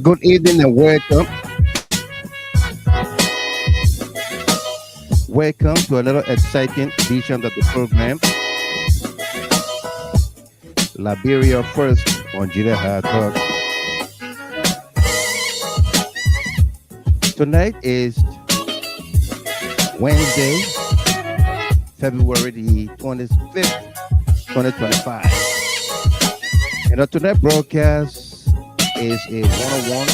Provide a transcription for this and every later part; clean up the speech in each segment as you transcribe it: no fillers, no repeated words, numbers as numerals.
Good evening and welcome. Welcome to another exciting edition of the program. Liberia First on Yahaya Talk. Tonight is Wednesday, February the 25th, 2025. And our tonight broadcast is a one-on-one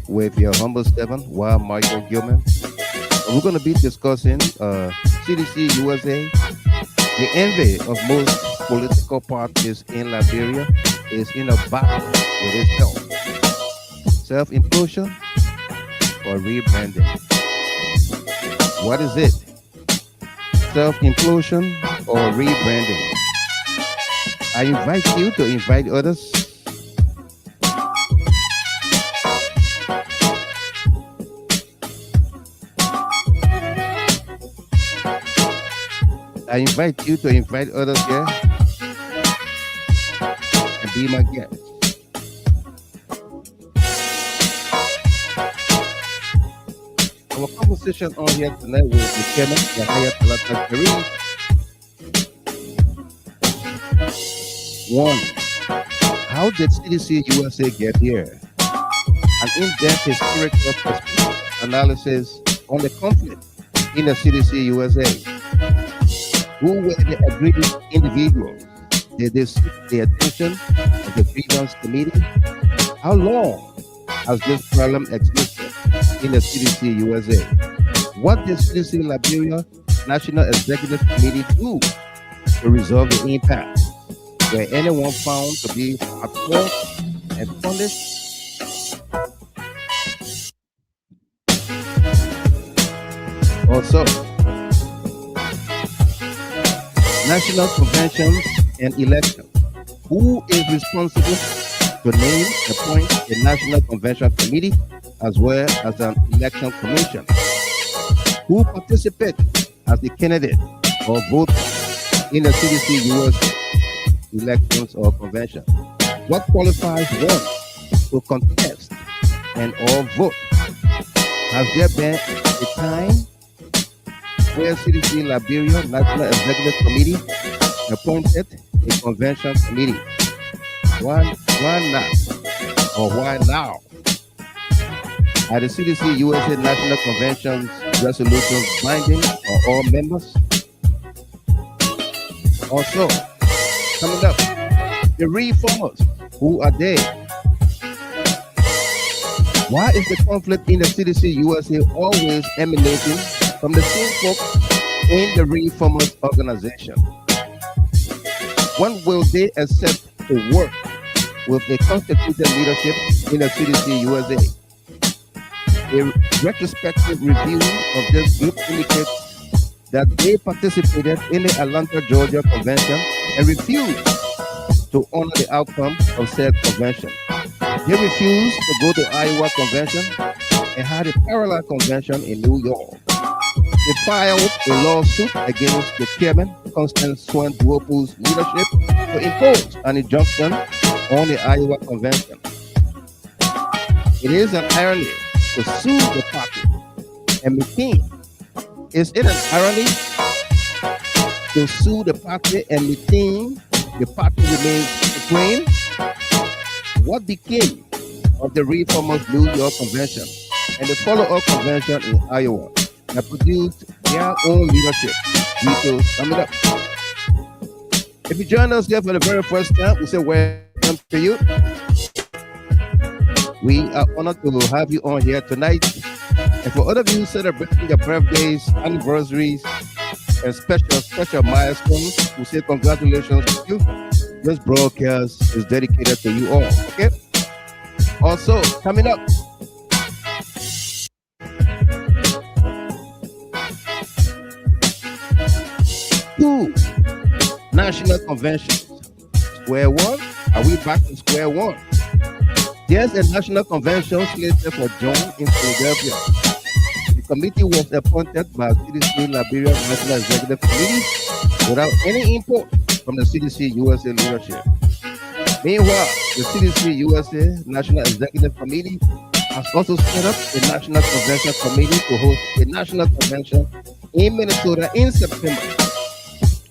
with your humble servant, Michael Gilman. And we're going to be discussing CDC-USA. The envy of most political parties in Liberia is in a battle with itself. Self-implosion or rebranding? What is it? Self-implosion or rebranding? I invite you to invite others. I invite you to invite others here and be my guest. Our conversation on here tonight with the chairman, Yahaya, Talata. One, how did CDC-USA get here? An in-depth historical perspective analysis on the conflict in the CDC-USA. Who were the aggrieved individuals? Did they seek the attention of the Grievance Committee? How long has this problem existed in the CDC-USA? What did CDC-Liberia National Executive Committee do to resolve the impasse? Were anyone found to be at fault and punished? Also, national conventions and elections. Who is responsible to name, appoint a national convention committee as well as an election commission? Who participates as the candidate or voter in the CDC-USA elections or convention? What qualifies one to contest and or vote? Has there been a time where CDC-Liberia National Executive Committee appointed a convention committee? Why not? Or why now? Are the CDC-USA National Conventions Resolutions binding on all members? Also, coming up, the reformers, who are they? Why is the conflict in the CDC-USA always emanating from the same folks in the reformers organization? When will they accept to work with a constituted leadership in the CDC-USA? A retrospective review of this group indicates that they participated in the Atlanta, Georgia convention and refused to honor the outcome of said convention. They refused to go to Iowa convention and had a parallel convention in New York. They filed a lawsuit against the chairman, Constance Swan-Duopu's leadership to impose an injunction on the Iowa convention. It is an irony to sue the party and maintain. Is it an irony to sue the party and maintain the party remains supreme? What became of the reformers New York convention and the follow-up convention in Iowa that produced their own leadership? Details coming up. If you join us here for the very first time, we say welcome to you. We are honored to have you on here tonight. And for other of you celebrating your birthdays, anniversaries, and special milestones, we say congratulations to you. This broadcast is dedicated to you all. Okay. Also, coming up, two national conventions. Square one. Are we back to square one? There's a national convention slated for June in Philadelphia. The committee was appointed by CDC-Liberia National Executive Committee without any input from the CDC-USA leadership. Meanwhile, the CDC-USA National Executive Committee has also set up a National Convention Committee to host a national convention in Minnesota in September.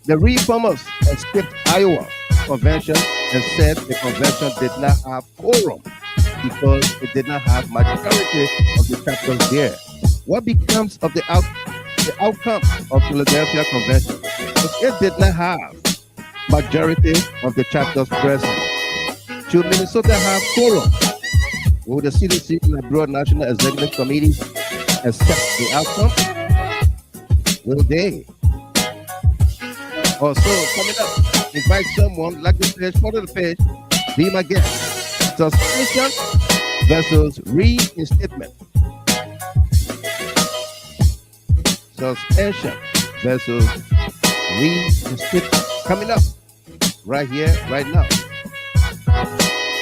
The reformers escaped Iowa convention and said the convention did not have quorum because it did not have majority of the chapters there. What becomes of the outcome of Philadelphia Convention? If it did not have majority of the chapters present, should Minnesota have quorum? Will the CDC-Liberia National Executive Committee accept the outcome? Will they? Also, coming up, invite someone, like the page, follow the page, be my guest. Suspension versus reinstatement. Suspension versus reinstatement. Coming up, right here, right now.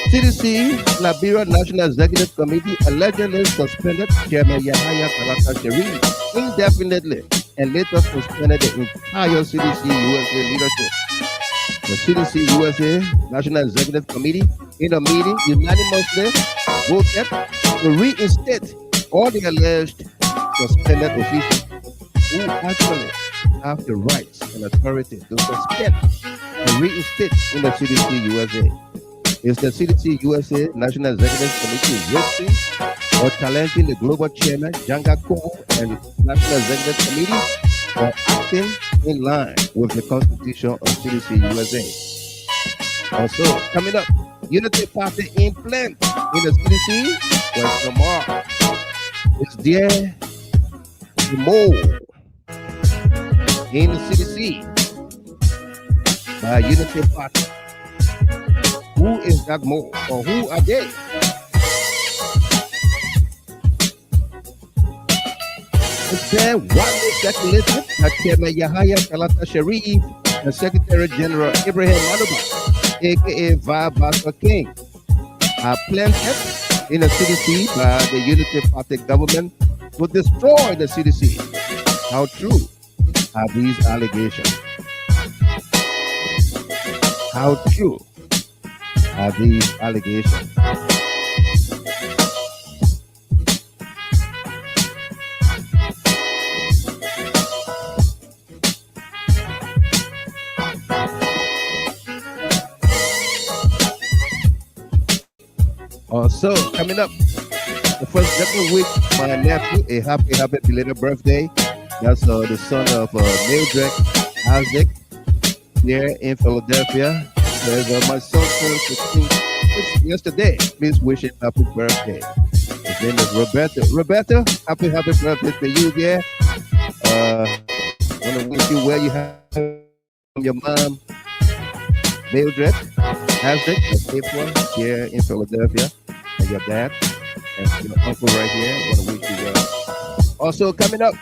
CDC-Liberia National Executive Committee allegedly suspended Chairman Yahaya Talata indefinitely and later suspended the entire CDC-USA leadership. The CDC-USA National Executive Committee, in a meeting, unanimously voted to reinstate all the alleged suspended officials who actually have the rights and authority to suspend and reinstate in the CDC-USA. Is the CDC-USA National Executive Committee risking or challenging the global chairman, Janga Ko, and National Executive Committee, or acting in line with the Constitution of CDC-USA? Also, coming up, Unity Party implant in the CDC, question mark. Is there a mole in the CDC by Unity Party? Who is that mole, or who are they? Is there widely speculated that Chairman Yahaya Talata Sharif and Secretary General Ibrahim Manuba, aka Vabasa King, are planted in the CDC by the Unity Party government to destroy the CDC? How true are these allegations? How true are these allegations? Also, coming up, the first second week, my nephew, a happy belated birthday. That's the son of Mildred Isaac here in Philadelphia. There's my son turned 16 yesterday. Please wish him happy birthday. His name is Roberto. Roberto, happy birthday to you, yeah. Want to wish you where you have from your mom, Mildred Isaac, April, here in Philadelphia, and your dad, and your uncle right here. Want to wish you well. Also coming up,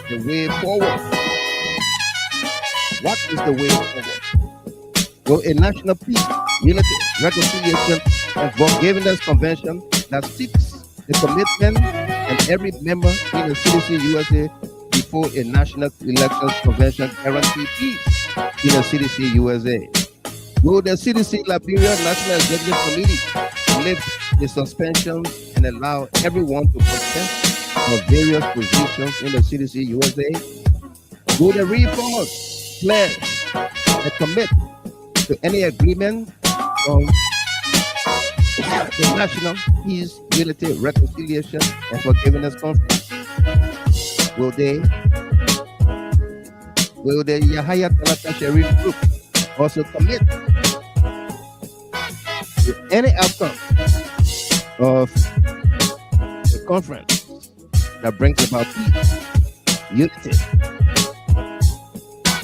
the way forward. What is the way forward? Well, a national peace, unity, reconciliation, and forgiveness convention that seeks the commitment and every member in the CDC-USA before a national elections convention guarantee peace in the CDC-USA. Will the CDC-Liberia National Executive Committee lift the suspensions and allow everyone to contest for various positions in the CDC-USA? Will the reformers pledge and commit to any agreement from the National Peace, Unity, Reconciliation, and Forgiveness Conference? Will the Yahaya Talata Sharif group also commit to any outcome of the conference that brings about peace, unity,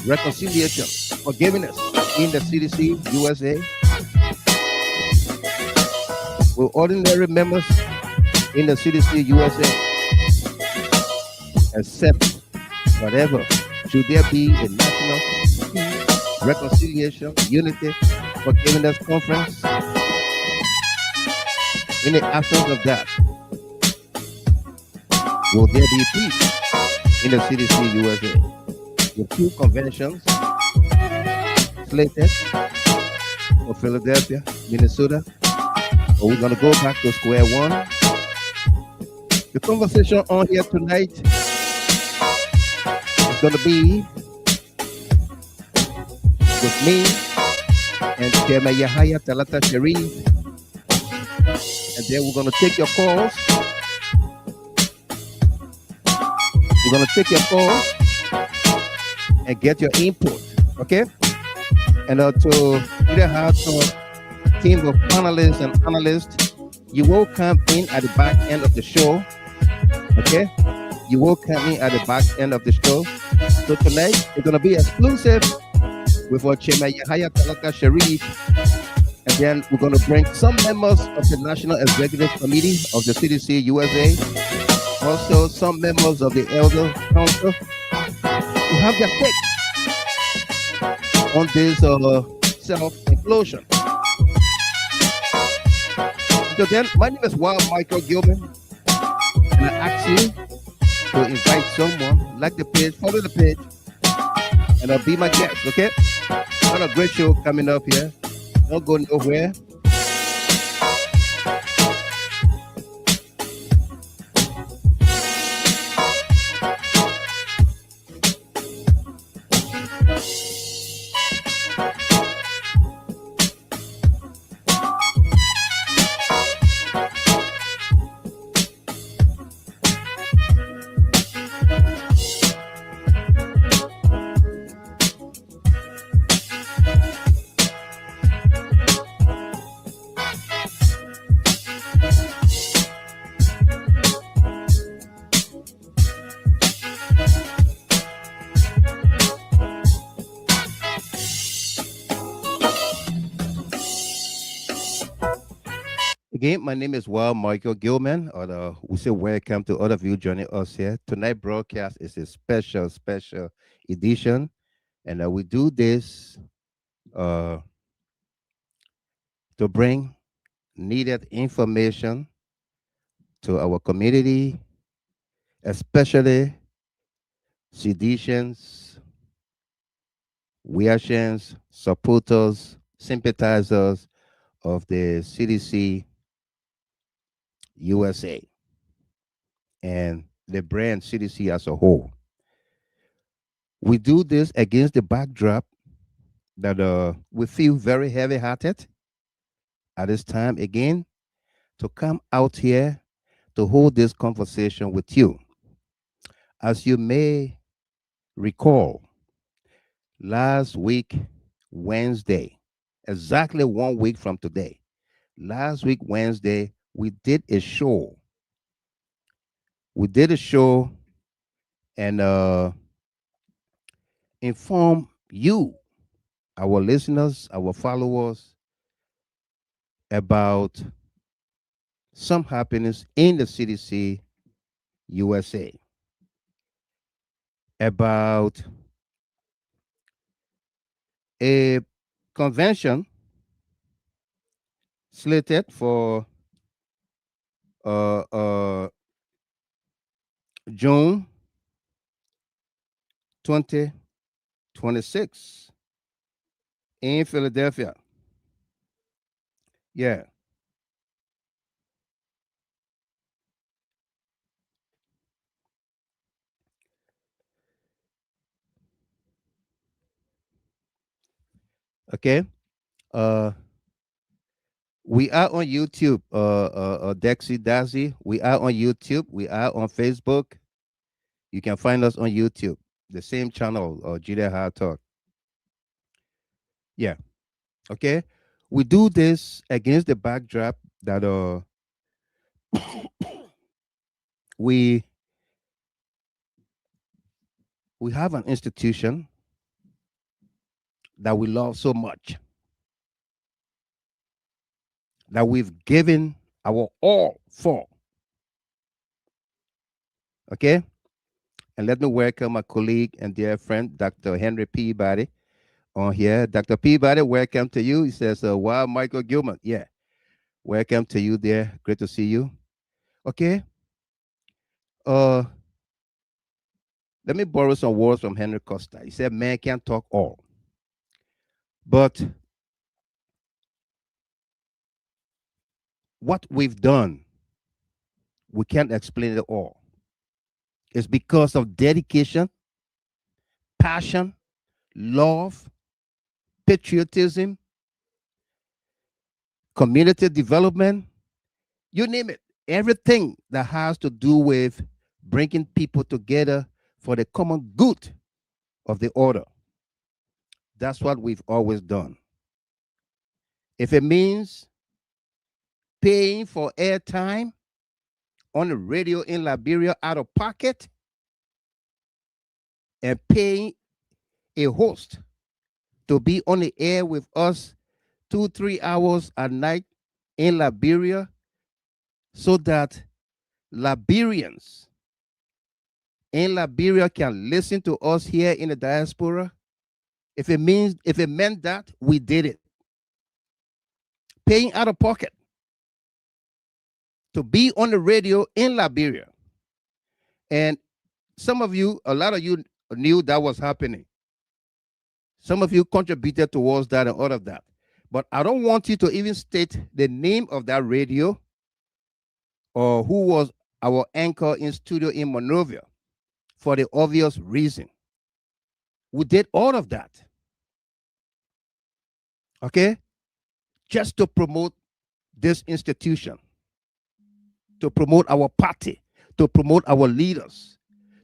reconciliation, forgiveness in the CDC-USA? Will ordinary members in the CDC-USA accept whatever? Should there be a national peace, reconciliation, unity, forgiveness conference? In the absence of that, will there be peace in the CDC-USA? With two conventions slated of Philadelphia, Minnesota. So we're gonna go back to square one. The conversation on here tonight is gonna be with me and Chairman Yahaya Talata Sharif. And then we're gonna take your calls. We're gonna take your calls and get your input. Okay? And to either have a team of panelists and analysts, you will come in at the back end of the show. Okay? You will come in at the back end of the show. So tonight it's gonna be exclusive with our Chairman Yahaya Talata Sharif. And then we're gonna bring some members of the National Executive Committee of the CDC-USA, also some members of the Elder Council, to have their take on this self-implosion. So then, my name is Wild Michael Gilman, and I ask you to invite someone, like the page, follow the page, and I'll be my guest, okay? Got a great show coming up here. Don't go nowhere. Again, my name is Wild Michael Gilman, or we say welcome to all of you joining us here. Tonight broadcast is a special edition, and we do this uh, to bring needed information to our community, especially citizens, reactions, supporters, sympathizers of the CDC USA and the brand CDC as a whole. We do this against the backdrop that we feel very heavy hearted at this time again to come out here to hold this conversation with you. As you may recall, last week, Wednesday, exactly 1 week from today, last week, Wednesday, we did a show. We did a show and inform you, our listeners, our followers, about some happenings in the CDC USA, about a convention slated for uh, uh, June 2026 in Philadelphia. Yeah. Okay. Uh, we are on YouTube, Dexy Daisy. We are on YouTube. We are on Facebook. You can find us on YouTube, the same channel, GHT Talk. Yeah. Okay. We do this against the backdrop that we we have an institution that we love so much, that we've given our all for. Okay? And let me welcome my colleague and dear friend, Dr. Henry Peabody, on here. Dr. Peabody, welcome to you. He says, wow, Michael Gilman. Yeah. Welcome to you there. Great to see you. Okay. Uh, let me borrow some words from Henry Costa. He said, man can't talk all. But what we've done, we can't explain it all. It's because of dedication, passion, love, patriotism, community development, you name it. Everything that has to do with bringing people together for the common good of the order. That's what we've always done. If it means paying for airtime on the radio in Liberia out of pocket and paying a host to be on the air with us 2, 3 hours a night in Liberia so that Liberians in Liberia can listen to us here in the diaspora. If it meant that, we did it. Paying out of pocket to be on the radio in Liberia. And some of you, a lot of you knew that was happening. Some of you contributed towards that and all of that. But I don't want you to even state the name of that radio or who was our anchor in studio in Monrovia for the obvious reason. We did all of that. Okay? Just to promote this institution, to promote our party, to promote our leaders,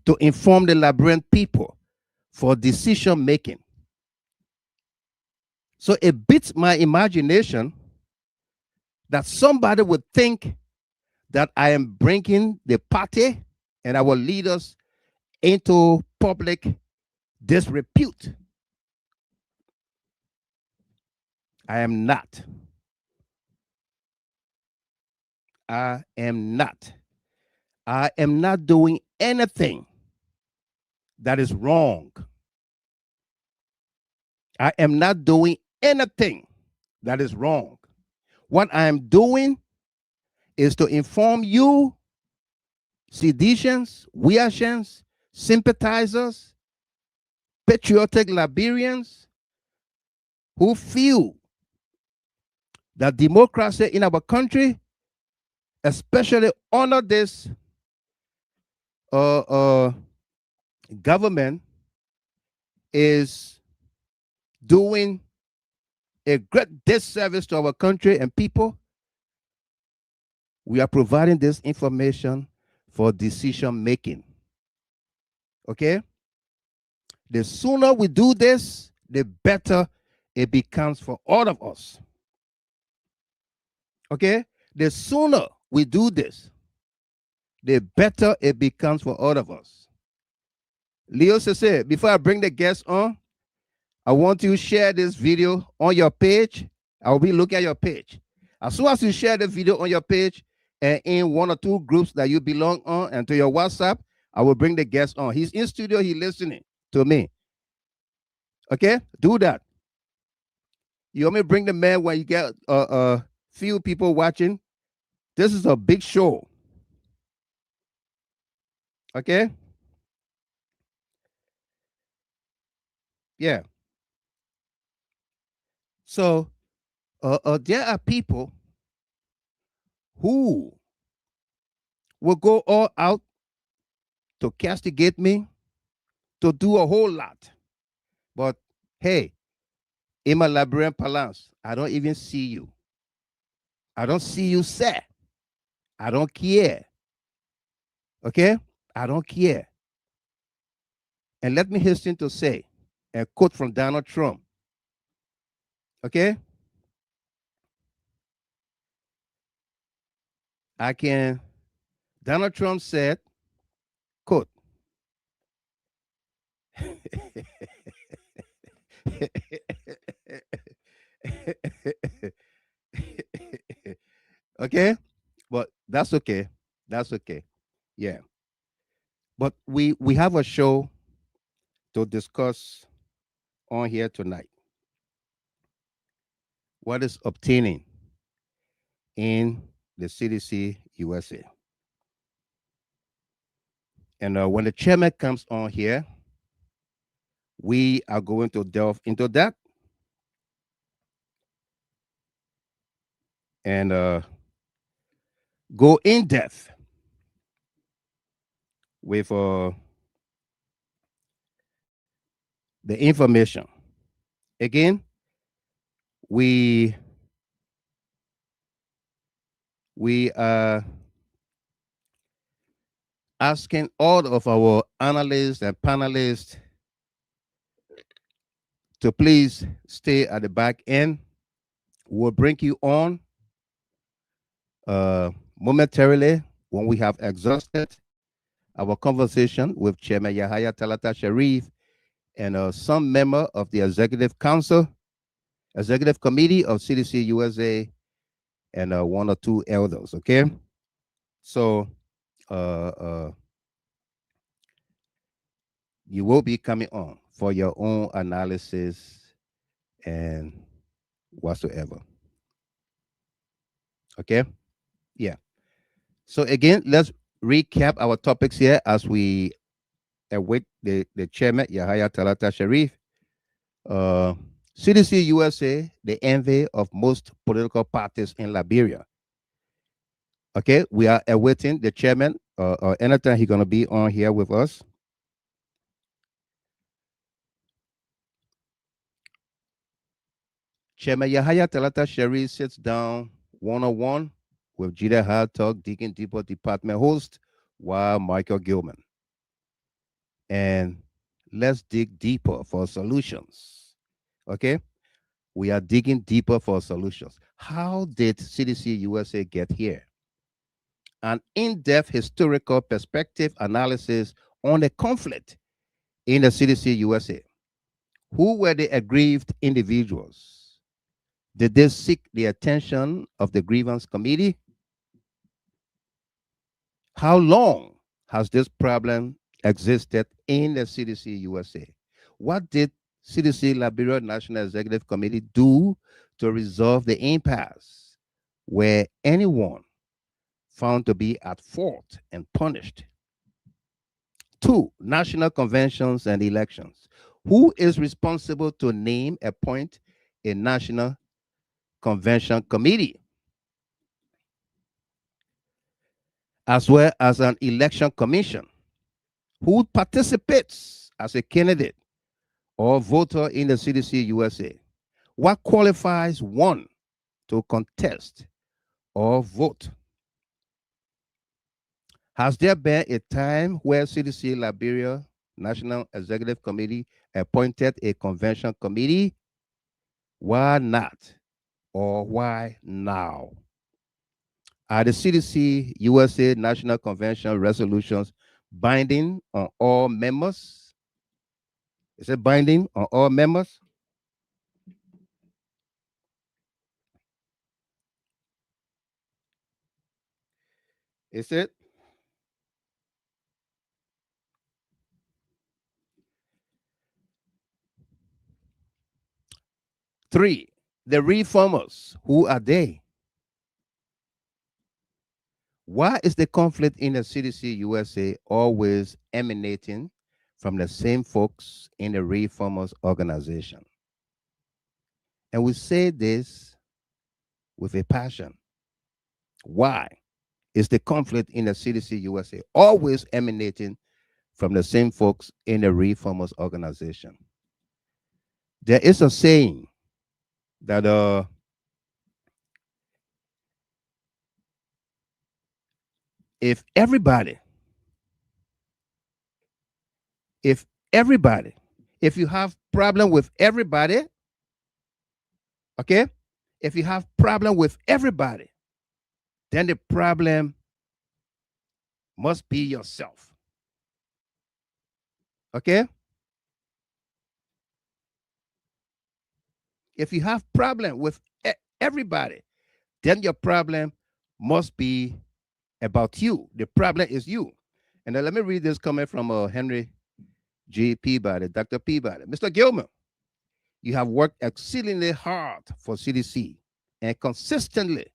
to inform the Liberian people for decision making. So it beats my imagination that somebody would think that I am bringing the party and our leaders into public disrepute. I am not. I am not. I am not doing anything that is wrong. I am not doing anything that is wrong. What I am doing is to inform you, seditians, Weashans, sympathizers, patriotic Liberians who feel that democracy in our country, especially under this government, is doing a great disservice to our country and people. We are providing this information for decision making. Okay? The sooner we do this, the better it becomes for all of us. Okay? The sooner we do this, the better it becomes for all of us. Leo said, before I bring the guests on, I want you to share this video on your page. I will be looking at your page. As soon as you share the video on your page and in one or two groups that you belong on and to your WhatsApp, I will bring the guest on. He's in studio, he's listening to me. Okay? Do that. You want me to bring the man when you get a few people watching? This is a big show. Okay? Yeah. So there are people who will go all out to castigate me, to do a whole lot. But hey, in my Liberian parlance, I don't even see you. I don't see you, sir. I don't care. Okay? I don't care. And let me hasten to say a quote from Donald Trump. Okay? Donald Trump said, quote, okay? But that's okay. That's okay. Yeah. But we have a show to discuss on here tonight. What is obtaining in the CDC USA? And when the chairman comes on here, we are going to delve into that. And go in depth with the information. Again, we are asking all of our analysts and panelists to please stay at the back end. We'll bring you on momentarily when we have exhausted our conversation with Chairman Yahaya Talata Sharif and some member of the Executive Council, Executive Committee of CDC USA, and one or two elders, okay? So you will be coming on for your own analysis and whatsoever. Okay? Yeah. So again, let's recap our topics here as we await the chairman, Yahaya Talata Sharif. CDC USA, the envy of most political parties in Liberia. Okay, we are awaiting the chairman. Anytime he's gonna be on here with us. Chairman Yahaya Talata Sharif sits down one-on-one with Jida Hard Talk Deacon Depot Department host, while Michael Gilman. And let's dig deeper for solutions. Okay? We are digging deeper for solutions. How did CDC USA get here? An in-depth historical perspective analysis on the conflict in the CDC USA. Who were the aggrieved individuals? Did they seek the attention of the Grievance Committee? How long has this problem existed in the CDC USA? What did CDC-Liberia National Executive Committee do to resolve the impasse where anyone found to be at fault and punished? 2, national conventions and elections. Who is responsible to name, appoint a national convention committee, as well as an election commission? Who participates as a candidate or voter in the CDC USA? What qualifies one to contest or vote? Has there been a time where CDC Liberia National Executive Committee appointed a convention committee? Why not? Or why now? Are the CDC USA National Convention resolutions binding on all members? Is it binding on all members? Is it? 3, the reformers. Who are they? Why is the conflict in the CDC USA always emanating from the same folks in the reformers organization? And we say this with a passion. Why is the conflict in the CDC USA always emanating from the same folks in the reformers organization? There is a saying that if everybody, if you have problem with everybody, okay, if you have problem with everybody, then the problem must be yourself. Okay? If you have problem with everybody, then your problem must be about you. The problem is you. And then let me read this comment from Henry G. Peabody, Dr. Peabody. Mr. Gilman, you have worked exceedingly hard for CDC and consistently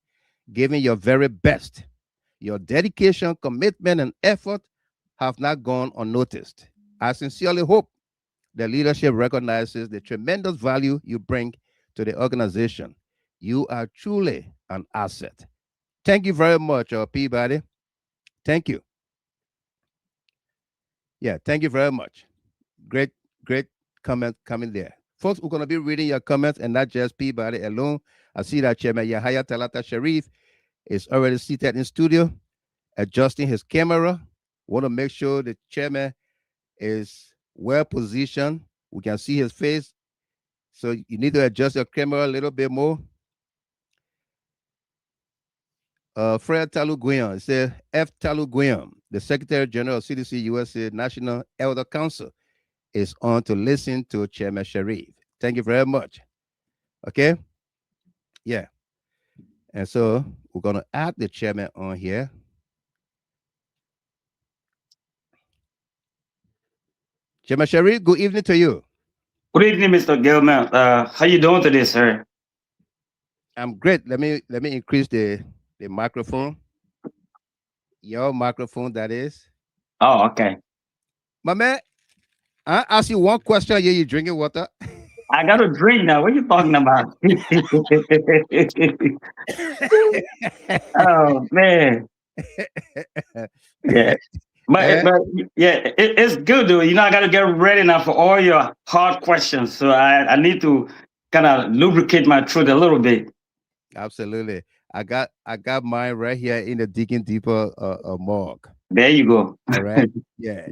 giving your very best. Your dedication, commitment, and effort have not gone unnoticed. I sincerely hope the leadership recognizes the tremendous value you bring to the organization. You are truly an asset Thank you very much, Peabody. Thank you. Yeah, thank you very much. Great, great comment coming there. Folks, we're going to be reading your comments and not just Peabody alone. I see that Chairman Yahaya Talata Sharif is already seated in studio, adjusting his camera. Want to make sure the chairman is well positioned. We can see his face. So you need to adjust your camera a little bit more. Fred Taluguian says, F. Taluguian, the Secretary General of CDC-USA National Elder Council, is on to listen to Chairman Sharif. Thank you very much. Okay? Yeah. And so we're going to add the chairman on here. Chairman Sharif, good evening to you. Good evening, Mr. Gilman. How you doing today, sir? I'm great. Let me increase the microphone. Your microphone, that is. Oh, okay. My man, I ask you one question. Yeah, you drinking water? I got a drink now. What are you talking about? Oh man. Yeah. But, Eh? but yeah, it's good though. You know, I got to get ready now for all your hard questions. So I need to kind of lubricate my throat a little bit. Absolutely. I got mine right here in the Digging Deeper mug. There you go. All right. Yeah.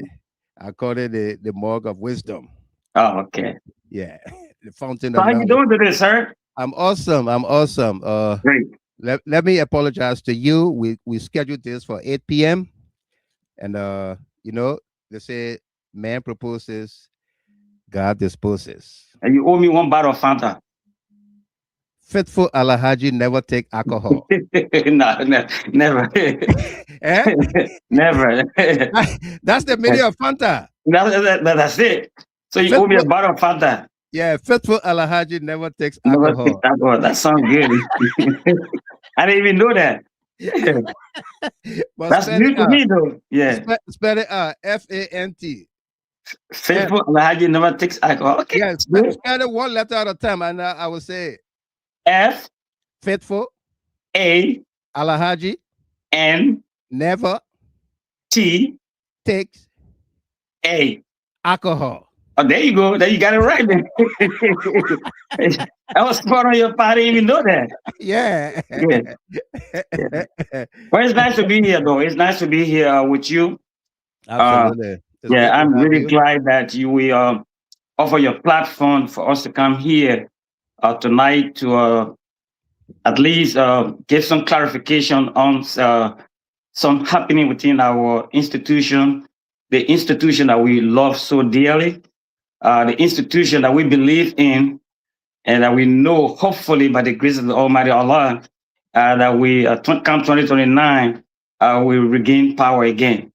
I call it the mug of wisdom. Oh, okay. Yeah. The fountain So of how you knowledge. doing today, sir? I'm awesome. I'm awesome. Great. Let me apologize to you. We scheduled this for 8 p.m. And you know, they say man proposes, God disposes. And you owe me one bottle of Fanta. Faithful Alahaji never take alcohol. No, never. Eh? Never. That's the meaning of Fanta. That's it. So you owe me a Faithful, bottle of Fanta. yeah, faithful Alahaji never takes Never take alcohol. alcohol. That sounds good. I didn't even know that. But That's spell new it to out. me, though. Yeah. Spell it out. Fant. F. Faithful Alhaji never takes alcohol. Okay. Yeah, Good. spell it one letter at a time, and I will say F faithful A Alahaji N never T takes A. alcohol. Oh, there you go. There you got it right. Then. I was smart on your part. I didn't even know that. Yeah. Yeah. Well, it's nice to be here, though. It's nice to be here with you. Absolutely. It's Yeah, good to I'm have really you. glad that you will offer your platform for us to come here tonight to at least give some clarification on some happening within our institution, the institution that we love so dearly, the institution that we believe in, and that we know, hopefully, by the grace of the Almighty Allah, that we come 2029, we regain power again.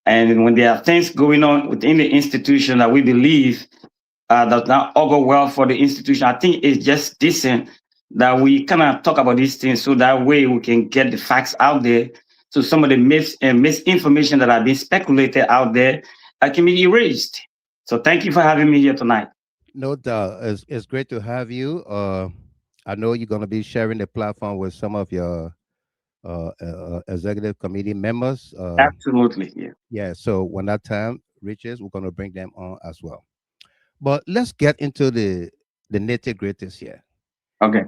And when there are things going on within the institution that we believe does not augur well for the institution, I think it's just decent that we kind of talk about these things so that way we can get the facts out there. So some of the myths and misinformation that have been speculated out there can be erased. So thank you for having me here tonight. No doubt. It's great to have you. I know you're going to be sharing the platform with some of your executive committee members. Absolutely. Yeah. Yeah. So when that time reaches, we're going to bring them on as well. But let's get into the nitty gritties here. Okay.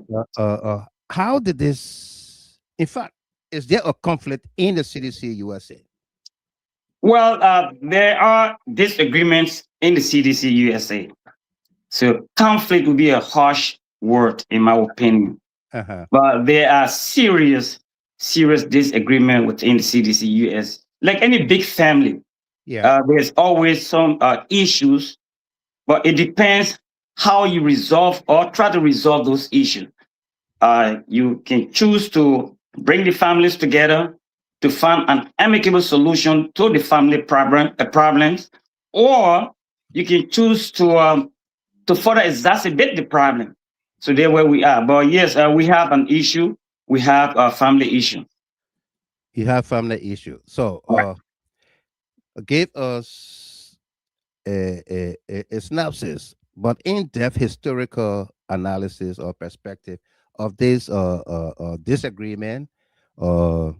How did this? In fact, is there a conflict in the CDC USA? Well, there are disagreements in the CDC USA. So conflict would be a harsh word, in my opinion. Uh-huh. But there are serious disagreement within the CDC US. Like any big family, Yeah. there's always some issues, but it depends how you resolve or try to resolve those issues. You can choose to bring the families together to find an amicable solution to the family problems, or you can choose to further exacerbate the problem. So there where we are. But yes, we have an issue. We have a family issue. You have family issue. So Right. give us a synopsis, but in-depth historical analysis or perspective of this disagreement uh,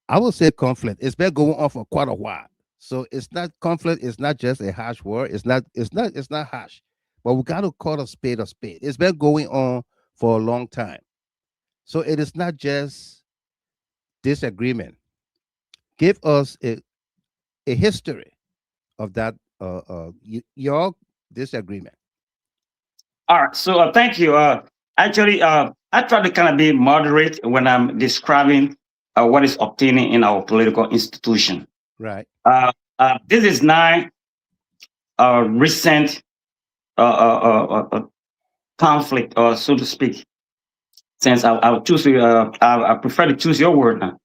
I would say conflict. It's been going on for quite a while. So it's not conflict. It's not just a harsh word. It's not. It's not. It's not harsh. But we got to call a spade a spade. It's been going on for a long time. So it is not just disagreement. Give us a history of that your disagreement. All right. So thank you. Actually, I try to kind of be moderate when I'm describing what is obtaining in our political institution. Right. This is not recent conflict, or so to speak. Since I'll choose, I prefer to choose your word now.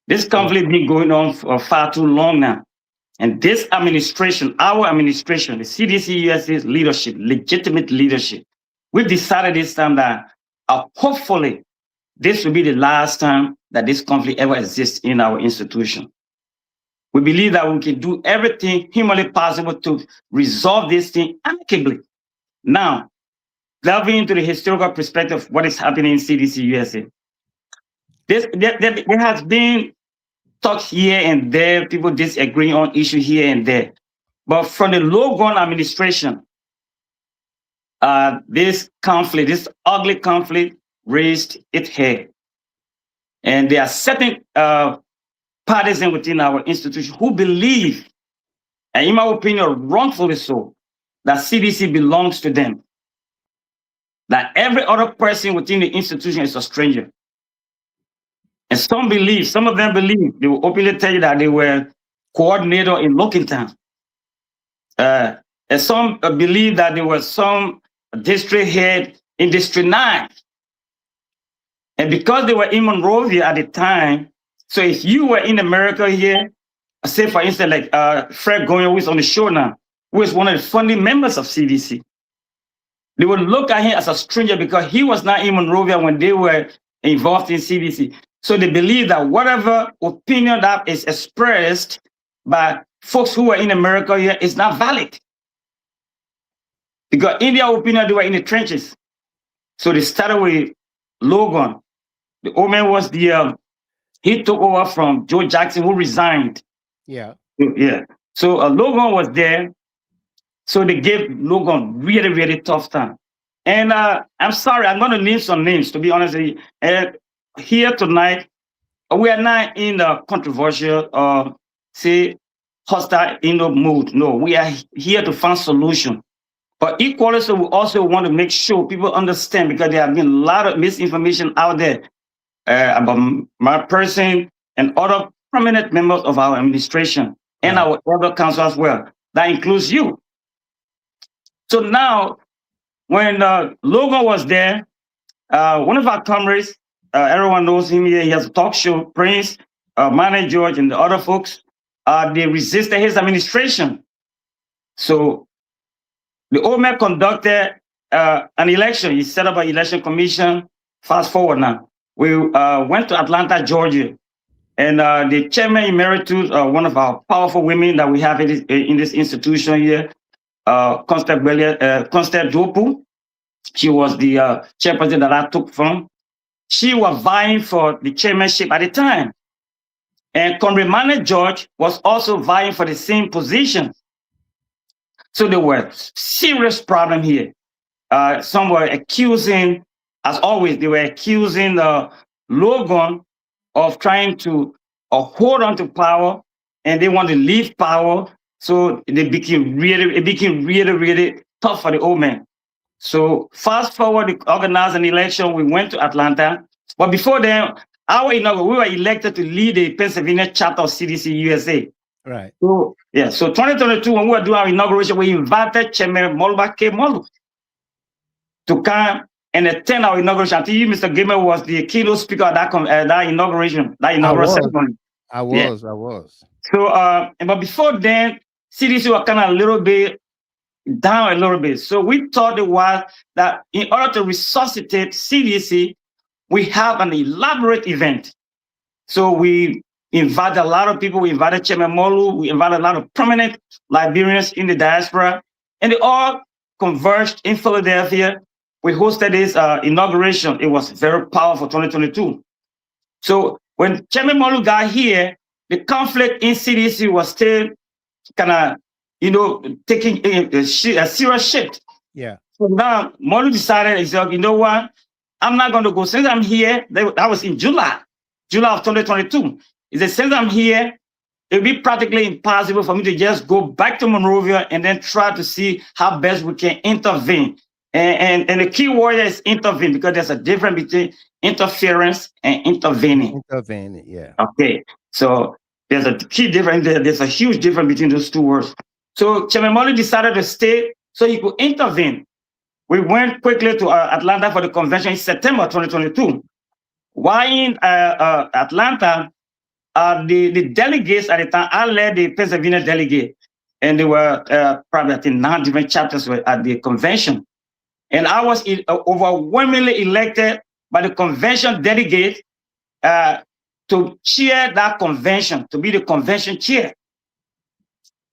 This conflict been going on for far too long now. And this administration, our administration, the CDC-USA's leadership, legitimate leadership, we've decided this time that hopefully this will be the last time that this conflict ever exists in our institution. We believe that we can do everything humanly possible to resolve this thing amicably. Now, delving into the historical perspective of what is happening in CDC-USA, there has been talks here and there, people disagree on issues here and there. But from the Logan administration, this conflict, this ugly conflict, raised its head. And there are certain partisans within our institution who believe, and in my opinion, wrongfully so, that CDC belongs to them. That every other person within the institution is a stranger. And some of them believe, they will openly tell you that they were coordinator in Lockingtown. And some believe that there was some district head in District 9. And because they were in Monrovia at the time, so if you were in America here, say for instance, like Fred Goyen, who is on the show now, who is one of the founding members of CDC, they would look at him as a stranger because he was not in Monrovia when they were involved in CDC. So they believe that whatever opinion that is expressed by folks who are in America here is not valid. Because in their opinion, they were in the trenches. So they started with Logan. The old man was he took over from Joe Jackson, who resigned. Yeah. Yeah. So Logan was there. So they gave Logan really, really tough time. And I'm sorry, I'm going to name some names, to be honest with you. Here tonight, we are not in a controversial or say hostile mood. No, we are here to find solution. But equally, so we also want to make sure people understand, because there have been a lot of misinformation out there about my person and other prominent members of our administration and our other council as well. That includes you. So now, when Logan was there, one of our comrades, everyone knows him here, he has a talk show, Prince, Manny George, and the other folks, they resisted his administration. So the old man conducted an election. He set up an election commission. Fast forward now. We went to Atlanta, Georgia. And the chairman emeritus, one of our powerful women that we have in this institution here, Constable Dopu, she was the chairperson that I took from. She was vying for the chairmanship at the time. And Comrade Manny George was also vying for the same position. So there were serious problems here. Some were accusing, as always, they were accusing Logan of trying to hold on to power, and they want to leave power. So it became really tough for the old man. So fast forward, we organized an election. We went to Atlanta. But before then, we were elected to lead the Pennsylvania chapter of CDC-USA. Right. So, yeah. So 2022, when we were doing our inauguration, we invited Chairman Molba K. Molu to come and attend our inauguration. I think you, Mr. Gilman, was the keynote speaker at that inauguration, that inaugural ceremony. I was. So, but before then, CDC was kind of a little bit down a little bit. So we thought it was that in order to resuscitate CDC, we have an elaborate event. So we invited a lot of people. We invited Chairman Molu. We invited a lot of prominent Liberians in the diaspora, and they all converged in Philadelphia we hosted this inauguration. It was very powerful, 2022. So when Chairman Molu got here, the conflict in CDC was still kind of, taking a serious shift. Yeah. So now Molu decided, he said, you know what? I'm not going to go. Since I'm here, that was in July of 2022. He said, since I'm here, it would be practically impossible for me to just go back to Monrovia and then try to see how best we can intervene. And the key word is intervene, because there's a difference between interference and intervening. Intervening, yeah. Okay, so there's a key difference. There's a huge difference between those two words. So Chairman Molu decided to stay so he could intervene. We went quickly to Atlanta for the convention in September 2022. While in Atlanta, the delegates at the time, I led the Pennsylvania delegate, and there were probably, I think, 9 different chapters were at the convention. And I was overwhelmingly elected by the convention delegate to chair that convention, to be the convention chair.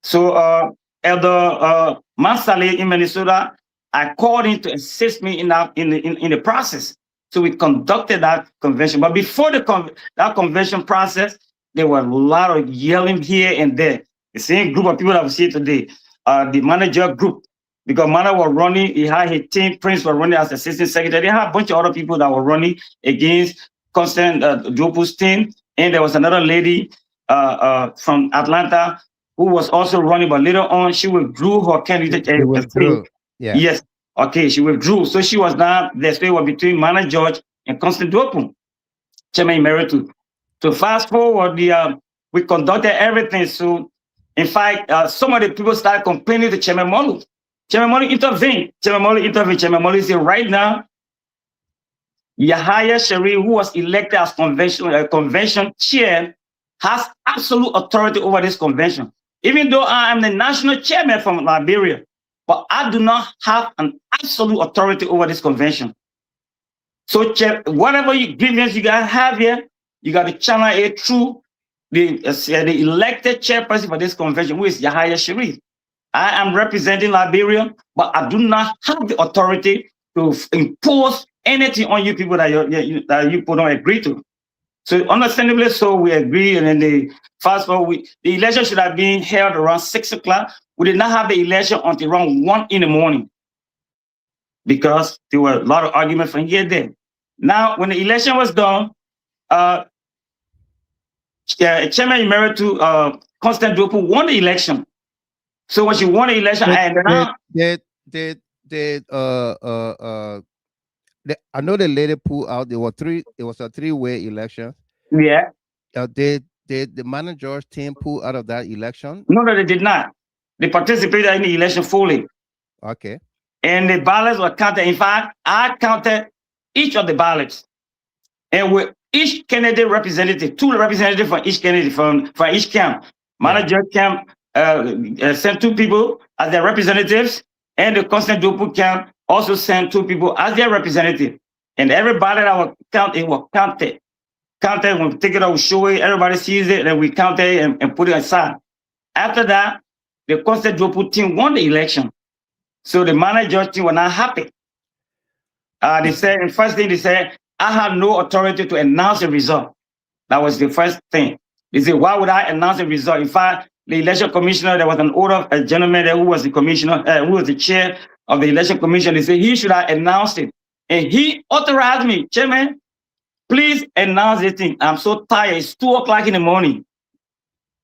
So Elder Mansale in Minnesota, I called him to assist me in the process. So we conducted that convention. But before that convention process, there were a lot of yelling here and there. The same group of people that we see today, the manager group, because Mana was running, he had his team, Prince was running as assistant secretary. They had a bunch of other people that were running against Constant Jopu's team. And there was another lady from Atlanta who was also running, but later on, she withdrew her candidate. She withdrew. Yeah. Yes. Okay, she withdrew. So she was not, the split was between Mana George and Constant Jopu, Chairman Emeritus. So fast forward, we conducted everything. So in fact, some of the people started complaining to Chairman Molu. Chairman Molu intervened. Chairman Molu intervened. Chairman Molu said, right now, Yahaya Sharif, who was elected as convention chair, has absolute authority over this convention. Even though I am the national chairman from Liberia, but I do not have an absolute authority over this convention. So whatever grievance you guys have here, you got to channel it through the elected chairperson for this convention, who is Yahaya Sharif. I am representing Liberia, but I do not have the authority to impose anything on you people that you people don't agree to. So understandably so, we agree, and then the fast forward, the election should have been held around 6 o'clock. We did not have the election until around 1 in the morning because there were a lot of arguments from here and there. Now, when the election was done, Chairman Emeritus Constant Jopu won the election. So when she won the election, I know the lady pulled out. There were 3. It was a 3-way election. Yeah. Did the manager's team pull out of that election? No, they did not. They participated in the election fully. Okay. And the ballots were counted. In fact, I counted each of the ballots, and with each candidate representative, 2 representatives from each candidate from each camp. Manager camp sent 2 people as their representatives, and the Constant Jopu camp also sent 2 people as their representative. And every ballot that was counted. Counted, when we take it out, we show it, everybody sees it, and we count it and put it aside. After that, the Constant Jopu team won the election. So the manager team were not happy. They said, the first thing they said, I have no authority to announce the result. That was the first thing. They said, why would I announce the result? In fact, the election commissioner, there was an older gentleman there who was the commissioner, who was the chair of the election commission. They said he should have announced it. And he authorized me, Chairman, please announce this thing. I'm so tired. It's 2 o'clock in the morning.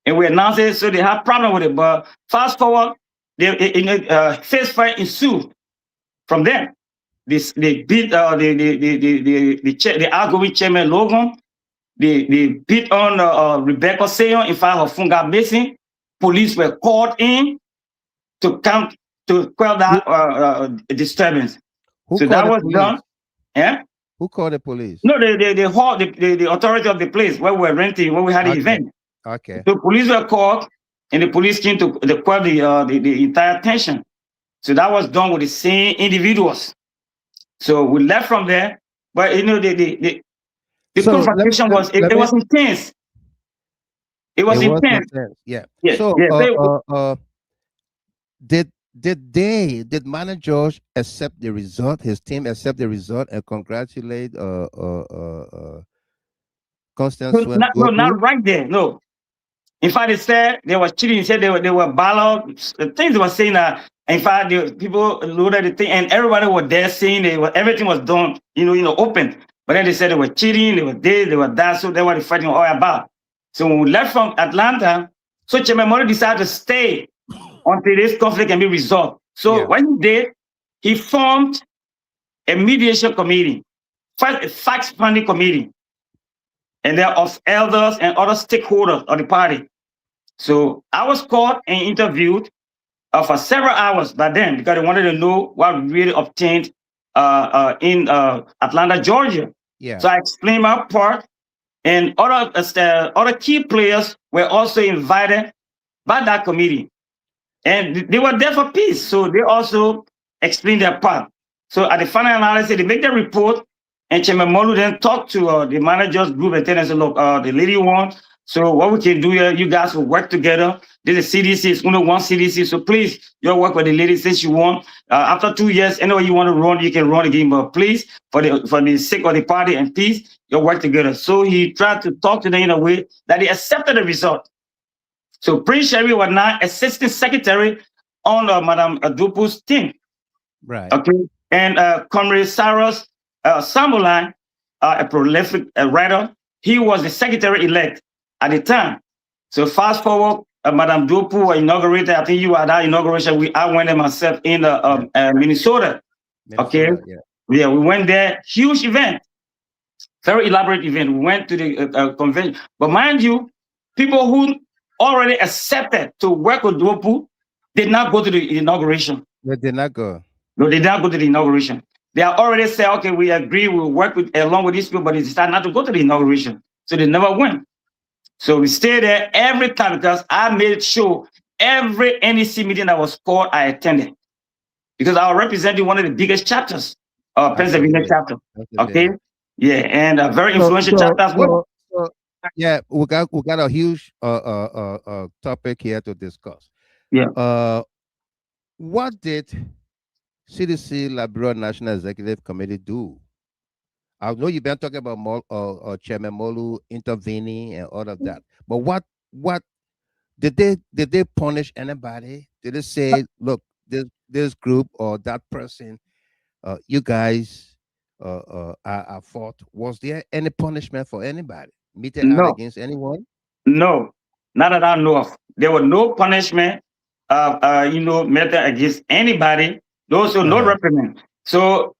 And we announced it, so they have problem with it. But fast forward, face fight ensued from them. They beat the outgoing chairman Logan. They beat on Rebecca Sayon. In fact, her phone got missing. Police were called in to quell that disturbance. So that was done. Yeah. Who called the police? No, the authority of the place where we were renting, where we had the event. Okay. So police were called, and the police came to quell the entire tension. So that was done with the same individuals. So we left from there, but the confrontation was intense. It was intense. Yeah. Yes. So yes. did did Manager George accept the result? His team accept the result and congratulate Constance No, Swen not, no, Dopu? not right there. No. In fact, they said they were cheating. They said they were ballot. The things they were saying that, in fact, the people loaded the thing and everybody was there saying everything was done, open. But then they said they were cheating, they were this, they were that. So they were fighting all about. So when we left from Atlanta, so Chairman Mori decided to stay until this conflict can be resolved. So Yeah. what he did, he formed a mediation committee, first a fact-finding committee, and they're of elders and other stakeholders of the party. So I was called and interviewed for several hours by then because they wanted to know what really obtained in Atlanta, Georgia. Yeah. So I explained my part, and other key players were also invited by that committee, and they were there for peace. So they also explained their part. So at the final analysis, they make the report, and Chairman Molu then talked to the managers group and tell them, look, the lady won. So what we can do here, you guys will work together. This is CDC, it's only one CDC. So please, you'll work with the lady since you won. After 2 years, anyway you want to run, you can run again. But please, for the sake of the party and peace, you'll work together. So he tried to talk to them in a way that they accepted the result. So Prince Sherry was now assistant secretary on Madame Dupu's team. Right. Okay. And Comrade Cyrus Sambulan, a prolific writer, he was the secretary-elect at the time. So fast forward, Madame Dupu inaugurated, I think you were at that inauguration, I went there myself in Minnesota. Okay. Yeah, we went there, huge event, very elaborate event. We went to the convention. But mind you, people who already accepted to work with Dupu did not go to the inauguration. They did not go. No, they did not go to the inauguration. They are already said, okay, we agree, we'll work along with these people, but they decided not to go to the inauguration. So they never went. So we stayed there every time because I made sure every NEC meeting that was called, I attended. Because I was representing one of the biggest chapters, Pennsylvania chapter. Okay? Yeah, and a very influential chapter as well. Yeah, we got a huge topic here to discuss. Yeah. What did CDC-Liberia National Executive Committee do? I know you've been talking about Chairman Molu intervening and all of that, but what did they punish anybody? Did they say, look, this group or that person, you guys are fault? Was there any punishment for anybody meted out against anyone? No, not that I know of. There was no punishment, meted against anybody. Also, no reprimand. So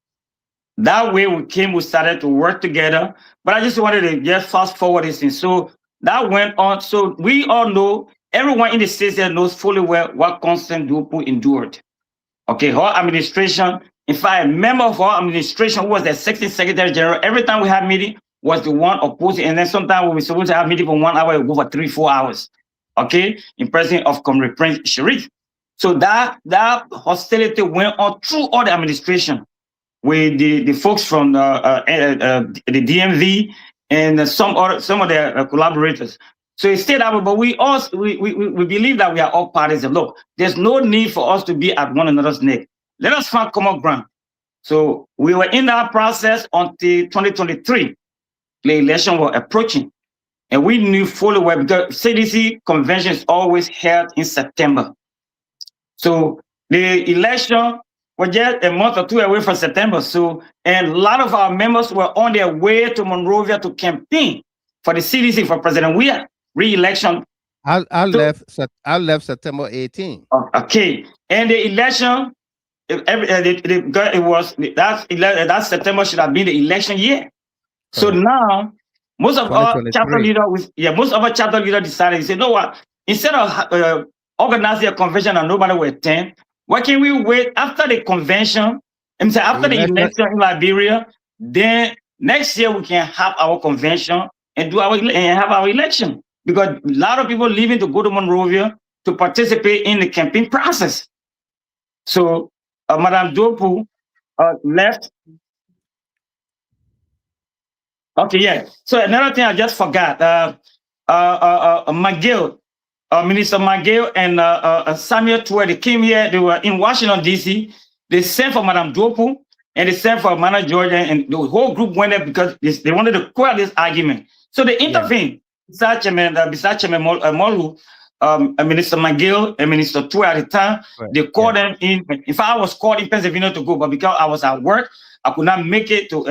that way we started to work together. But I just wanted to just fast forward this thing. So that went on. So we all know, everyone in the state there knows fully well what Constant Dupu endured. Okay, her administration, in fact, a member of her administration who was the Assistant Secretary General, every time we had meeting, was the one opposing. And then sometimes we were supposed to have meeting for 1 hour, we go for 3-4 hours. Okay, in presence of Comrade Prince Sharif. So that hostility went on through all the administration with the folks from the DMV and some of their collaborators. So it stayed out, but we believe that we are all parties. And look, there's no need for us to be at one another's neck. Let us find common ground. So we were in that process until 2023. The election was approaching. And we knew fully well because CDC convention is always held in September. So the election was just a month or two away from September. So, and a lot of our members were on their way to Monrovia to campaign for the CDC for President Weah re-election. I left September 18. Okay, and the election, that September should have been the election year. So now, most of our chapter leaders, decided, say, you know what? Instead of organizing a convention and nobody will attend, why can't we wait after the convention? And say after the election in Liberia, then next year we can have our convention and have our election. Because a lot of people leaving to go to Monrovia to participate in the campaign process. So Madame Dupu left. Okay, yeah. So another thing I just forgot, McGill, Minister McGill and Samuel Tour, they came here. They were in Washington, D.C. They sent for Madame Dopu and they sent for Madame Georgia, and the whole group went there because they wanted to quell this argument. So they intervened. Besides Chairman Molu, Minister McGill and Minister Tour at the time, they called them in. In fact, I was called in Pennsylvania to go, but because I was at work, I could not make it to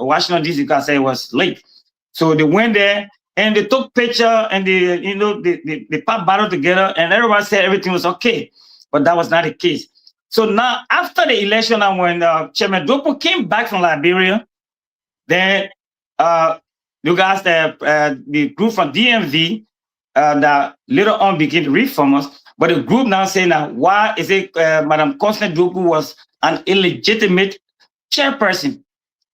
Washington, D.C. because it was late. So they went there and they took picture and they put battle together, and everyone said everything was okay, but that was not the case. So now after the election, and when Chairman Dopo came back from Liberia, then you guys, the group from DMV that later on became the reformers, but the group now saying that why is it Madam Constance Dopo was an illegitimate chairperson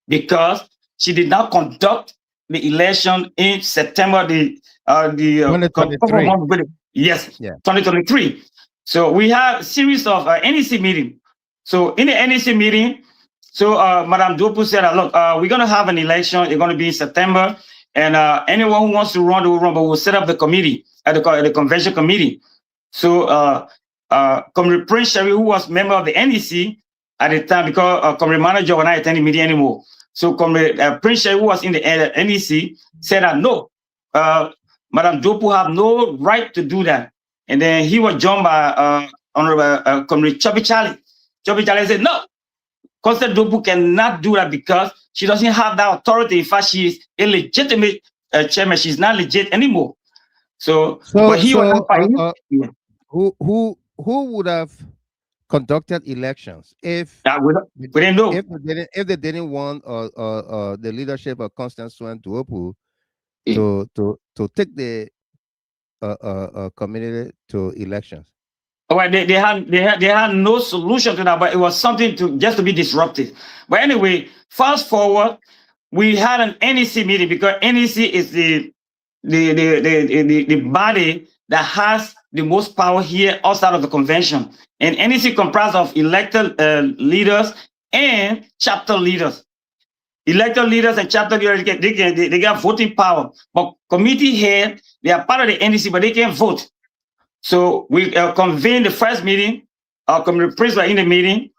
because she did not conduct the election in September, 2023. Yes, 2023. So we have a series of NEC meeting. So in the NEC meeting, so Madame Dopu said, look, we're going to have an election. It's going to be in September. And anyone who wants to run, will run, but we'll set up the committee, the convention committee. So Comrade Prince Sherry, who was member of the NEC at the time, because Comrade Manager was not attending the meeting anymore. So Comrade Prince Sherry, who was in the NEC, said that no, Madame Dopu have no right to do that. And then he was joined by Honorable Comrade Chubby Charlie. Chubby Charlie said, no, Constance Dopu cannot do that because she doesn't have that authority. In fact, she is illegitimate chairman. She's not legit anymore. But he was who would have conducted elections if we didn't know if they didn't want the leadership of Constance Dopu to take the community to elections? Well, they had no solution to that, but it was something just to be disruptive. But anyway, fast forward, we had an NEC meeting because NEC is the body that has the most power here outside of the convention. And NEC comprised of elected leaders and chapter leaders. Elected leaders and chapter leaders, they get voting power. But committee head, they are part of the NEC, but they can't vote. So we convened the first meeting. Community Prince were in the meeting.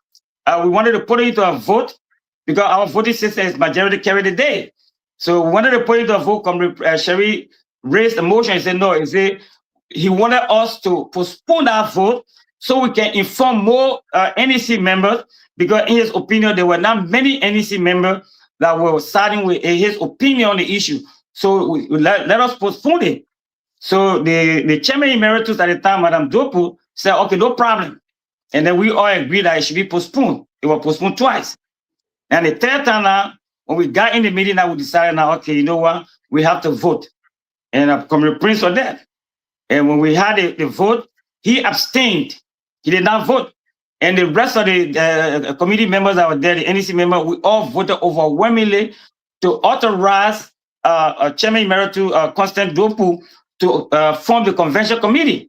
We wanted to put it into a vote because our voting system is majority carry the day. So we wanted to put it into a vote. Community Sherry raised the motion and said no. He wanted us to postpone that vote so we can inform more NEC members, because in his opinion, there were not many NEC members that were siding with his opinion on the issue. So let us postpone it. So the chairman emeritus at the time, Madame Dopu, said, okay, no problem. And then we all agreed that it should be postponed. It was postponed twice. And the third time now, when we got in the meeting, now we decided now, okay, you know what? We have to vote. And Comrade Prince was there. And when we had the vote, he abstained. He did not vote. And the rest of the committee members that were there, the NEC members, we all voted overwhelmingly to authorize Chairman Emeritus Constance Dopu to form the convention committee.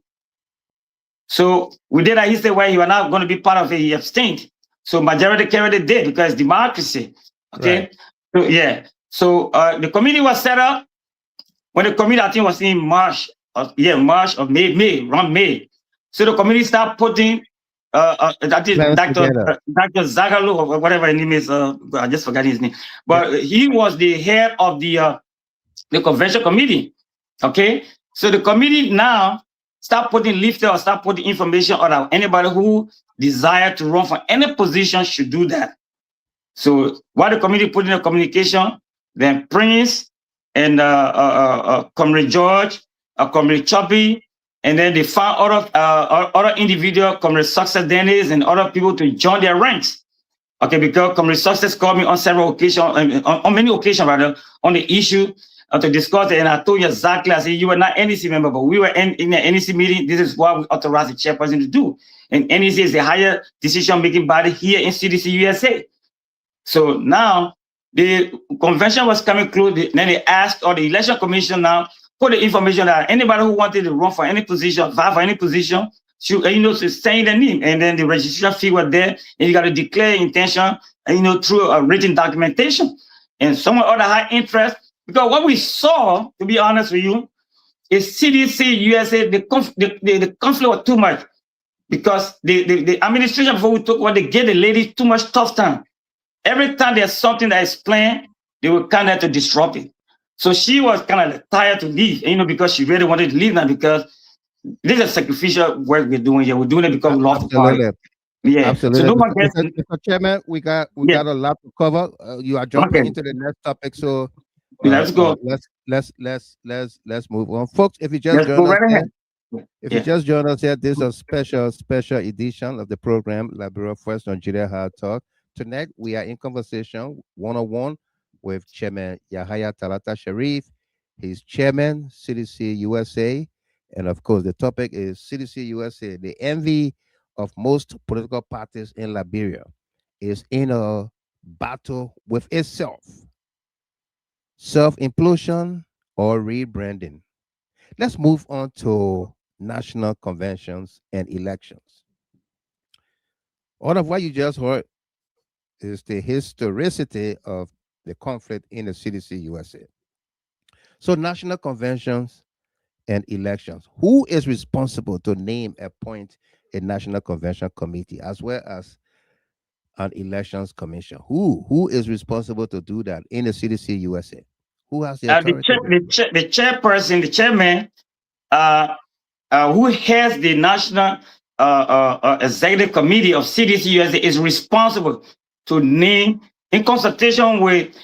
So we did that. He said, well, you are not going to be part of it. He abstained. So majority carried the day because it's democracy. Okay. Right. So, yeah. So the committee was set up. When the committee, I think, was in March or around May. So the committee started putting that is Dr. Zagalu or whatever his name is. I just forgot his name. But he was the head of the convention committee. Okay. So the committee now start putting leaflet or start putting information on anybody who desire to run for any position should do that. So while the committee put in a communication, then Prince and Comrade George, Comrade Choppy, and then they found other individual, Comrade Success Dennis, and other people to join their ranks. Okay, because Comrade Success called me on several occasions, on many occasions rather, on the issue to discuss it. And I told you exactly, I said, you were not NEC member, but we were in the NEC meeting. This is what we authorized the chairperson to do. And NEC is the higher decision-making body here in CDC-USA. So now the convention was coming close. Then they asked, or the election commission now put the information that anybody who wanted to run for any position, vie for any position, should, to say the name. And then the registration fee was there, and you got to declare intention, through a written documentation. And some other high interest, because what we saw, to be honest with you, is CDC USA. The conflict was too much because the administration before we took what they gave the lady too much tough time. Every time there's something that is planned, they will kind of to disrupt it. So she was kind of tired to leave, because she really wanted to leave now because this is sacrificial work we're doing here. We're doing it because we love the party. Absolutely. Yeah. Absolutely. So no one gets. Mr. Chairman, we got Yeah. a lot to cover. You are jumping Okay. into the next topic, so Let's go. let's move on, folks. If you just Let's go joined us right here, ahead. if you Yeah. just joined us here, this is a special edition of the program Liberia First Nigeria Hard Talk. Tonight we are in conversation one-on-one with Chairman Yahaya Talata Sharif. He's Chairman CDC USA, and of course the topic is CDC USA. The envy of most political parties in Liberia is in a battle with itself. Self-implosion or rebranding. Let's move on to national conventions and elections. All of what you just heard is the historicity of the conflict in the CDC USA. So, national conventions and elections. Who is responsible to name, appoint a national convention committee as well as an elections commission? Who is responsible to do that in the CDC USA? Who has the authority? The chairperson, the chairman, who has the national executive committee of CDC USA is responsible to name, in consultation with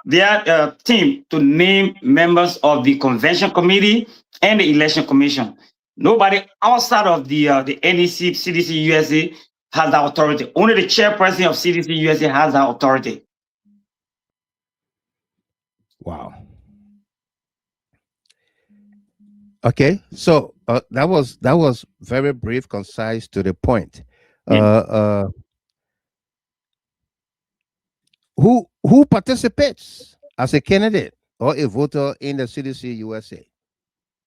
their team, to name members of the convention committee and the election commission. Nobody outside of the NEC, CDC USA has that authority. Only the chairperson of CDC USA has that authority. Wow. Okay, so that was very brief, concise, to the point. Who participates as a candidate or a voter in the CDC USA?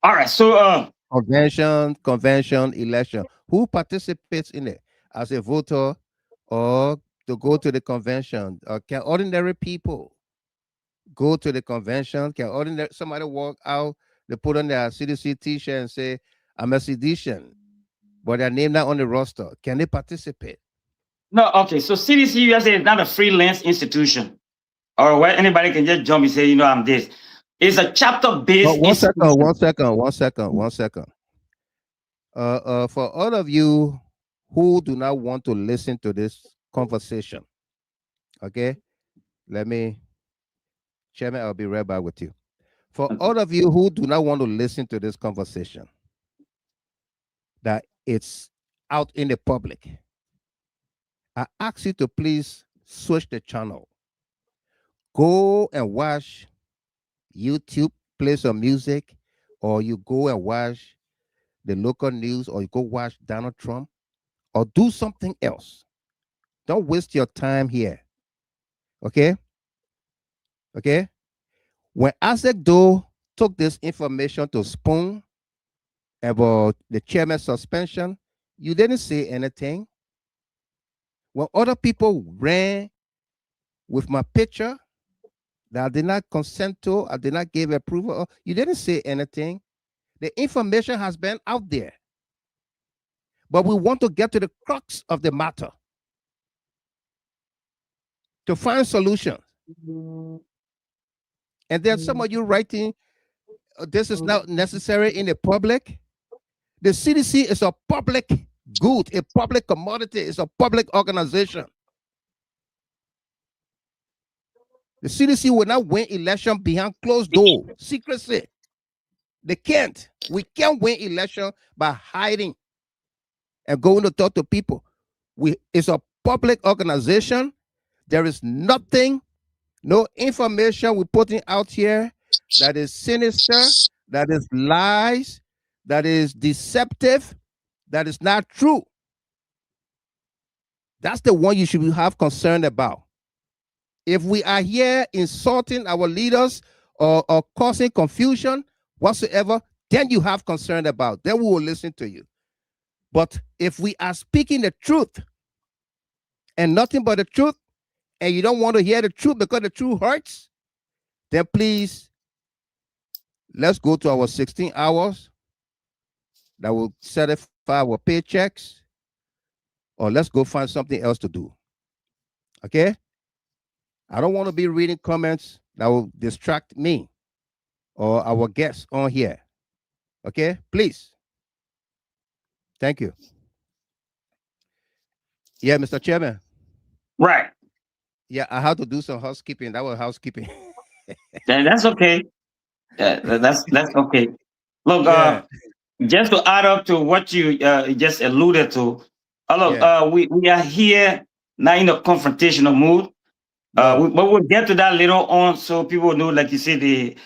All right, so convention, election. Who participates in it as a voter or to go to the convention? Can ordinary people go to the convention? Can ordinary somebody walk out, they put on their CDC T-shirt and say, "I'm a CDCian," but their name not on the roster? Can they participate? No, okay. So CDC USA is not a freelance institution, or where anybody can just jump and say, I'm this. It's a chapter-based institution. One second. For all of you who do not want to listen to this conversation, okay, Chairman, I'll be right back with you. For all of you who do not want to listen to this conversation, that it's out in the public, I ask you to please switch the channel. Go and watch YouTube, play some music, or you go and watch the local news, or you go watch Donald Trump, or do something else. Don't waste your time here. Okay? Okay? When Isaac Doe took this information to Spoon about the chairman's suspension, you didn't say anything. When other people ran with my picture that I did not consent to, I did not give approval, you didn't say anything. The information has been out there. But we want to get to the crux of the matter to find solutions. And then some of you writing, this is not necessary in the public. The CDC is a public good, a public commodity, it's a public organization. The CDC will not win election behind closed door, secrecy. They can't. We can't win election by hiding and going to talk to people. It's a public organization. There is nothing, no information we're putting out here that is sinister, that is lies, that is deceptive, that is not true. That's the one you should have concern about. If we are here insulting our leaders or causing confusion whatsoever, then you have concern about. Then we will listen to you. But if we are speaking the truth and nothing but the truth, and you don't want to hear the truth because the truth hurts, then please let's go to our 16 hours that will satisfy our paychecks, or let's go find something else to do. Okay? I don't want to be reading comments that will distract me or our guests on here. Okay? Please. Thank you. Yeah, Mr. Chairman. Right. Yeah, I have to do some housekeeping. That was housekeeping. That's okay. That's okay. Look, Yeah, just to add up to what you just alluded to, look, yeah. we are here not in a confrontational mood. No. But we'll get to that later on, so people know, like you said, the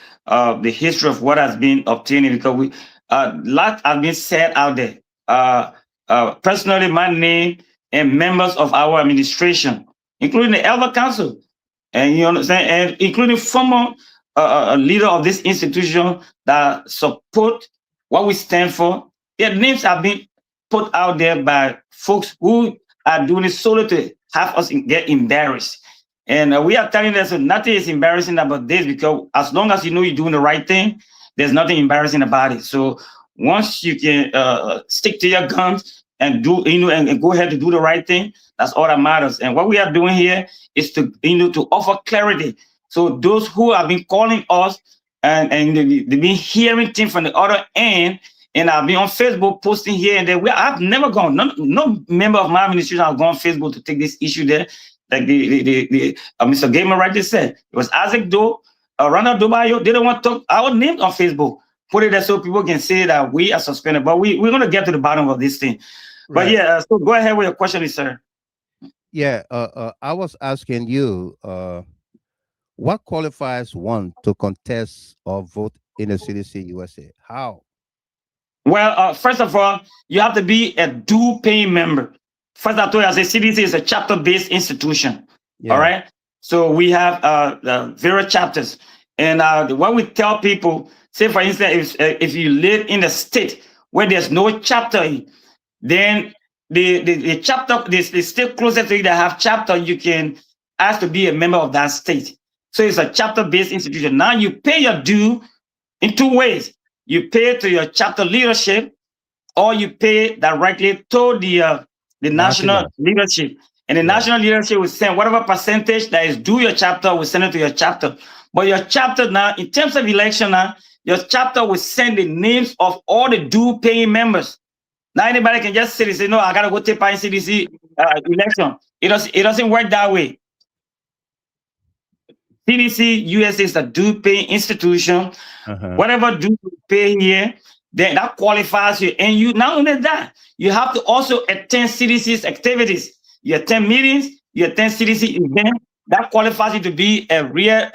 history of what has been obtained, because we lot has been said out there. Personally, my name and members of our administration, including the Elder Council, and you understand, and including former leader of this institution that support what we stand for. Their names have been put out there by folks who are doing it solely to have us get embarrassed. And we are telling them, so nothing is embarrassing about this, because as long as you know you're doing the right thing, there's nothing embarrassing about it. So once you can stick to your guns and do, and go ahead to do the right thing, that's all that matters. And what we are doing here is to, to offer clarity. So those who have been calling us and they've been hearing things from the other end, and I've been on Facebook posting here and there. I've never gone, no member of my administration has gone on Facebook to take this issue there. Like Mr. Gilman rightly said, it was Isaac Doe, Ronald Dubayo. They don't want to talk our names on Facebook. Put it there so people can say that we are suspended. But we're going to get to the bottom of this thing. Right. But yeah, so go ahead with your question, sir. Yeah, I was asking you, what qualifies one to contest or vote in the CDC USA? How? Well, first of all, you have to be a due paying member. First, I told you, as a CDC is a chapter-based institution. Yeah. All right. So we have various chapters, and what we tell people, say for instance, if you live in a state where there's no chapter in, then the chapter, the state closest to you that have chapter, you can ask to be a member of that state. So it's a chapter-based institution. Now you pay your due in two ways. You pay to your chapter leadership, or you pay directly to the national leadership. And the national leadership will send whatever percentage that is due your chapter, will send it to your chapter. But your chapter now, in terms of election now, your chapter will send the names of all the due paying members. Now anybody can just sit and say, no, I gotta go take part in CDC election. It doesn't work that way. CDC-USA is a due paying institution. Whatever due you pay here, then that qualifies you. And you not only that, you have to also attend CDC's activities. You attend meetings, you attend CDC events. That qualifies you to be a real,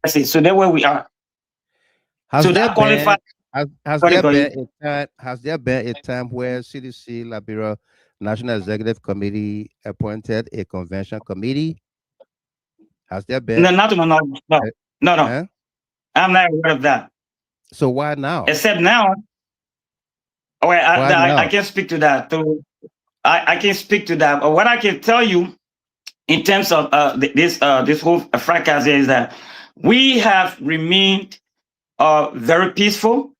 so that's where we are. Has there been a time where CDC-Liberia National Executive Committee appointed a convention committee? Has there been? No, not to my knowledge. No. Huh? I'm not aware of that. So why now? Except now. I can't speak to that. So I can't speak to that. But what I can tell you in terms of this whole fracas is that we have remained very peaceful.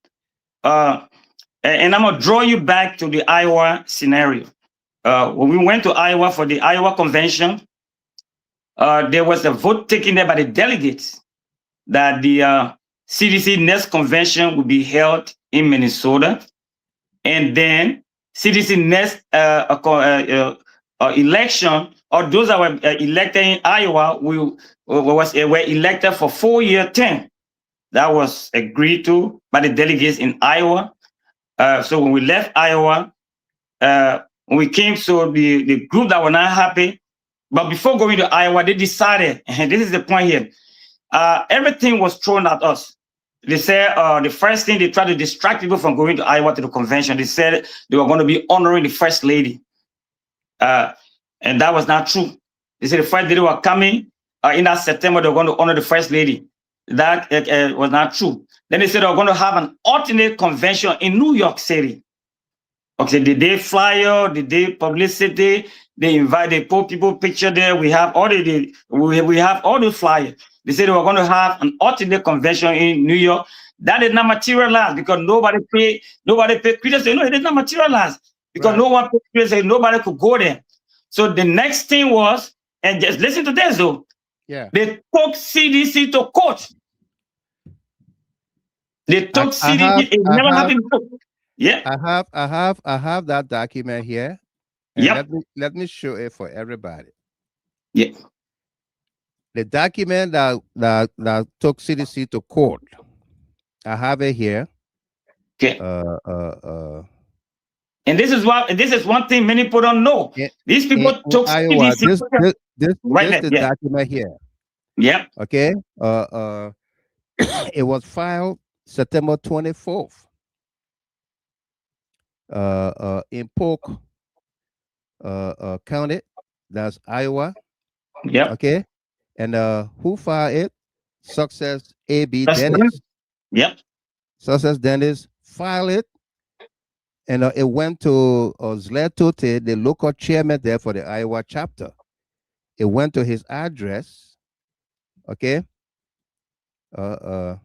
And I'm going to draw you back to the Iowa scenario. When we went to Iowa for the Iowa convention, there was a vote taken there by the delegates that the CDC next convention will be held in Minnesota, and then CDC next election, or those that were elected in Iowa were elected for 4-year term. That was agreed to by the delegates in Iowa. So when we left Iowa, when we came, so the group that were not happy, but before going to Iowa, they decided, and this is the point here, everything was thrown at us. They said the first thing, they tried to distract people from going to Iowa to the convention. They said they were going to be honoring the first lady. And that was not true. They said the first day they were coming in that September, they were going to honor the first lady. That was not true. Then they said they were going to have an alternate convention in New York City. Okay, the day flyer, the day publicity, they invite, they put people picture there. We have all we have all the flyers. They said they were going to have an alternate convention in New York. That did not materialize because nobody paid credence. No, it did not materialize because no one paid credence. Nobody could go there. So the next thing was, and just listen to this though. Yeah. They took CDC to court. They took CDC. It never happened before. Yeah. I have that document here. And Yep. let me show it for everybody. Yeah. The document that took CDC to court. I have it here. Okay. And this is one thing many people don't know. These people took Iowa, CDC. This the document here. Yeah. Okay. It was filed September 24th. In Polk County, that's Iowa. Yeah. Okay. And who filed it? Success A.B. Dennis. Yep. Success Dennis filed it. And it went to Zletote, the local chairman there for the Iowa chapter. It went to his address. Okay. I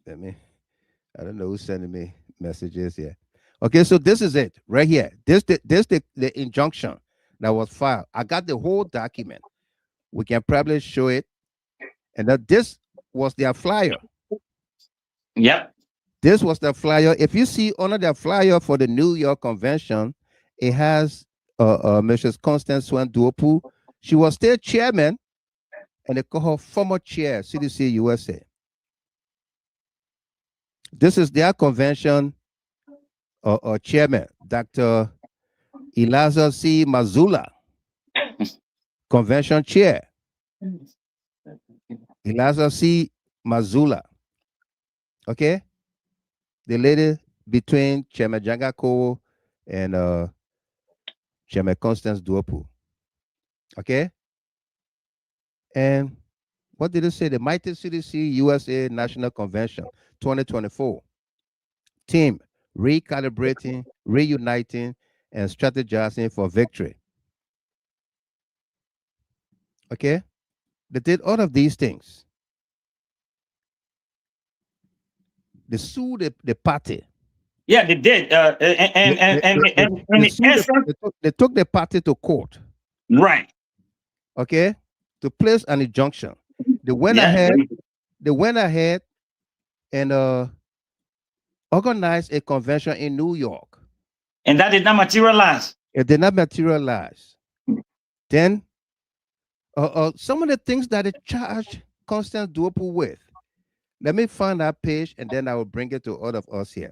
don't know who's sending me messages here. Okay, so this is it right here. This the injunction that was filed. I got the whole document. We can probably show it. And that this was their flyer. Yep. This was the flyer. If you see under the flyer for the New York Convention, it has Mrs. Constance Swan Duopu. She was still chairman, and they call her former chair, CDC USA. This is their convention chairman, Dr. Eliza C. Mazula, convention chair. Eliza C. Mazula. Okay? The lady between Chairman Jangako and Chairman Constance Duopu. Okay? And what did it say? The Mighty CDC-USA National Convention 2024. Team, recalibrating, reuniting, and strategizing for victory. Okay? They did all of these things. They sued the party. Yeah, they did. They took the party to court. Right. Okay? To place an injunction. They went ahead. They went ahead and organized a convention in New York. And that did not materialize. It did not materialize. Then some of the things that they charged Constance Duopu with. Let me find that page and then I will bring it to all of us here.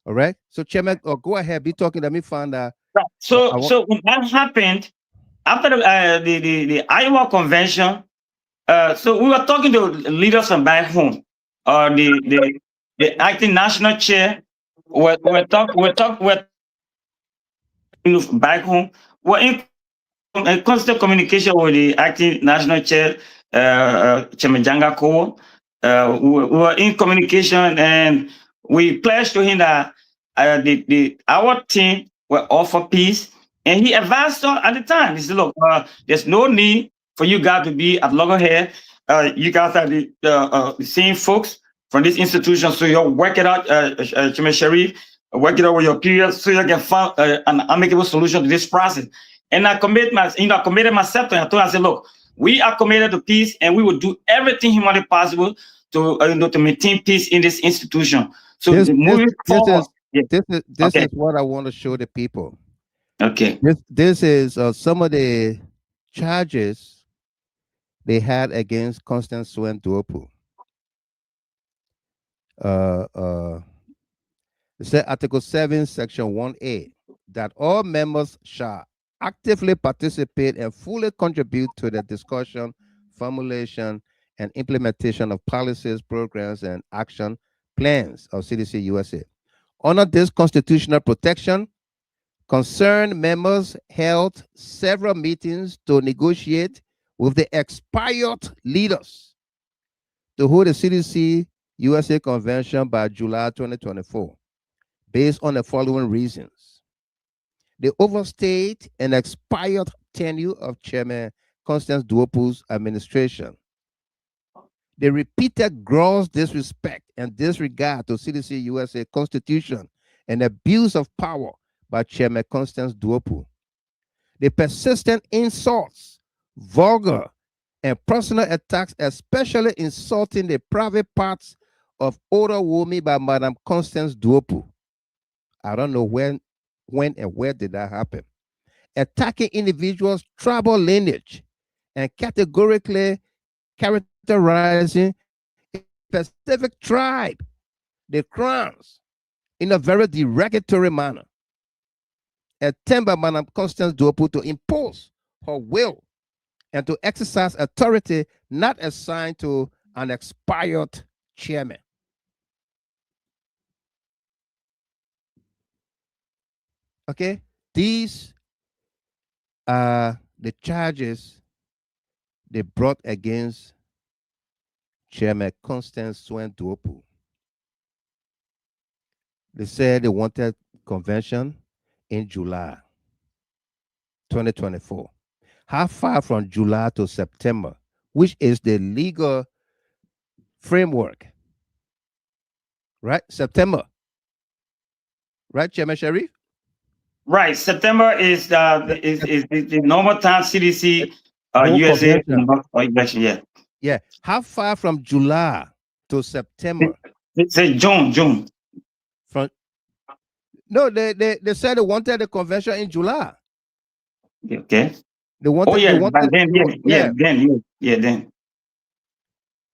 All right. So Chairman, go ahead, be talking. Let me find that. So when that happened, after the Iowa convention, so we were talking to leaders from back home, the acting national chair. We're back home. We're in constant communication with the acting national chair, Chairman Janga Kowo. We were in communication, and we pledged to him that our team will offer peace. And he advised us at the time. He said, "Look, there's no need for you guys to be at loggerhead. You guys are the same folks from this institution, so you'll work it out, Chairman Sharif, work it out with your peers, so you can find an amicable solution to this process." And I committed myself to him. I told him, I said, "Look, we are committed to peace, and we will do everything humanly possible to maintain peace in this institution." So moving forward, this is what I want to show the people. Okay. This is some of the charges they had against Constance Swan Duopu. It said Article 7, Section 1A, that all members shall actively participate and fully contribute to the discussion, formulation, and implementation of policies, programs, and action plans of CDC USA. Under this constitutional protection, concerned members held several meetings to negotiate with the expired leaders to hold the CDC USA Convention by July 2024, based on the following reasons. They overstayed an expired tenure of Chairman Constance Duopu's administration. The repeated gross disrespect and disregard to CDC USA Constitution and abuse of power by Chairman Constance Duopu. The persistent insults, vulgar, and personal attacks, especially insulting the private parts of older women by Madam Constance Duopu. I don't know when and where did that happen. Attacking individuals' tribal lineage and categorically characterizing a specific tribe, the Crowns, in a very derogatory manner. Attempt by Madam Constance Duopu to impose her will and to exercise authority not assigned to an expired chairman. Okay, these are the charges they brought against Chairman Constance Swen Duopu. They said they wanted convention in July 2024. How far from July to September, which is the legal framework, right? September, right, Chairman Sharif? Right. September is the normal time CDC USA election. Yeah. Yeah. How far from July to September? It's June. From no, they said they wanted the convention in July. Okay. They wanted. Oh yeah, they wanted, then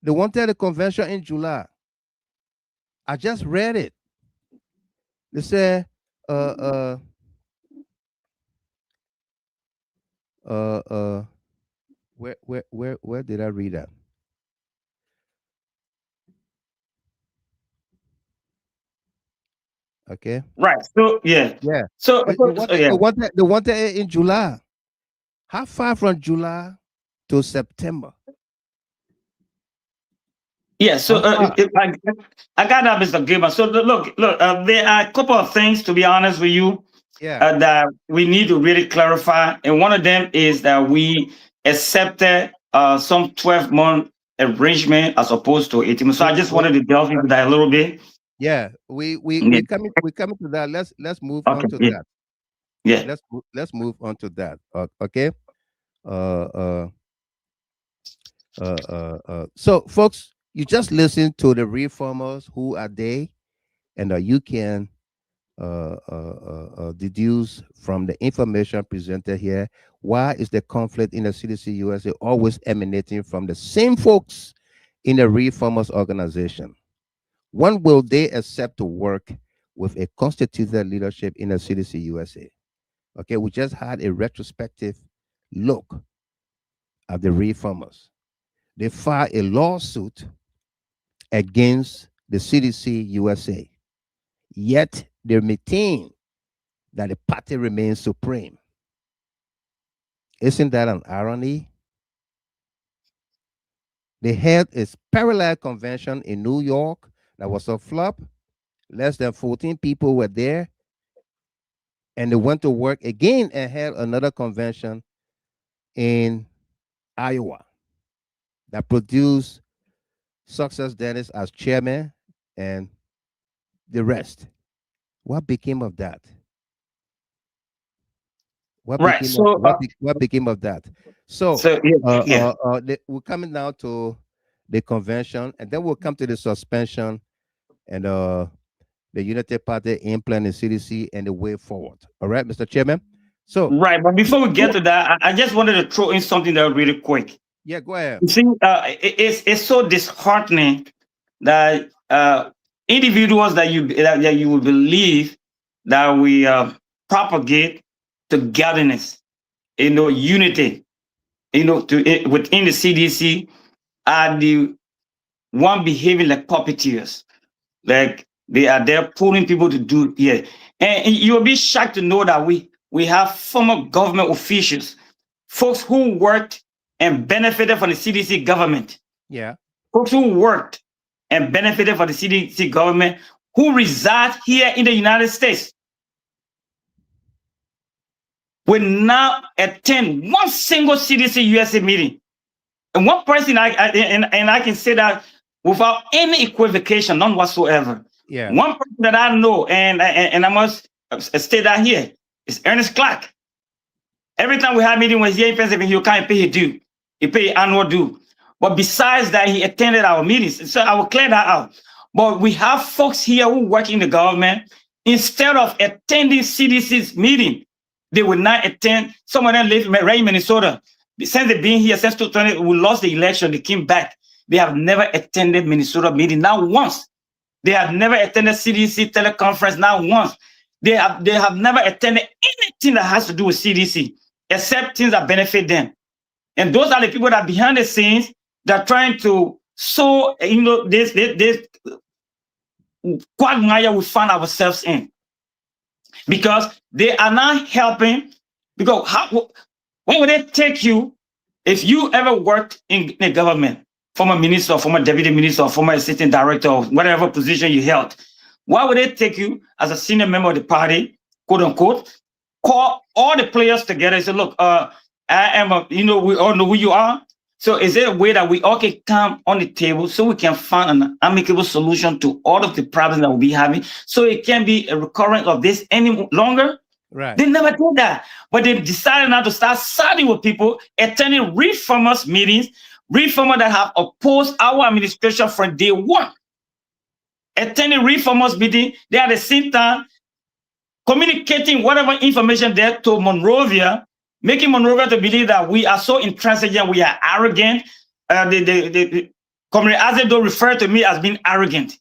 They wanted the convention in July. I just read it. They said where did I read that? Okay. Right. So yeah. Yeah. So, They wanted it in July. How far from July to September? Yeah, so I got that, Mr. Gilman. So look, there are a couple of things, to be honest with you, that we need to really clarify. And one of them is that we accepted some 12-month arrangement as opposed to 18 months. So I just wanted to delve into that a little bit. Yeah, we coming to that. Let's move on to that. Yeah. Let's move on to that. Okay. So folks, you just listen to the reformers. Who are they? And you can deduce from the information presented here, why is the conflict in the CDC USA always emanating from the same folks in the reformers organization? When will they accept to work with a constituted leadership in the CDC USA? Okay, we just had a retrospective look at the reformers. They filed a lawsuit against the CDC USA, yet they maintain that the party remains supreme. Isn't that an irony? They held a parallel convention in New York that was a flop. Less than 14 people were there. And they went to work again and held another convention in Iowa that produced Success Dennis as chairman and the rest. What became of that? What became of that? So we're coming now to the convention, and then we'll come to the suspension and the Unity Party implant in CDC and the way forward. All right, Mr. Chairman. So right, but before we get to that, I just wanted to throw in something that really quick. Yeah, go ahead. You see, it's so disheartening that individuals that you would believe that we propagate togetherness, unity, within the CDC, are the one behaving like puppeteers, like they are there pulling people to do here. And you'll be shocked to know that we have former government officials, folks who worked and benefited from the CDC government. Yeah. Folks who worked and benefited from the CDC government who reside here in the United States. will not attend one single CDC-USA meeting. And one person, I can say that without any equivocation, none whatsoever. Yeah. One person that I know, and I must state that here, is Ernest Clark. Every time we have meeting with here in Pennsylvania, he'll come and pay his due. He pay annual due. But besides that, he attended our meetings. So I will clear that out. But we have folks here who work in the government. Instead of attending CDC's meeting, they will not attend. Some of them live right in Minnesota. Since they've been here since 2020, we lost the election, they came back. They have never attended Minnesota meeting, not once. They have never attended CDC teleconference, not once. They have never attended anything that has to do with CDC, except things that benefit them. And those are the people that are behind the scenes that are trying to sow, this quagmire we find ourselves in. Because they are not helping. Because when would they take you, if you ever worked in the government, former minister, former deputy minister, former assistant director, or whatever position you held, why would they take you as a senior member of the party, quote unquote, call all the players together and say, look, I am we all know who you are. So is there a way that we all can come on the table so we can find an amicable solution to all of the problems that we'll be having, so it can't be a recurrence of this any longer? Right. They never did that. But they decided now to start siding with people, attending reformers meetings, reformers that have opposed our administration from day one. Attending reformers meeting, they at the same time communicating whatever information there to Monrovia, making Monrovia to believe that we are so intransigent, we are arrogant. The Comrade Azedo referred to me as being arrogant.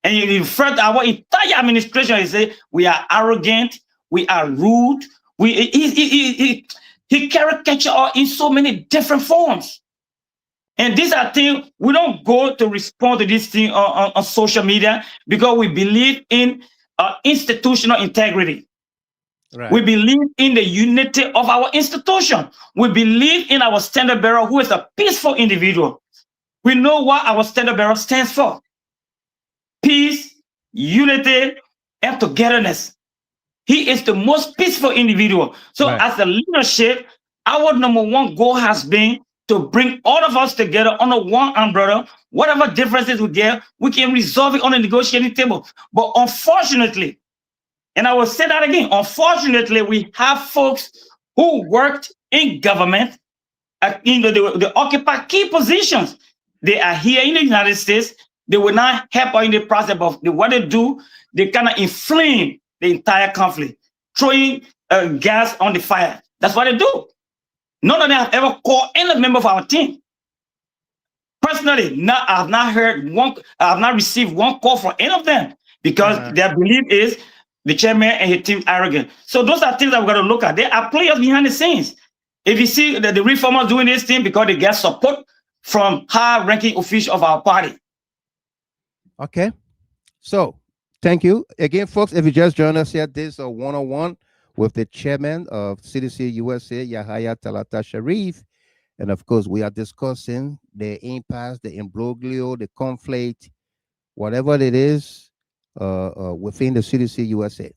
And he referred to our entire administration and say, we are arrogant, we are rude. He caricatured us in so many different forms. And these are things, we don't go to respond to this thing on social media because we believe in institutional integrity. Right. We believe in the unity of our institution. We believe in our standard bearer, who is a peaceful individual. We know what our standard bearer stands for: peace, unity, and togetherness. He is the most peaceful individual. So right. As the leadership, our number one goal has been to bring all of us together under one umbrella. Whatever differences we get, we can resolve it on the negotiating table. But unfortunately, and I will say that again, unfortunately, we have folks who worked in government, they occupy key positions. They are here in the United States. They will not help out in the process of what they do. They kind of inflame the entire conflict, throwing gas on the fire. That's what they do. None of them have ever called any member of our team. Personally, I have not heard one. I have not received one call from any of them because their belief is the chairman and his team arrogant. So those are things that we're going to look at. There are players behind the scenes. If you see that the reformers doing this thing because they get support from high-ranking officials of our party. Okay. So thank you again, folks. If you just joined us here, this is a one-on-one with the chairman of CDC-USA, Yahaya Talata Sharif. And of course, we are discussing the impasse, the imbroglio, the conflict, whatever it is within the CDC-USA.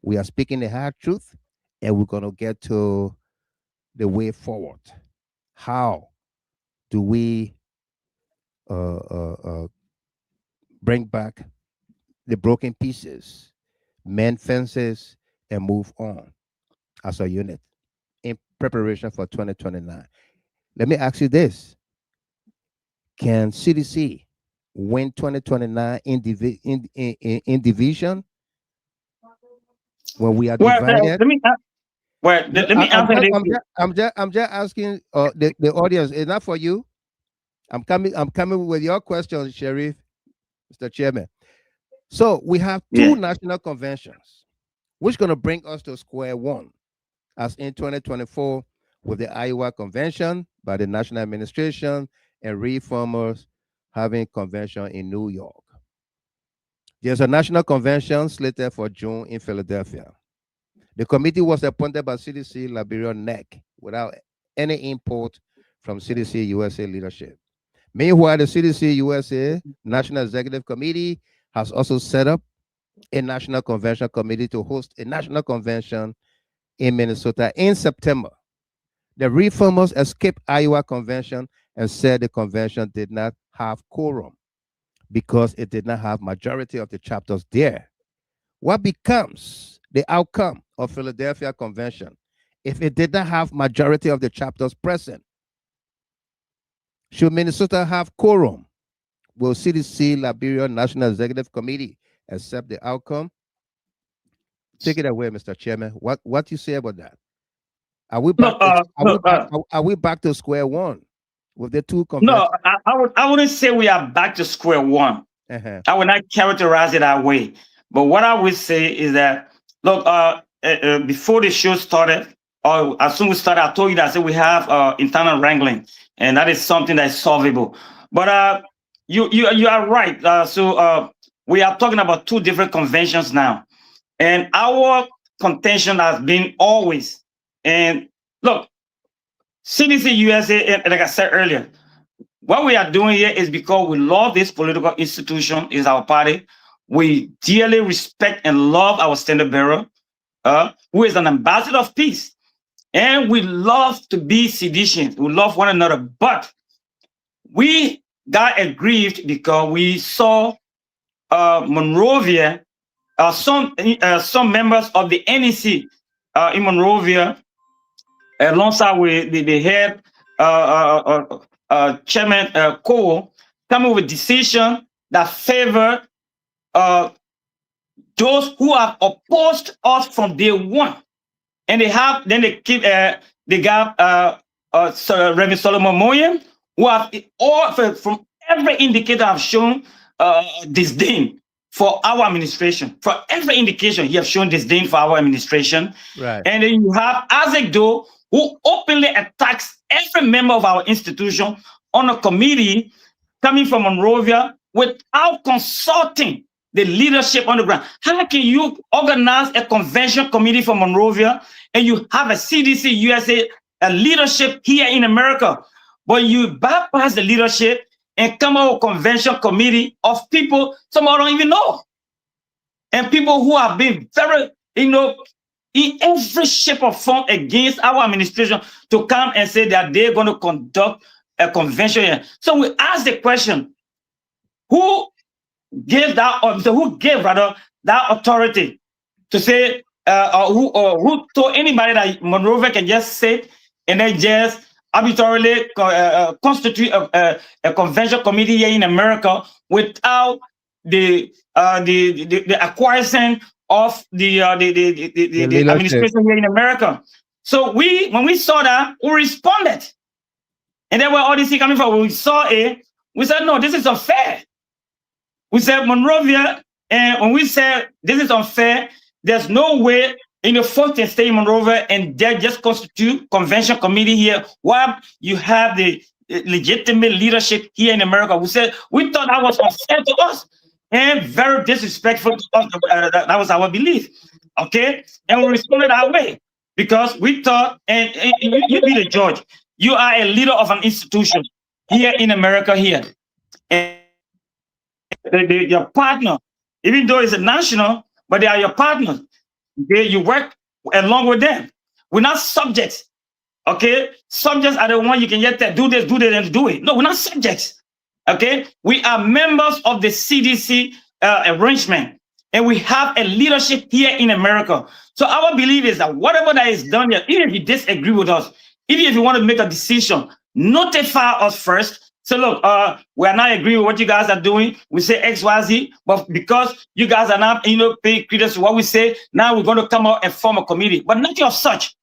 We are speaking the hard truth, and we're going to get to the way forward. How do we bring back the broken pieces, mend fences, and move on as a unit in preparation for 2029? Let me ask you this. Can CDC win 2029 in division when we are divided? I'm just asking the audience. It's not for you. I'm coming with your question, Sheriff, Mr. Chairman. So we have two national conventions, which is going to bring us to square one, as in 2024 with the Iowa Convention by the National Administration and reformers having convention in New York. There's a national convention slated for June in Philadelphia. The committee was appointed by CDC-Liberia NEC without any input from CDC-USA leadership. Meanwhile, the CDC-USA National Executive Committee has also set up a national convention committee to host a national convention in Minnesota in September. The reformers escaped Iowa convention and said the convention did not have quorum because it did not have majority of the chapters there. What becomes the outcome of Philadelphia Convention if it did not have majority of the chapters present? Should Minnesota have quorum? Will CDC-Liberia National Executive Committee accept the outcome? Take it away, Mr. Chairman. What you say about that? Are we back? Are we back to square one with the two conventions? No, I wouldn't say we are back to square one. I would not characterize it that way. But what I would say is that, look, before the show started, or as soon as we started, I told you that I said we have internal wrangling, and that is something that is solvable. But you are right. So we are talking about two different conventions now, and our contention has been always. And look, CDC-USA, and like I said earlier, what we are doing here is because we love this political institution, is our party. We dearly respect and love our standard bearer, who is an ambassador of peace. And we love to be seditious. We love one another. But we got aggrieved because we saw Monrovia, some members of the NEC in Monrovia, alongside with the head Chairman Cole, coming with decision that favor those who have opposed us from day one. And they got Reverend Solomon Moyen, who have all from every indicator have shown disdain for our administration. For every indication, he have shown disdain for our administration. Right. And then you have Isaac Doe, who openly attacks every member of our institution on a committee coming from Monrovia without consulting the leadership on the ground. How can you organize a convention committee for Monrovia and you have a CDC-USA leadership here in America, but you bypass the leadership and come up with a convention committee of people some don't even know, and people who have been very, in every shape or form against our administration to come and say that they're going to conduct a convention here. So we ask the question, who gave that authority to say, who told anybody that Monrovia can just sit and then just arbitrarily constitute a convention committee here in America without the acquiescence of the administration here in America? So when we saw that, we responded. And then where all this is coming from, we saw it, we said, no, this is unfair. We said Monrovia, and when we said this is unfair, there's no way folks can stay in Monrovia and they just constitute convention committee here while you have the legitimate leadership here in America. We said we thought that was unfair to us and very disrespectful to us. That was our belief. Okay, and we responded that way because we thought, and you be the judge. You are a leader of an institution here in America here, and your partner, even though it's a national, but they are your partners. Okay, you work along with them. We're not subjects. Okay, subjects are the one you can get there, do this, and do it. No, we're not subjects. Okay, we are members of the CDC arrangement, and we have a leadership here in America. So our belief is that whatever that is done here, even if you disagree with us, even if you want to make a decision, notify us first. So look, we are not agreeing with what you guys are doing. We say X, Y, Z, but because you guys are not, paying credence to what we say, now we're going to come out and form a committee. But nothing of such.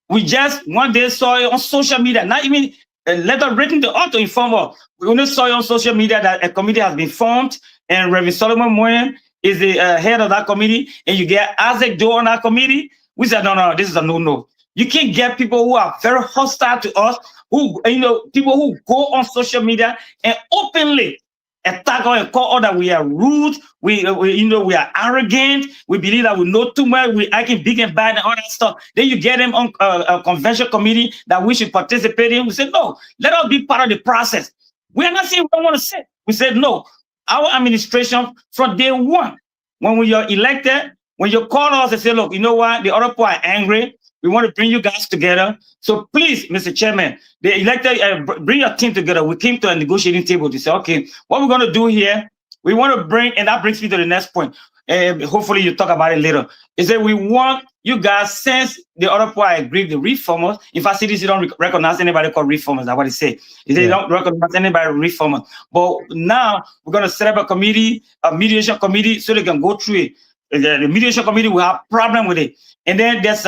We just one day saw it on social media, not even a letter written to us to inform us. We only saw it on social media that a committee has been formed, and Reverend Solomon Moyen is the head of that committee, and you get Isaac Doe on that committee. We said, no, this is a no-no. You can't get people who are very hostile to us, who, people who go on social media and openly attack us and call us that we are rude, we are arrogant, we believe that we know too much, we're acting big and bad and all that stuff. Then you get them on a convention committee that we should participate in. We said, no, let us be part of the process. We are not saying we don't want to sit. We said, no, our administration from day one, when we are elected, when you call us and say, look, you know what, the other people are angry, We want to bring you guys together. So please, Mr. Chairman, the elected, bring your team together. We came to a negotiating table to say, okay, what we're going to do here, we want to bring, and that brings me to the next point. Hopefully you talk about it later. Is that we want you guys, since the other part agree, the reformers, in fact, CDC don't recognize anybody called reformers. That's what they say. They don't recognize anybody reformers. But now we're going to set up a committee, a mediation committee, so they can go through it. The mediation committee will have problem with it. And then there's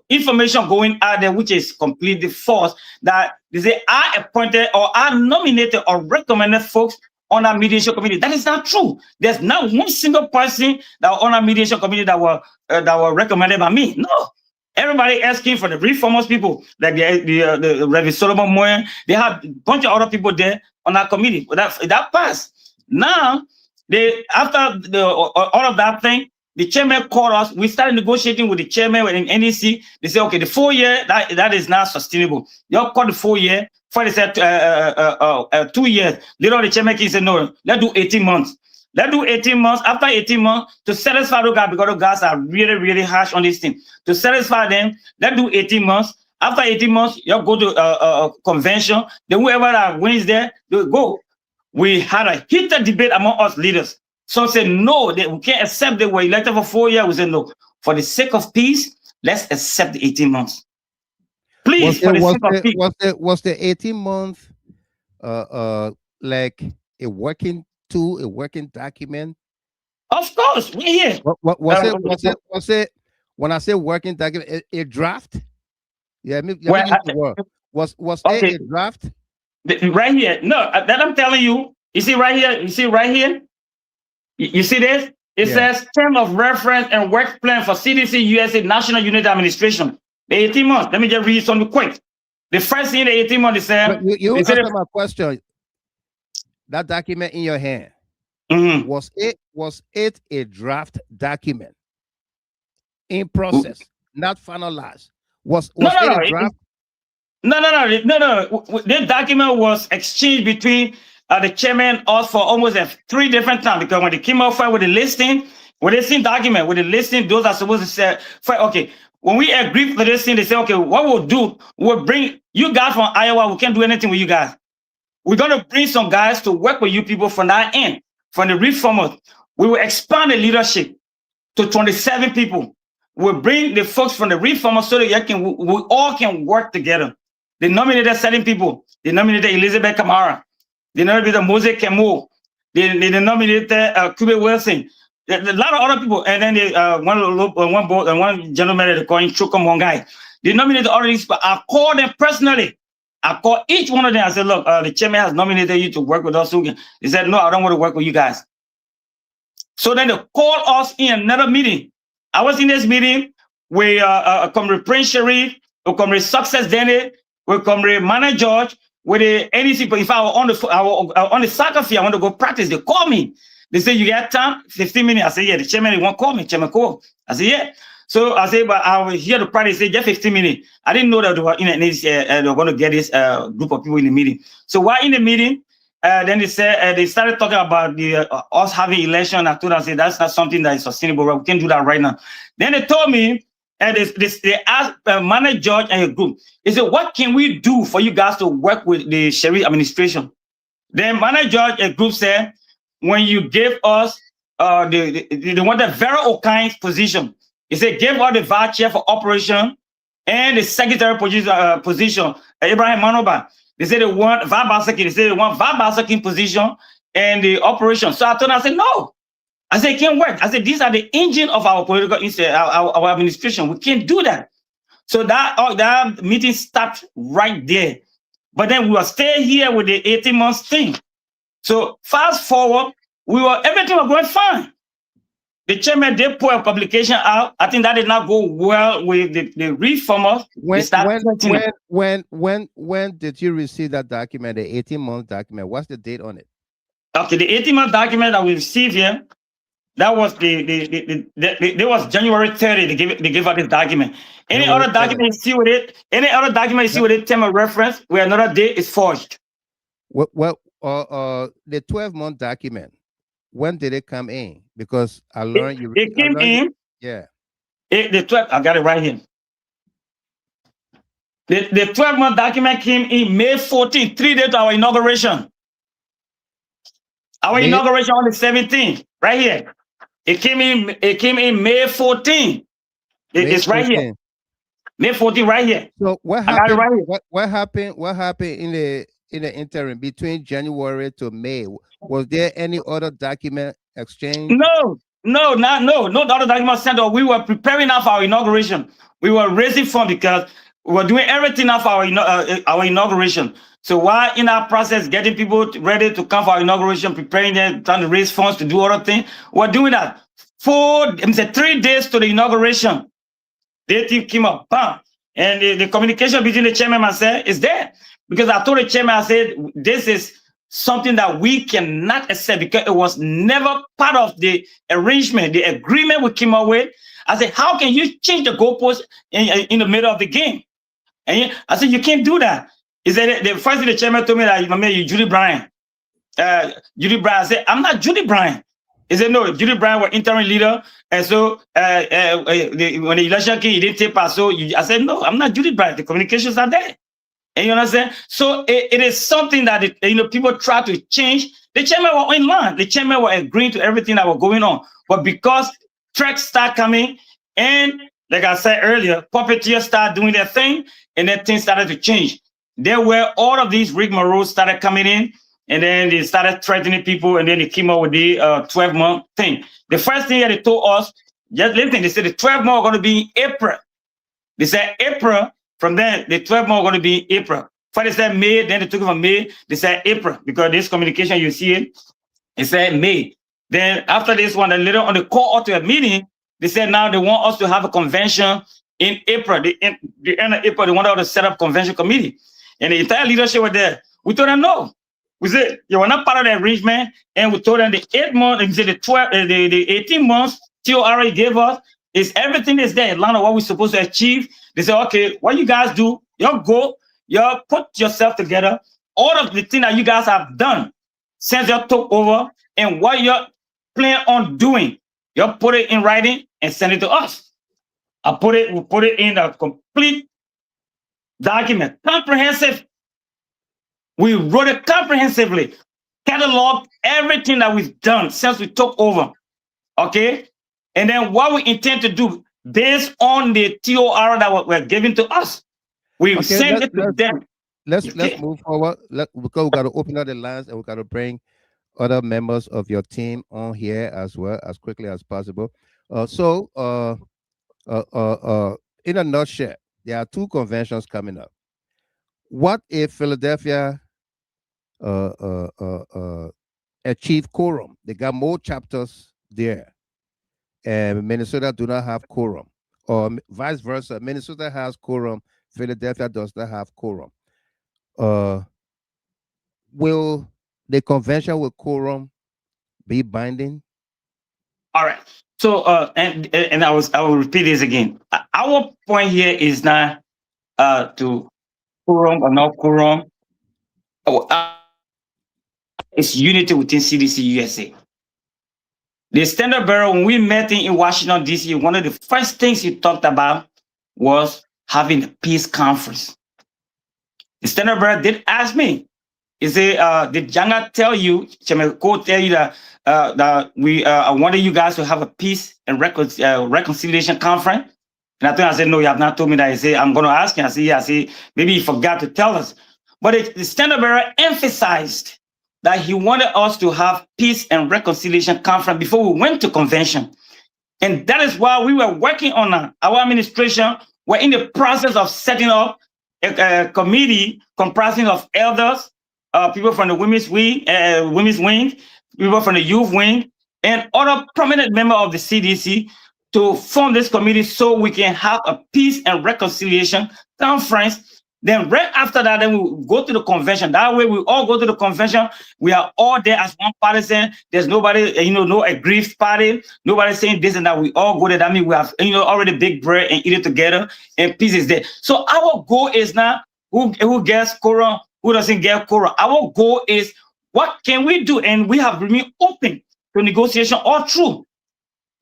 information going out there which is completely false, that they say I appointed or I nominated or recommended folks on our mediation committee. That is not true. There's not one single person that on our mediation committee that were recommended by me. No. Everybody asking for the reformers people, like the Reverend Solomon Moyen. They have a bunch of other people there on our committee. But that passed. Now, after all of that thing, the chairman called us. We started negotiating with the chairman in NEC. They said, okay, the 4 year, that is not sustainable. They all called the 4 year. First they said 2 years. Later on, the chairman said, no, let's do 18 months. Let's do 18 months. After 18 months, to satisfy those guys, because those guys are really, really harsh on this thing. To satisfy them, let's do 18 months. After 18 months, you'll go to a convention. Then whoever that wins there, they'll go. We had a heated debate among us leaders. Some said, no, we can't accept they were elected for 4 years. We said, no, for the sake of peace, let's accept the 18 months. Please, was the 18 month like a working tool, a working document? Of course, we're here. Was it when I say working document, a draft? Yeah, was it a draft? Right here. No, that I'm telling you. You see right here. You see right here. You see this? It says term of reference and work plan for CDC-USA National Unit Administration. The 18 months. Let me just read something quick. The first thing, the 18 months, is saying. You answer my question. That document in your hand, was it a draft document in process, not finalized? Was it a draft? No. This document was exchanged between the chairman and us for almost 3 different times, because when they came out with the listing document, with the listing, those are supposed to say, okay, when we agreed for this thing, they say, okay, what we'll do, we'll bring you guys from Iowa. We can't do anything with you guys. We're going to bring some guys to work with you people from that end, from the reformers. We will expand the leadership to 27 people. We'll bring the folks from the reformers so that we all can work together. They nominated 7 people. They nominated Elizabeth Kamara. They nominated Moses Kemo. They nominated Kube Wilson. A lot of other people. And then one gentleman they call him Chukum Hongai. They nominated all of these people. I called them personally. I called each one of them. I said, look, the chairman has nominated you to work with us. He said, no, I don't want to work with you guys. So then they called us in another meeting. I was in this meeting with Comrade Prince Sharif, with Comrade Success Denny, with Comrade Mana George, with the NEC. But if I were on the soccer field, I want to go practice. They call me. They say, you got time? 15 minutes. I say, yeah. The chairman won't call me. Chairman call. I say, yeah. So I say, but I was here to practice. Say, just 15 minutes. I didn't know that they were in they were going to get this group of people in the meeting. So while in the meeting, then they said they started talking about the us having election. I told them, I said, that's not something that is sustainable. We can't do that right now. Then they told me, and they asked Manager George and his group. They said, what can we do for you guys to work with the Sharif administration? Then Manager George and group said, when you give us they want a very O'Kine's position. He said, give us the vice chair for operation and the secretary position, Ibrahim Manoba. They said they want Vabasakin. They said they want Vabasakin position and the operation. So I told them, I said, no. I said, it can't work. I said, these are the engine of our political our administration. We can't do that. So that meeting stopped right there. But then we were still here with the 18 months thing. So fast forward, everything was going fine. The chairman did put a publication out. I think that did not go well with the reformers. When did you receive that document, the 18-month document? What's the date on it? Okay, the 18-month document that we received here, that was there was January 30. They gave out this document. Any other document you see with it? Any other document you see with it? Term of reference where another date is forged. Well, the 12-month document. When did it come in? Because I learned it came in. Yeah. The 12. I got it right here. The 12-month document came in May 14th, 3 days to our inauguration. Our inauguration on the 17th, right here. It came in May 14th. It's right here. May 14th, right here. So what I got it happened? right here. What happened in the interim between January to May? Was there any other document exchange? No other document sent. Or we were preparing now for our inauguration. We were raising funds because we were doing everything now for our inauguration. So while in our process, getting people ready to come for our inauguration, preparing them, trying to raise funds to do other things, we're doing that. 3 days to the inauguration, the thing came up, bam. And the communication between the chairman and myself is there. Because I told the chairman, I said, this is something that we cannot accept because it was never part of the arrangement, the agreement we came up with. I said, how can you change the goalpost in the middle of the game? And I said, you can't do that. He said, the first thing the chairman told me that, you Judy Bryan. Judy Bryan. I said, I'm not Judy Bryan. He said, no, Judy Bryan was interim leader. And so when the election came, he didn't take part. So I said, no, I'm not Judy Bryan. The communications are there. And you understand? So it is something that people try to change. The chairman was in line. The chairman was agreeing to everything that was going on. But because tracks start coming, and like I said earlier, puppeteers start doing their thing, and then things started to change. There were all of these rigmaroles started coming in, and then they started threatening people, and then they came up with the 12-month thing. The first thing that they told us, just listen, they said the 12 months are going to be in April. They said April. From then, the 12 months are going to be April. First they said May, then they took it from May, they said April, because this communication, you see it said May. Then after this one, later on the call to a meeting, they said now they want us to have a convention in April. The end of April, they want us to set up convention committee. And the entire leadership were there. We told them no. We said, you were not part of the arrangement. And we told them the 8 months, the 18 months TOR gave us, is everything is there in line of what we're supposed to achieve. They say, okay, what you guys do, you go, you put yourself together, all of the things that you guys have done since you took over and what you're planning on doing, you put it in writing and send it to us. We put it in a complete document, comprehensive. We wrote it comprehensively, catalog everything that we've done since we took over, okay? And then what we intend to do based on the TOR that were given to us, we send it to them. Let's move forward. Because we got to open up the lines and we got to bring other members of your team on here as well as quickly as possible. In a nutshell, there are 2 conventions coming up. What if Philadelphia achieve quorum? They got more chapters there. And Minnesota do not have quorum, or vice versa. Minnesota has quorum, Philadelphia does not have quorum. Will the convention with quorum be binding? All right. So and I will repeat this again. Our point here is not to quorum or not quorum. It's unity within CDC-USA. The Standard Bearer, when we met in Washington, D.C., one of the first things he talked about was having a peace conference. The Standard Bearer did ask me, he said, did Janga tell you, Chairman Cole tell you that we wanted you guys to have a peace and reconciliation conference? And I said, no, you have not told me that. He said, I'm going to ask him. I said, yeah, maybe he forgot to tell us. But the Standard Bearer emphasized that he wanted us to have peace and reconciliation conference before we went to convention. And that is why we were working on our administration. We're in the process of setting up a committee comprising of elders, people from the women's wing, people from the youth wing, and other prominent members of the CDC to form this committee so we can have a peace and reconciliation conference. Then right after that, then we go to the convention. That way we all go to the convention. We are all there as one partisan. There's nobody, no aggrieved party. Nobody saying this and that. We all go there. That means we have, already big bread and eat it together and peace is there. So our goal is not who gets quorum, who doesn't get quorum. Our goal is what can we do? And we have remained open to negotiation all through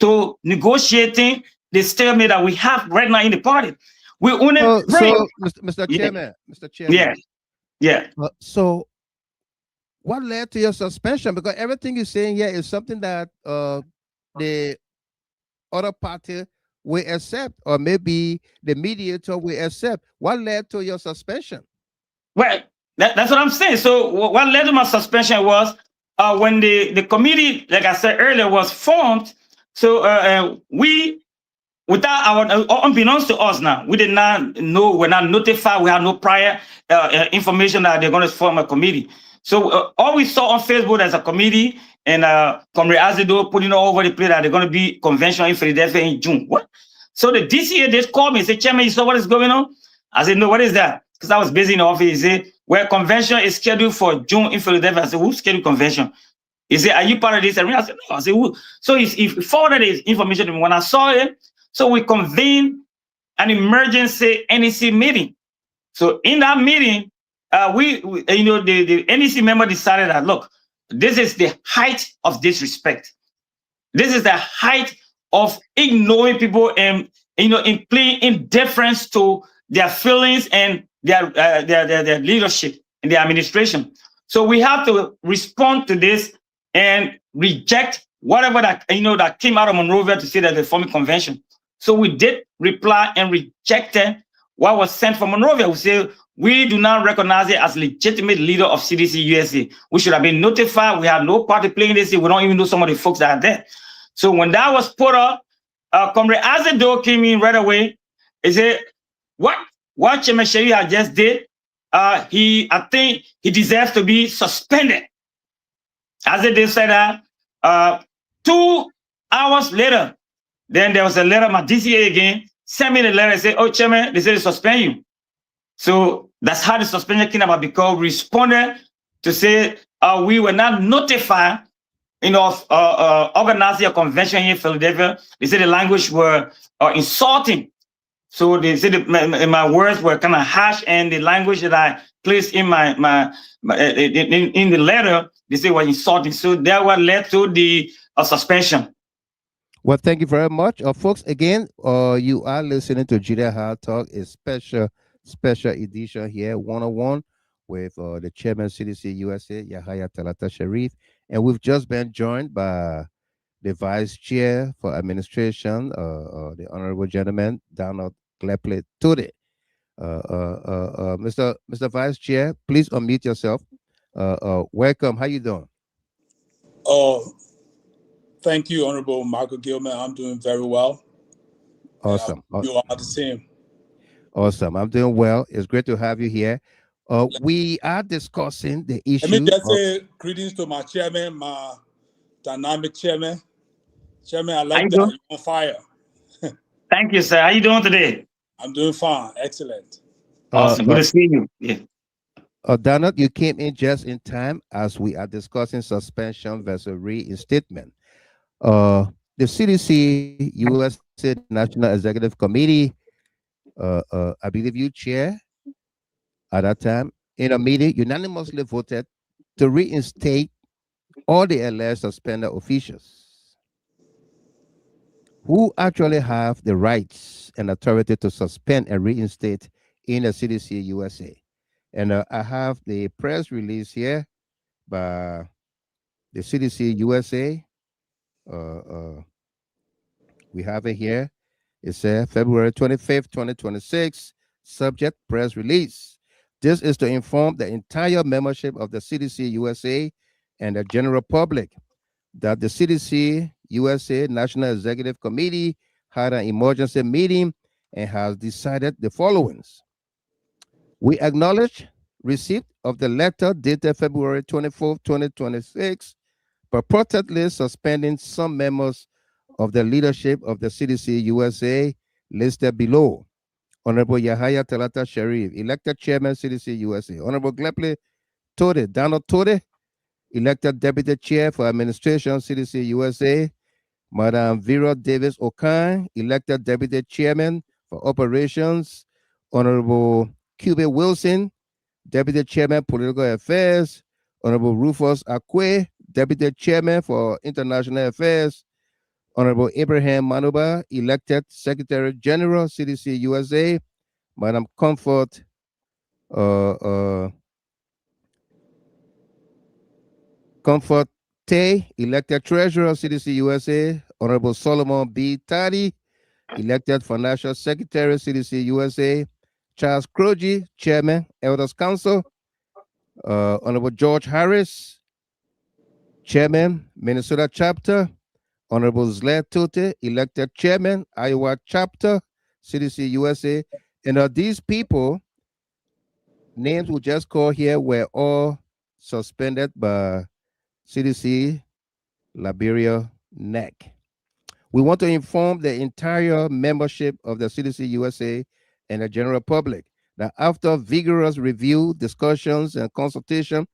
to negotiating the stalemate that we have right now in the party. We only pray. So, Mr. Yeah, Chairman, Mr. yeah, Chairman. yeah. So, what led to your suspension? Because everything you're saying here is something that the other party will accept, or maybe the mediator will accept. What led to your suspension? Well, that's what I'm saying. So what led to my suspension was when the committee, like I said earlier, was formed. So we, without our, unbeknownst to us now, we did not know, we're not notified, we had no prior information that they're going to form a committee. So all we saw on Facebook as a committee, and Comrade Azido putting all over the place that they're going to be convention in Philadelphia in June. What? So the DCA just called me and said, Chairman, you saw what is going on? I said, no, what is that? Because I was busy in the office. He said, well, convention is scheduled for June in Philadelphia. I said, who scheduled convention? He said, are you part of this? I said, no. I said, who? So he forwarded his information to me. When I saw it, so we convened an emergency NEC meeting. So in that meeting, we the NEC member decided that, look, this is the height of disrespect. This is the height of ignoring people and in playing indifference to their feelings and their leadership and their administration. So we have to respond to this and reject whatever that that came out of Monrovia to say that they're forming convention. So we did reply and rejected what was sent from Monrovia. We say we do not recognize it as legitimate leader of CDC-USA. We should have been notified. We have no part to play in this. We don't even know some of the folks that are there. So when that was put up, Comrade Azedo came in right away. He said, what Chairman Sharia just did, I think he deserves to be suspended. Azedo said that 2 hours later, then there was a letter, my DCA again, sent me the letter and said, oh, Chairman, they said to suspend you. So that's how the suspension came about, because we responded to say we were not notified of organizing a convention here in Philadelphia. They said the language were insulting. So they said my words were kind of harsh, and the language that I placed in in the letter, they said was insulting. So that what led to the suspension. Well, thank you very much. Folks, again, you are listening to Yahaya Talk, a special edition here, one-on-one with the chairman CDC-USA, Yahaya Talata Sharif. And we've just been joined by the vice chair for administration, the honorable gentleman, Donald Glepley Tude. Mr. Vice Chair, please unmute yourself. Welcome. How you doing? Thank you, Honorable Michael Gilman. I'm doing very well. Awesome. You are the same. Awesome. I'm doing well. It's great to have you here. We are discussing the issue. Let me just say greetings to my chairman, my dynamic chairman. Chairman, I like that. You're on fire. Thank you, sir. How you doing today? I'm doing fine. Excellent. Awesome. Good to see you. Yeah. Donald, you came in just in time as we are discussing suspension versus reinstatement. The CDC-USA National Executive Committee, I believe you chair at that time, in a meeting, unanimously voted to reinstate all the alleged suspended officials who actually have the rights and authority to suspend and reinstate in the CDC-USA. And I have the press release here by the CDC-USA. We have it here. It says February 25th, 2026, subject press release. This is to inform the entire membership of the CDC-USA and the general public that the CDC-USA National Executive Committee had an emergency meeting and has decided the following. We acknowledge receipt of the letter dated February 24th, 2026, purportedly suspending some members of the leadership of the CDC-USA listed below. Honorable Yahaya Talata Sharif, elected chairman CDC-USA. Honorable Glepley Tude, Donald Tude, elected deputy chair for administration CDC-USA. Madam Vera Davis Okan, elected deputy chairman for operations. Honorable Cube Wilson, deputy chairman political affairs. Honorable Rufus Akwe, deputy chairman for international affairs. Honorable Abraham Manuba, elected Secretary General, CDC-USA. Madam Comfort Comfort Tay, elected treasurer of CDC USA. Honorable Solomon B. Taddy, elected financial secretary of CDC USA. Charles Croji, chairman, Elders Council. Honorable George Harris, chairman, Minnesota chapter. Honorable Zle Tote, elected chairman, Iowa chapter, CDC USA. And these people, names we just called here, were all suspended by CDC-Liberia NEC. We want to inform the entire membership of the CDC USA and the general public that after vigorous review, discussions, and consultation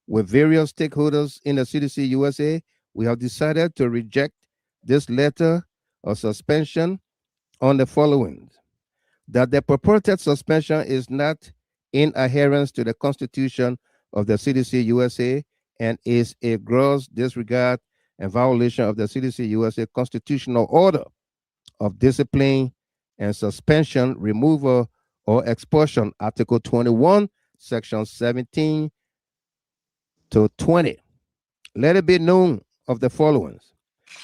with various stakeholders in the CDC USA, we have decided to reject this letter of suspension on the following: that the purported suspension is not in adherence to the Constitution of the CDC USA and is a gross disregard and violation of the CDC USA constitutional order of discipline and suspension, removal, or expulsion, Article 21, Section 17 to 20. Let it be known of the following: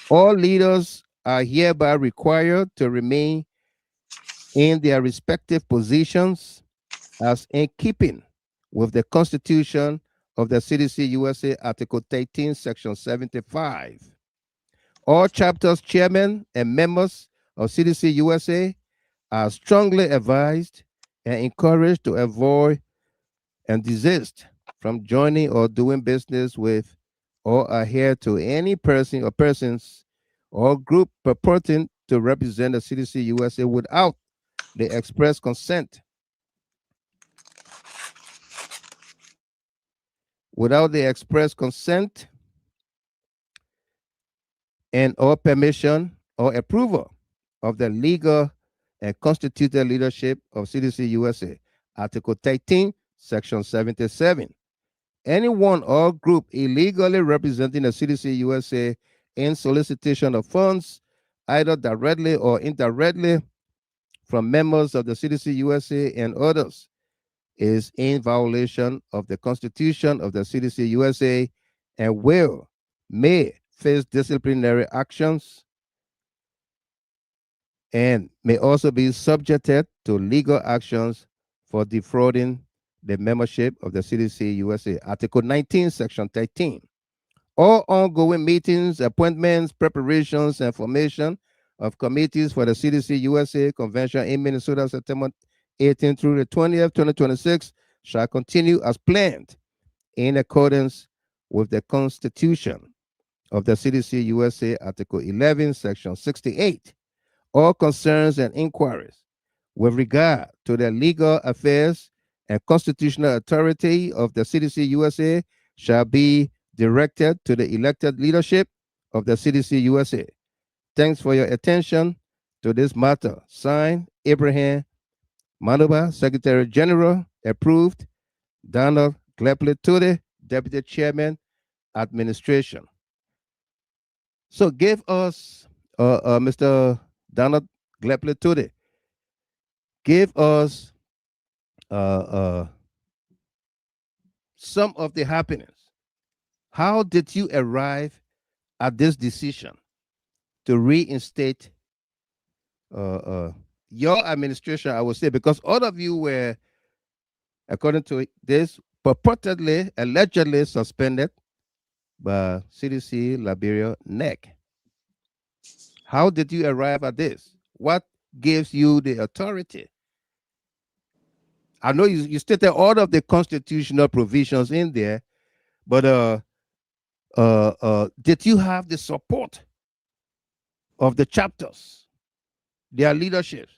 all leaders are hereby required to remain in their respective positions as in keeping with the Constitution of the CDC USA, Article 13, Section 75. All chapters, chairmen, and members of CDC USA are strongly advised and encouraged to avoid and desist from joining or doing business with or adhere to any person or persons or group purporting to represent the CDC USA without the express consent and or permission or approval of the legal and constituted leadership of CDC USA, Article 13, Section 77. Anyone or group illegally representing the CDC USA in solicitation of funds, either directly or indirectly, from members of the CDC USA and others, is in violation of the Constitution of the CDC USA and may face disciplinary actions and may also be subjected to legal actions for defrauding the membership of the CDC USA. Article 19, Section 13. All ongoing meetings, appointments, preparations, and formation of committees for the CDC USA Convention in Minnesota, September 18th through the 20th, 2026, shall continue as planned in accordance with the Constitution of the CDC USA, Article 11, Section 68. All concerns and inquiries with regard to the legal affairs and constitutional authority of the CDC USA shall be directed to the elected leadership of the CDC USA. Thanks for your attention to this matter. Signed, Abraham Manuba, Secretary General. Approved, Donald Glepler Tude, Deputy Chairman, Administration. So give us, Mr. Donald Glepler Tude, give us some of the happenings. How did you arrive at this decision to reinstate your administration, I would say, because all of you were, according to this, purportedly, allegedly suspended by CDC-Liberia NEC. How did you arrive at this? What gives you the authority? I know you stated all of the constitutional provisions in there, but did you have the support of the chapters, their leadership,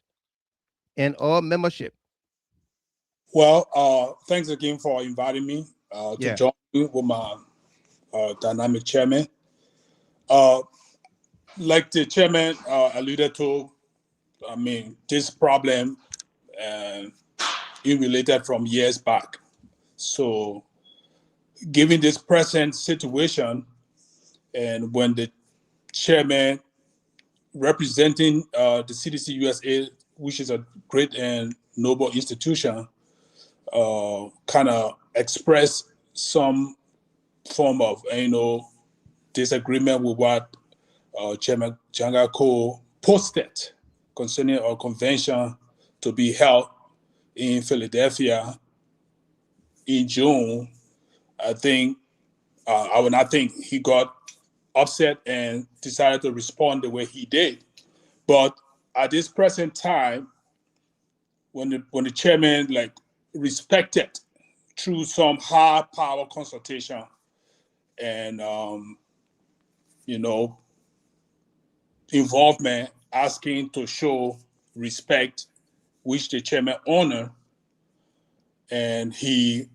and all membership? Well, thanks again for inviting me to join you with my dynamic chairman. Like the chairman alluded to, I mean, this problem is related from years back. So given this present situation, and when the chairman representing the CDC USA, which is a great and noble institution kind of express some form of, disagreement with what Chairman Jangako posted concerning a convention to be held in Philadelphia in June. I would not think he got upset and decided to respond the way he did. But at this present time, when the chairman respected through some high power consultation and involvement, asking to show respect, which the chairman honored, and he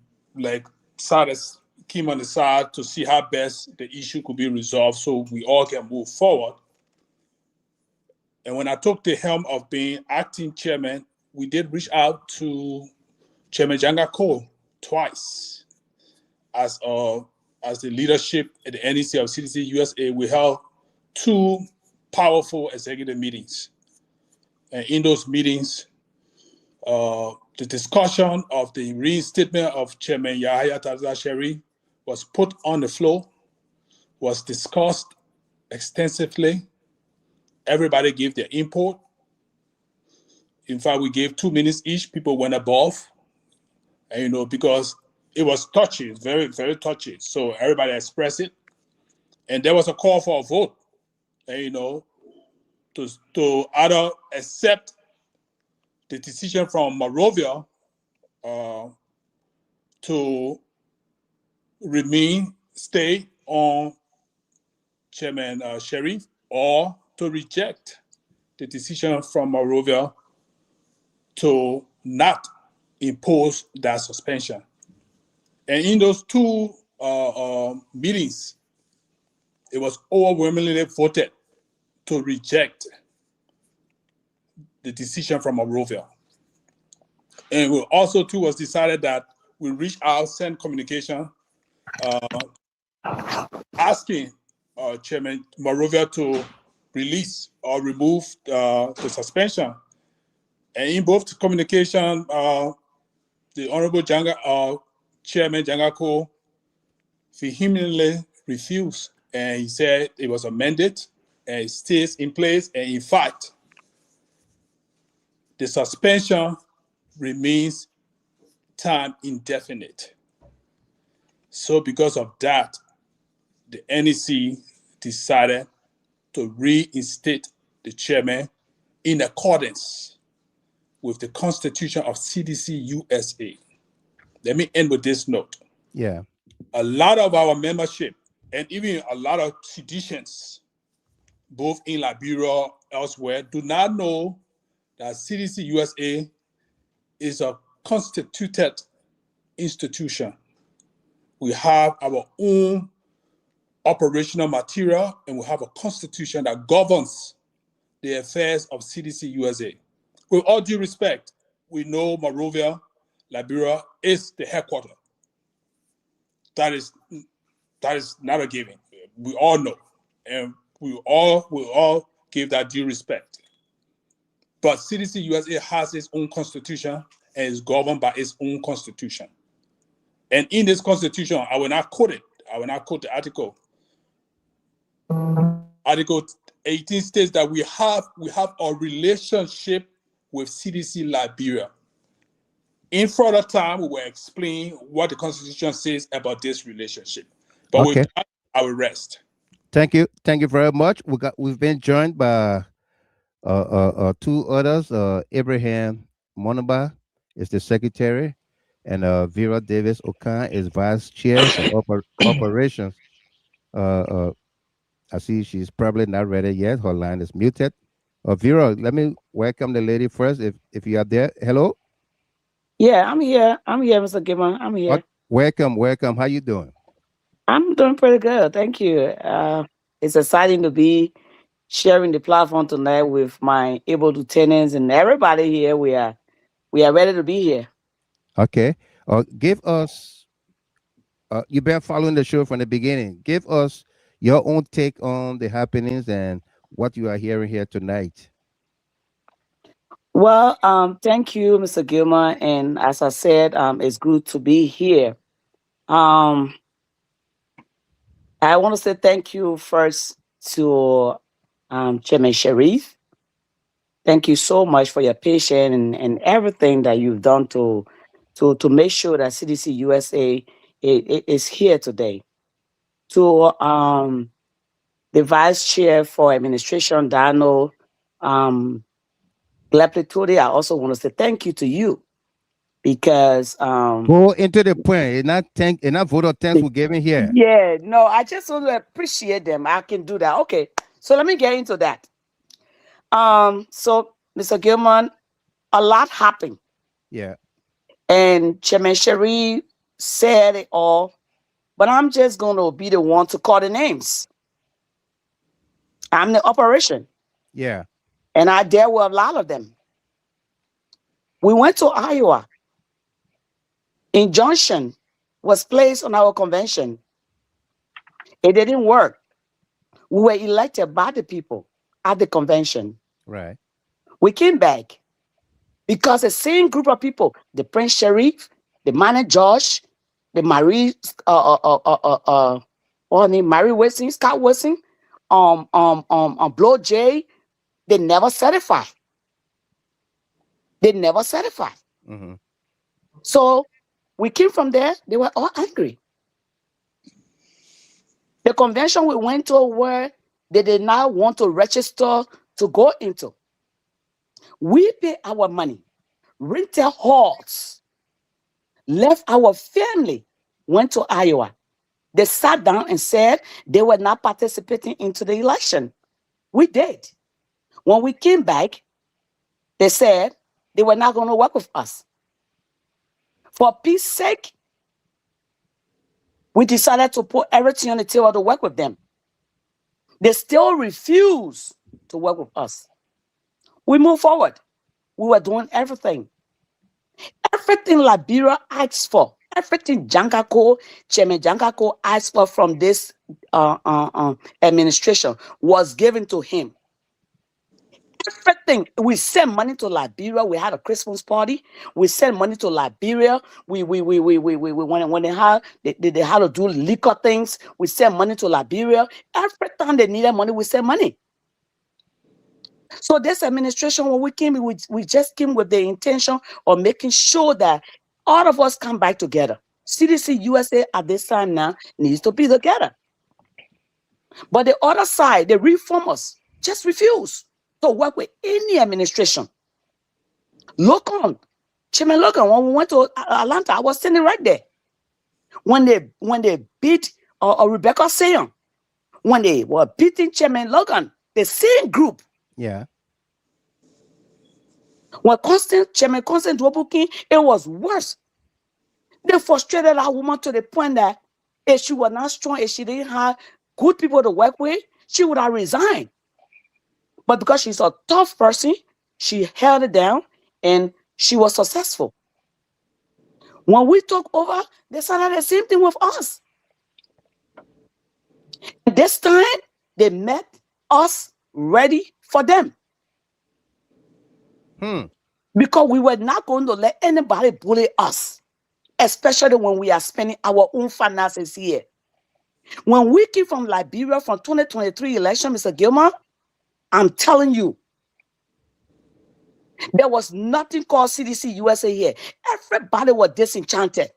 came on the side to see how best the issue could be resolved so we all can move forward. And when I took the helm of being acting chairman, we did reach out to Chairman Jangako twice. As the leadership at the NEC of CDC-USA, we held 2 powerful executive meetings. And in those meetings, the discussion of the reinstatement of Chairman Yahaya Talata was put on the floor, was discussed extensively. Everybody gave their input. In fact, we gave 2 minutes each. People went above, and, because it was touchy, very, very touchy. So everybody expressed it. And there was a call for a vote, to either accept the decision from Monrovia to stay on Chairman Sheriff, or to reject the decision from Monrovia to not impose that suspension. And in those 2 meetings, it was overwhelmingly voted to reject the decision from Monrovia. And also too was decided that we reach out, send communication, asking Chairman Monrovia to release or remove the suspension. And in both communication, the Honorable Chairman Jangako vehemently refused, and he said it was amended and it stays in place. And in fact, the suspension remains time indefinite. So because of that, the NEC decided to reinstate the chairman in accordance with the Constitution of CDC-USA. Let me end with this note. Yeah. A lot of our membership, and even a lot of citizens, both in Liberia, elsewhere, do not know that CDC-USA is a constituted institution. We have our own operational material, and we have a constitution that governs the affairs of CDC-USA. With all due respect, we know Monrovia, Liberia is the headquarters. That is not a given. We all know, and we all give that due respect. But CDC-USA has its own constitution and is governed by its own constitution. And in this constitution, I will not quote it. I will not quote the article. Article 18 states that we have a relationship with CDC Liberia. In further time, we will explain what the Constitution says about this relationship. But Okay. with that, I will rest. Thank you very much. We've been joined by 2 others. Abraham Monaba is the secretary, and Vera Davis Okan is vice chair for operations. I see she's probably not ready yet. Her line is muted. Vera, let me welcome the lady first. If you are there, hello. Yeah, I'm here. I'm here, Mr. Gilman. I'm here. Welcome. How you doing? I'm doing pretty good. Thank you. It's exciting to be sharing the platform tonight with my able lieutenants and everybody here. We are ready to be here. Okay. Give us. You've been following the show from the beginning. Give us your own take on the happenings and what you are hearing here tonight. Well, thank you, Mr. Gilman. And as I said, it's good to be here. Um, I want to say thank you first to Chairman Sharif. Thank you so much for your patience and everything that you've done to make sure that CDC USA is here today. To the Vice Chair for Administration, Dano Glepleturi, I also want to say thank you to you because Go into the point. It's not vote of thanks we're giving here. yeah, no, I just want to appreciate them. I can do that. Okay, so let me get into that. So Mr. Gilman, a lot happened, Yeah. and Chairman Sherry said it all, but I'm just going to be the one to call the names. I'm the operation, Yeah. and I dealt with a lot of them. We went to Iowa. Injunction was placed on our convention. It didn't work. We were elected by the people at the convention. Right. We came back because the same group of people, the Prince Sheriff, the Manor Josh, the Marie, Mary Wilson, Scott Wilson, Blow J, they never certified. They never certified. Mm-hmm. So we came from there. They were all angry. The convention we went to where they did not want to register to go into. We pay our money, rented halls, left our family, went to Iowa. They sat down and said they were not participating into the election. We did. When we came back, they said they were not going to work with us. For peace sake, we decided to put everything on the table to work with them. They still refuse to work with us. We moved forward. We were doing everything. Everything Liberia asked for, everything Chairman Jankako asked for from this administration was given to him. Everything. We sent money to Liberia. We had a Christmas party. We sent money to Liberia. We when they had to do liquor things. We sent money to Liberia. Every time they needed money, we sent money. So this administration, when we came, we just came with the intention of making sure that all of us come back together. CDC USA at this time now needs to be together. But the other side, the reformers, just refuse to work with any administration. Look on, Chairman Logan, when we went to Atlanta, I was standing right there. When they beat Rebecca Sayon, when they were beating Chairman Logan, the same group. Yeah. When Chairman Constant Dwobukin, it was worse. They frustrated that woman to the point that if she was not strong, if she didn't have good people to work with, she would have resigned. But because she's a tough person, she held it down and she was successful. When we took over, they started the same thing with us. This time, they met us ready for them. Because we were not going to let anybody bully us, especially when we are spending our own finances here. When we came from Liberia from 2023 election, Mr. Gilman, I'm telling you, there was nothing called CDC USA here. Everybody was disenchanted.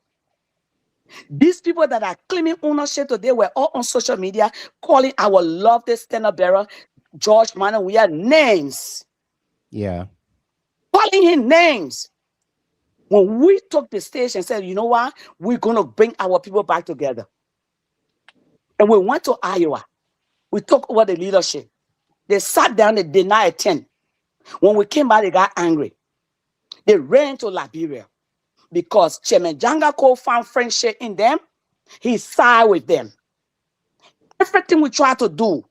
These people that are claiming ownership today were all on social media calling our lovely standard bearer, George Manor, we are names. Yeah. Calling him names. When we took the stage and said, you know what, we're going to bring our people back together. And we went to Iowa. We took over the leadership. They sat down, they did not attend. When we came back, they got angry. They ran to Liberia because Chairman Jangako found friendship in them. He sided with them. Everything we tried to do,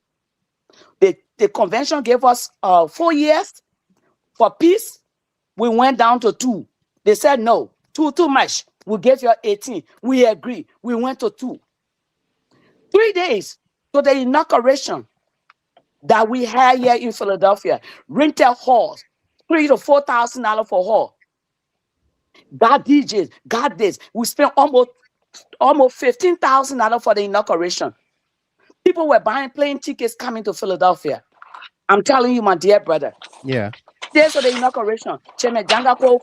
the convention gave us 4 years for peace. We went down to 2. They said no, too much. We gave you 18. We agree. We went to 2. 3 days to the inauguration that we had here in Philadelphia, rented halls, $3,000 to $4,000 for her. Got DJs, got this. We spent almost $15,000 for the inauguration. People were buying plane tickets coming to Philadelphia. I'm telling you, my dear brother. Yeah. Days of the inauguration, Chairman Jangako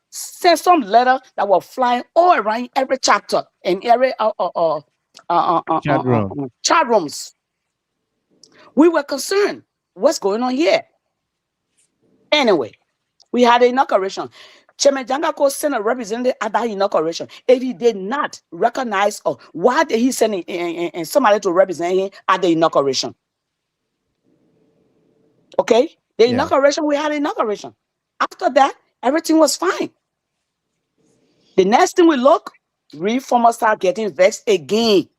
sent some letter that were flying all around every chapter and every chat rooms. We were concerned. What's going on here? Anyway, we had the inauguration. Chairman Jangako sent a representative at that inauguration. If he did not recognize, or why did he send somebody to represent him at the inauguration? Okay, the inauguration, we had inauguration. After that, everything was fine. The next thing we look, reformers start getting vexed again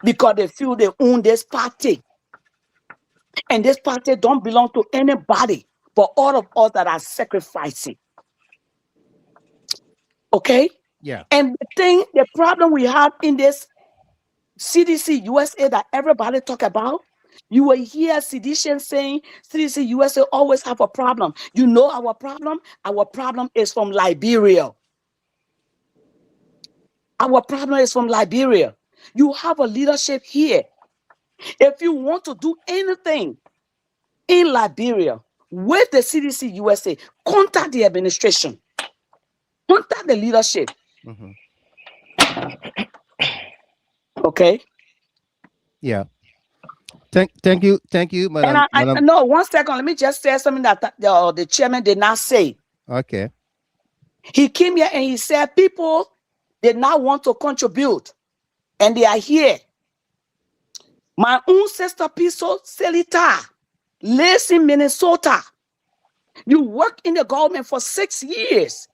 because they feel they own this party. And this party don't belong to anybody but all of us that are sacrificing. Okay? Yeah. And the problem we have in this CDC-USA that everybody talk about, you will hear CDC saying CDC-USA always have a problem. You know our problem? Our problem is from Liberia. Our problem is from Liberia. You have a leadership here. If you want to do anything in Liberia with the CDC-USA, contact the administration, contact the leadership. Okay. Yeah. Thank you, Madam. And no, 1 second. Let me just say something that the chairman did not say. Okay. He came here and he said people did not want to contribute, and they are here. My own sister, Piso Celita, lives in Minnesota. You worked in the government for 6 years.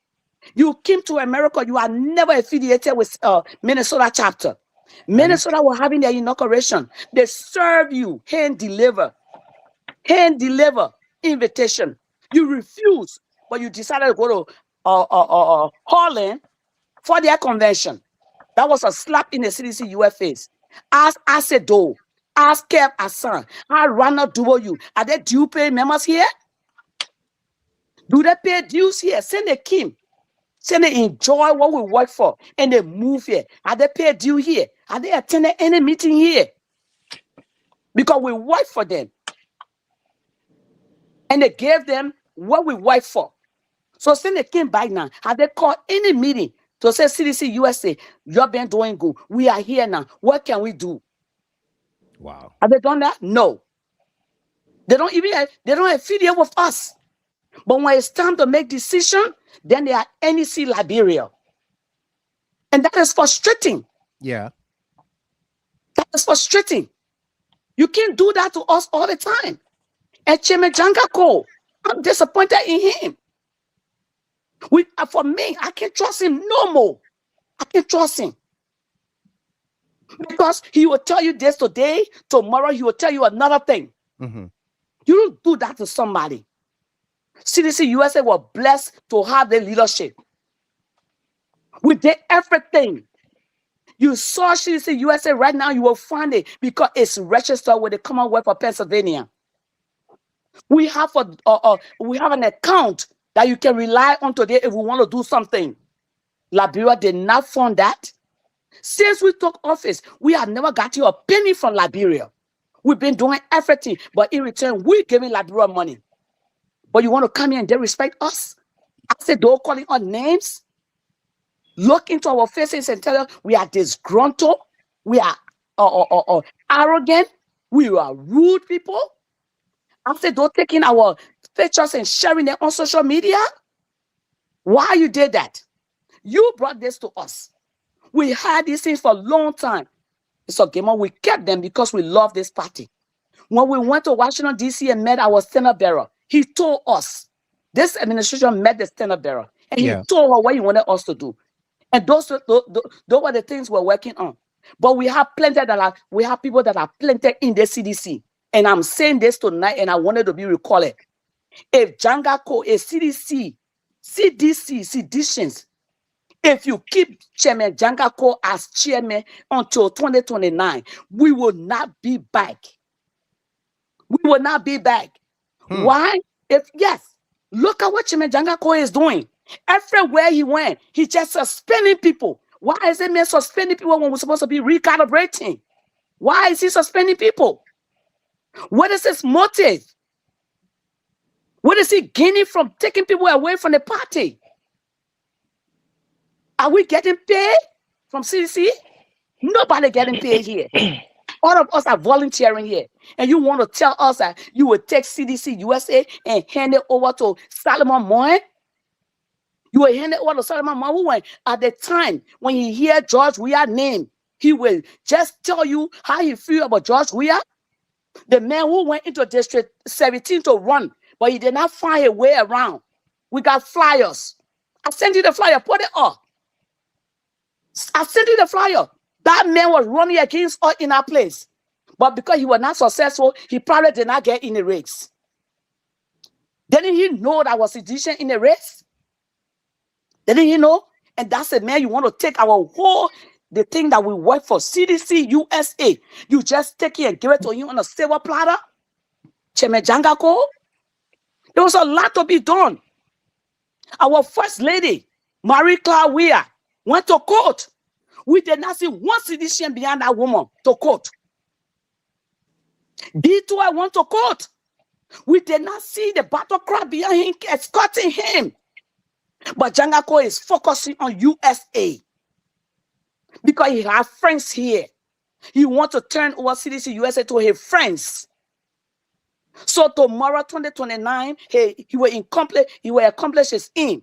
You came to America. You are never affiliated with Minnesota chapter. Minnesota were having their inauguration. They serve you, hand deliver invitation. You refuse, but you decided to go to Harlem for their convention. That was a slap in the CDC-US face. Ask Asedo, ask Kev Asan, ask Ronald Duboyu. Are they due pay members here? Do they pay dues here? Send a Kim. Send they enjoy what we work for and they move here. Are they pay due here? Are they attending any meeting here? Because we work for them. And they gave them what we work for. So since they came back now, have they called any meeting to say CDC-USA, you've been doing good. We are here now. What can we do? Wow. Have they done that? No. They don't affiliate with us. But when it's time to make decision, then they are NEC Liberia. And that is frustrating. Yeah. That is frustrating. You can't do that to us all the time. And Chairman Jangako, I'm disappointed in him. For me, I can't trust him no more. I can't trust him. Because he will tell you this today, tomorrow he will tell you another thing. You don't do that to somebody. CDC-USA were blessed to have the leadership. We did everything. You saw CDC-USA right now, you will find it because it's registered with the Commonwealth of Pennsylvania. We have an account that you can rely on today if we want to do something. Liberia did not fund that. Since we took office, we have never got you a penny from Liberia. We've been doing everything, but in return, we're giving Liberia money. But you want to come here and disrespect us? I said, don't calling our names. Look into our faces and tell us we are disgruntled, we are arrogant, we are rude people. I said, don't take in our pictures and sharing them on social media. Why you did that? You brought this to us. We had these things for a long time. So Gilman, we kept them because we love this party. When we went to Washington, D.C. and met our standard bearer, he told us, this administration met the standard bearer, and he told her what he wanted us to do. And those were the things we're working on. But we have people that are planted in the CDC. And I'm saying this tonight, and I wanted to be recorded. If Jangako, a CDC, if you keep Chairman Jangako as chairman until 2029, we will not be back. We will not be back. Why? Look at what Chairman Jangako is doing. Everywhere he went, he just suspending people. Why is it man suspending people when we're supposed to be recalibrating? Why is he suspending people? What is his motive? What is he gaining from taking people away from the party? Are we getting paid from CDC? Nobody getting paid here. All of us are volunteering here. And you want to tell us that you will take CDC-USA and hand it over to Solomon Moen? You will hand it over to Solomon Moen, who at the time when he hear George Weah name, he will just tell you how he feel about George Weah. The man who went into District 17 to run, but he did not find a way around. We got flyers. I sent you the flyer. Put it up. I sent you the flyer. That man was running against us in our place. But because he was not successful, he probably did not get in the race. Didn't he know that was sedition in the race? Didn't he know? And that's the man you want to take our whole, the thing that we work for, CDC-USA. You just take it and give it to him on a silver platter? Chairman Jangako? There was a lot to be done. Our first lady, Marie Claire Weah, went to court. We did not see one sedition behind that woman to court. D2 went to court. We did not see the battle cry behind him escorting him. But Jangako is focusing on USA because he has friends here. He wants to turn over CDC-USA to his friends. So tomorrow, 2029, he will accomplish his aim.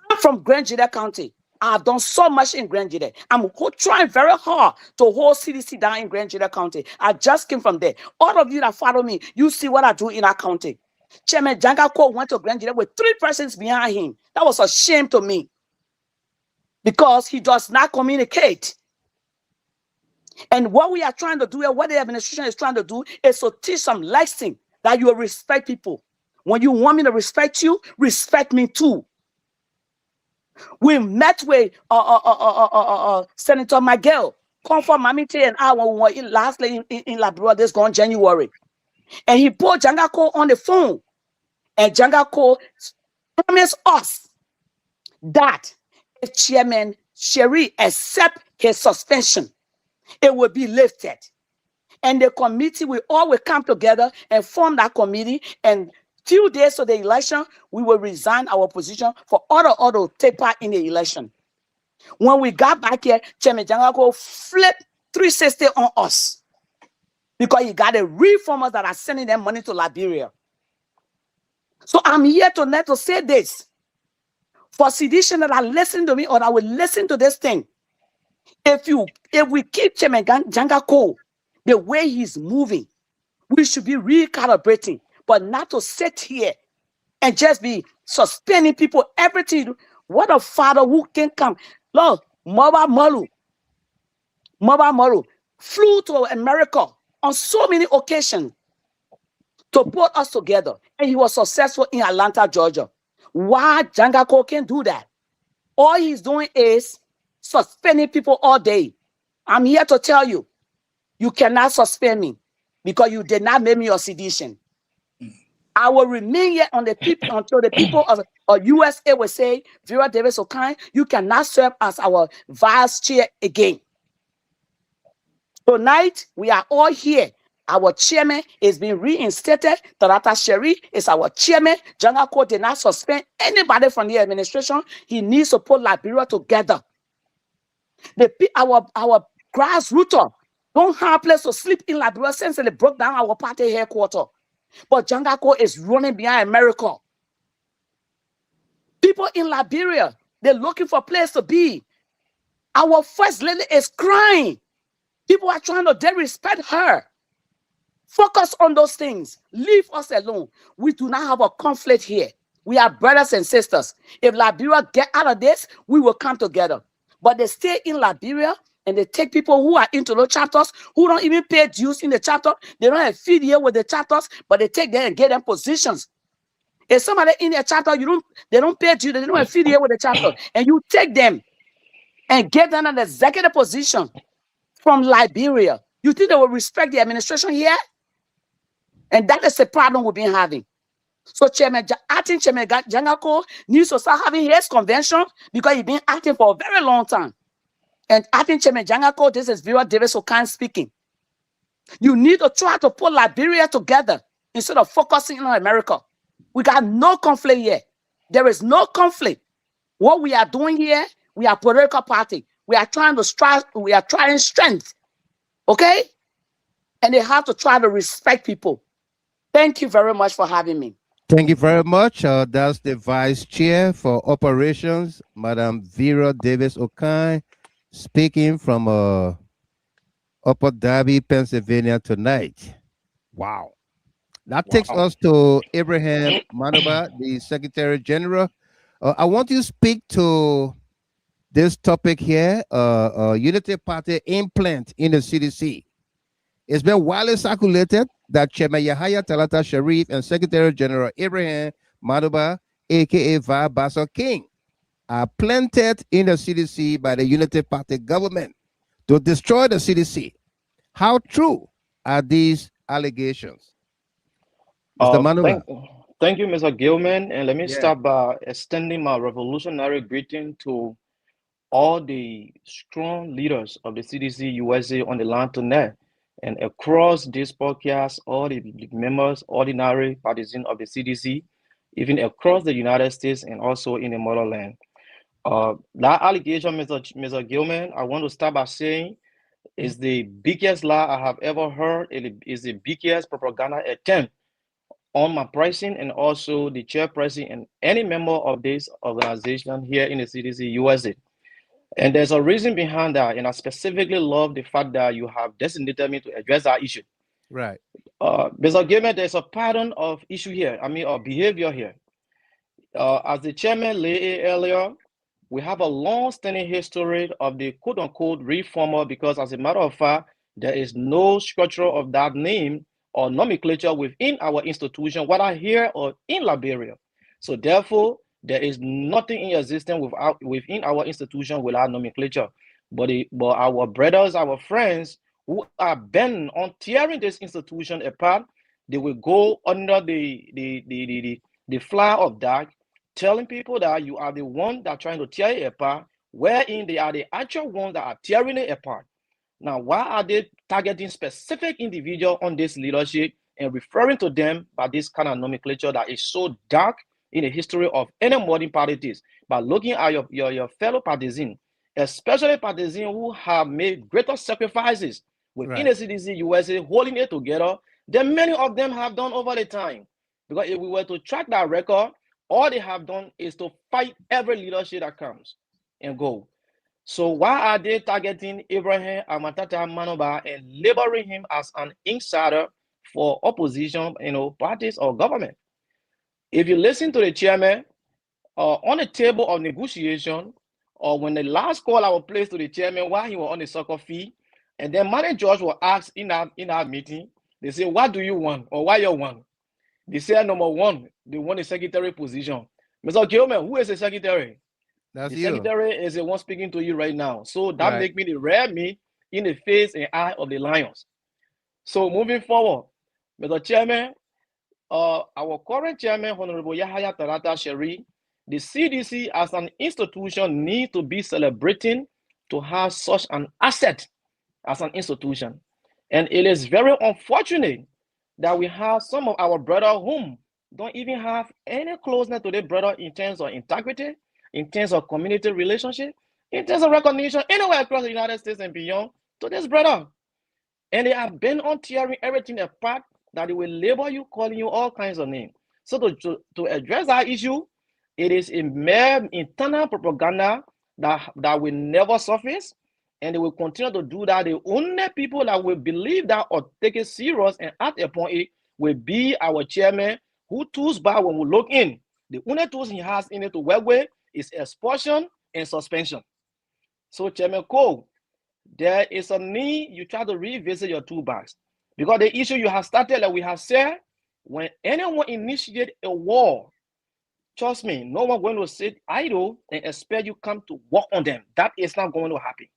I'm from Grand Jida County. I've done so much in Grand Jida. I'm trying very hard to hold CDC down in Grand Jida County. I just came from there. All of you that follow me, you see what I do in our county. Chairman Jangako went to Grand Jida with 3 persons behind him. That was a shame to me because he does not communicate. And what we are trying to do, and what the administration is trying to do, is to teach some lesson that you will respect people. When you want me to respect you, respect me too. We met with Senator Miguel, Comfort Mamite, and I when we were lastly in Liberia this gone January. And he put Jangako on the phone. And Jangako promised us that if Chairman Sherry accept his suspension, it will be lifted. And the committee will all come together and form that committee. And few days to the election, we will resign our position for all to take part in the election. When we got back here, Chairman Jangako flipped 360 on us because he got the reformers that are sending them money to Liberia. So I'm here tonight to say this. For sedition that are listening to me or that will listen to this thing, if we keep Chairman Jangako the way he's moving, we should be recalibrating, but not to sit here and just be suspending people, everything. What a father who can come. Lord, Maba Malu flew to America on so many occasions to put us together, and he was successful in Atlanta, Georgia. Why Jangako can't do that? All he's doing is suspending people all day. I'm here to tell you, you cannot suspend me because you did not make me a sedition. I will remain here on the people until the people of USA will say, Vera Davis O'Kine, you cannot serve as our vice chair again. Tonight, we are all here. Our chairman is being reinstated. Talata Sherry is our chairman. Jangako did not suspend anybody from the administration. He needs to put Liberia together. Our grassroots don't have a place to sleep in Liberia since they broke down our party headquarters. But Jangako is running behind America. People in Liberia, they're looking for a place to be. Our first lady is crying. People are trying to disrespect her. Focus on those things. Leave us alone. We do not have a conflict here. We are brothers and sisters. If Liberia get out of this, we will come together. But they stay in Liberia and they take people who are into those chapters, who don't even pay dues in the chapter. They don't have feed here with the chapters, but they take them and get them positions. If somebody in their chapter, they don't pay dues, they don't have feed here with the chapter, and you take them and get them an executive position from Liberia, you think they will respect the administration here? And that is the problem we've been having. So Acting Chairman Jangako needs to start having his convention because he's been acting for a very long time. And Acting Chairman Jangako, this is Vera Davis Okan speaking. You need to try to put Liberia together instead of focusing on America. We got no conflict here. There is no conflict. What we are doing here, we are a political party. We are trying to strive, we are trying strength. Okay? And they have to try to respect people. Thank you very much for having me. Thank you very much. That's the Vice Chair for Operations, Madam Vera Davis Okan, speaking from Upper Darby, Pennsylvania tonight. Wow. That takes us to Abraham Manuba, the Secretary General. I want you to speak to this topic here, Unity Party implant in the CDC. It's been widely circulated that Chairman Yahaya Talata Sharif and Secretary General Abraham Manuba, aka Vi Basso King, are planted in the CDC by the Unity Party government to destroy the CDC. How true are these allegations? Mr. Manuba. Thank you, Mr. Gilman. And let me start by extending my revolutionary greeting to all the strong leaders of the CDC USA on the line tonight. And across this podcast, all the members, ordinary partisans of the CDC, even across the United States and also in the motherland. That allegation, Mr. Gilman, I want to start by saying is the biggest lie I have ever heard. It is the biggest propaganda attempt on my pricing and also the chairperson and any member of this organization here in the CDC USA. And there's a reason behind that. And I specifically love the fact that you have designated me to address that issue. Right. Mr. Gilman, there's a pattern of issue here, of behavior here. As the chairman laid earlier, we have a long-standing history of the quote-unquote reformer because as a matter of fact, there is no structure of that name or nomenclature within our institution, whether here or in Liberia. So therefore, there is nothing in existence within our institution without nomenclature. But our brothers, our friends who are bent on tearing this institution apart, they will go under the flag of that, telling people that you are the one that are trying to tear it apart, wherein they are the actual ones that are tearing it apart. Now, why are they targeting specific individual on this leadership and referring to them by this kind of nomenclature that is so dark in the history of any modern politics? By looking at your fellow partisans, especially partisans who have made greater sacrifices within the CDC USA, holding it together, than many of them have done over the time. Because if we were to track that record, all they have done is to fight every leadership that comes and go. So why are they targeting Abraham Amatata Manuba and labeling him as an insider for opposition, parties or government? If you listen to the chairman on the table of negotiation, or when the last call I was placed to the chairman while he was on the soccer field, and then manager George was asked in our meeting, they say, "What do you want, or why you want?" They say, number one, they want a secretary position. Mr. Gilman, who is the secretary? That's the you. secretary is the one speaking to you right now. So that makes me the rare meat in the face and eye of the lions. So moving forward, Mr. Chairman, our current chairman, Honorable Yahaya Talata Sherry, the CDC as an institution needs to be celebrating to have such an asset as an institution. And it is very unfortunate that we have some of our brothers whom don't even have any closeness to their brother in terms of integrity, in terms of community relationship, in terms of recognition anywhere across the United States and beyond to this brother. And they have been on tearing everything apart that they will label you, calling you all kinds of names. So to address that issue, it is a mere internal propaganda that will never surface, and they will continue to do that. The only people that will believe that or take it serious and act upon it will be our chairman, who tools back when we look in. The only tools he has in it to work with is expulsion and suspension. So Chairman Cole, there is a need you try to revisit your toolbox, because the issue you have started, like we have said, when anyone initiate a war, trust me, no one going to sit idle and expect you come to work on them. That is not going to happen.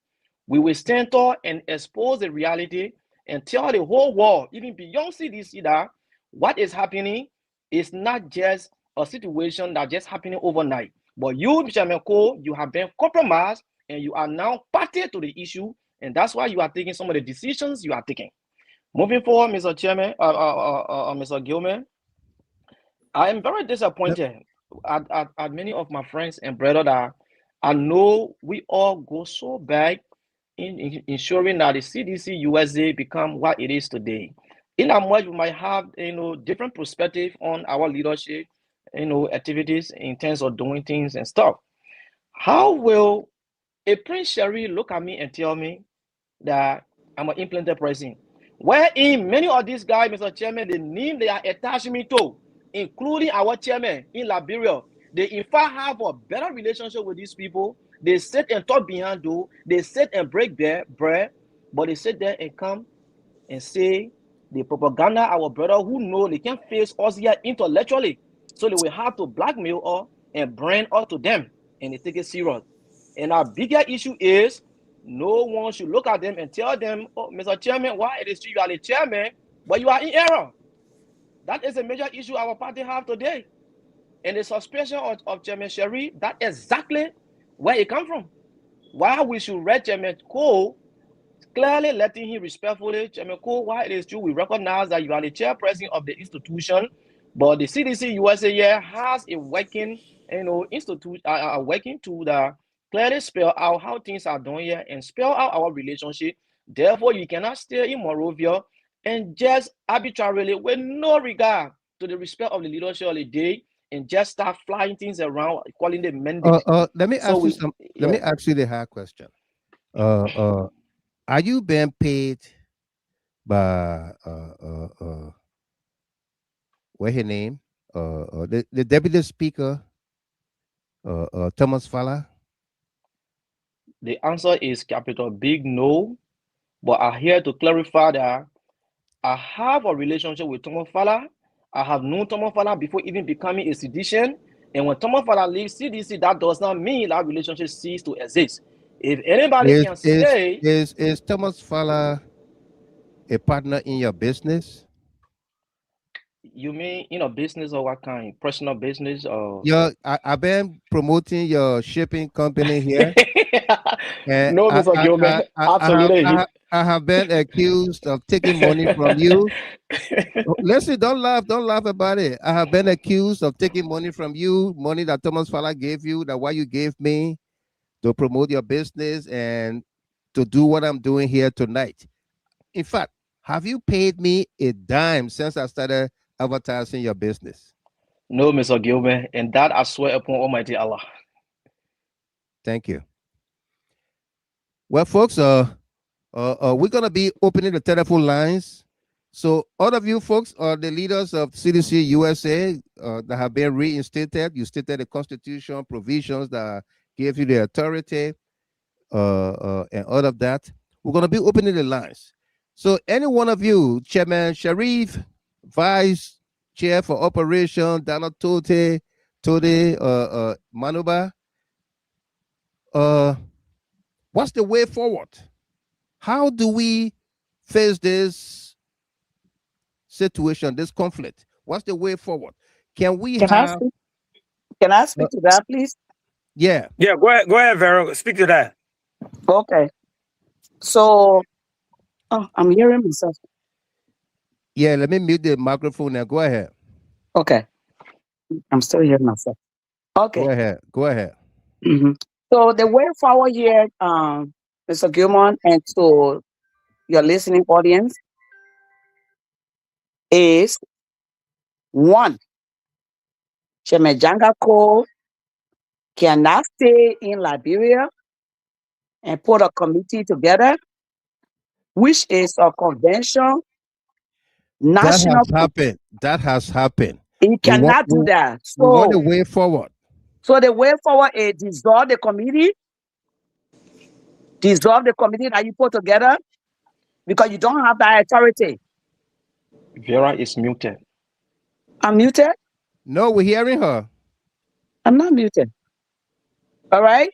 We will stand tall and expose the reality and tell the whole world, even beyond CDC, that what is happening It's not just a situation that just happening overnight. But you, Chairman Cole, you have been compromised and you are now party to the issue. And that's why you are taking some of the decisions you are taking. Moving forward, Mr. Chairman, Mr. Gilman, I am very disappointed at many of my friends and brothers that I know we all go so back in ensuring that the CDC USA become what it is today. In that much, we might have different perspective on our leadership, activities in terms of doing things and stuff. How will a Prince Sherry look at me and tell me that I'm an implanted president? Wherein many of these guys, Mr. Chairman, the name they are attaching me to, including our chairman in Liberia, they in fact have a better relationship with these people. They sit and talk behind door, they sit and break their bread, but they sit there and come and say the propaganda our brother who know they can face us here intellectually. So they will have to blackmail us and brand us to them, and they take it serious. And our bigger issue is no one should look at them and tell them, oh, Mr. Chairman, why it is true you are the chairman, but you are in error. That is a major issue our party have today. And the suspension of Chairman Sherry, that's exactly where it comes from. Why we should read Chairman Cole, clearly letting him respectfully, Chairman Cole, why it is true we recognize that you are the chairperson of the institution, but the CDC USA here has a working, institute, working tool that clearly spell out how things are done here and spell out our relationship. Therefore, you cannot stay in Monrovia and just arbitrarily, with no regard to the respect of the leadership of the day, and just start flying things around, calling them mandate. Let me ask you some. Let me ask you the hard question. Are you being paid by what's his name? The deputy speaker, Thomas Fowler? The answer is capital big no, but I'm here to clarify that I have a relationship with Thomas Fowler. I have known Thomas Fowler before even becoming a citizen. And when Thomas Fowler leaves CDC, that does not mean that relationship ceases to exist. If anybody can say... Is Thomas Fowler a partner in your business? You mean in a business or what kind? Personal business or... I've been promoting your shipping company here. And no, Mr. Gilman, absolutely. I have been accused of taking money from you. Listen, don't laugh about it. I have been accused of taking money from you, money that Thomas Fowler gave you, that what you gave me to promote your business and to do what I'm doing here tonight. In fact, have you paid me a dime since I started advertising your business? No, Mr. Gilman, and that I swear upon Almighty Allah. Thank you. Well, folks, we're gonna be opening the telephone lines. So all of you folks are the leaders of CDC USA that have been reinstated. You stated the Constitution provisions that gave you the authority and all of that. We're gonna be opening the lines. So any one of you, Chairman Sharif, Vice Chair for Operation, Donald Tote, Manuba, what's the way forward? How do we face this situation, this conflict? What's the way forward? Can I speak to that, please? Yeah. Yeah, go ahead, Vero. Speak to that. Okay. So, I'm hearing myself. Yeah, let me mute the microphone now. Go ahead. Okay. I'm still hearing myself. Okay. Go ahead. Mm-hmm. So the way forward here, Mr. Gilman, and to your listening audience, is one, Chairman Jangako cannot stay in Liberia and put a committee together, which is a convention. National. That has happened. He cannot do that. So we want the way forward. So the way forward is dissolve the committee. Dissolve the committee that you put together because you don't have that authority. Vera is muted. I'm muted? No, we're hearing her. I'm not muted. All right?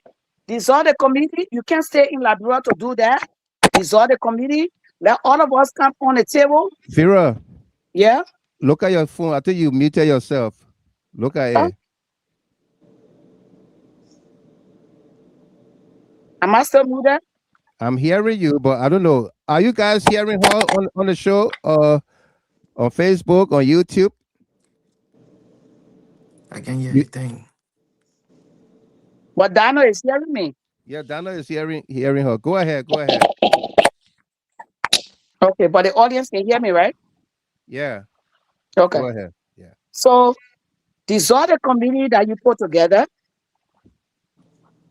Dissolve the committee. You can't stay in Liberia to do that. Dissolve the committee. Let all of us come on the table. Vera. Yeah? Look at your phone. I think you muted yourself. Look at Huh? it. Am I still muted? I'm hearing you, but I don't know. Are you guys hearing her on the show? On Facebook, on YouTube? I can hear You, anything. But Dano is hearing me. yeah, Dana is hearing her. Go ahead. Go ahead. Okay, but the audience can hear me, right? Yeah. Okay. Go ahead. Yeah. So these are the committee that you put together.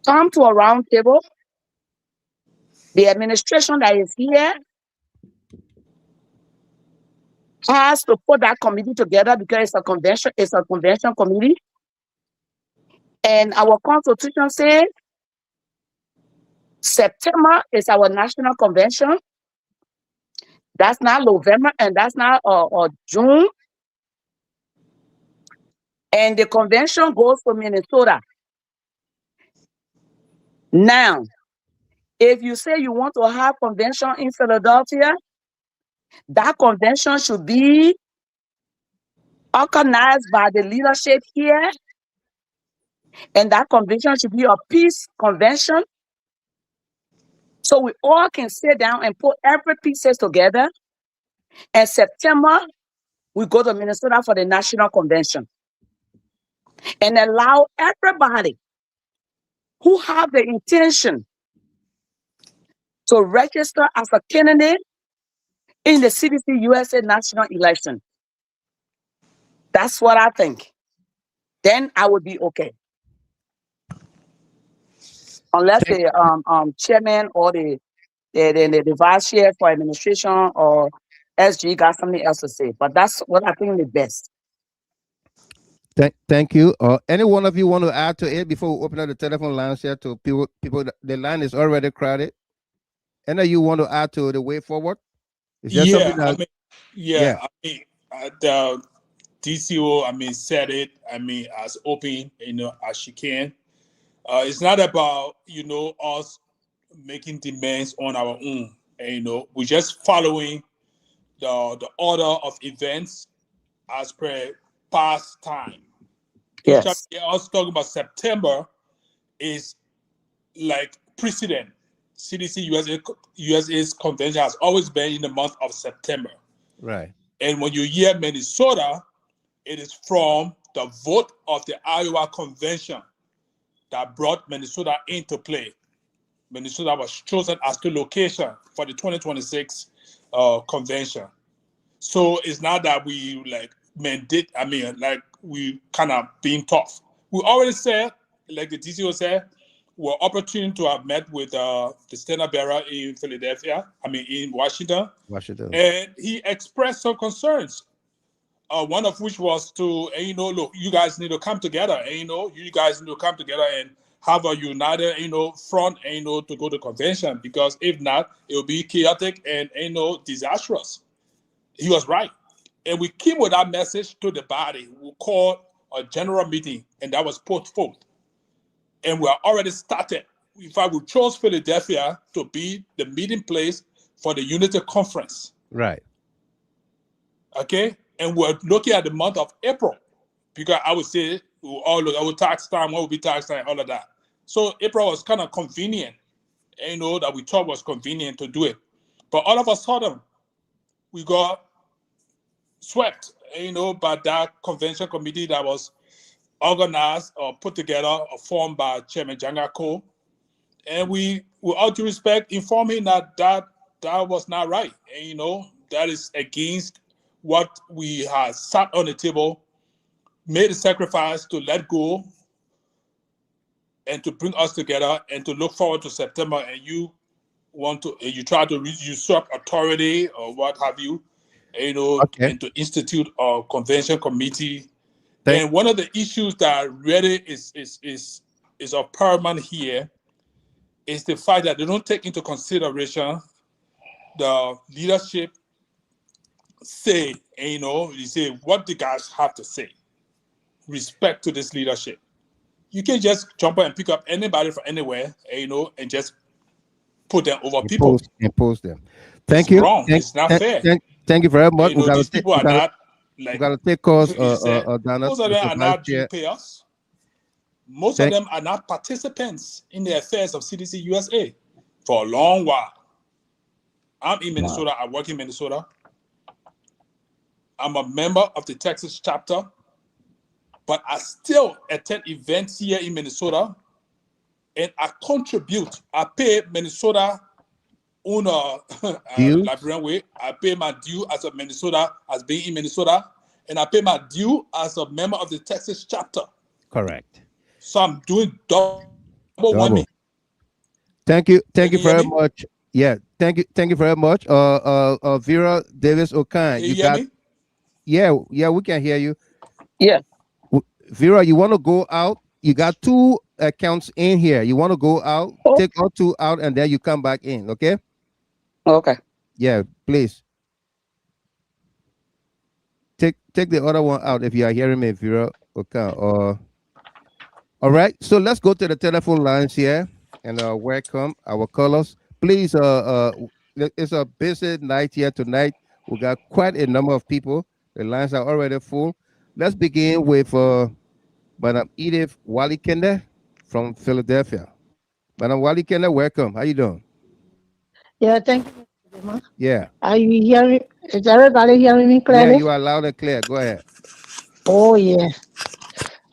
Come to a round table. The administration that is here has to put that committee together because it's a convention committee. And our constitution says September is our national convention. That's not November and that's not June. And the convention goes to Minnesota. Now, if you say you want to have convention in Philadelphia, that convention should be organized by the leadership here. And that convention should be a peace convention. So we all can sit down and put every pieces together. And September, we go to Minnesota for the national convention. And allow everybody who have the intention to register as a candidate in the CDC-USA National Election. That's what I think. Then I would be okay. Unless the chairman or the vice chair for administration or SG got something else to say. But that's what I think is best. Thank you. Any one of you want to add to it before we open up the telephone lines here to people? The line is already crowded. Any of you want to add to the way forward? Is there something that, the DCO, said it, as open, as she can. It's not about, us making demands on our own. And, we're just following the order of events as per past time. Yes. Us talking about September is like precedent. CDC-USA's convention has always been in the month of September. right? And when you hear Minnesota, it is from the vote of the Iowa Convention that brought Minnesota into play. Minnesota was chosen as the location for the 2026 convention. So it's not that we mandate, we kind of being tough. We already said, like the DCO said, we're opportune to have met with the standard bearer in Philadelphia, in Washington. And he expressed some concerns. One of which was to, look, you guys need to come together, you guys need to come together and have a united, front, to go to convention, because if not, it will be chaotic and, disastrous. He was right. And we came with that message to the body. We called a general meeting, and that was put forth. And we are already started. In fact, we chose Philadelphia to be the meeting place for the Unity Conference. Right. Okay? And we're looking at the month of April, because I would say we'll all look at tax time, what would be tax time, all of that. So April was kind of convenient, that we thought was convenient to do it. But all of a sudden, we got swept, by that convention committee that was organized or put together or formed by Chairman Jangako. And we, with all due respect, informed him that was not right. And, that is against what we had sat on the table, made a sacrifice to let go and to bring us together and to look forward to September. And you try to usurp authority or what have you, Okay. and to institute a convention committee. And one of the issues that really is of paramount here is the fact that they don't take into consideration the leadership say, you say what the guys have to say. Respect to this leadership. You can't just jump on and pick up anybody from anywhere, and just put them over Impose them. Thank It's you. wrong. It's not fair. Thank you very much. These people are not We Like gotta take calls, he said, Donna, most of them Mr. are Vice not due Chair. payers. Most Thank- of them are not participants in the affairs of CDC USA for a long while. I'm in Minnesota. I work in Minnesota. I'm a member of the Texas chapter, but I still attend events here in Minnesota, and I contribute. I pay Minnesota on a Dues? Liberian way. I pay my due as a Minnesota, as being in Minnesota, and I pay my due as a member of the Texas chapter. Correct. So I'm doing double whammy. Thank you Can you hear very me? much. Yeah, thank you very much. Vera Davis Okan, Can you you hear got. me? Yeah, we can hear you. Yeah. Vera, you want to go out? You got 2 accounts in here. You want to go out? Oh. Take all 2 out, and then you come back in. Okay? Okay. Yeah, please. Take the other one out if you are hearing me, Vera Okan. All right. So let's go to the telephone lines here and welcome our callers. Please, it's a busy night here tonight. We got quite a number of people. The lines are already full. Let's begin with Madam Edith Walikende from Philadelphia. Madam Walikende, welcome. How you doing? Yeah, thank you, Mr. Gilman. Yeah. Are you hearing? Is everybody hearing me Yeah, clearly? you are loud and clear. Go ahead. Oh, yeah.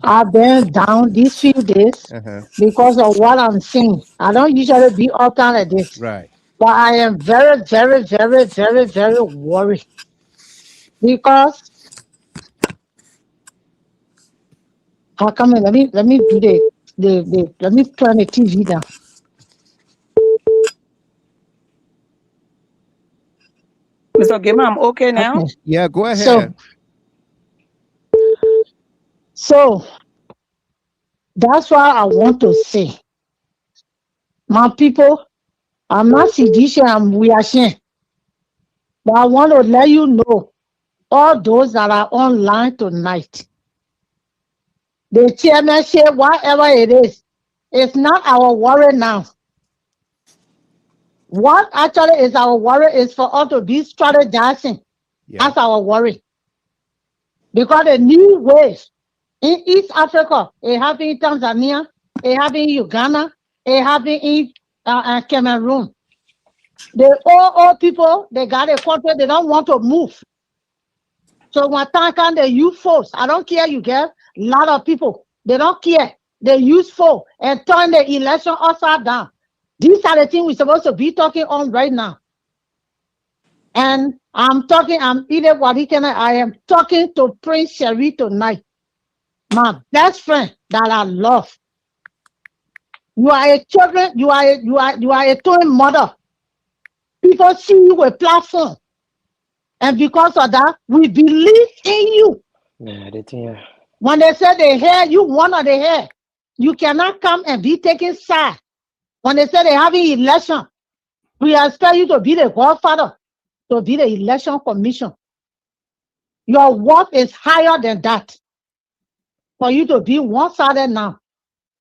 I've been down these few days because of what I'm seeing. I don't usually be up down like this, Right. but I am very, very, very, very, very worried because how come? Let me do the let me turn the TV down. Mr. Gilman, I'm okay now. Okay. Yeah, go ahead. So that's why I want to say, my people, I'm not CDC, I'm Yahaya. But I want to let you know, all those that are online tonight, the chairmanship, whatever it is, it's not our worry now. What actually is our worry is for us to be strategizing. Yeah. That's our worry. Because the new ways in East Africa, it happened in Tanzania, it happened in Uganda, it happened in Cameroon. The old people, they got a country, they don't want to move. So when can they use force? I don't care, you get a lot of people. They don't care. They use force and turn the election upside down. These are the things we're supposed to be talking on right now. And I'm Edith Walikende. I am talking to Prince Sherry tonight. My best friend that I love. You are a children, you are a twin mother. People see you with platform. And because of that, we believe in you. Yeah. When they say they hear you, one of the hair, you cannot come and be taking side. When they say they having election, we expect you to be the godfather, to be the election commission. Your worth is higher than that. For you to be one-sided now.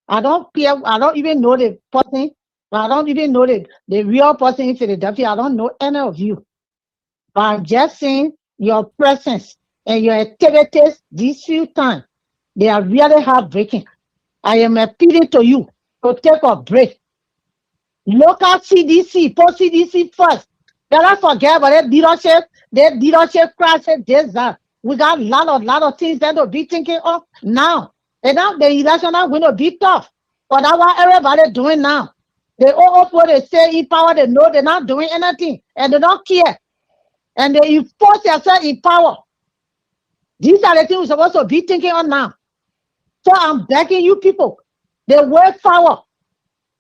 I don't care. I don't even know the person. I don't even know the real person in Philadelphia. I don't know any of you. But I'm just saying your presence and your activities these few times, they are really heartbreaking. I am appealing to you to take a break. Local CDC, post CDC first. Don't forget about that leadership crisis, this, that. We got a lot of things that to be thinking of now. And now the election are going to be tough. But that's what everybody doing now. They all what they say in power, they know they're not doing anything and they don't care. And they enforce themselves in power. These are the things we're supposed to be thinking on now. So I'm begging you people, the way forward.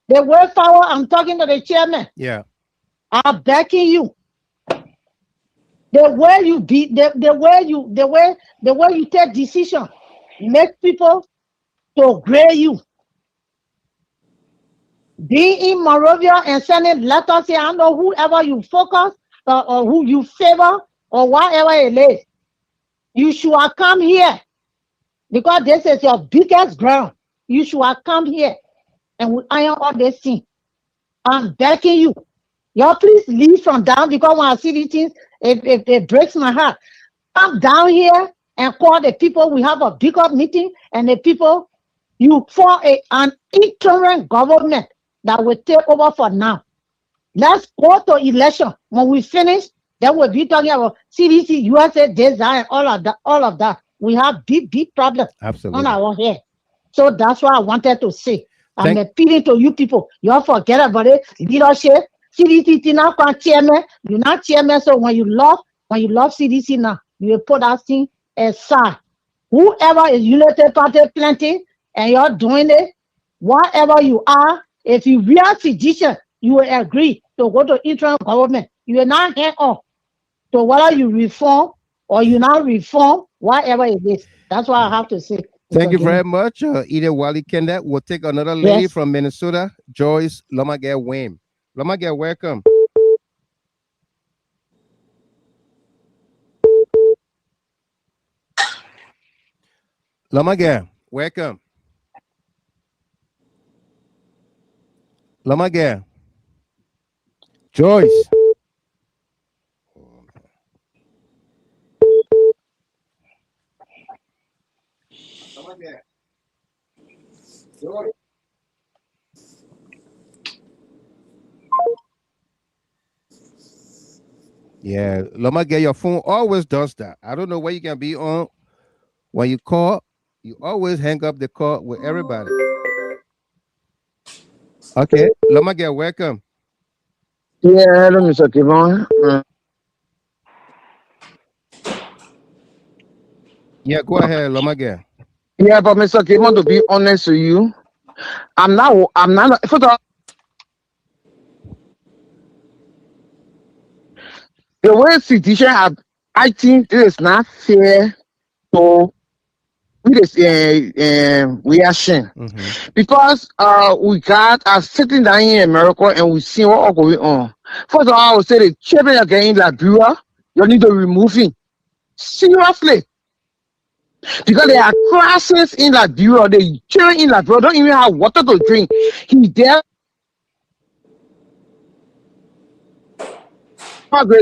The way forward, I'm talking to the chairman. Yeah. I'm backing you. The way you be, the way you take decision, make people to grade you. Being in Monrovia and sending letters here, I don't know whoever you focus or who you favor or whatever it is. You should have come here because this is your biggest ground. You should have come here and we iron all this thing. I'm begging you. Y'all please leave from down because when I see these things, it breaks my heart. Come down here and call the people. We have a bigger meeting, and the people, you form an interim government that will take over for now. Let's go to election. When we finish, then we'll be talking about CDC, USA design, all of that. All of that. We have big problems on our head. So that's what I wanted to say. I'm appealing to you people. You all forget about it. Leadership. CDC now can chairman. You're not chairman. So when you love CDC now, you will put that thing aside. Whoever is United Party plenty and you're doing it, whatever you are, if you real physician, you will agree to go to interim government. You will not hand off to whether you reform or you not reform, whatever it is. That's what I have to say. Thank you very much, Ida Wally Kenda. We'll take another lady Yes. from Minnesota, Joyce Lomagere Wayne. Lomagere, welcome. Lomagere, welcome. Lomagere. Joyce. Lomagere. Joyce. Yeah, Lomagere, your phone always does that. I don't know where you can be on. When you call, you always hang up the call with everybody. Okay, Lomagere, welcome. Yeah, hello, Mr. Kivon. Yeah, go ahead, Lomagere. Yeah, but Mr. Kivon, to be honest with you, I'm not, first of all, the way situation have, I think this is not fair to this reaction. Because we got sitting down here in America and we see what all going on. First of all, I would say the chairman again in Liberia, you need to remove him. Seriously. Because there are crashes in Liberia, the children in Liberia don't even have water to drink. He's there.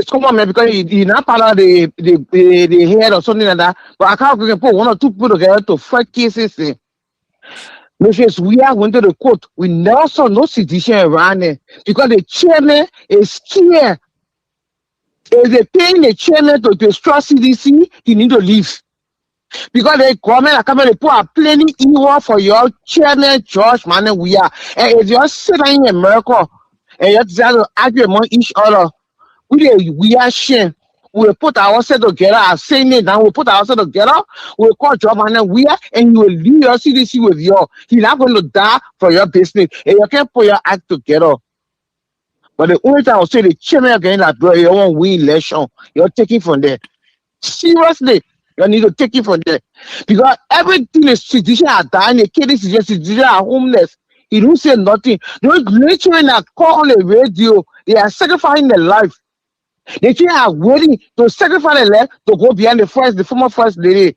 Come on, man, because he's not part of the head or something like that. But I can't put one or two people together to fight cases. We are going to the court. We never saw no situation around there because the chairman is scared. If they paying the chairman to destroy CDC, he need to leave. Because the government are coming to put a planning evil for your chairman, George Man, we are. And if you're sitting in America and you have to argue among each other, we are shame. We'll put ourselves together, I'm saying it now, we'll put ourselves together, we'll call George Man, we are, and you will leave your CDC with you. He's not going to die for your business. And you can't put your act together. But the only time I will say the chairman again, like, bro, you won't win election. You're taking from there. Seriously. You need to take it from there. Because everything is citizen are dying, the kids is citizen are homeless. He don't say nothing. Those children that call on the radio, they are sacrificing their life. The children are waiting to sacrifice their life to go behind the former first lady.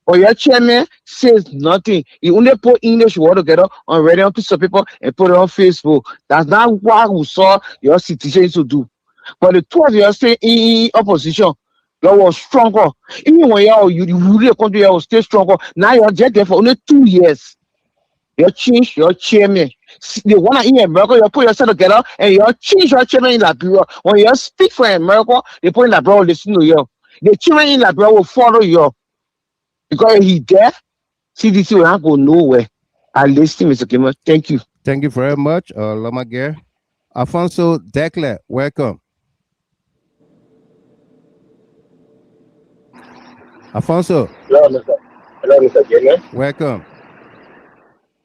But your chairman says nothing. He only put English word together on radio piece of paper and put it on Facebook. That's not what we saw your citizens to do. But the two of you are staying in opposition. You was stronger. Even when you really come to you stay stronger. Now you're just there for only 2 years. You change your chairman. The one in America, you put yourself together and you change your chairman in Liberia. When you speak for America, they put in Liberia, listen to you. The chairman in Liberia will follow you. Because he's there, CDC will not go nowhere. I listen, Mr. Kimmer. Thank you. Thank you very much, Lomagere. Alfonso Declan, welcome. Alfonso. Hello, Mr. Gilman. Welcome.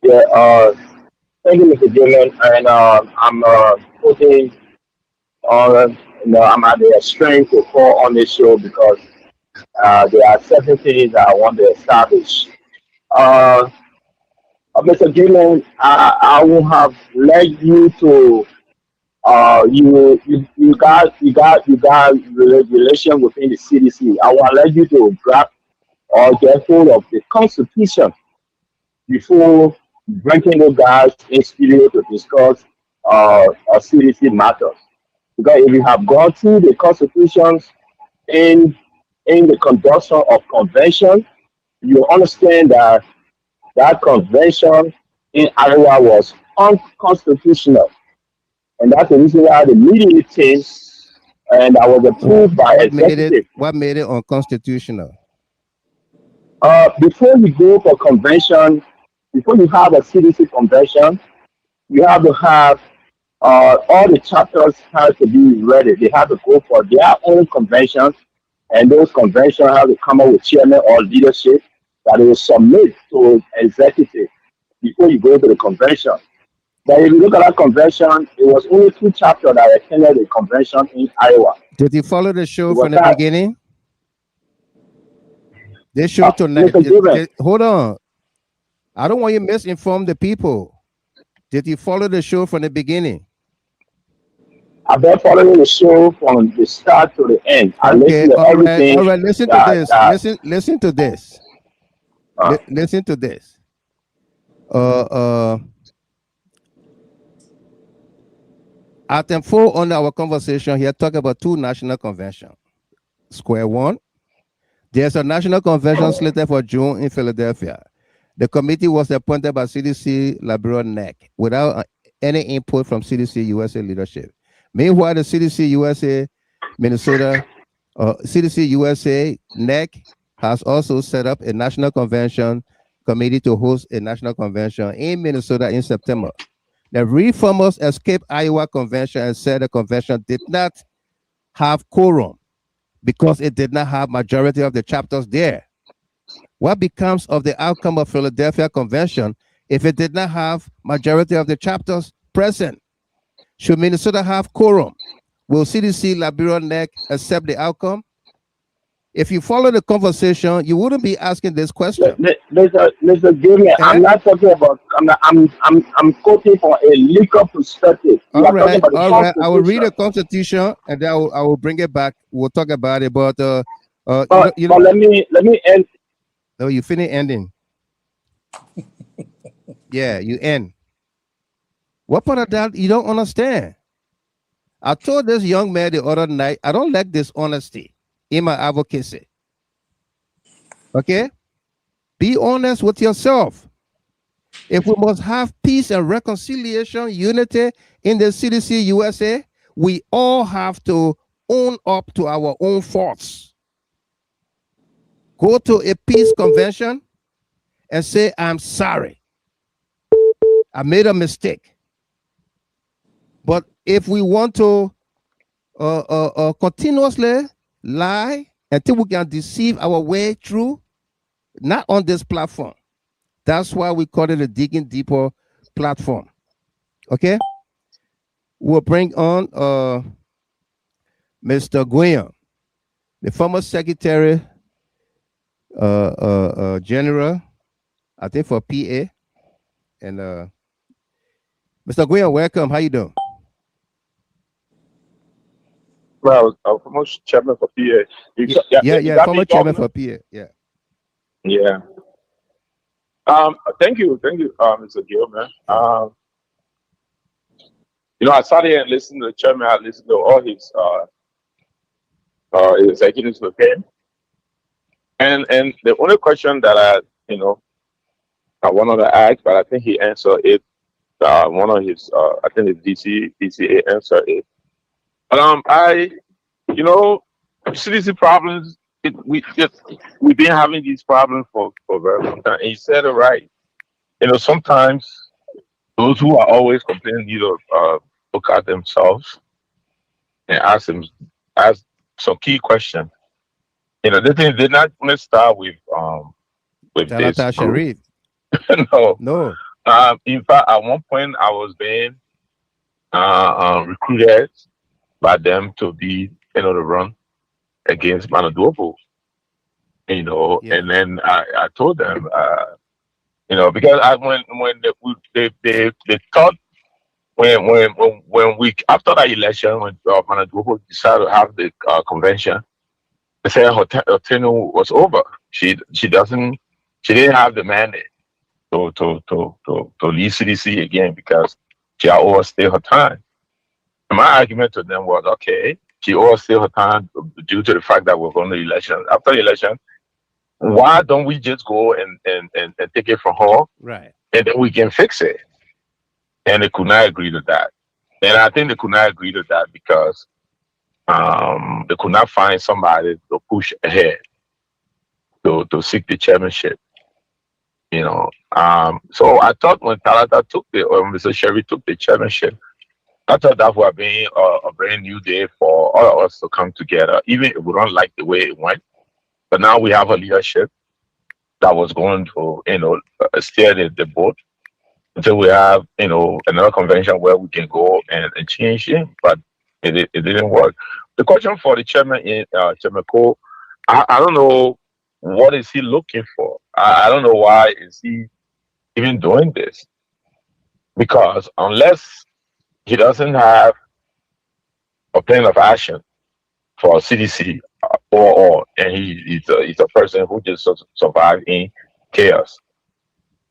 Yeah, thank you, Mr. Gilman. And I'm putting I'm at the strength to call on this show because there are certain things that I want to establish. Mr. Gilman, I will have led you to you got relation within the CDC. I will let you to grab or get hold of the Constitution before bringing the guys in studio to discuss CDC matters. Because if you have gone through the constitutions in in the conduction of convention, you understand that that convention in Iowa was unconstitutional. And that's the reason why the meeting came and that was approved by executive. What made it unconstitutional? Before you go for convention, before you have a CDC convention, you have to have all the chapters have to be ready. They have to go for their own conventions, and those conventions have to come up with chairman or leadership that they will submit to executive before you go to the convention. But if you look at that convention, it was only 2 chapters that attended the convention in Iowa. Did you follow the show from the beginning? This show tonight. Hold on. I don't want you to misinform the people. Did you follow the show from the beginning? I've been following the show from the start to the end. I listen to everything. All right, listen to this. Listen to this. Listen to this. Item 4 on our conversation here talk about 2 national conventions. Square one. There's a national convention slated for June in Philadelphia. The committee was appointed by CDC-Liberia NEC without any input from CDC-USA leadership. Meanwhile, the CDC-USA Minnesota, CDC-USA NEC has also set up a national convention committee to host a national convention in Minnesota in September. The reformers escaped Iowa convention and said the convention did not have quorum because it did not have majority of the chapters there. What becomes of the outcome of Philadelphia convention if it did not have majority of the chapters present? Should Minnesota have quorum? Will CDC-Liberia NEC accept the outcome? If you follow the conversation, you wouldn't be asking this question. Mr. Gilman, I'm not talking about. I'm quoting from a legal perspective. All right. I will read the Constitution and then I will bring it back. We'll talk about it. But let me end. No, you finish ending. Yeah, you end. What part of that you don't understand? I told this young man the other night, I don't like dishonesty in my advocacy. Okay? Be honest with yourself. If we must have peace and reconciliation, unity in the CDC USA, we all have to own up to our own faults. Go to a peace convention and say, I'm sorry. I made a mistake. But if we want to continuously lie until we can deceive our way through, not on this platform. That's why we call it a Digging Deeper platform. Okay? We'll bring on Mr. Guion, the former Secretary General, I think for PA. And Mr. Guion, welcome. How you doing? Well, former chairman for PA. Former chairman for PA. Yeah. Yeah. Thank you, Mr. Gilman. I sat here and listened to the chairman. I listened to all his executives with him. And the only question that I wanted to ask, but I think he answered it. One of his, I think the DCA answered it. But CDC problems. We've been having these problems for a very long time. And you said it right. Sometimes those who are always complaining need to look at themselves and ask some key questions. The thing did not only start with Talata Sharif. No. In fact, at one point I was being recruited by them to be the run against Manaduopo, and then I told them, because when they thought when we after that election when Manaduopo decided to have the convention, they said her tenure was over. She didn't have the mandate to lead CDC again because she had overstayed her time. And my argument to them was, okay, she overstayed her time due to the fact that we're going to election. After the election, why don't we just go and take it from her, Right. and then we can fix it? And they could not agree to that. And I think they could not agree to that because they could not find somebody to push ahead to seek the chairmanship. You know, so I thought when Talata took or Mr. Sherry took the chairmanship, I thought that would have been a brand new day for all of us to come together, even if we don't like the way it went. But now we have a leadership that was going to, steer the boat until we have, another convention where we can go and change it. But it didn't work. The question for the chairman, Chairman Cole, I don't know what is he looking for. I don't know why is he even doing this, because unless he doesn't have a plan of action for CDC and he's a person who just survived in chaos.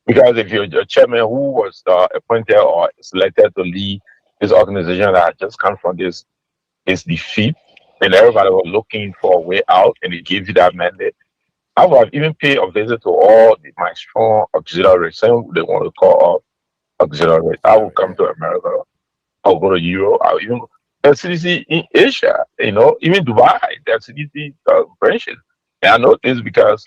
Because if you're a chairman who was appointed or selected to lead this organization that just come from this defeat, and everybody was looking for a way out, and he gives you that mandate, I would have even paid a visit to all my strong auxiliaries, some they want to call auxiliaries. I will come to America. I'll go to Europe. I'll even the CDC in Asia, even Dubai, there's CDC branches. And I know this because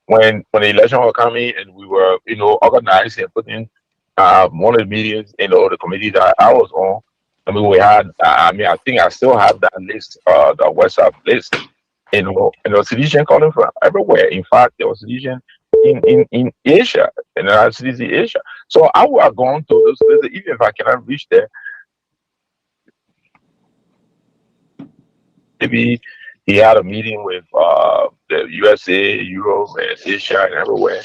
when the election was coming and we were, organizing and putting one of the meetings, the committee that I was on, I mean, we had, I think I still have that list, the WhatsApp list, CDC calling from everywhere. In fact, there was CDC in Asia, and CDC Asia. So I would have gone to those places, even if I cannot reach there. Maybe he had a meeting with the USA, Europe, and Asia, and everywhere.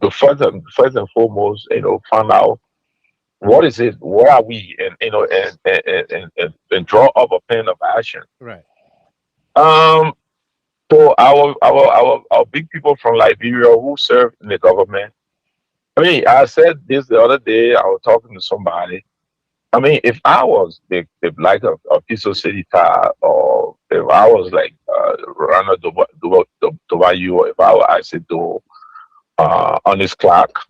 So first and foremost, find out what is it, where are we, and draw up a plan of action. Right. So our big people from Liberia who serve in the government. I mean, I said this the other day. I was talking to somebody. I mean, if I was the like a piece of city or if I was like Rana Dubayu, or if I was Isido on this clock,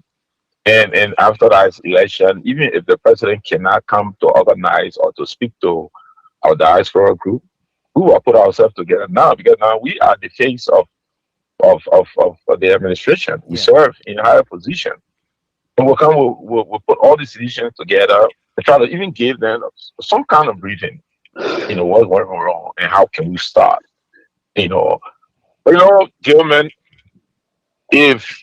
and after that election, even if the president cannot come to organize or to speak to our diaspora group, we will put ourselves together now, because now we are the face of the administration. We serve in a higher position, and we'll put all the citizens together and try to even give them some kind of briefing, what's going wrong and how can we start, But Gilman, if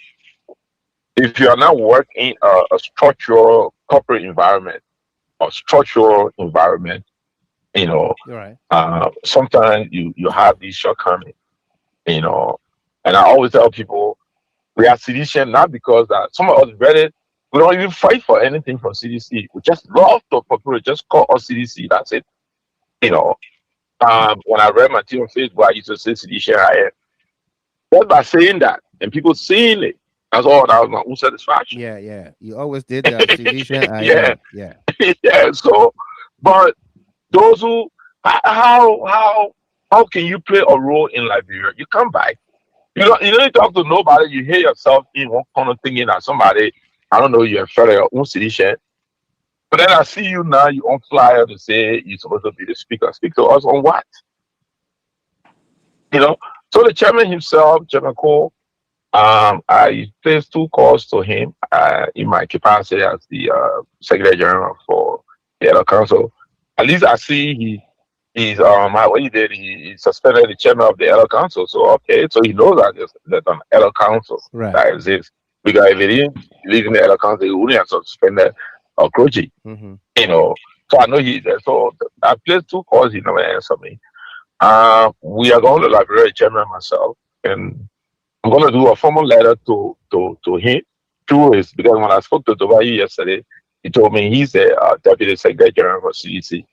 you are not working a structural corporate environment or structural environment, Right. sometimes you have these shortcomings, and I always tell people we are CDC not because that some of us we don't even fight for anything from CDC. We just love to populate, just call us CDC. That's it. When I read my team on Facebook, I used to say CDC. Just by saying that and people seeing it, that's all. That was my own satisfaction. Yeah. You always did that. CDC, Yeah. Yeah. So, but those who how can you play a role in Liberia? You come back. You don't talk to nobody. You hear yourself in one corner thinking that somebody, I don't know, you're a your own citizen. But then I see you now, you on flyer to say you're supposed to be the speaker. Speak to us on what? So the chairman himself, Chairman Cole, I placed 2 calls to him in my capacity as the Secretary General for the Elder Council. At least I see he's what he did, he suspended the chairman of the Elder Council. So okay, so he knows that there's an Elder Council that exists. Because if he didn't leave in the Elder Council, he wouldn't have suspended Okroji. Mm-hmm. So I know he's there. So I placed 2 calls, he never answered me. We are going to Liberia chairman myself, and I'm going to do a formal letter to him through his, because when I spoke to Dubai yesterday, he told me he's the Deputy Secretary General for CDC.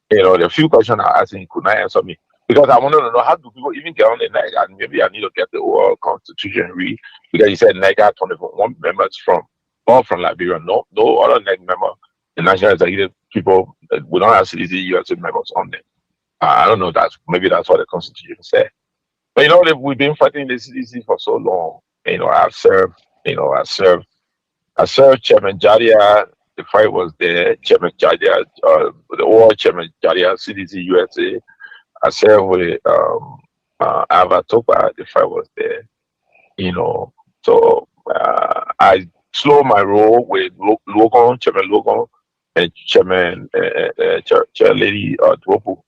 The few questions I asked him, he could not answer me. Because I wanted to know, how do people even get on the NEC? And maybe I need to get the overall constitution read. Because he said NEC had 21 members all from Liberia. No other NEC member, the national executive people, we don't have CDC-USA members on there. I don't know. Maybe that's what the Constitution said. But we've been fighting the CDC for so long. I've served. I served Chairman Jadia. The fight was there. Chairman Jadia, the old Chairman Jadia, CDC-USA. I served with Ava Topa. The fight was there. So I slow my role with Logan, Chairman Logan, and Chairman Chair Lady Dwopu.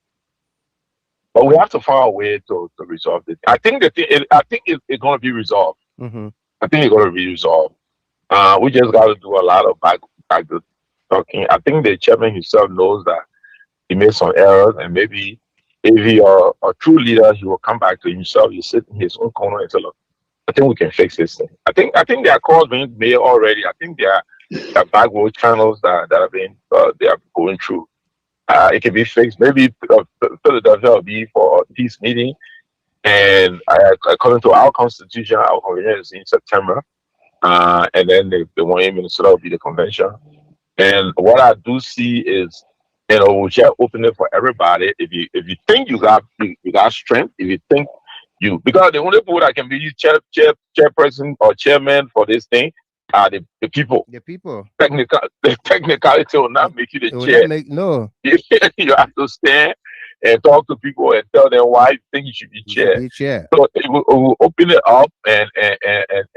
But we have to find a way to resolve this. I think it's going to be resolved. Mm-hmm. I think it's going to be resolved. We just got to do a lot of back talking. I think the chairman himself knows that he made some errors, and maybe if he are a true leader, he will come back to himself. He sit in his own corner and say, "Look, I think we can fix this thing." I think there are calls being made already. I think there are back road channels that have been they are going through. It can be fixed. Maybe Philadelphia will be for a peace meeting, and according to our constitution, our convention is in September. And then they want in Minnesota will be the convention. And what I do see is, we should open it for everybody. If you think you got strength, if you think because the only people that can be chairperson or chairman for this thing are the people. The people. The technicality will not make you the chair. No. You have to stand and talk to people and tell them why you think you should be chair. So we'll open it up and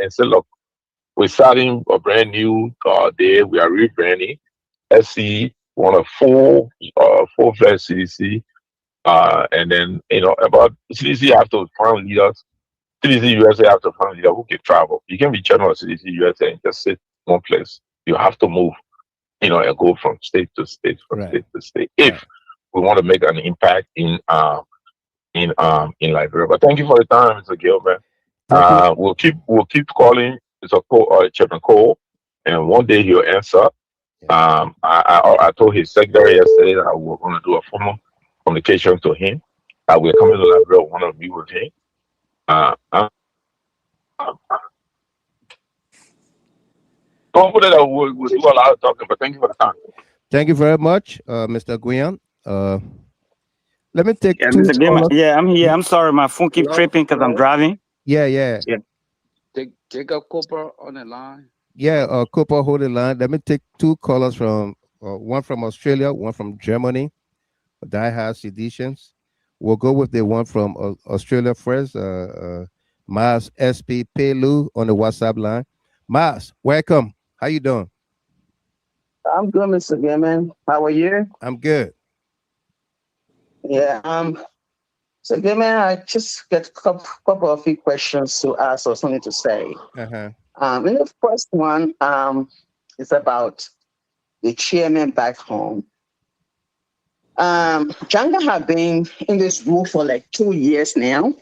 say, look, we're starting a brand new day. We are rebranding. SC, one of full-fledged CDC. And then, about CDC have to find leaders. CDC-USA have to find leaders who can travel. You can be chairman of CDC-USA and just sit one place. You have to move, and go from state to state, state to state. If we want to make an impact in Liberia. But thank you for the time, Mr. Gilman. We'll keep calling Mr. Chairman Cole, and one day he'll answer. I told his secretary yesterday that we're going to do a formal communication to him. We're coming to Liberia, want to meet with him. Confident that we'll do a lot of talking, but thank you for the time. Thank you very much, Mr. Guian. Let me take two. Mr. Gilman, I'm here. I'm sorry, my phone keeps tripping because I'm driving. Yeah. Jacob Cooper on the line. Yeah, Cooper, hold the line. Let me take two callers from one from Australia, one from Germany. Die-hard seditions. We'll go with the one from Australia first. Mars SP Pelu on the WhatsApp line. Mars, welcome. How you doing? I'm good, Mr. Gilman. How are you? I'm good. Yeah. So Gilman, I just get a couple of few questions to ask or something to say. Uh-huh. And the first one is about the chairman back home. Janga have been in this role for like 2 years now.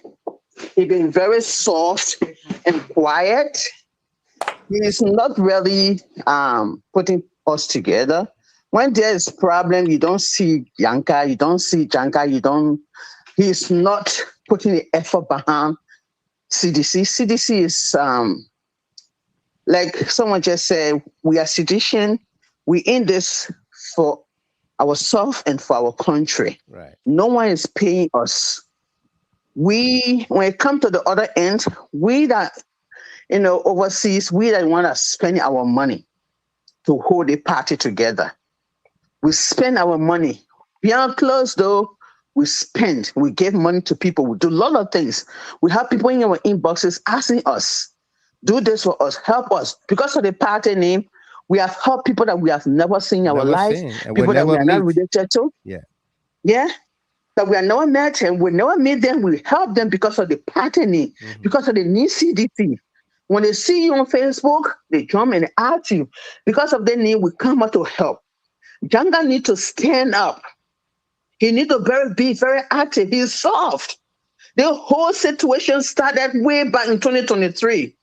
He's been very soft and quiet. He's not really putting us together. When there's problem, you don't see Yanka, you don't see Janga, he's not putting the effort behind CDC. CDC is like someone just said, we are sedition. We in this for ourselves and for our country. Right. No one is paying us. When it comes to the other end, we that overseas, we that want to spend our money to hold a party together. We spend our money. Beyond closed door, we spend. We give money to people. We do a lot of things. We have people in our inboxes asking us, do this for us, help us. Because of the party name, we have helped people that we have never seen in our lives, people that we are not related to. Yeah. That we are never met and we never meet them. We help them because of the party name, because of the new CDC. When they see you on Facebook, they jump and ask you. Because of their name, we come out to help. Janga need to stand up. He need to be very active. He's soft. The whole situation started way back in 2023.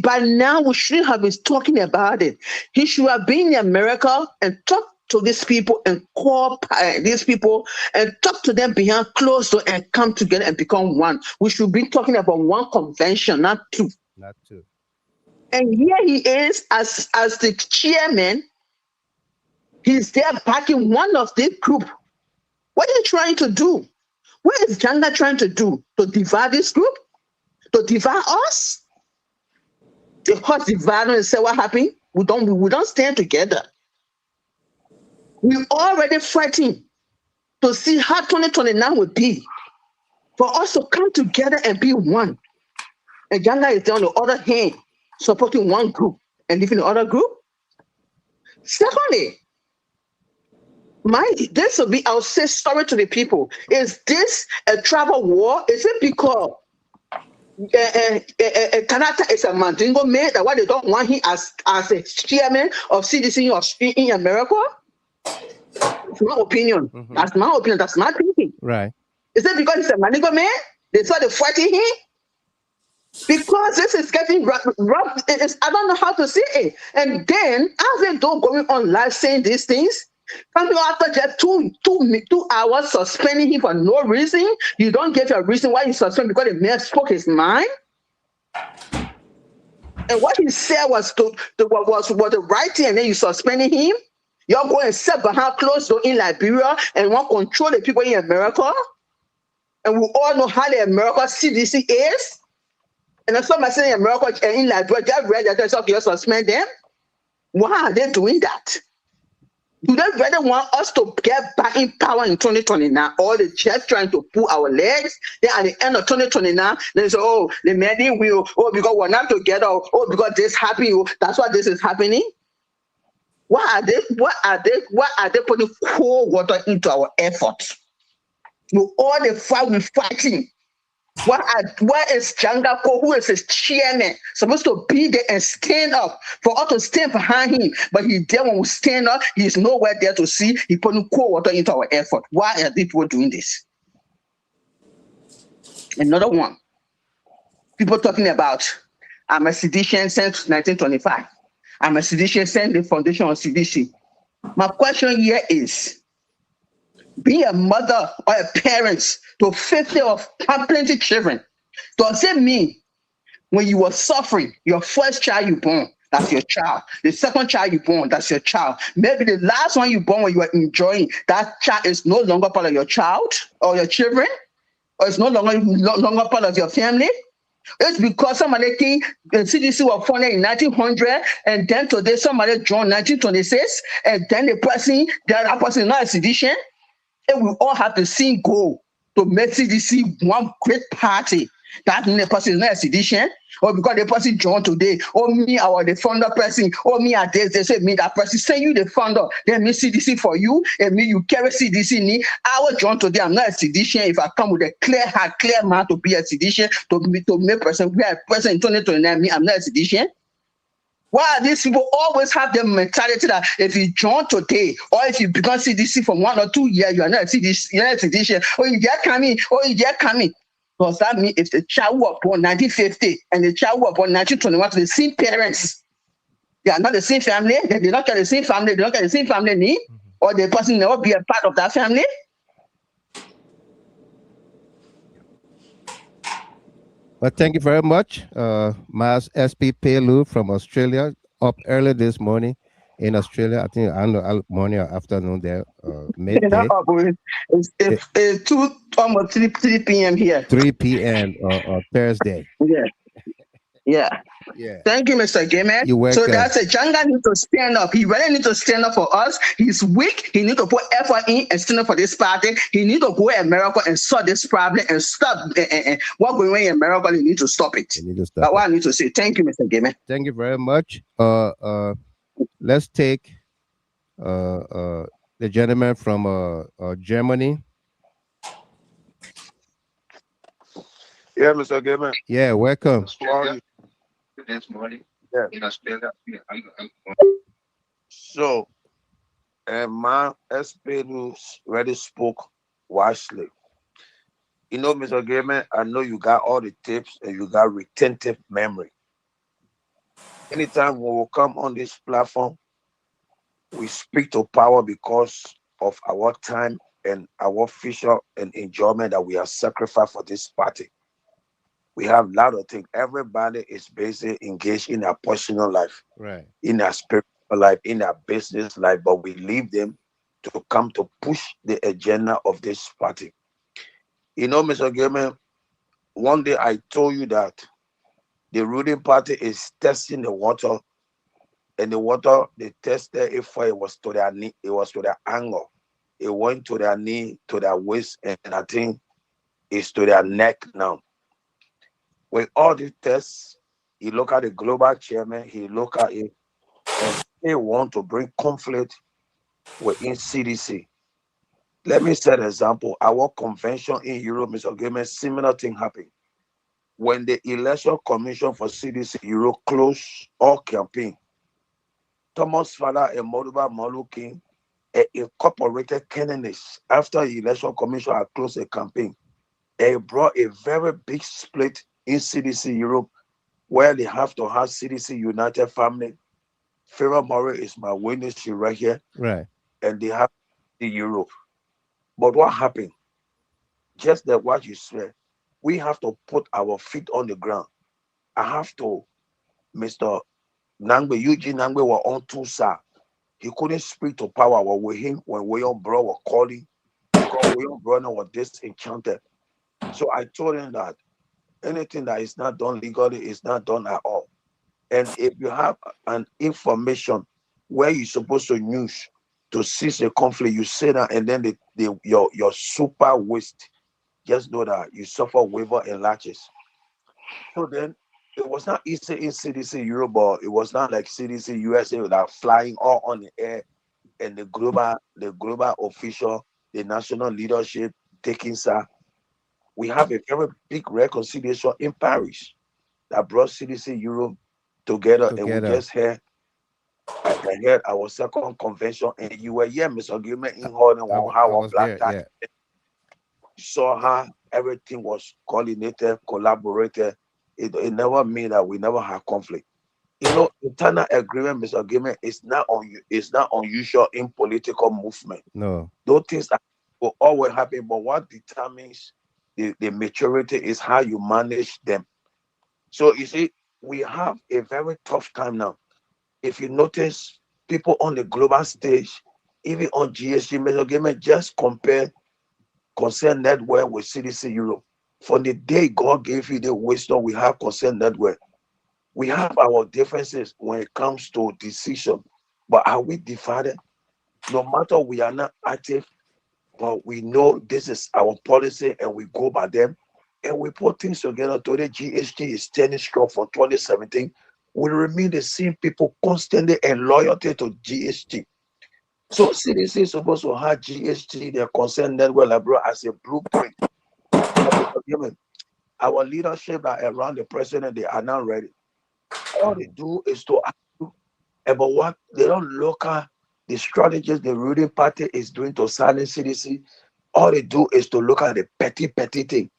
By now, we shouldn't have been talking about it. He should have been in America and talked to these people and call these people and talk to them behind closed door and come together and become one. We should be talking about one convention, not two. Not two. And here he is as the chairman. He's there backing one of the group. What are you trying to do? What is Janga trying to do? To divide this group? To divide us? They cause divide and say what happened? We don't stand together. We already fighting to see how 2029 will be. For us to come together and be one. And Janga is there on the other hand, supporting one group and leaving the other group. Secondly, this will be, I'll say sorry to the people. Is this a travel war? Is it because Talata is a Mandingo man that why they don't want him as a chairman of CDC in America? That's my opinion. Mhm. That's my opinion. That's my thinking. Right. Is it because he's a Mandingo man? They started fighting him? Because this is getting rough. I don't know how to say it. And then, as they don't going on live saying these things, coming after just 2 hours suspending him for no reason, you don't give a reason why you suspend because the man spoke his mind. And what he said was the right thing, and then you suspending him. You're going to sit behind closed door in Liberia and want to control the people in America. And we all know how the America CDC is. And then somebody saying America in Liberia, they read that they're you suspend them. Why are they doing that? Do they really want us to get back in power in 2029? Or they just trying to pull our legs? Then at the end of 2029, they say, oh, the meeting will, oh, because we're not together, oh, because this happening, that's why this is happening. Why are they putting cold water into our efforts? With all the fight we're fighting. Where is Janga Ko, who is his chairman, supposed to be there and stand up for us to stand behind him? But he there when we stand up, he's nowhere there to see. He putting cold water into our effort. Why are these people doing this? Another one. People talking about I'm a seditious since 1925. I'm a seditious since the foundation of CDC. My question here is, being a mother or a parent to 50 of plenty children, does it mean when you were suffering, your first child you born, that's your child. The second child you born, that's your child. Maybe the last one you born when you were enjoying, that child is no longer part of your child or your children, or it's no longer part of your family. It's because somebody think the CDC was founded in 1900, and then today somebody joined 1926, and then the other person is not a sedition. And we all have the same goal to make CDC one great party. That the person is not a sedition, or because the person joined today, or me, I was the founder person, or me, I did this, me, that person, send you the founder, then me CDC for you, and me, you carry CDC in. I was joined today, I'm not a sedition. If I come with a clear heart, clear mind to be a sedition, to make person, be a person in 2029, me, I'm not a sedition. Why these people always have the mentality that if you join today, or if you become CDC for 1 or 2 years, you are not a CDC, you're not a sedition, or you get coming, or you get coming. Does that mean if the child was born 1950 and the child was born 1921 to the same parents, they are not the same family, they don't get the same family, they don't get the same family name, or the person never be a part of that family? Well, thank you very much, Mas SP Pelu from Australia, up early this morning in Australia. I think I don't know morning or afternoon there, midday. It's almost 3 p.m. here. 3 p.m. Thursday. Yeah. Yeah. Yeah. Thank you, Mr. Gilman. You're welcome. So that's it. Janga needs to stand up. He really needs to stand up for us. He's weak. He needs to put effort in and stand up for this party. He needs to go to America and solve this problem and stop what's going on in America. He needs to stop it. That's what I need to say. Thank you, Mr. Gilman. Thank you very much. Let's take the gentleman from Germany. Yeah, Mr. Gilman. Yeah, welcome. How are you? This morning in Australia. So, my SP News already spoke wisely. You know, Mr. Gilman, I know you got all the tips and you got retentive memory. Anytime we will come on this platform, we speak to power because of our time and our future and enjoyment that we have sacrificed for this party. We have a lot of things. Everybody is basically engaged in their personal life, right, in their spiritual life, in their business life, but we leave them to come to push the agenda of this party. You know, Mr. Gilman, one day I told you that the ruling party is testing the water, and the water they tested it for, it was to their knee, it was to their ankle, it went to their knee, to their waist, and I think it's to their neck now. With all these tests, he look at the global chairman, he look at it, and they want to bring conflict within CDC. Let me set an example. Our convention in Europe, Mr. Gilman, similar thing happened. When the election commission for CDC Europe closed all campaign, Thomas Fala and Modiba Malukin incorporated candidates after the election commission had closed the campaign. It brought a very big split in CDC Europe, where they have to have CDC United Family. Farah Murray is my witness, she right here, Right. and they have the Europe. But what happened? Just that what you said, we have to put our feet on the ground. I have to, Mr. Nangbe, Eugene Nangbe were on two sides. He couldn't speak to power. Well, with him, when William Bro were calling, because William Bro was disenchanted. So I told him that anything that is not done legally is not done at all. And if you have an information where you're supposed to use to cease a conflict, you say that, and then your super waste, just know that you suffer waiver and latches. So then it was not easy in CDC Europe, but it was not like CDC USA that flying all on the air, and the global official, the national leadership taking side. We have a very big reconciliation in Paris that brought CDC Europe together, and we just had I had our second convention, and you were here, Mr. Gilman, in Holland on how our was black there, yeah. saw how everything was coordinated, collaborated. It never mean that we never had conflict. You know, internal agreement, Mr. Gilman, it's not unusual in political movement. No. Those things will always happen, but what determines the maturity is how you manage them. So you see, we have a very tough time now. If you notice, people on the global stage, even on GHT, Mr. Gilman, just compare Concern Network with CDC Europe. From the day God gave you the wisdom, we have Concern Network. We have our differences when it comes to decision, but are we divided? No matter we are not active, but we know this is our policy and we go by them, and we put things together. Today, GHT is standing strong for 2017. We remain the same people constantly and loyalty to GHT. So CDC is supposed to have GHT, their Concern Network Library, as a blueprint. Our leadership are around the president, they are not ready. All they do is to argue about what they don't look at the strategies the ruling party is doing to silence CDC. All they do is to look at the petty thing.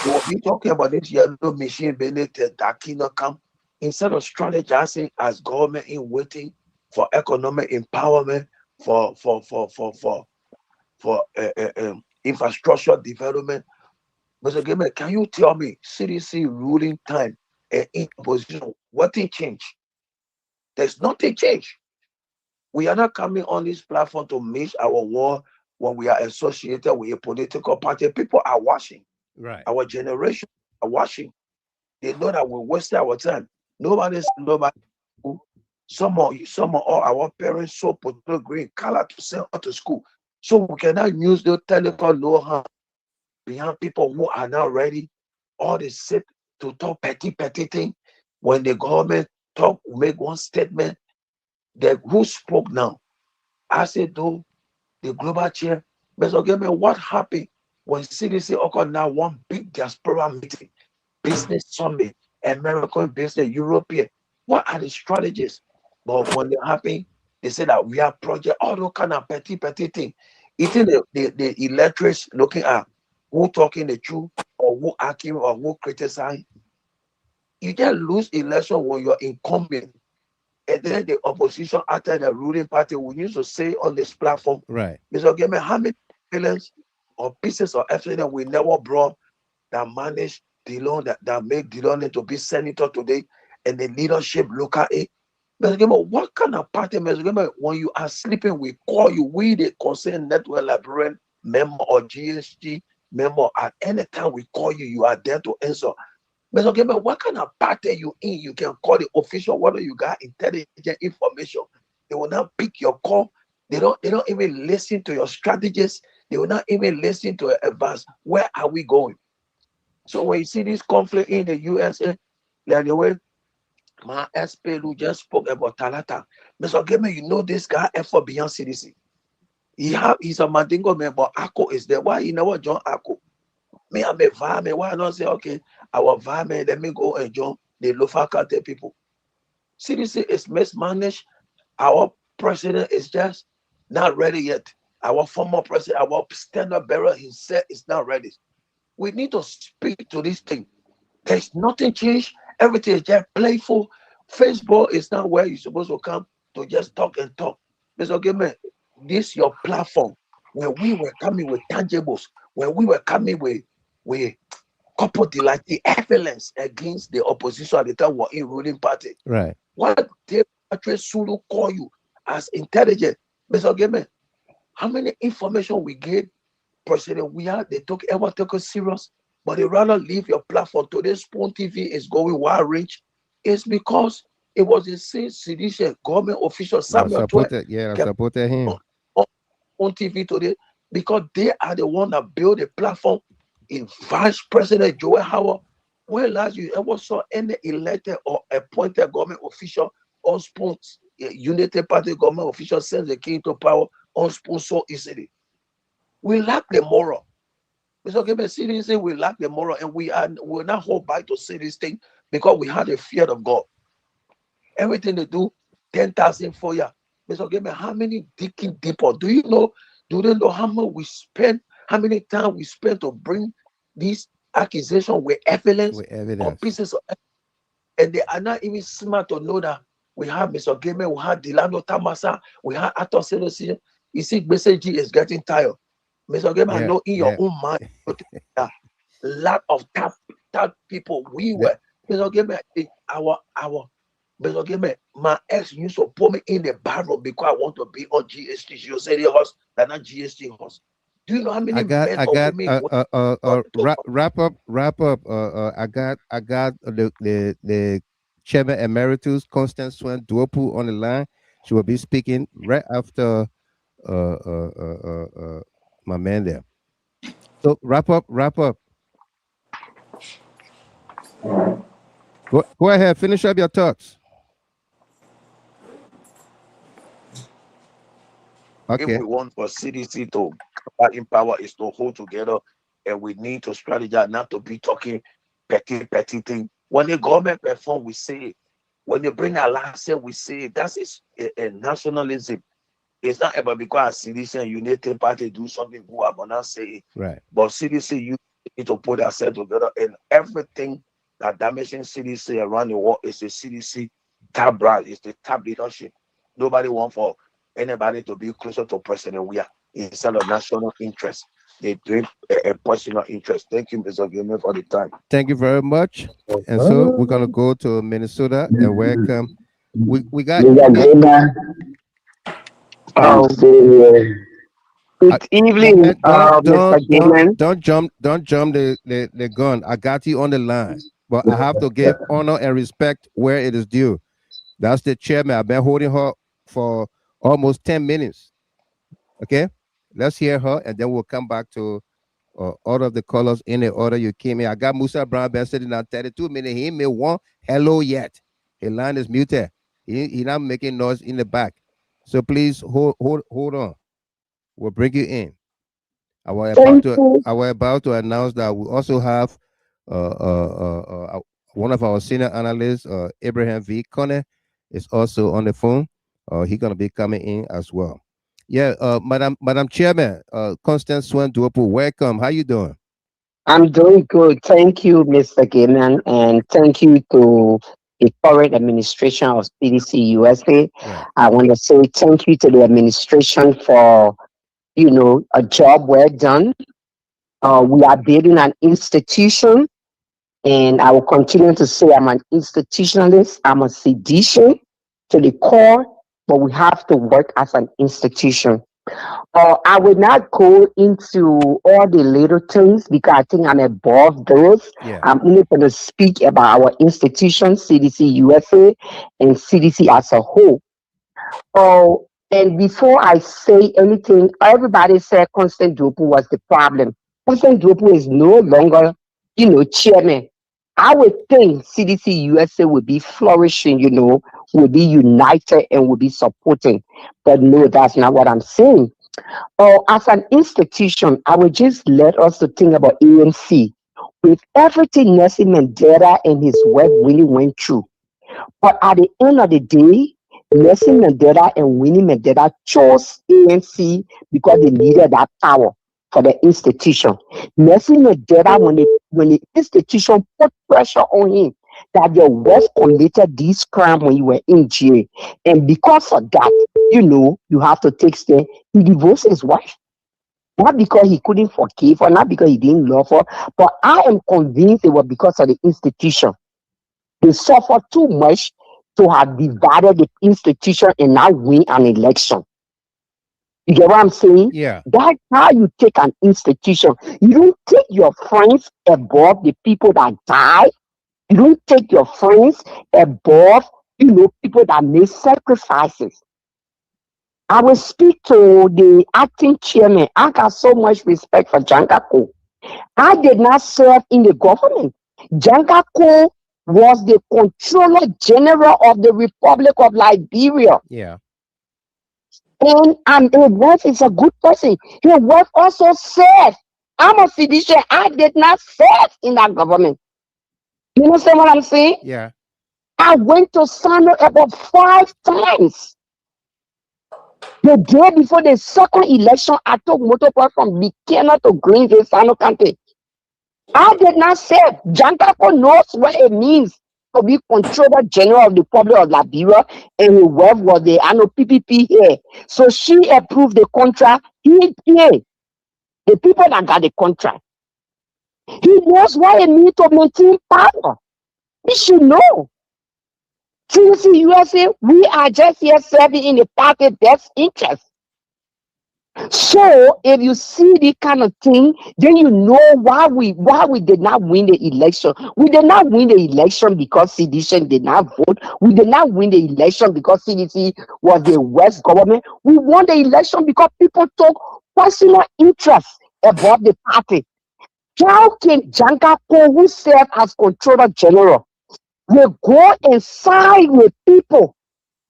We'll be talking about this yellow machine being that cannot come. Instead of strategizing as government in waiting for economic empowerment, for infrastructure development. Mr. Gilman, can you tell me CDC ruling time and in position, what they change? There's nothing change. We are not coming on this platform to make our war when we are associated with a political party. People are watching. Right. Our generation are watching. They know that we waste our time. Nobody. Some of all our parents sold potato green color to sell out to school. So we cannot use the telecom know-how behind people who are not ready. All they sit to talk petty thing. When the government talk, make one statement, that who spoke now? I said, though, the global chair, Mr. Gilman, what happened when CDC occurred now one big diaspora meeting, business summit, American business, European? What are the strategies? But when they happen, they say that we have project, all those kind of petty thing. Even the electorates looking at who talking the truth or who arguing or who criticize. You just lose election when you're incumbent. And then the opposition after the ruling party, we used to say on this platform, right, Mr. Gilman, how many feelings or pieces of evidence we never brought that managed Dillon, that make Dillon to be senator today, and the leadership look at it. Mr. Gilman, what kind of party, Mr. Gilman, when you are sleeping, we call you, we the Concern Network Librarian member or GHT Remember, at any time we call you, you are there to answer. Mr. Gilman, what kind of party you in? You can call the official whether you got intelligent information. They will not pick your call. They don't even listen to your strategies. They will not even listen to your advice. Where are we going? So when you see this conflict in the USA, like the way my SP who just spoke about Talata, Mr. Gilman, you know this guy effort beyond CDC. He's a Mandingo member. Akko is there. Why you never join Akko? Me, I'm a varmint. Why not say, okay, our varmint, let me go and join the local country people? CDC is mismanaged. Our president is just not ready yet. Our former president, our standard bearer, he said is not ready. We need to speak to this thing. There's nothing changed. Everything is just playful. Facebook is not where you're supposed to come to just talk and talk. Mr. Gilman, this your platform. When we were coming with tangibles, when we were coming with couple the evidence against the opposition at the time were in ruling party. Right. What did Patrick Sulu call you as intelligent? Mr. Gilman, how many information we gave President they ever took us serious, but they rather leave your platform. Today, Spoon TV is going wide range. It's because it was the same CDC government official Samuel supported him on TV today because they are the one that built the platform. In Vice President Joel Howard, when last you ever saw any elected or appointed government official on Spoon's United Party government official since they came to power on Spoon so easily? We lack the moral. Mr. Gilman, CDC, we lack the moral, and we're not hold back to say this thing because we have the fear of God. Everything they do, 10,000 for you. Mr. Gilman, how many digging deeper? Do they know how much we spend, how many time we spend to bring these accusations with evidence or pieces of evidence? And they are not even smart to know that we have Mr. Gilman, we have Delano Tamasa, we have Ato Selosi. You see, BCG is getting tired. Mr. Gilman, I know in your own mind, a lot of top people we were. Mr. Gilman, our Mr. Gilman, my ex used to put me in the barrel because I want to be on GHT. She say the horse, they're not GHT horse. Do you know how many men or women? Wrap up. I got the chairman emeritus Constance Swen Duopu on the line. She will be speaking right after my man there. So wrap up. Go ahead, finish up your thoughts. Okay. If we want for CDC to in power is to hold together, and we need to strategize, not to be talking petty thing. When the government perform, we say it. When they bring a license, we say it. That is a nationalism. It's not about because CDC and United Party do something who are gonna say it. Right. But CDC, you need to put ourselves together, and everything that damaging CDC around the world is the CDC top brand, is the top leadership. Nobody want for anybody to be closer to President we are instead of national interest. They do a personal interest. Thank you, Mr. Gilman, for the time. Thank you very much. And so we're gonna go to Minnesota and welcome. We got Gilman. Good evening, Mr. Gilman. Don't jump the gun. I got you on the line, but I have to give honor and respect where it is due. That's the chairman. I've been holding her for almost 10 minutes. Okay, let's hear her, and then we'll come back to all of the colors in the order you came in. I got Musa Brown been sitting on 32 minutes. He ain't made one hello yet. His line is muted. He not making noise in the back. So please hold on. We'll bring you in. I was about to announce that we also have one of our senior analysts, Abraham V. Conner, is also on the phone. He's gonna be coming in as well. Yeah, Madam Chairman, Constance Swen Duopu, welcome. How you doing? I'm doing good. Thank you, Mr. Gilman, and thank you to the current administration of CDC USA. Right. I want to say thank you to the administration for, a job well done. We are building an institution, and I will continue to say I'm an institutionalist. I'm a seditious to the core, but we have to work as an institution. I will not go into all the little things because I think I'm above those. Yeah. I'm only going to speak about our institutions, CDC USA and CDC as a whole. Oh, and before I say anything, everybody said Constant Dopu was the problem. Constant Dopu is no longer, chairman. I would think CDC USA would be flourishing, would be united and would be supporting. But no, that's not what I'm saying. Or as an institution, I would just let us to think about ANC. With everything Nelson Mandela and his work really went through. But at the end of the day, Nelson Mandela and Winnie Mandela chose ANC because they needed that power for the institution. Nelson Mandela, when the institution put pressure on him that your wife committed this crime when you were in jail, and because of that, you have to take stand. He divorced his wife. Not because he couldn't forgive her, not because he didn't love her, but I am convinced it was because of the institution. They suffered too much to have divided the institution and now win an election. You get what I'm saying? Yeah. That's how you take an institution. You don't take your friends above the people that die. You don't take your friends above, people that make sacrifices. I will speak to the acting chairman. I got so much respect for Jankako. I did not serve in the government. Jankako was the Controller General of the Republic of Liberia. Yeah. And his wife is a good person. His wife also said, I'm a physician. I did not serve in that government. You understand what I'm saying? Yeah. I went to Sano about 5 times. The day before the second election, I took motorbike from Bikena to Greenville, Sano County. I did not serve. Jankako knows what it means to be Controller General of the Republic of Liberia, and his wife was the PPP here. So she approved the contract. He paid the people that got the contract. He knows what it means to maintain power. He should know. CDC USA, we are just here serving in the party best interest. So if you see this kind of thing, then you know why we did not win the election. We did not win the election because CDC did not vote. We did not win the election because CDC was the West government. We won the election because people took personal interest about the party. How can Jankako, who served as Controller General, will go and side with people?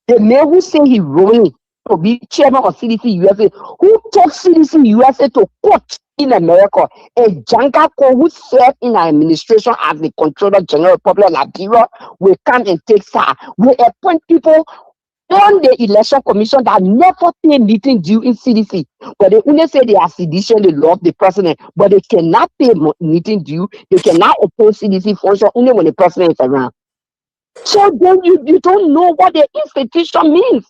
The man who say he running to be chairman of CDC USA, who took CDC USA to court in America, and Jankako, who served in our administration as the Controller General of Republic of Liberia, will come and take side. We appoint people on the election commission that never pay meeting due in CDC. But they only say they are sedition, they love the president, but they cannot pay meeting due. They cannot appoint CDC function only when the president is around. So then you don't know what the institution means.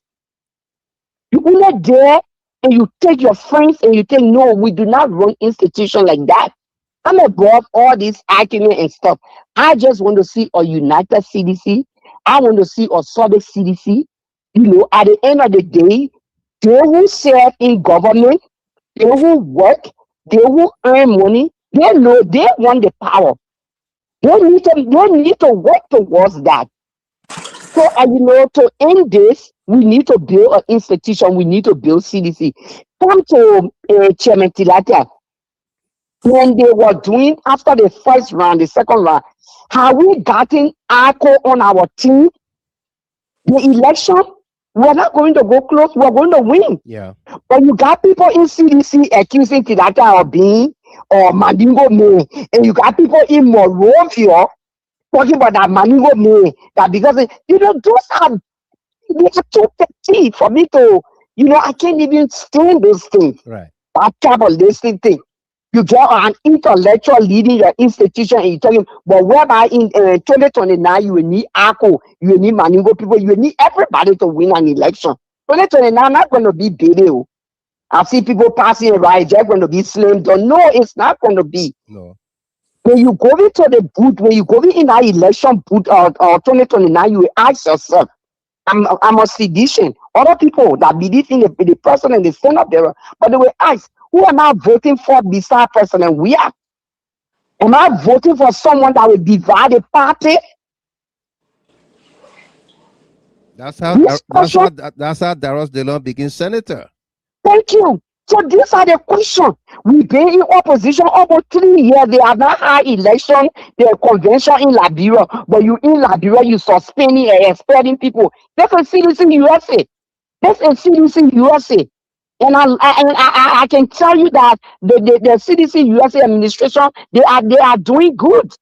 You only there and you take your friends and you think, no, we do not run institution like that. I'm above all this argument and stuff. I just want to see a united CDC. I want to see a solid CDC. At the end of the day, they who serve in government, they who work, they who earn money, they know they want the power. They need to work towards that. So, to end this, we need to build an institution. We need to build CDC. Come to Chairman Talata. When they were doing after the first round, the second round, have we gotten ARCO on our team? The election, we're not going to go close. We're going to win. Yeah. But you got people in CDC accusing Talata of being or Mandingo me, and you got people in Monrovia talking about that Mandingo me, that because those are they are too petty for me to, I can't even stand those things. Right. That type of listening thing. You get an intellectual leading your institution and you tell him, but whereby in 2029 you will need ARCO, you will need Mandingo people, you will need everybody to win an election. 2029 not going to be video. I see people passing right, they're going to be slim done. No, it's not going to be. No. When you go into the booth, when you go in that election booth or 2029, you will ask yourself, I'm a sedition. other people that believe in the president, the Senate bearer, but they will ask, who am I voting for beside President Weah? Am I voting for someone that will divide the party? That's how Daros DeLon became senator. Thank you. So these are the questions. We've been in opposition over 3 years. They have not had election, the convention in Liberia, but you in Liberia, you suspending and expelling people. That's a CDC-USA. That's a CDC-USA. And I can tell you that the CDC-USA administration, they are doing good.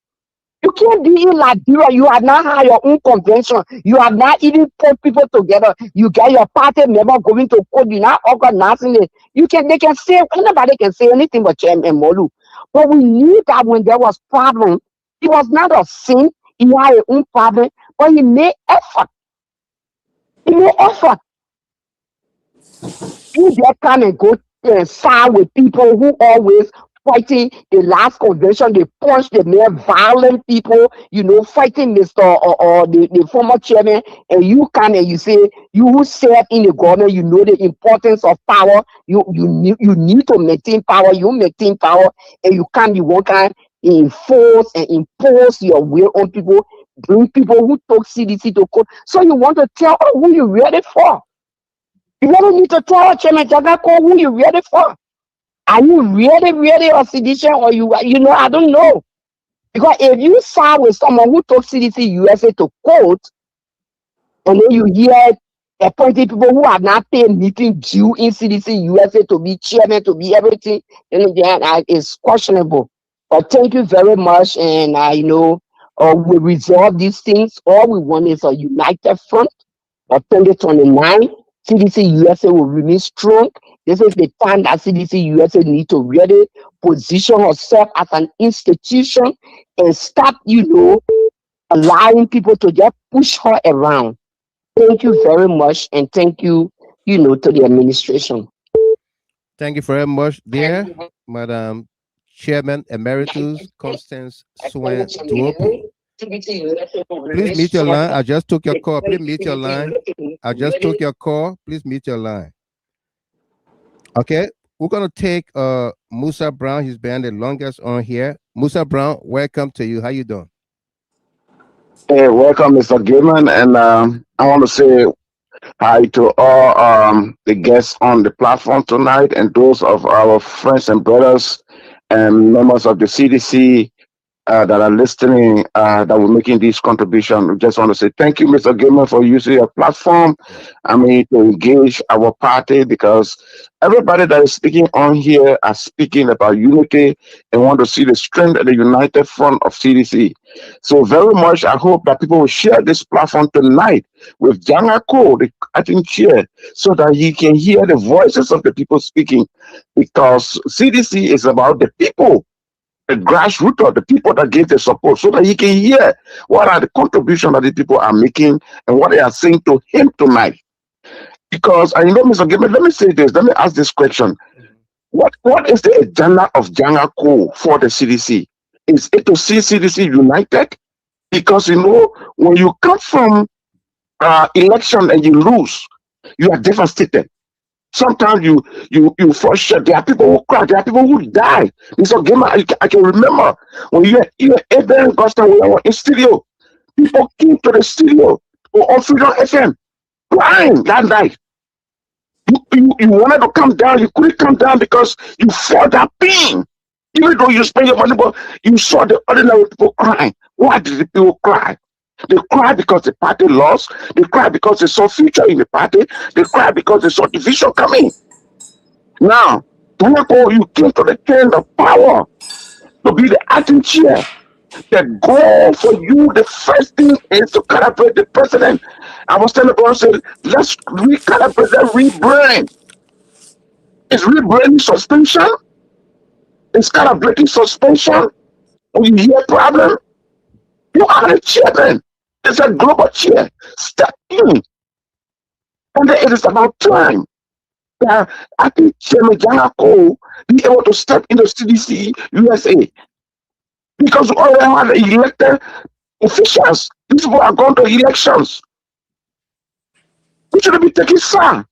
You can't be in Liberia. You have not had your own convention. You have not even put people together. You get your party member going to court. You're not organizing it. They can say, anybody can say anything but Chairman Molu. But we knew that when there was problem, it was not a sin. He had his own problem, but he made effort. He made effort. You just come and go and side with people who always fighting the last convention. They punch the more violent people, fighting Mr. or the former chairman, and you come and you say, you who serve in the government, you know the importance of power. You need to maintain power. You maintain power, and you can't be one kind enforce and impose your will on people, bring people who talk CDC to court. So you want to tell who you ready for. You really need to tell Chairman Jagako who you ready for. Are you really a sedition, or I don't know. Because if you side with someone who took CDC-USA to court, and then you hear appointed people who have not paid meeting due in CDC-USA to be chairman, to be everything, it's questionable. But thank you very much, and we resolve these things. All we want is a united front. By 2029, CDC-USA will remain strong. This is the time that CDC-USA need to really position herself as an institution and stop, allowing people to just push her around. Thank you very much, and thank you, to the administration. Thank you very much, dear Madam Chairman Emeritus Constance Swen Duopo. Please mute your line. I just took your call. Please mute your line. I just took your call. Please mute your line. Okay, we're gonna take Musa Brown. He's been the longest on here. Musa Brown, welcome to you. How you doing? Hey, welcome, Mr. Gilman, and I want to say hi to all the guests on the platform tonight, and those of our friends and brothers and members of the CDC that are listening, that were making this contribution. We just want to say thank you, Mr. Gilman, for using your platform, to engage our party, because everybody that is speaking on here are speaking about unity and want to see the strength and the united front of CDC. So very much, I hope that people will share this platform tonight with Jangako, the acting chair, so that he can hear the voices of the people speaking, because CDC is about the people, the grassroots, the people that give the support, so that he can hear what are the contributions that the people are making and what they are saying to him tonight. Because I know, Mr. Gilman, let me say this, let me ask this question. What is the agenda of Jangako for the CDC? Is it to see CDC united? Because when you come from election and you lose, you are devastated. Sometimes you frustrate. There are people who cry. There are people who die. Mr. Gilman, I can remember when you had Abraham Costa, when I was in studio, people came to the studio on Freedom FM crying that night. You wanted to come down, you couldn't come down because you felt that pain. Even though you spend your money, but you saw the ordinary people crying. Why did the people cry? They cry because the party lost. They cry because they saw future in the party. They cry because they saw division coming. Now, you came to the end of power to be the acting chair. The goal for you, the first thing is to calibrate the president. I was telling the said, let's recalibrate that rebrand. Is rebranding suspension? Is calibrating suspension? When you hear problem, you are the chairman. It's a global chair. Step in. And then it is about time that I think Chairman Janako be able to step into CDC-USA. Because we already have elected officials. These people are going to elections. We shouldn't be taking side.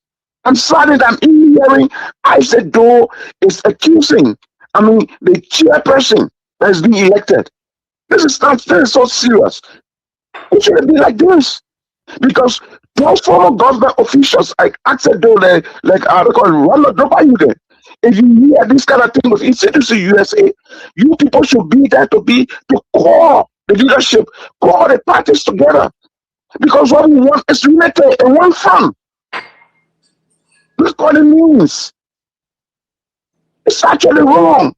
I'm sorry that I'm hearing Isidore is accusing, the chairperson that has been elected. This is so serious. It shouldn't be like this. Because those former government officials, like Isidore, they call Ronald, nobody you there. If you hear this kind of thing with CDC-USA, you people should be there to call the leadership, call the parties together. Because what we want is unity in one front. That's what it means. It's actually wrong.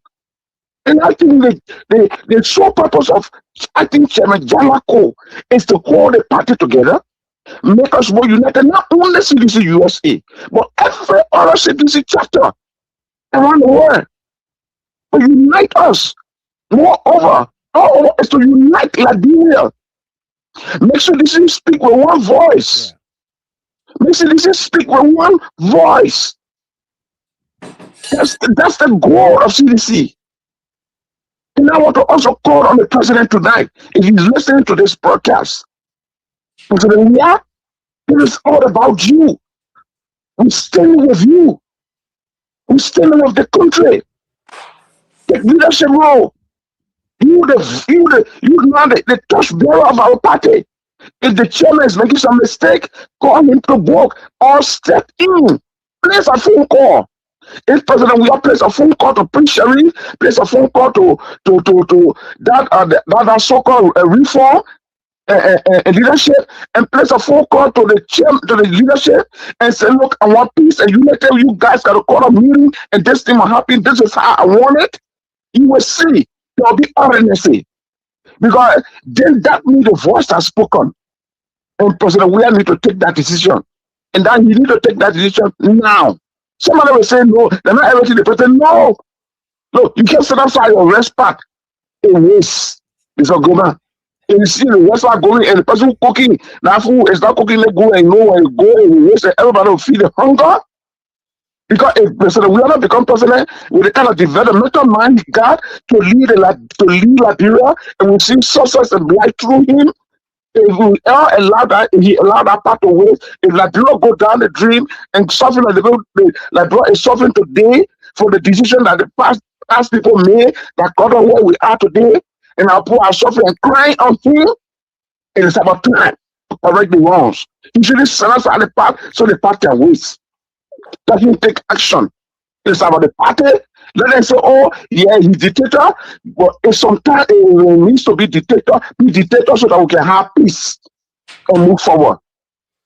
And I think the sole purpose of, I think, Chairman Jalako is to call the party together, make us more united, not only CDC-USA, but every other CDC chapter around the world. To unite us. Moreover, is to unite Liberia. Make sure this is speak with one voice. Make sure this is speak with one voice. That's the goal of CDC. And I want to also call on the president tonight, if he's listening to this broadcast. President, it is all about you. I'm standing with you. I'm standing with the country. The leadership role. You now the touch bearer of our party. If the chairman is making some mistake, call him to book or step in. Place a phone call. If president, we have placed a phone call to Prince Sharif, place a phone call to that so-called reform leadership, and place a phone call to the chairman, to the leadership, and say, look, I want peace and unity. You guys got to call a meeting, and this thing will happen. This is how I want it. You will see there will be urgency, because then that means the voice has spoken, and President William need to take that decision, and then you need to take that decision now. Somebody will say, no, they're not everything the president. No, you can't set aside your respect in waste, Mr. Goma. And you see the respect going, and the person who cooking, that food is not cooking, they go and know and go and waste, and everybody will feel the hunger. Because if President William become president with the kind of developmental mind he got to lead Liberia, and we see success and light through him, if we allow that, if he allow that part to waste, if Liberia go down the dream and suffering like Liberia is suffering today for the decision that the past people made that got on where we are today, and our poor are suffering and crying on him, it is about time to correct the wrongs. He should send us out the path so the path can waste. Doesn't take action. It's about the party. Let them say, oh, yeah, he's dictator, but if sometimes it needs to be dictator so that we can have peace and move forward.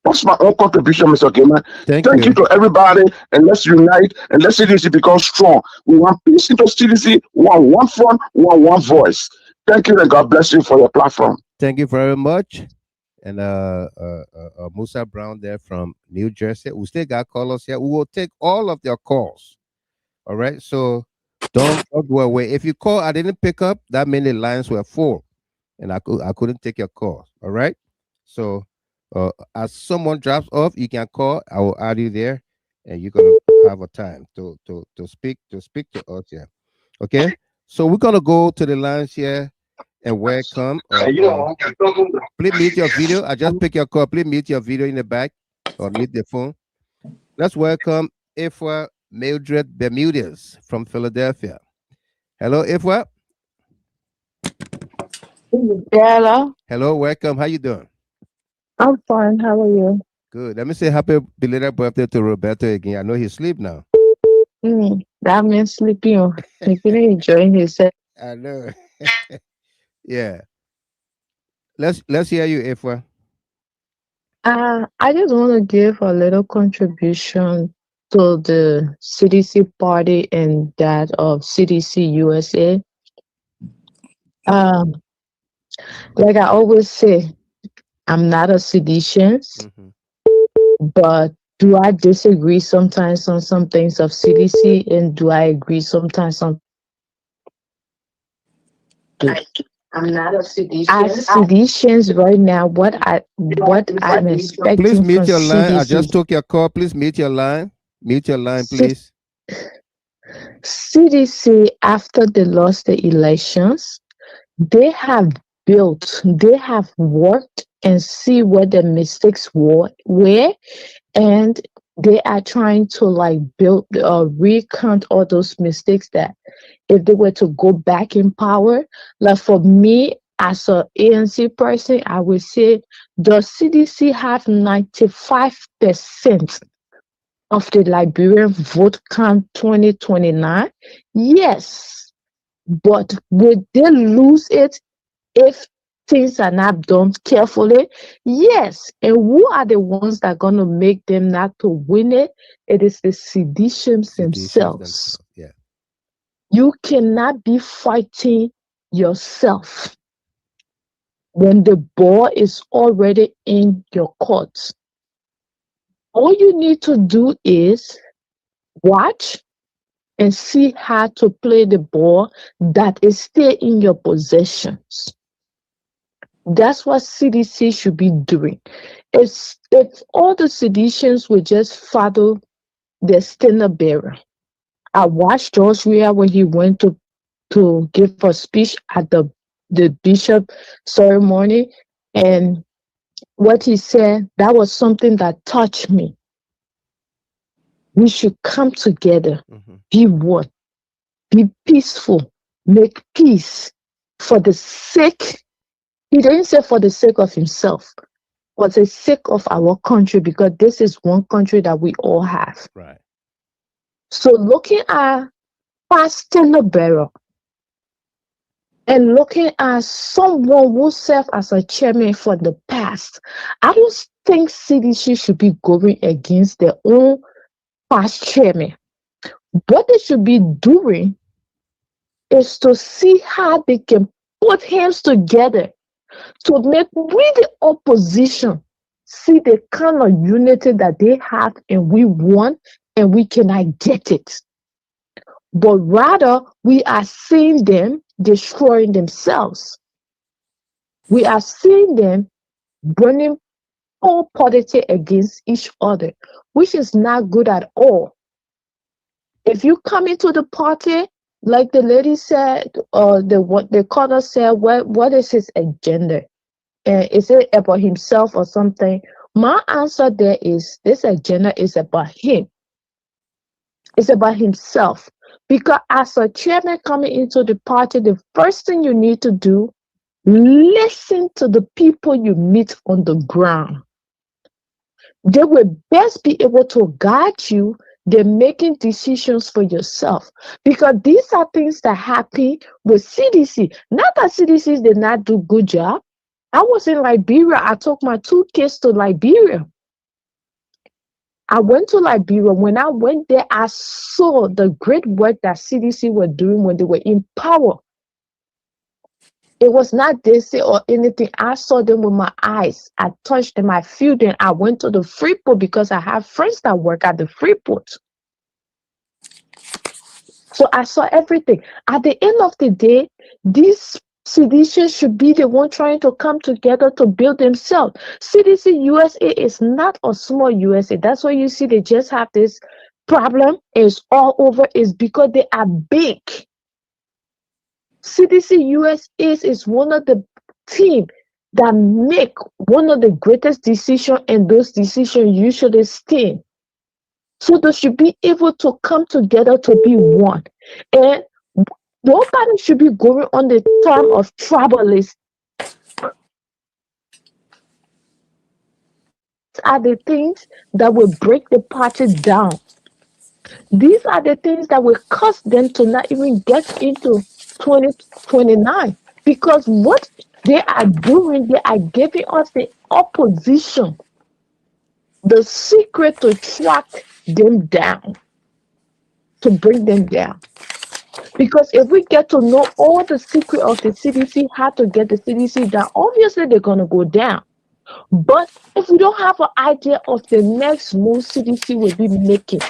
That's my own contribution, Mr. Gilman. Thank you to everybody, and let's unite, and let's CDC become strong. We want peace into CDC, one front, one voice. Thank you, and God bless you for your platform. Thank you very much. And Musa Brown there from New Jersey. We still got callers here. We will take all of their calls. All right. So don't go away. If you call, I didn't pick up, that means the lines were full, and I couldn't take your call. All right. So as someone drops off, you can call. I will add you there, and you're gonna have a time to speak to us here. Okay. So we're gonna go to the lines here. And welcome. Please mute your video. I just pick your call. Please mute your video in the back or mute the phone. Let's welcome Ifwa Mildred Bermudez from Philadelphia. Hello, Ifwa. Hello. Hello, welcome. How you doing? I'm fine. How are you? Good. Let me say happy belated birthday to Roberto again. I know he's asleep now. That means sleeping. He's really enjoying himself. I know. Yeah. Let's hear you, Ifwa. I just want to give a little contribution to the CDC party and that of CDC-USA. Like I always say, I'm not a seditious, but do I disagree sometimes on some things of CDC, and do I agree sometimes on? I'm not a seditious. As seditious right now, what I'm expecting. Please mute your line. CDC. I just took your call. Please mute your line. Mute your line, please. CDC, after they lost the elections, they have built, they have worked and see where the mistakes were, and they are trying to like build recount all those mistakes that if they were to go back in power. Like for me as a ANC person, I would say the CDC have 95% of the Liberian vote count 2029. Yes, but will they lose it if things are not done carefully? Yes. And who are the ones that are going to make them not to win it? It is the seditious themselves. Yeah. You cannot be fighting yourself when the ball is already in your court. All you need to do is watch and see how to play the ball that is still in your possessions. That's what CDC should be doing. If all the seditious would just follow the standard bearer. I watched George Weah when he went to give a speech at the bishop ceremony, and what he said, that was something that touched me. We should come together, be one, be peaceful, make peace for the sake. He didn't say for the sake of himself, but the sake of our country, because this is one country that we all have. Right. So looking at past standard bearer and looking at someone who served as a chairman for the past, I don't think CDC should be going against their own past chairman. What they should be doing is to see how they can put hands together to make we the opposition see the kind of unity that they have and we want, and we cannot get it. But rather, we are seeing them destroying themselves. We are seeing them burning all politics against each other, which is not good at all. If you come into the party, like the lady said, or the caller said, what is his agenda? Is it about himself or something? My answer there is this agenda is about him. It's about himself. Because as a chairman coming into the party, the first thing you need to do, listen to the people you meet on the ground. They will best be able to guide you. They're making decisions for yourself. Because these are things that happen with CDC. Not that CDC did not do good job. I was in Liberia. I took my 2 kids to Liberia. I went to Liberia. When I went there, I saw the great work that CDC were doing when they were in power. It was not they say or anything. I saw them with my eyes. I touched them. I feel them. I went to the Freeport because I have friends that work at the Freeport. So I saw everything. At the end of the day, these CDC should be the one trying to come together to build themselves. CDC-USA is not a small USA. That's why you see they just have this problem. It's all over. It's because they are big. CDC-USA is one of the team that make one of the greatest decisions, and those decisions usually stay. So they should be able to come together to be one. And nobody should be going on the term of tribalism. These are the things that will break the party down. These are the things that will cause them to not even get into 2029. Because what they are doing, they are giving us the opposition, the secret to track them down, to bring them down. Because if we get to know all the secret of the CDC, how to get the CDC down, obviously they're going to go down. But if we don't have an idea of the next move CDC will be making,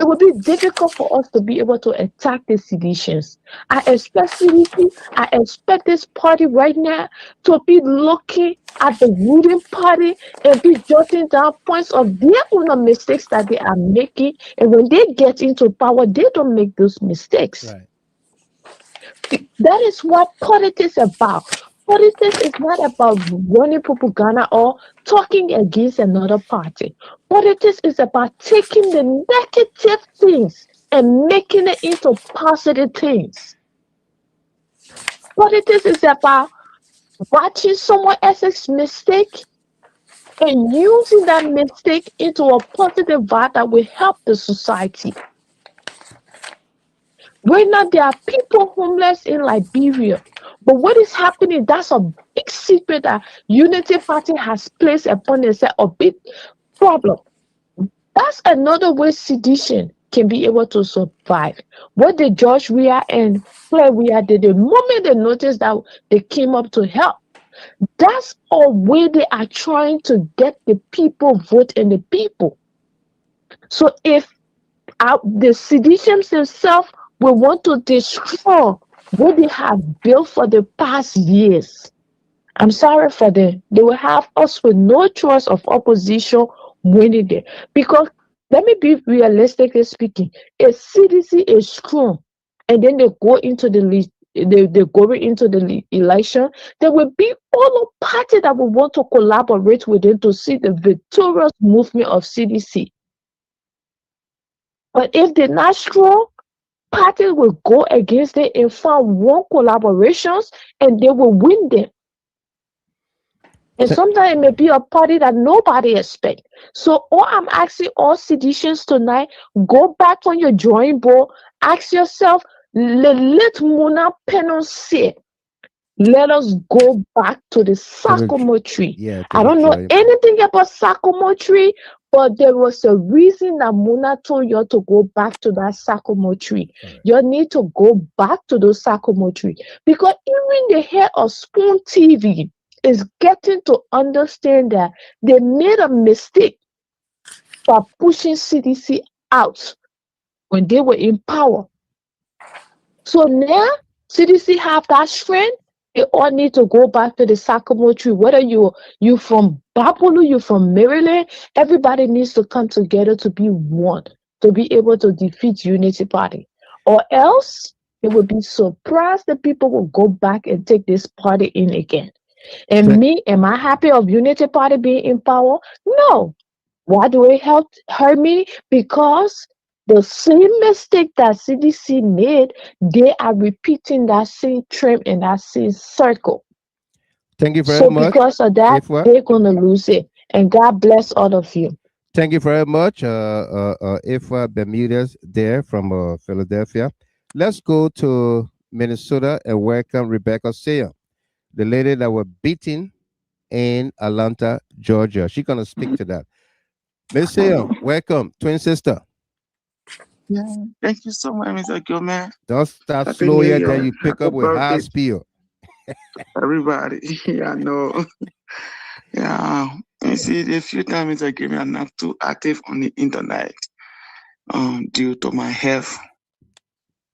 it will be difficult for us to be able to attack the seditionists. I expect CDC, I expect this party right now to be looking at the ruling party and be jotting down points of their own mistakes that they are making. And when they get into power, they don't make those mistakes. Right. That is what politics is about. Politics is not about running propaganda or talking against another party. Politics is about taking the negative things and making it into positive things. Politics is about watching someone else's mistake and using that mistake into a positive vibe that will help the society. Right now, there are people homeless in Liberia. But what is happening, that's a big secret that Unity Party has placed upon itself, a big problem. That's another way sedition can be able to survive. What the George Weah and Claire Weah did, the moment they noticed that they came up to help, that's a way they are trying to get the people vote in the people. So if the seditions themselves will want to destroy what they have built for the past years, I'm sorry for them. They will have us with no choice of opposition winning there. Because let me be realistically speaking, if CDC is strong and then they go into the they go into the election, there will be all the parties that will want to collaborate with them to see the victorious movement of CDC. But if they're not strong, parties will go against it and find one collaborations and they will win them. And sometimes it may be a party that nobody expects. So all I'm asking all seditions tonight, go back on your drawing board, ask yourself, let Muna Penance. Let us go back to the sycamore tree. Yeah, I don't know anything about sycamore tree, but there was a reason that Muna told you to go back to that sycamore tree. Right. You need to go back to those sycamore tree. Because even the head of Spoon TV is getting to understand that they made a mistake by pushing CDC out when they were in power. So now CDC have that strength. They all need to go back to the sycamore tree. Whether you from Babulu, you from Maryland, everybody needs to come together to be one, to be able to defeat Unity Party. Or else it will be surprised that people will go back and take this party in again. And me, am I happy of Unity Party being in power? No. Why do it hurt me? Because the same mistake that CDC made, they are repeating that same trend in that same circle. Thank you very So much. because of that, they're gonna lose it. And God bless all of you. Thank you very much, Ifa Bermudez there from Philadelphia. Let's go to Minnesota and welcome Rebecca Sayer, the lady that were beaten in Atlanta, Georgia. She's gonna speak to that. Miss Sayer, welcome, twin sister. Yeah, thank you so much, Mr. Gilman. Don't start slow yet, then you pick up with high speed. Everybody, yeah, I know. Yeah, you see, the few times I give me, I'm not too active on the internet due to my health.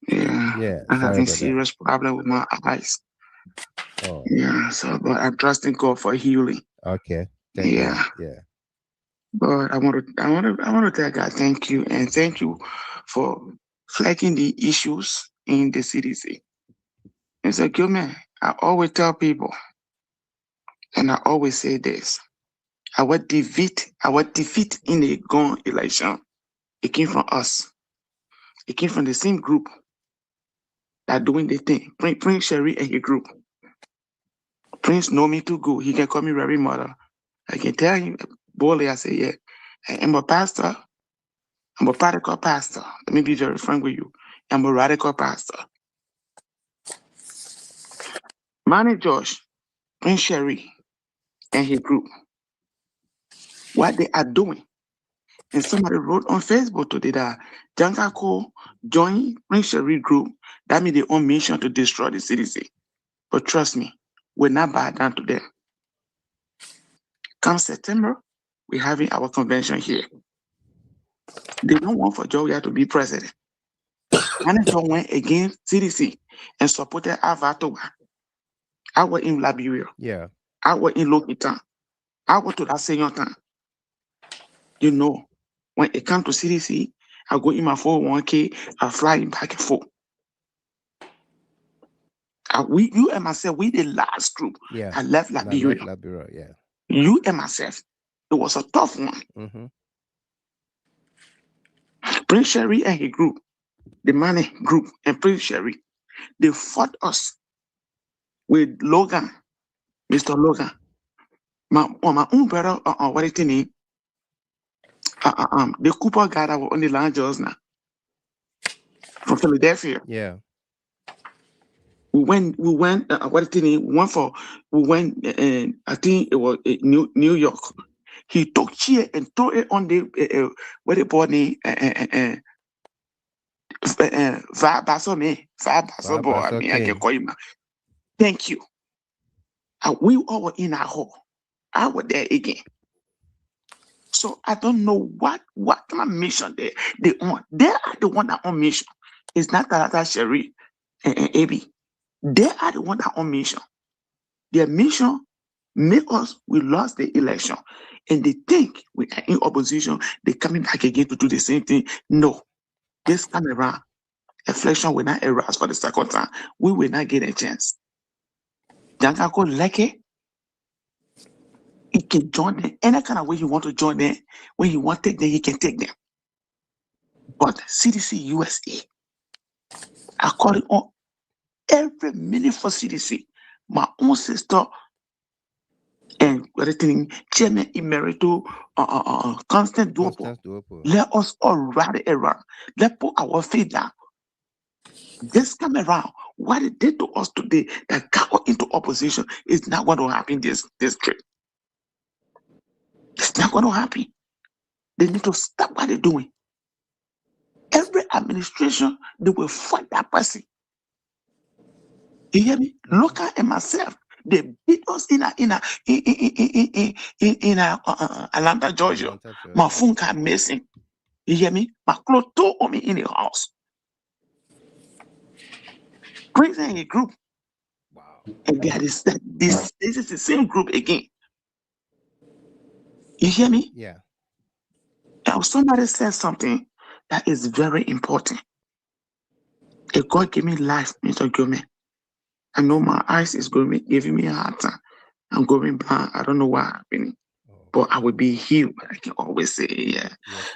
Yeah, I'm having serious problem with my eyes. Oh. Yeah, so but I'm trusting God for healing. Okay. Thank you. Yeah. But I want to tell God thank you, and thank you for flagging the issues in the CDC. Mr. Gilman, I always tell people, and I always say this: our defeat in the gun election, it came from us. It came from the same group that doing the thing. Prince Sherry and his group. Prince know me too good. He can call me Reverend Mother. I can tell him boldly. I say, yeah, I'm a pastor. I'm a radical pastor. Let me be very frank with you. I'm a radical pastor. Manny Josh, Prince Sherry, and his group, what they are doing. And somebody wrote on Facebook today that Jankako joined Prince Sherry group. That means they on mission to destroy the CDC. But trust me, we're not bow down to them. Come September, we're having our convention here. They don't want for Georgia to be president. Manager went against CDC and supported Avatoga. I was in Liberia. Yeah. I was in Lokitan. I was to that same time. You know, when it comes to CDC, I go in my 401k, I fly in back and forth. You and myself, we the last group Yeah. that left That Liberia. left Liberia, yeah. You and myself, it was a tough one. Mm-hmm. Prince Sherry and his group, the money group, and Prince Sherry, they fought us with Logan, Mr. Logan. My own brother, what is his name? The Cooper guy that was on the land just now from Philadelphia. Yeah. We went. What is his name? We went. I think it was New York. He took chair and threw it on the what they call name. I can call him. Thank you. We all were in our hall. I was there again. So I don't know what kind of mission they on. They are the one that on mission. It's not Talata, Sherry, and AB. They are the one that on mission. Their mission make us, we lost the election. And they think we are in opposition. They're coming back again to do the same thing. No. This time around, election will not arise for the second time. We will not get a chance. Jankako Leke, he can join them. Any kind of way you want to join them, when you want to take them, he can take them. But CDC-USA, according on every minute for CDC, my own sister and Chairman Emerito Constant Duopo, let us all rally around. Let's put our feet down. This time around, what it did to us today that got into opposition is not going to happen this trip. It's not going to happen. They need to stop what they're doing. Every administration, they will fight that person. You hear me? Local and myself, they beat us in Atlanta, Georgia. My phone got missing. You hear me? My clothes tore on me in the house. Prison a group. Wow. And there is this is the same group again. You hear me? Yeah. Now somebody said something that is very important. If God gave me life, Mr. Gilman, I know my eyes is giving me a hard time. I'm going blind. I don't know what happening. But I will be healed. I can always say, yeah.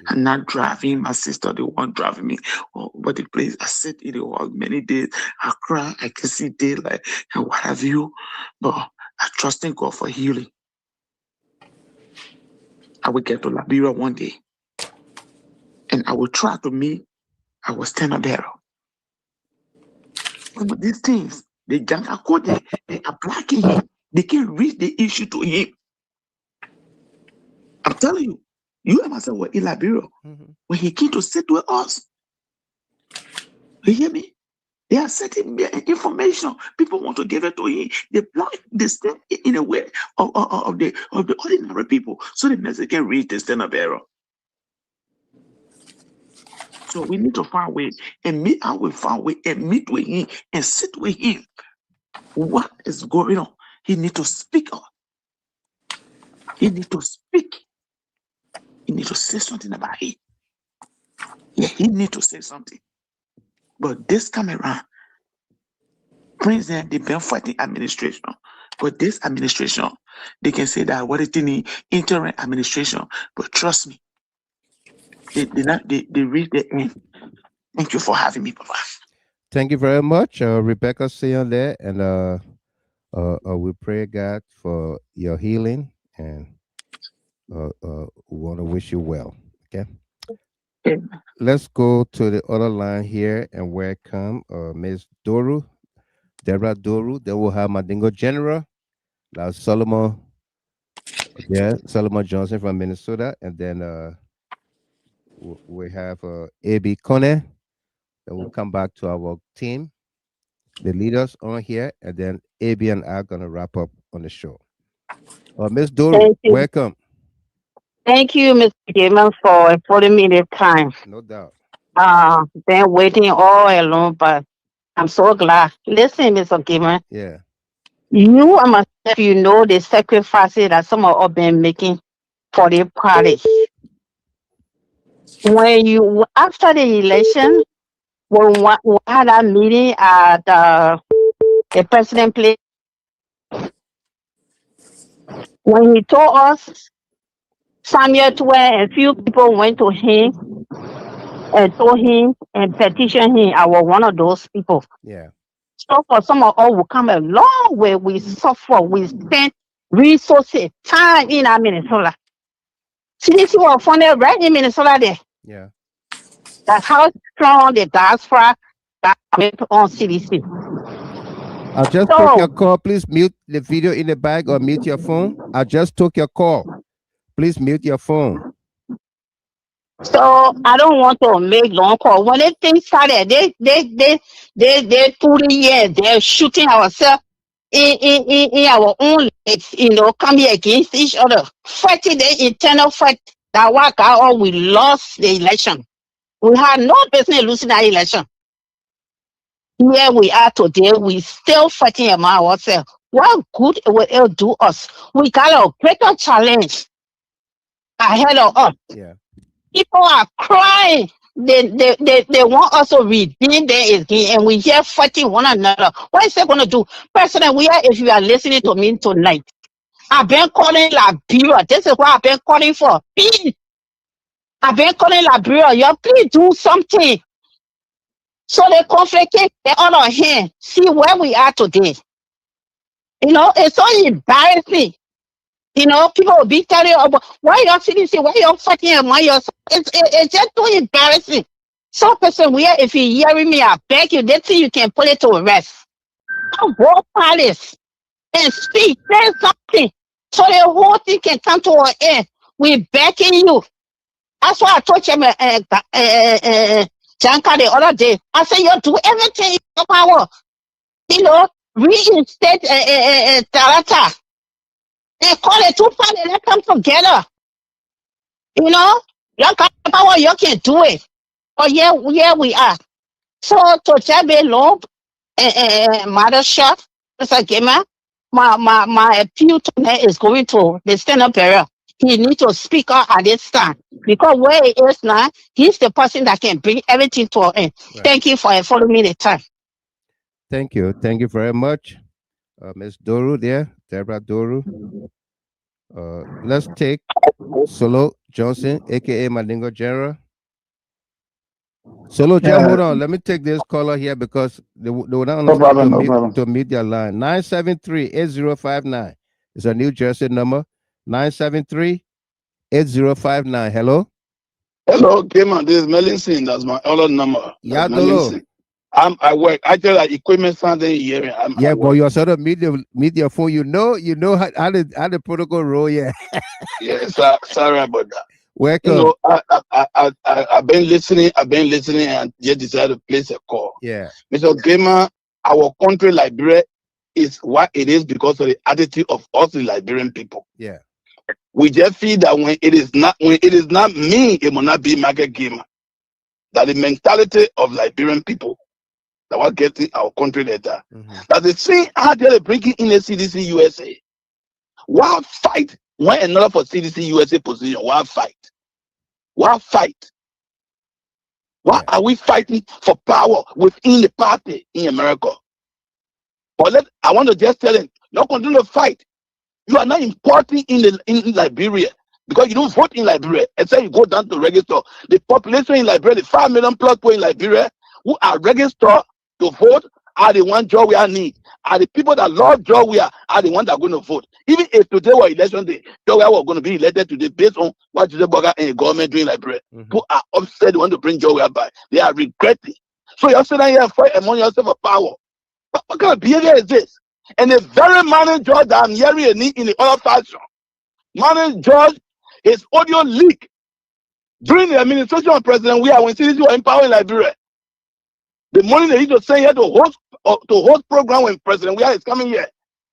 I'm not driving. My sister, the one driving me. But the place I sit in the hall many days. I cry. I can see daylight and what have you. But I trust in God for healing. I will get to Liberia one day. And I will try to meet our standard bearer. But these things, the Janka code, they are blocking him. They can't reach the issue to him. I'm telling you, you and myself were in Liberia when he came to sit with us. You hear me? They are setting information. People want to give it to him. They block this thing in a way of the ordinary people, so the message can reach the standard bearer. So we need to find a way and meet out with and meet with him and sit with him. What is going on? He need to speak up. He need to speak. He need to say something about it. Yeah, he need to say something. But this time around, President, they've been fighting administration. But this administration, they can say that what it is interim administration. But trust me, they reach the end. Thank you for having me, Papa. Thank you very much, Rebecca. See you there, and we pray God for your healing, and we want to wish you well. Okay. Let's go to the other line here and welcome Ms. Deborah Doru. Then we'll have Madingo General, Solomon Johnson from Minnesota, and then we have A.B. Kone. Then we'll come back to our team, the leaders on here, and then A.B. and I are going to wrap up on the show. Ms. Doru, welcome. Thank you, Mr. Gilman, for affording me this time. No doubt. Been waiting all along, but I'm so glad. Listen, Mr. Gilman. Yeah. You and myself, you know the sacrifices that some of us been making for the party. When you after the election, when we had that meeting at the president played when he told us Samuel 12, a few people went to him and told him and petitioned him. I was one of those people. Yeah. So for some of us, we come a long way. We suffer. We spend resources, time in our Minnesota. CDC was funded right in Minnesota there. Yeah. That's how strong the diaspora that went on CDC. I just took your call. Please mute the video in the back or mute your phone. I just took your call. Please mute your phone. So I don't want to make long call. When the thing started, they 40 years, they're shooting ourselves in our own legs, come here against each other. Fighting the internal fight that work out or we lost the election. We had no business losing that election. Here we are today, we still fighting among ourselves. What good will it do us? We got a greater challenge ahead of us. Yeah. People are crying. They want us to redeem their again, and we here fighting one another. What is that going to do? President, if you are listening to me tonight, I've been calling Liberia. This is what I've been calling for. Please. I've been calling Liberia. You please do something. So the conflict can get on our hand. See where we are today. It's so embarrassing. People will be telling you about why you're CDC, why you're fighting among yourself. It's just too embarrassing. So person, if you're hearing me, I beg you, that's you can put it to rest. Come walk palace and speak, say something. So the whole thing can come to an end. We're backing you. That's why I told you, Janka the other day. I said, you do everything in your power. Reinstate Talata. And call it two parties, let come together. You got power, you can do it. But here we are. So to tell me long, Mother Shot, Mr. Gilman, my appeal to me is going to the stand-up area. He needs to speak out at this time. Because where he is now, he's the person that can bring everything to an end. Right. Thank you for following me the time. Thank you. Thank you very much. Ms. Doru there, Deborah Doru. Let's take Solo Johnson, aka Mandingo General. Solo General, hold on. Let me take this caller here because they will not understand to meet their line. 973-8059. It's a New Jersey number. 973-8059. Hello? Hello, Gilman. This is Melinson. That's my other number. Yeah, hello. I work. I tell that equipment Sunday here. Yeah, but you sort of meet your phone. You know how the protocol roll. Yeah. Yes, sorry about that. Welcome. I've been listening, and yet decided to place a call. Yeah. Mr. Gilman, our country Liberia is what it is because of the attitude of us, the Liberian people. Yeah. We just feel that when it is not me, it will not be Michael Gilman. That the mentality of Liberian people that was getting our country later. That the same how they're bringing in the CDC-USA. Why fight one another for CDC-USA position? Why fight? Why fight? Why are we fighting for power within the party in America? But I want to just tell them, not continue to fight. You are not important in Liberia because you don't vote in Liberia. Except you go down to register. The population in Liberia, the 5 million plus people in Liberia who are registered to vote are the ones Georgia need. Are the people that love Georgia are the ones that are going to vote. Even if today was election day, Georgia was going to be elected today based on what Joseph Boga and the government doing in Liberia. Who are upset, they want to bring Georgia back. They are regretting. So you're sitting here and fight among yourself for power. What kind of behavior is this? And the very managed judge that I'm hearing in the other fashion, managed judge, his audio leak during the administration of President when CDC was in power in Liberia. The money they used to send here to host program when President is coming here.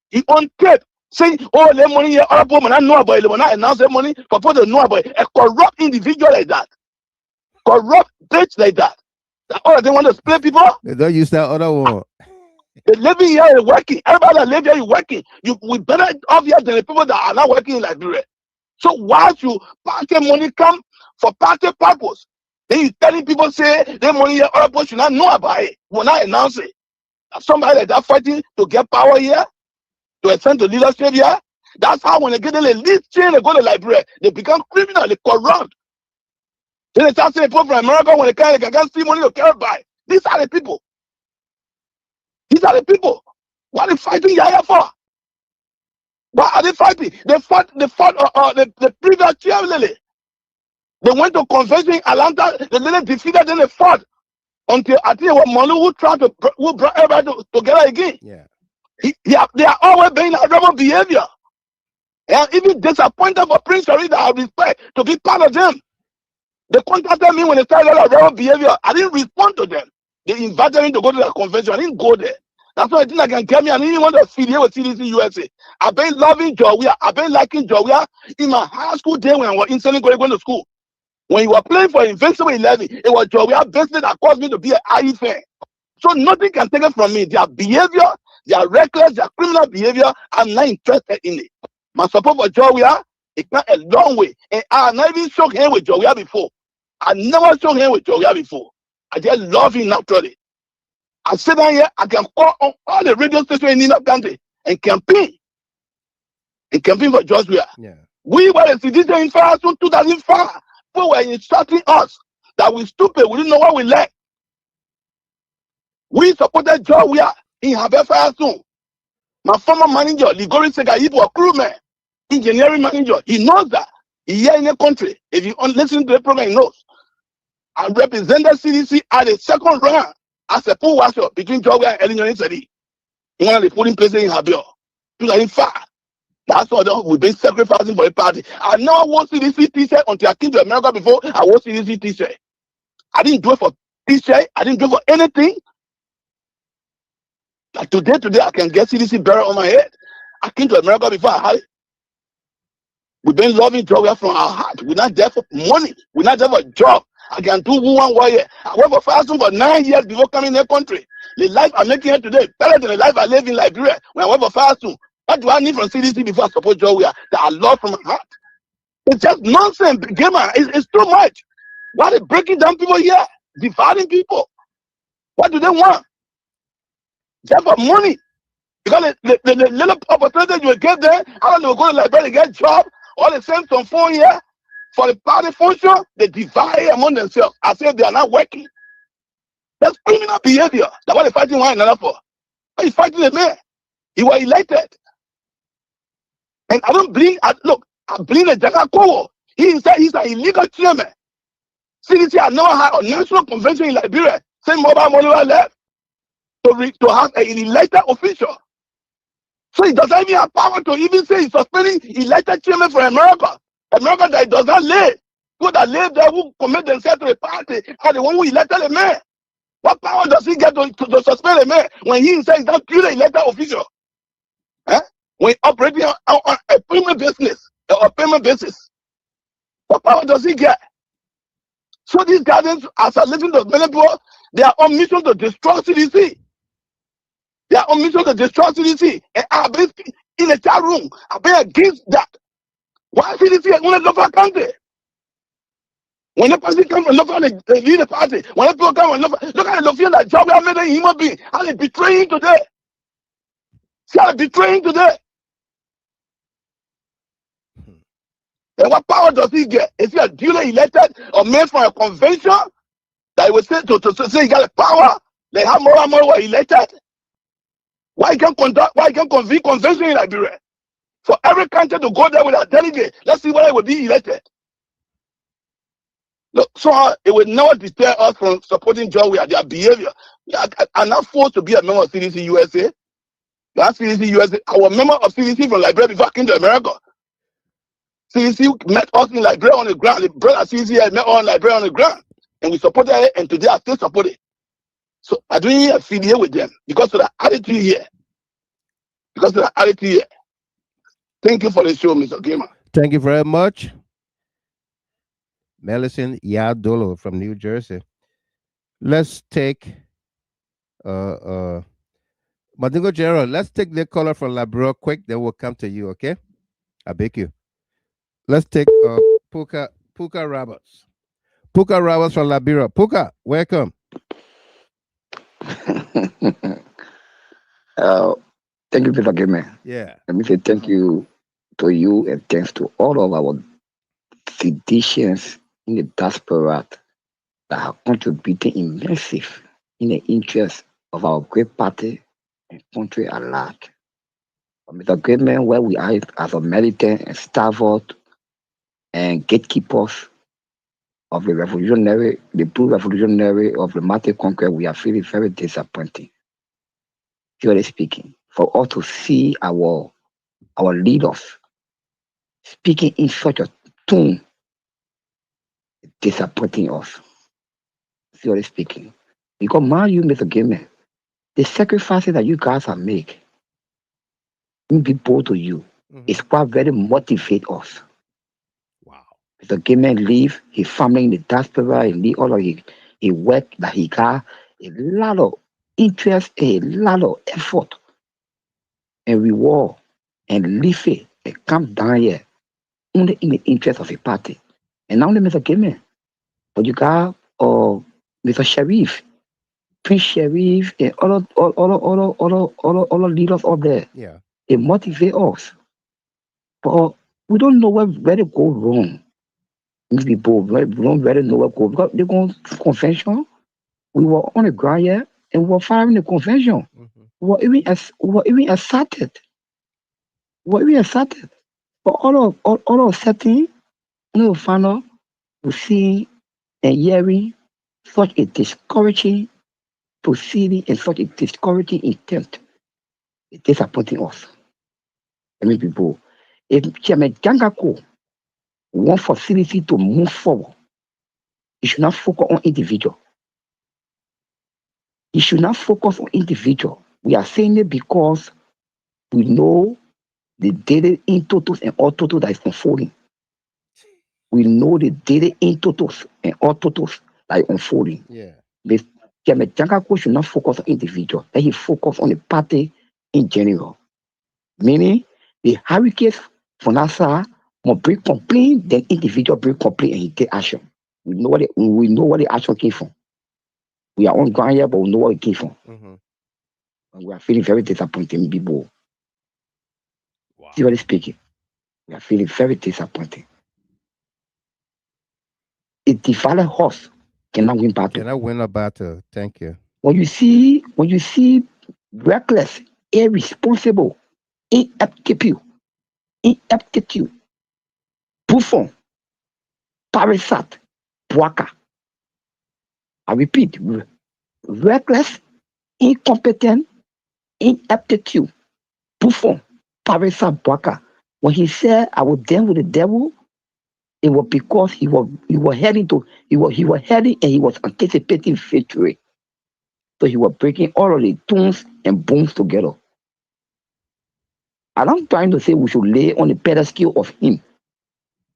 He on tape saying, oh, the money here, other people not know about it. They will not announce the money for people to know about it. A corrupt individual like that. Corrupt bitch like that. All of them want to split people. They don't use that other one. The living here is working. Everybody that live here is working. We better obvious than the people that are not working in Liberia. So why should party money come for party purpose? Then you telling people say the money here, other people should not know about it. Will not announce it. Somebody like that fighting to get power here, to ascend to leadership here. That's how when they get in the lead chain, they go to Liberia, they become criminal, they corrupt. Then they start saying people from America when they can't see money to carry by. These are the people. These are the people. What are they fighting Yahaya for? What are they fighting? They fought the previous chair, Lily. They went to convention in Atlanta, the Lily defeated, then they fought until I think it was Manu who brought everybody together again. Yeah. They are always being a rebel behavior. And even disappointed for Prince Harry that I respect to be part of them. They contacted me when they started a rebel behavior. I didn't respond to them. They invited me to go to the convention. I didn't go there. That's why I think I can get me. I didn't even want to affiliate with CDC-USA. I've been loving Yahaya. I've been liking Yahaya in my high school day when I was in Senegal going to school. When you were playing for Invincible 11, it was Yahaya business that caused me to be an IE fan. So nothing can take it from me. Their behavior, their reckless, their criminal behavior, I'm not interested in it. My support for Yahaya, it's not a long way. And I never even shook hands with Yahaya before. I never shook hands with Yahaya before. I just love him naturally. I sit down here, I can call on all the radio stations in the country and campaign. And campaign for Joshua. Yeah. We were a citizen in 2005. People were instructing us that we stupid, we didn't know what we lacked. We supported Joshua in Habe Fire soon. My former manager, Ligori Sega, he was a crewman, engineering manager. He knows that. He's here in the country. If you listen to the program, he knows. I represented CDC at the second round as a pool washer between Joshua and Illinois City. In one of the polling places in Habio. 2005. That's what we've been sacrificing for the party. I never wore CDC t-shirt until I came to America before I wore CDC t-shirt. I didn't do it for t-shirt. I didn't do it for anything. Like today, I can get CDC buried on my head. I came to America before I had it. We've been loving Joshua from our heart. We're not there for money. We're not there for a job. I can do 1 year. I worked for fasting for 9 years before coming in the country. The life I'm making here today better than the life I live in Liberia when I worked for fasting. What do I need from CDC before I support Joshua that I love from my heart? It's just nonsense, Gilman. It's too much. Why are they breaking down people here? Dividing people. What do they want? Just for money. Because the little opportunity you get there, I don't know, go to Liberia to get a job, all the same some 4 years for the party function, they divide among themselves as if they are not working. That's criminal behavior. That's what they're fighting one another for. Why are you fighting the man? He was elected. And I don't believe, look, I believe the Jagakowo. He's an illegal chairman. CDC has never had a national convention in Liberia since mobile money was left to have an elected official. So he doesn't even have power to even say he's suspending elected chairman for America. America that does not live. People that live there who commit themselves to the party are the one who elected a man. What power does he get to suspend a man when he himself is not purely elected official? Huh? When operating on a payment business or a payment basis, what power does he get? So these guardians, as I listen to many people, they are on mission to destroy CDC. They are on mission to destroy CDC. And I've been in the chat room. I've been against that. Why CDC is only local country? When the person comes from local, they lead the party. When the people come from local, look at the feel that job we have made a human being. How they betraying today? See how they betraying today? And what power does he get? Is he a duly elected or made from a convention that he would say to say he got a power? They have more and more were elected. Why can't convene convention in Liberia? For every country to go there with a delegate, let's see whether it will be elected. Look, so it will never deter us from supporting Joshua, their behavior. I'm not forced to be a member of CDC-USA. That's CDC-USA. I was a member of CDC from Liberia before I came to America. CDC met us in Liberia on the ground. The brother CDC met us in Liberia on the ground. And we supported it, and today I still support it. So I don't even affiliate with them because of the attitude here. Because of the attitude here. Thank you for the show, Mr. Gilman. Thank you very much. Melison Yadolo from New Jersey. Let's take Madingo General. Let's take the caller from Liberia quick, then we'll come to you, okay? I beg you. Let's take Puka Roberts. Puka Roberts from Liberia. Puka, welcome. Thank you, Mr. Gilman. Yeah. Let me say thank you to you and thanks to all of our physicians in the diaspora that are contributing immensely in the interest of our great party and country at large. Mr. Gilman, where we are as a militant and stalwart and gatekeepers of the true revolutionary of the Martin Conquer, we are feeling very disappointed, purely speaking, for us to see our leaders speaking in such a tone, disappointing us, purely speaking. Because mind you, Mr. Gilman, the sacrifices that you guys have made, will be bold to you, is what very motivate us. Wow. Mr. Gilman leave his family in the diaspora, he leave all of his work that he got, a lot of interest, a lot of effort and reward and leave it and come down here only in the interest of a party. And not only Mr. Gilman, but you got Mr. Sharif, Prince Sharif, and all the leaders up there. Yeah. They motivate us. But we don't know where to go wrong. These people, we don't really know where to go. Because they go to convention, we were on the ground here, and we were firing the convention. We were even assaulted. But all of setting, final, we see and hearing such a discouraging proceeding and such a discouraging intent. It's disappointing us. I mean, people, if Chairman Jangako want for CDC to move forward, he should not focus on individual. He should not focus on individual. We are saying it because we know the data in totals and all totals that is unfolding. We know the data in totals and all totals that is unfolding. Yeah. But Chairman Jangako should not focus on individual. Let him focus on the party in general. Meaning, the hurricanes from NASA must bring complaint, then individual bring complaint and he take action. We know where the action came from. We are on ground here, but we know where it came from. And we are feeling very disappointed in people. Wow. Seriously speaking, we are feeling very disappointed. A divided horse cannot win battle. Cannot win a battle. Thank you. When you see reckless, irresponsible, ineptitude, buffon, parasite, Bwaka. I repeat, reckless, incompetent, ineptitude, buffon, parasite, Bwaka. When he said, "I will deal with the devil," it was because he was heading and he was anticipating victory. So he was breaking all of the tunes and bones together. I'm not trying to say we should lay on the pedestal of him,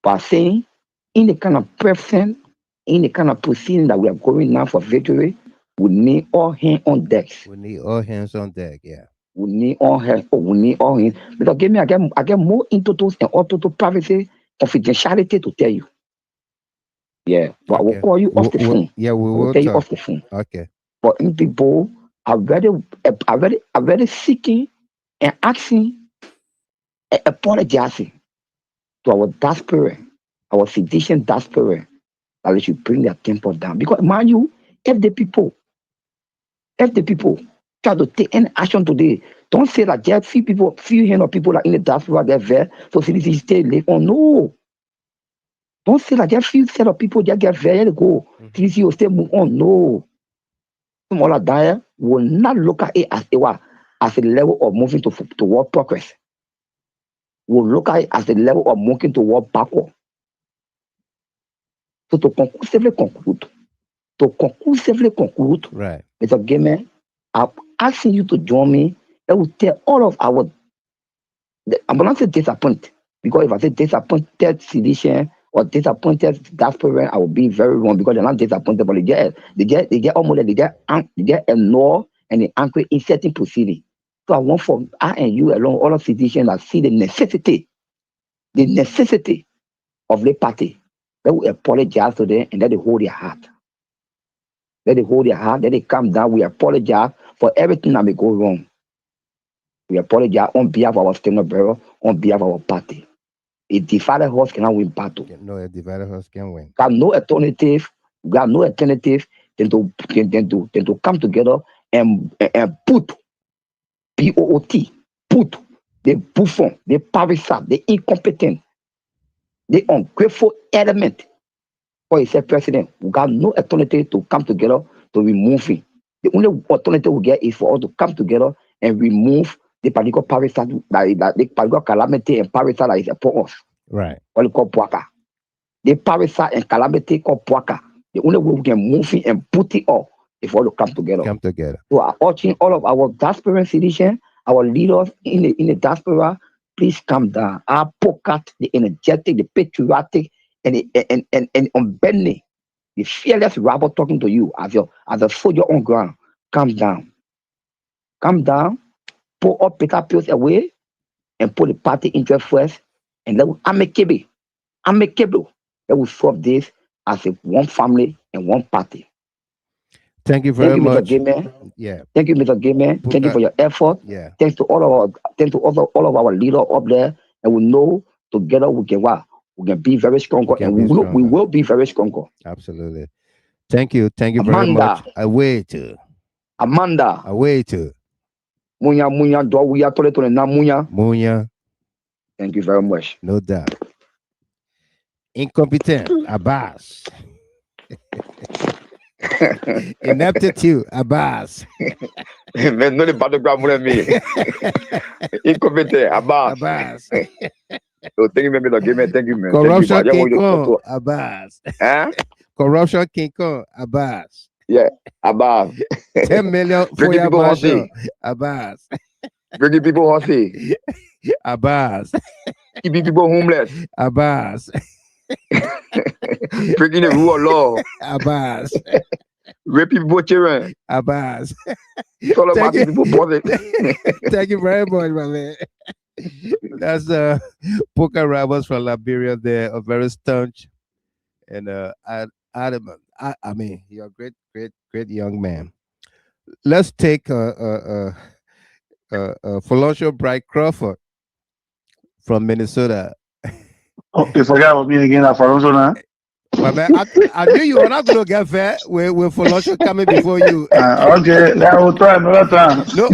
but saying in the kind of person, in the kind of proceeding that we are going now for victory, we need all hands on deck. We need all hands on deck. Yeah. We need all hands. We need all hands. Because I get more into those and all total privacy, confidentiality to tell you. Yeah, but I will call you off the phone. Yeah, we will tell you talk. off the phone. Okay. But in people are very seeking and asking and apologizing to our diaspora, our physician diaspora, that we should bring their temper down. Because mind you, if the people try to take any action today, don't say that there are few hand of people are in the diaspora that there, so CDC stay live on. No. Don't say that there are few set of people that get there to go. CDC will stay move on. No. Some other dire will not look at it as a level of moving toward progress. Will look at it as a level of moving toward backward. So to conclusively conclude, right, Mr. Gilman, I'm asking you to join me. I will tell all of I'm not say disappointed, because if I say disappointed sedition or disappointed diaspora, I will be very wrong, because they're not disappointed, but they get almost they get annoyed and they angry in certain proceeding. So I want for I and you along all of physicians that see the necessity of the party. They will apologize to them and let they hold their heart. Let they hold their heart, let they calm down. We apologize for everything that may go wrong. We apologize on behalf of our standard bearer, on behalf of our party. A divided horse cannot win battle. No, a divided horse can win. Got no alternative. We have no alternative than to come together and put POOT, put the buffoon, the parasite, the incompetent, the ungrateful element for his president. We got no alternative to come together to remove him. The only alternative we get is for us to come together and remove the particular parasite, the particular calamity and parasite that is upon us. Right. What we call Puaka. The parasite and calamity called Puaka. The only way we can move it and put it up is for us to come together. Come together. So I'm urging all of our diaspora citizens, our leaders in the diaspora, please come down. Our pocket, the energetic, the patriotic, and unbending, the fearless rabble talking to you as a soldier on ground. Come down. Come down, pull all Peter pills away, and put the party interest first, and let amicable, that will solve this as a one family and one party. Thank you very much. Mr. Gilman. Yeah. Thank you, Mr. Gilman. Thank you for your effort. Yeah. Thanks to all of our leaders up there, and we know together we can be very stronger, and we will be very stronger. Absolutely. Thank you very much. I wait. Amanda. I wait. Munya do we are tole na munya. Munya. Thank you very much. No doubt. Incompetent, Abbas. Ineptitude, Abbas. Man, no the battleground with me. Incompetent, Abbas. So thank you, man. Thank you, man. Corruption King Kong, Abbas. Huh? Corruption King Kong, Abbas. Yeah, Abbas. 10 million for your marshal, Abbas. Bringing people horsey. Abbas. Keeping people homeless. Abbas. Breaking the rule of law. Abbas. Raping people children. Abbas. It's all about people bothered. Thank you very much, my man. That's Poker Ravels from Liberia there, a very staunch and adamant. I mean, you're a great young man. Let's take Felicia Bright Crawford from Minnesota. Oh, you forgot about me again, Alfonso now. My man, I knew you were not going to get fair with Felicia coming before you. Okay, I will try another time. No,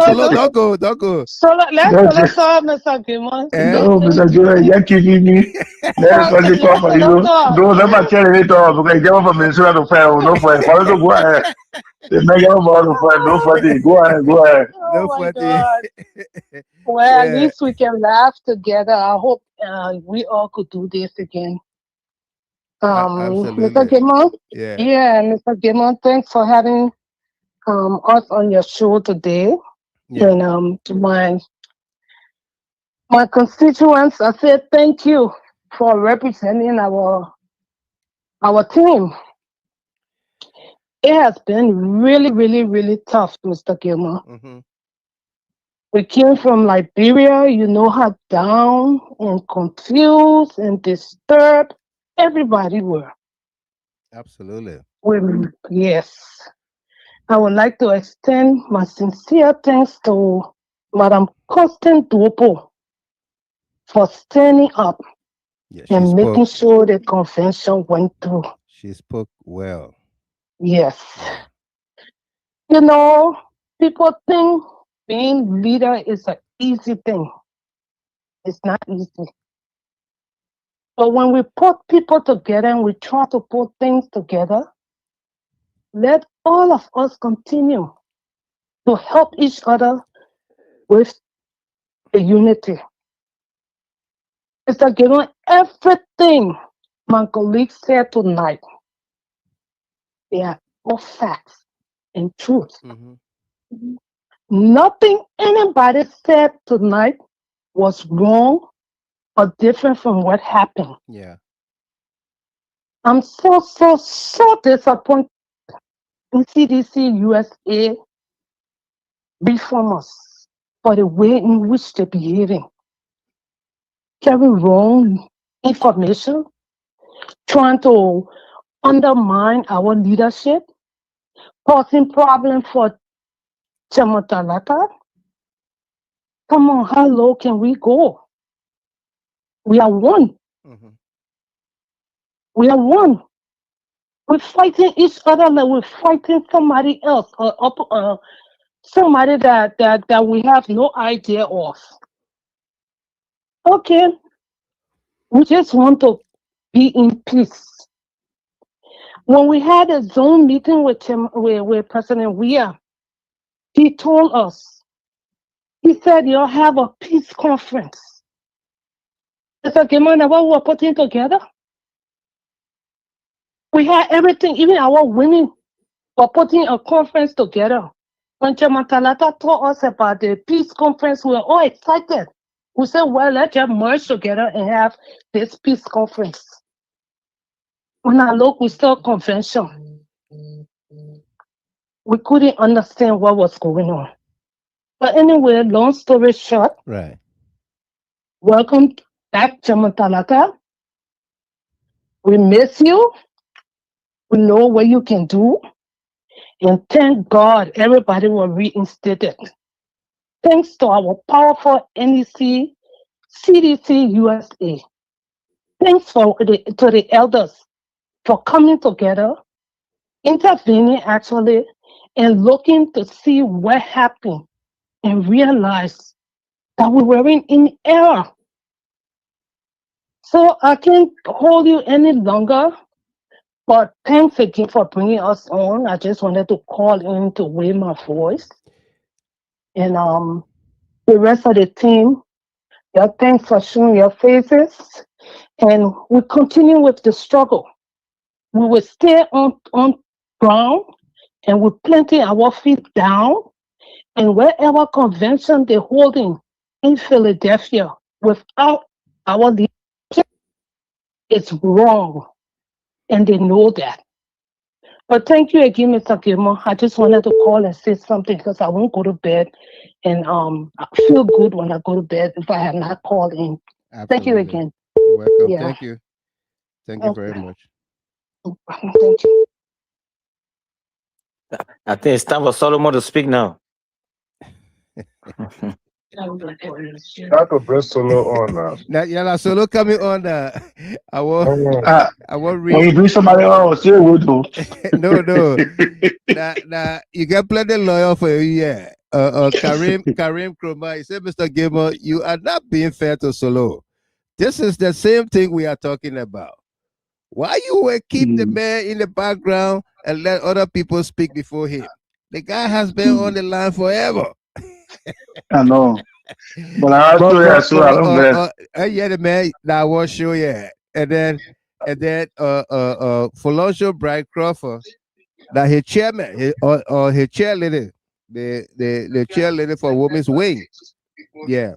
Solo, don't go. Solo, let's solve Mr. Gilman. No, Mr. Gilman, you're kicking me. Let's try to call for you. Don't ever tell me to off because you're from Minnesota to fail. No for it. Follow go ahead. The mega about to fight. No for it. Go ahead. Oh my God. Well, at least we can laugh together. I hope we all could do this again. Mr. Gilman, Mr. Gilman, thanks for having us on your show today. Yeah. And to my constituents, I said thank you for representing our team. It has been really, really, really tough, Mr. Gilman. Mm-hmm. We came from Liberia, you know how down and confused and disturbed everybody were. Absolutely. Yes. I would like to extend my sincere thanks to Madam Constant Duopo for standing up and making sure the convention went through. She spoke well. Yes. You know, people think being leader is an easy thing. It's not easy. But when we put people together and we try to put things together, let all of us continue to help each other with the unity. Mr. Gilman, everything my colleagues said tonight, they are all facts and truth. Mm-hmm. Nothing anybody said tonight was wrong or different from what happened. Yeah. I'm so disappointed in CDC-USA reformers for the way in which they're behaving. Carrying wrong information, trying to undermine our leadership, causing problems for Talata, Come on, how low can we go? We are one. We are one. We're fighting each other like we're fighting somebody else, or somebody that we have no idea of. Okay, we just want to be in peace. When we had a Zoom meeting with President Weah, he told us, he said, you'll have a peace conference. Mr. Gilman, what we were putting together, we had everything, even our women were putting a conference together. When Chairman Talata told us about the peace conference, we were all excited. We said, well, let's just merge together and have this peace conference. When I look, we saw convention. We couldn't understand what was going on. But anyway, long story short, right. Welcome back, Chairman Talata. We miss you. We know what you can do. And thank God everybody was reinstated. Thanks to our powerful NEC, CDC-USA. Thanks to the elders for coming together, intervening actually, and looking to see what happened and realize that we were in error. So I can't hold you any longer, but thanks again for bringing us on. I just wanted to call in to weigh my voice. And the rest of the team, thanks for showing your faces. And we continue with the struggle. We will stay on ground and we planting our feet down. And wherever convention they're holding in Philadelphia without our leadership, it's wrong. And they know that. But thank you again, Mr. Gilman. I just wanted to call and say something because I won't go to bed. And I feel good when I go to bed if I have not called in. Absolutely. Thank you again. You're welcome. Yeah. Thank you. Thank you very much. Thank you. I think it's time for Solomon to speak now. Not to bring Solo on now. Now, yeah, Solo coming on. I won't read. When you bring somebody on, say we do. No. Now, you get plenty lawyer for you, yeah. Karim Kroma, he said, Mr. Gilman, you are not being fair to Solo. This is the same thing we are talking about. Why you will keep the man in the background and let other people speak before him? The guy has been on the line forever. I know. But I have to I don't bet. Yeah, the man that was sure, yeah. And then Folosho Bright Crawford, that his chairman, or his chairleader, the chairleader for Women's Wing. Yeah.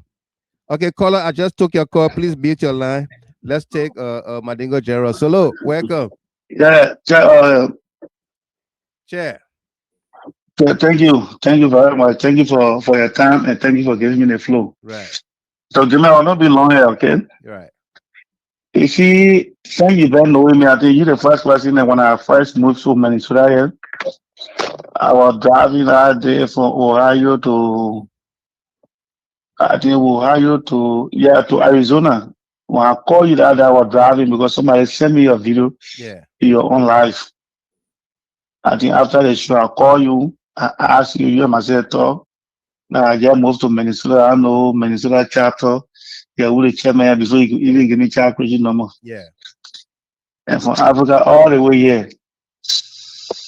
Okay, caller, I just took your call. Please mute your line. Let's take Madingo Gerald. Solo, welcome. Yeah, Chair. Thank you very much. Thank you for your time and thank you for giving me the flow. Right. So Gilman, I'll not be long here, okay? Right. You see, thank you for knowing me. I think you're the first person that when I first moved to Minnesota, I was driving out there from Ohio to Arizona. When I called you that day, I was driving because somebody sent me a video in your own life. I think after the show, I call you, I ask you and myself talk. Now I just moved to Minnesota. I know Minnesota chapter. Yeah, we the chairman before you even give me chapter number. Yeah. And from Africa all the way here.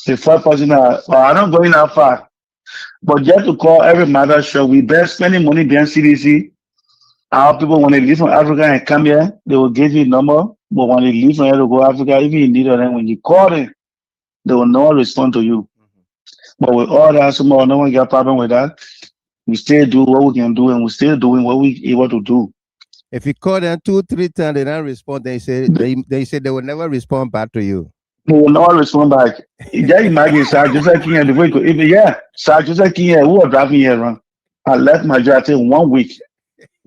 The first person I'm not going that far. But just to call every mother show, we best spending money behind CDC. Our people, when they leave from Africa and come here, they will give you a number. But when they leave from here to go to Africa, even in need of them, when you call them, they will not respond to you. But with all that, somehow no one got a problem with that. We still do what we can do, and we're still doing what we able to do. If you call them 2-3 times, they don't respond. They say they will never respond back to you. They will not respond back. Just imagine, Sir Joseph King and the way Sir Joseph King who was driving here around. I left my job I 1 week.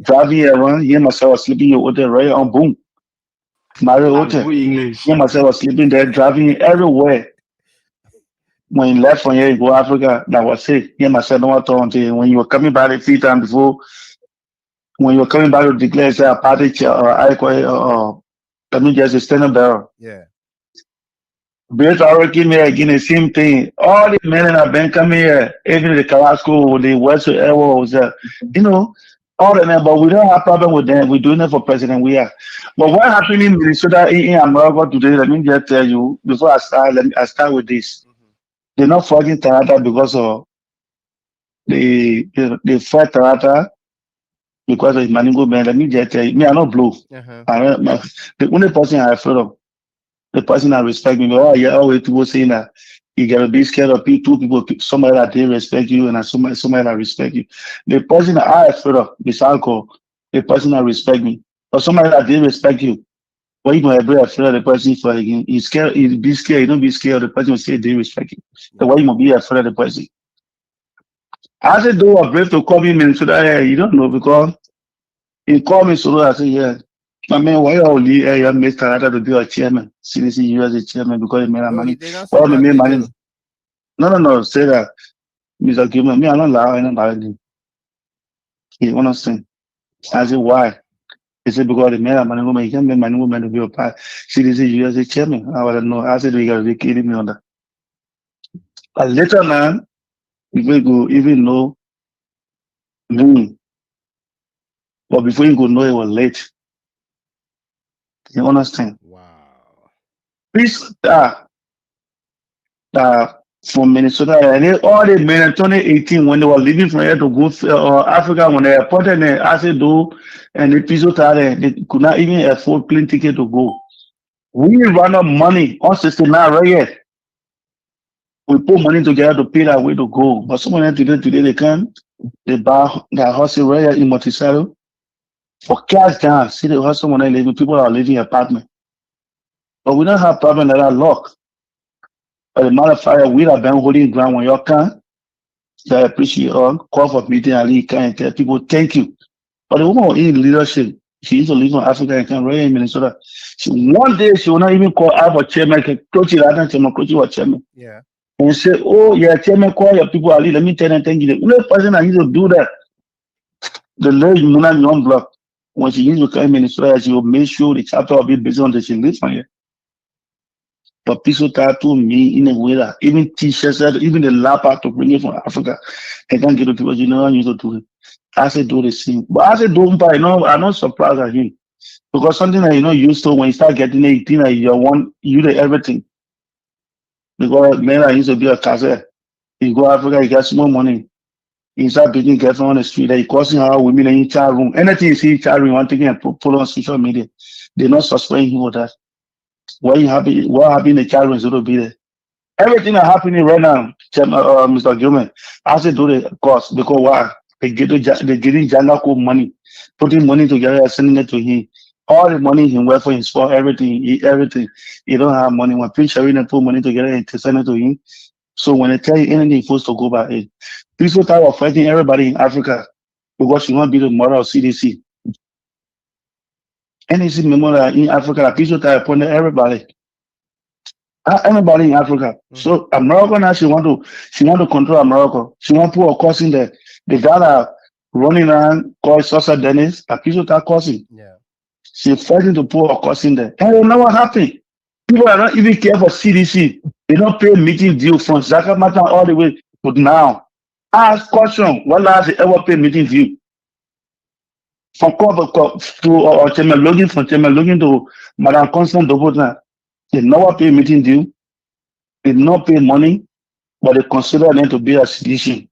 Driving here around, he and myself was sleeping over there right on boom. Mario Hotel. He and myself was sleeping there, driving everywhere. When he left from here, he go to Africa, that was it. He and myself don't want to talk until when you were coming back a few times before, when you're coming back to declare, say a party chair or I call it, let me just a standing bearer. Yeah. Based already me again the same thing. All the men that have been coming here, even the Carrasco, the whatsoever was you know, all of them, but we don't have problem with them. We're doing it for President we are. But what happened in Minnesota in America today, let me just tell you, before I start, I start with this. They're not fighting Talata because of they fight Talata because of Maningo man. Let me just tell you, me, I'm not blue. The only person I afraid of, the person that respect me, oh yeah, always people saying that you gotta be scared of two people, somebody that they respect you and somebody that respect you. The person that I afraid of, this alcohol, the person that respect me, or somebody that they respect you. But you might be afraid of the person for again. You scared, you be scared, you don't be scared of the person who say they respect you. So why you might be afraid of the person? I said, though I'm brave to call me Minnesota, you don't know because he called me so I said, yeah. I mean, why are you Mr. Talata to be a chairman? CDC-USA chairman because he made money. Well, me made money. No, say that. Mr. Gilman, me, I don't allow anybody. You understand? I said, why? He said, because the man, money woman, he can't make money woman to be a part. CDC-USA chairman. I want to know. I said, we got to be kidding me on that. But later, man, we will go even know me. But before you go know, it was late. You understand? Wow. Please, from Minnesota, and all the men in 2018 when they were leaving from here to go Africa, when they appointed them, I said, do and the people they could not even afford plane ticket to go. We run out money on 69 right here. We put money together to pay that way to go. But someone today they come, they buy their house right here in Monticello for cash down. See the house when they living, people are living in apartment. But we don't have problem that are locked. But the matter of fact, we have been holding ground when you can. I appreciate all. Call for meeting and can tell people thank you. But the woman in leadership, she used to live in Africa and come right in Minnesota. One day she will not even call out for chairman, coach was chairman. Yeah. And say, oh yeah, chairman, call your people. Ali, let me tell them thank you. The only person that used to do that, the lady Muna Young Block, when she used to come in Minnesota, she will make sure the chapter will be busy until she lives from here. But people start to me in a way that even t-shirts, even the laptop to bring it from Africa, they can't get to people, you know, I used to do it. I said, do the same. But I said, don't buy, no, I'm not surprised at him. Because something that you know used to when you start getting 18, you do everything. Because man, I used to be a cassette. You go Africa, you get small money. You start beating girlfriend on the street, you causing her women in chat room. Anything you see in chat room, one thing and put on social media. They're not suspending him with that. What happened in the child is going to be there. Everything that's happening right now, Mr. Gilman, I said do the cost because why? They getting Janako money, putting money together, sending it to him. All the money he work for his for everything. He don't have money. When Prince Sherry and put money together and send it to him. So when they tell you anything, you're supposed to go by it. People start of fighting everybody in Africa because you want to be the mother of CDC. NEC member in Africa, people start appointing everybody. Anybody in Africa. So America now she want to control America. She want to put a course in there. The guy that running around called Sosa Dennis, people start causing. Yeah. She's fighting to put a course in there. And you know what happened? People are not even care for CDC. They don't pay meeting due from Zakamata all the way to now. Ask question, what last they ever pay meeting due? From to Chairman Logan, from Chairman Logan to Madam Constant Dobota. They never pay meeting due. They not pay money, but they consider them to be a solution.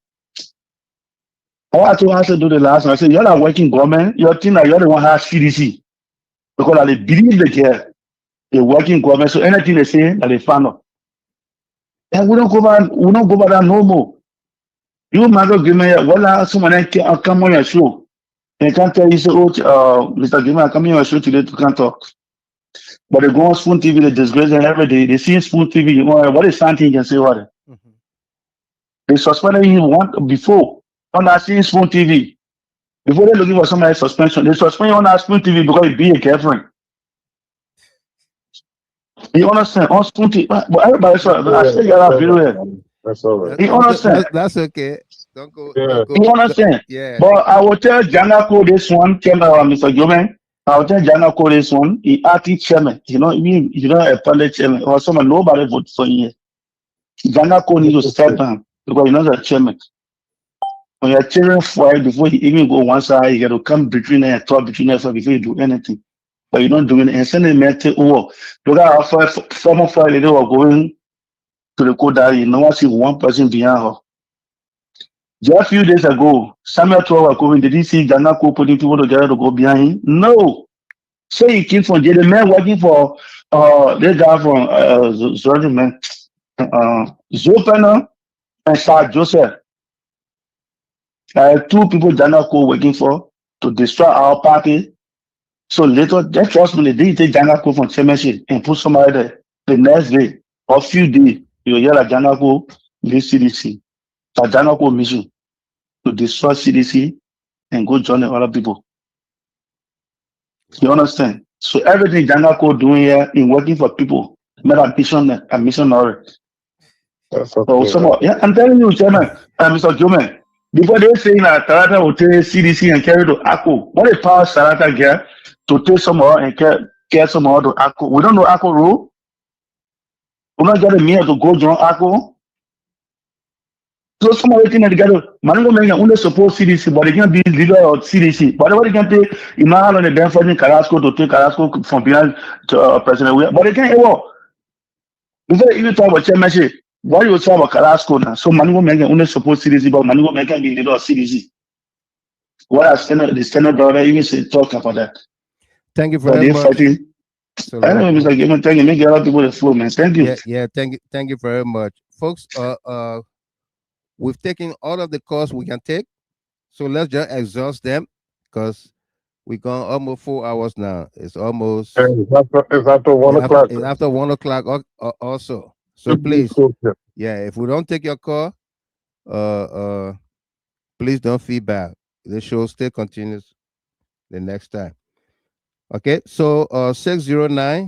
I had to do the last one. I said, you're not working government. Your team that you're the one has CDC. Because they believe they care. They're working government. So anything they say that they found out. And we don't go back that no more. You might give me someone come on your show. They can't tell you, say, oh, Mr. Gilman, come on your show today to can't talk. But they go on Spoon TV, they disgrace them every day. They see Spoon TV, you know, what is something you can say what? They suspended him before on that same Spoon TV. Before they're looking for somebody suspension, they suspend on that Spoon TV because he be a girlfriend. You understand? On Spoon TV, but everybody saw I still got that video. That's all right. You understand? That's okay. Don't go. Yeah. Don't go. You understand? Yeah. But I will tell Janako this one, tell Mr. Gilman. I will tell Janako this one. He acting chairman. You know, a public chairman or someone nobody vote for you. Janako needs to step down because you're not a chairman. When you're cheering for it before he even go one side, you got to come between and talk between us before you do anything. But you're not doing it. And sending me to oh, look at how former Friday they were going to the code that you know, I see one person behind her. Just a few days ago, Samuel 12 going, did he see Janako putting people together to go behind him? No. Say he came from the man working for this guy from Zordi, man. Zopana and Sir Joseph. Two people Janako working for to destroy our party. So later, just trust me, they take Janako from chairmanship and put somebody there. The next day or few days, you hear that Janako leave CDC. That Janako mission to destroy CDC and go join the other people. You understand? So everything Janako doing here in working for people, made a missionary. So yeah, I'm telling you, Chairman, Mr. Gilman, before they saying that Talata will take CDC and carry to ACO, what the power Talata get to take someone and carry someone to ACO? We don't know ACO rule. We're not getting me to go join ACO. So somebody think that together, Mango may only support CDC, but they can be leader of CDC. Whatever they can take, you know, on the bench for Carrasco to take Carrasco from behind to President. But they can't ever. Before you even talk about chairmanship, why you talk about Carrasco now? So Mango may only support CDC, but Mango may can be leader of CDC. What has the Senate brother even say talk about that? Thank you But very they much. fighting. Anyway, Mr. Gilman, thank you. Make a lot of people the flow, man. Thank you. Yeah. Thank you very much, folks. We've taken all of the calls we can take, so let's just exhaust them because we've gone almost 4 hours now. It's almost It's after 1 o'clock. It's after 1 o'clock also. So please, yeah, if we don't take your call, please don't feedback. The show still continues the next time. Okay, so 609.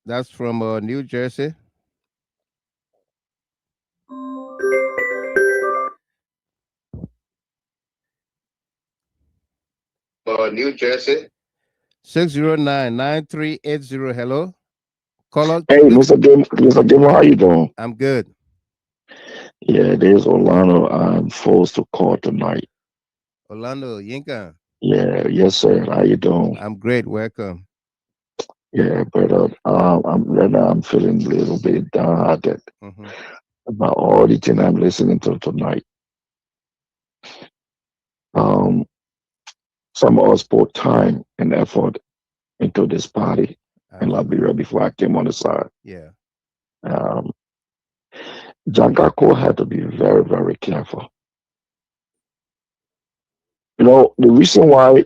That's from New Jersey. New Jersey. 609-9380. Hello. Caller. Hey, Mr. Gilman, how you doing? I'm good. Yeah, there's Orlando. I'm forced to call tonight. Orlando, Yinka. Yeah, yes, sir. How you doing? I'm great. Welcome. Yeah, but I'm feeling a little bit downhearted about all the things I'm listening to tonight. Some of us put time and effort into this party in Liberia before I came on the side. Yeah. Jangako had to be very, very careful. You know, the reason why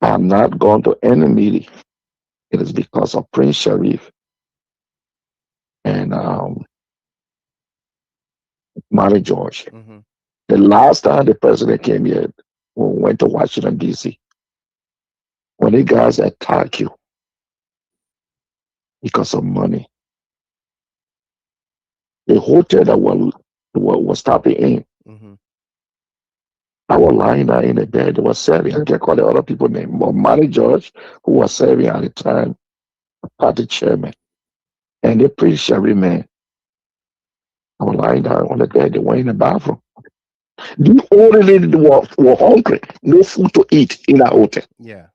I'm not going to any meeting, it is because of Prince Sharif and Mary George. The last time the president came here, we went to Washington, D.C., when the guys attack you because of money, the hotel that was stopping in, I was lying there in the bed, they were serving. I can't call the other people's name, but Mary George, who was serving at the time, party chairman, and the Prince Sharif man, I was lying down on the bed, they were in the bathroom. The only lady were hungry, no food to eat in that hotel. Yeah.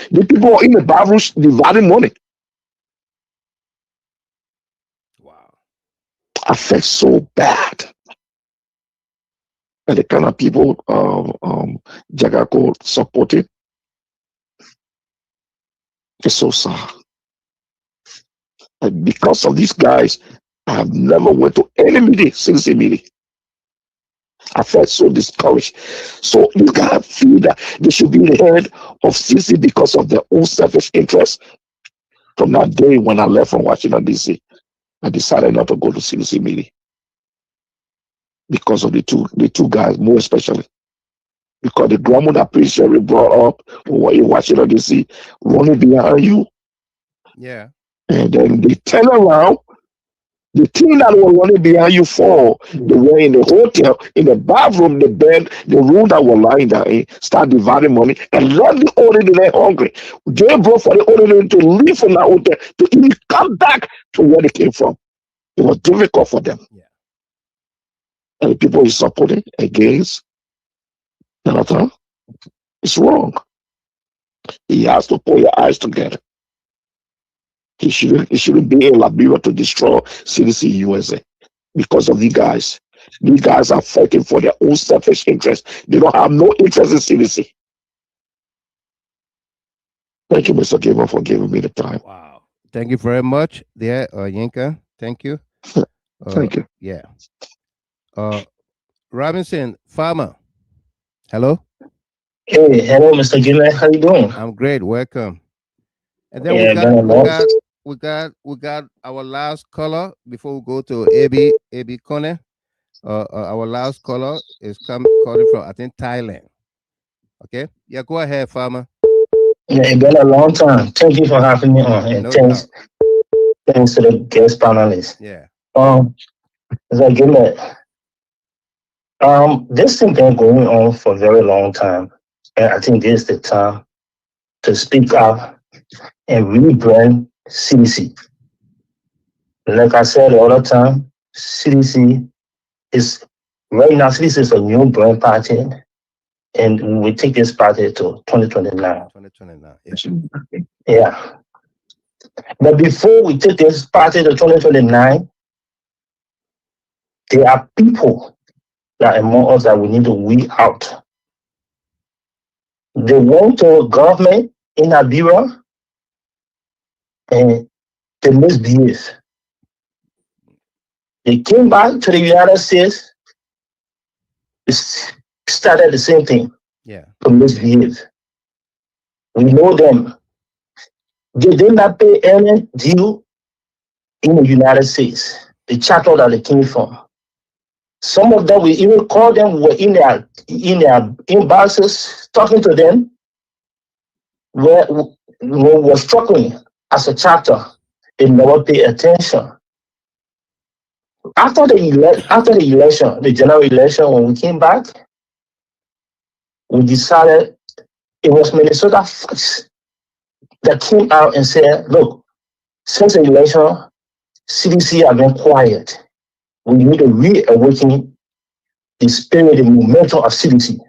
The people were in the bathroom dividing money. Wow. I felt so bad. And the kind of people Jagako supported, it's so sad. And because of these guys, I have never went to any meeting since the meeting. I felt so discouraged. So you gotta feel that they should be the head of CC because of their own selfish interest. From that day when I left from Washington, D.C., I decided not to go to CDC meeting because of the two guys, more especially. because the grandmother that preacher we brought up when you watch it on DC running behind you, Yeah. and then they turn around. The thing that was running behind you for, they were in the hotel, in the bathroom, the bed, the room that were lying there, start dividing money and let the older than hungry. They brought for the older to leave from that hotel to even come back to where they came from. It was difficult for them. Yeah. And the people is supporting against Talata. It's wrong. He has to put your eyes together. He shouldn't be in Liberia to destroy CDC-USA because of these guys. These guys are fighting for their own selfish interest. They don't have no interest in CDC. Thank you, Mr. Gilman, for giving me the time. Wow. Thank you very much, there, Yinka. Thank you. Thank you. Yeah. Robinson Farmer. Hello. Hey, hello, Mr. Gilman. How you doing? I'm great. Welcome. And then Yeah, we got our last caller before we go to AB Kone. Our last caller is calling from, I think, Thailand. Okay. Yeah, go ahead, Farmer. Yeah, it's been a long time. Thank you for having me on, and No thanks to the guest panelists. Yeah. Mr. Gilman, this thing been going on for a very long time, and I think this is the time to speak up and rebrand CDC. Like I said all the time, CDC is right now. CDC is a new brand party, and we take this party to 2029. 2029. Yeah. But before we take this party to 2029, there are people that among us that we need to weed out. They went to government in Liberia and they misbehave. They came back to the United States, started the same thing. Yeah. To misbehave. We know them. They did not pay any due in the United States, the chapter that they came from. Some of them, we even call them, were in their inboxes, talking to them, were struggling as a chapter. They never pay attention. After the election, the general election, when we came back, we decided it was Minnesota Fox that came out and said, look, since the election, CDC have been quiet. We need to reawaken the spirit and momentum of CDC.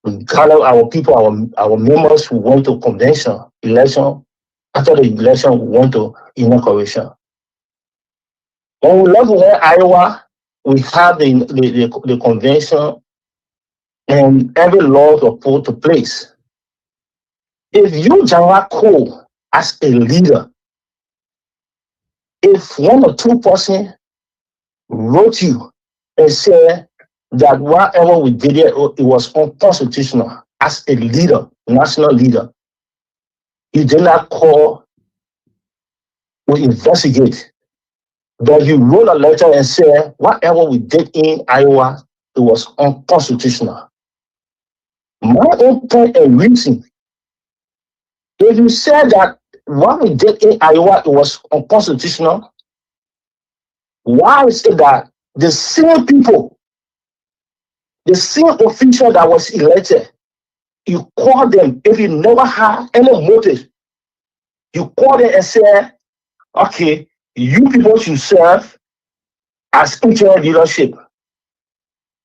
We gather our people, our members who went to convention, election. After the election, we went to inauguration. When we left Iowa, we had the convention and every law was put to place. If you, General Cole, as a leader, if one or two person wrote you and said that whatever we did here, it was unconstitutional, as a leader, national leader, you did not call or investigate, but you wrote a letter and said whatever we did in Iowa, it was unconstitutional. My own point and reason, if you said that what we did in Iowa, it was unconstitutional, why is it that the same people, the same official that was elected, you call them, if you never had any motive, you call them and say, okay, you people should serve as interim leadership.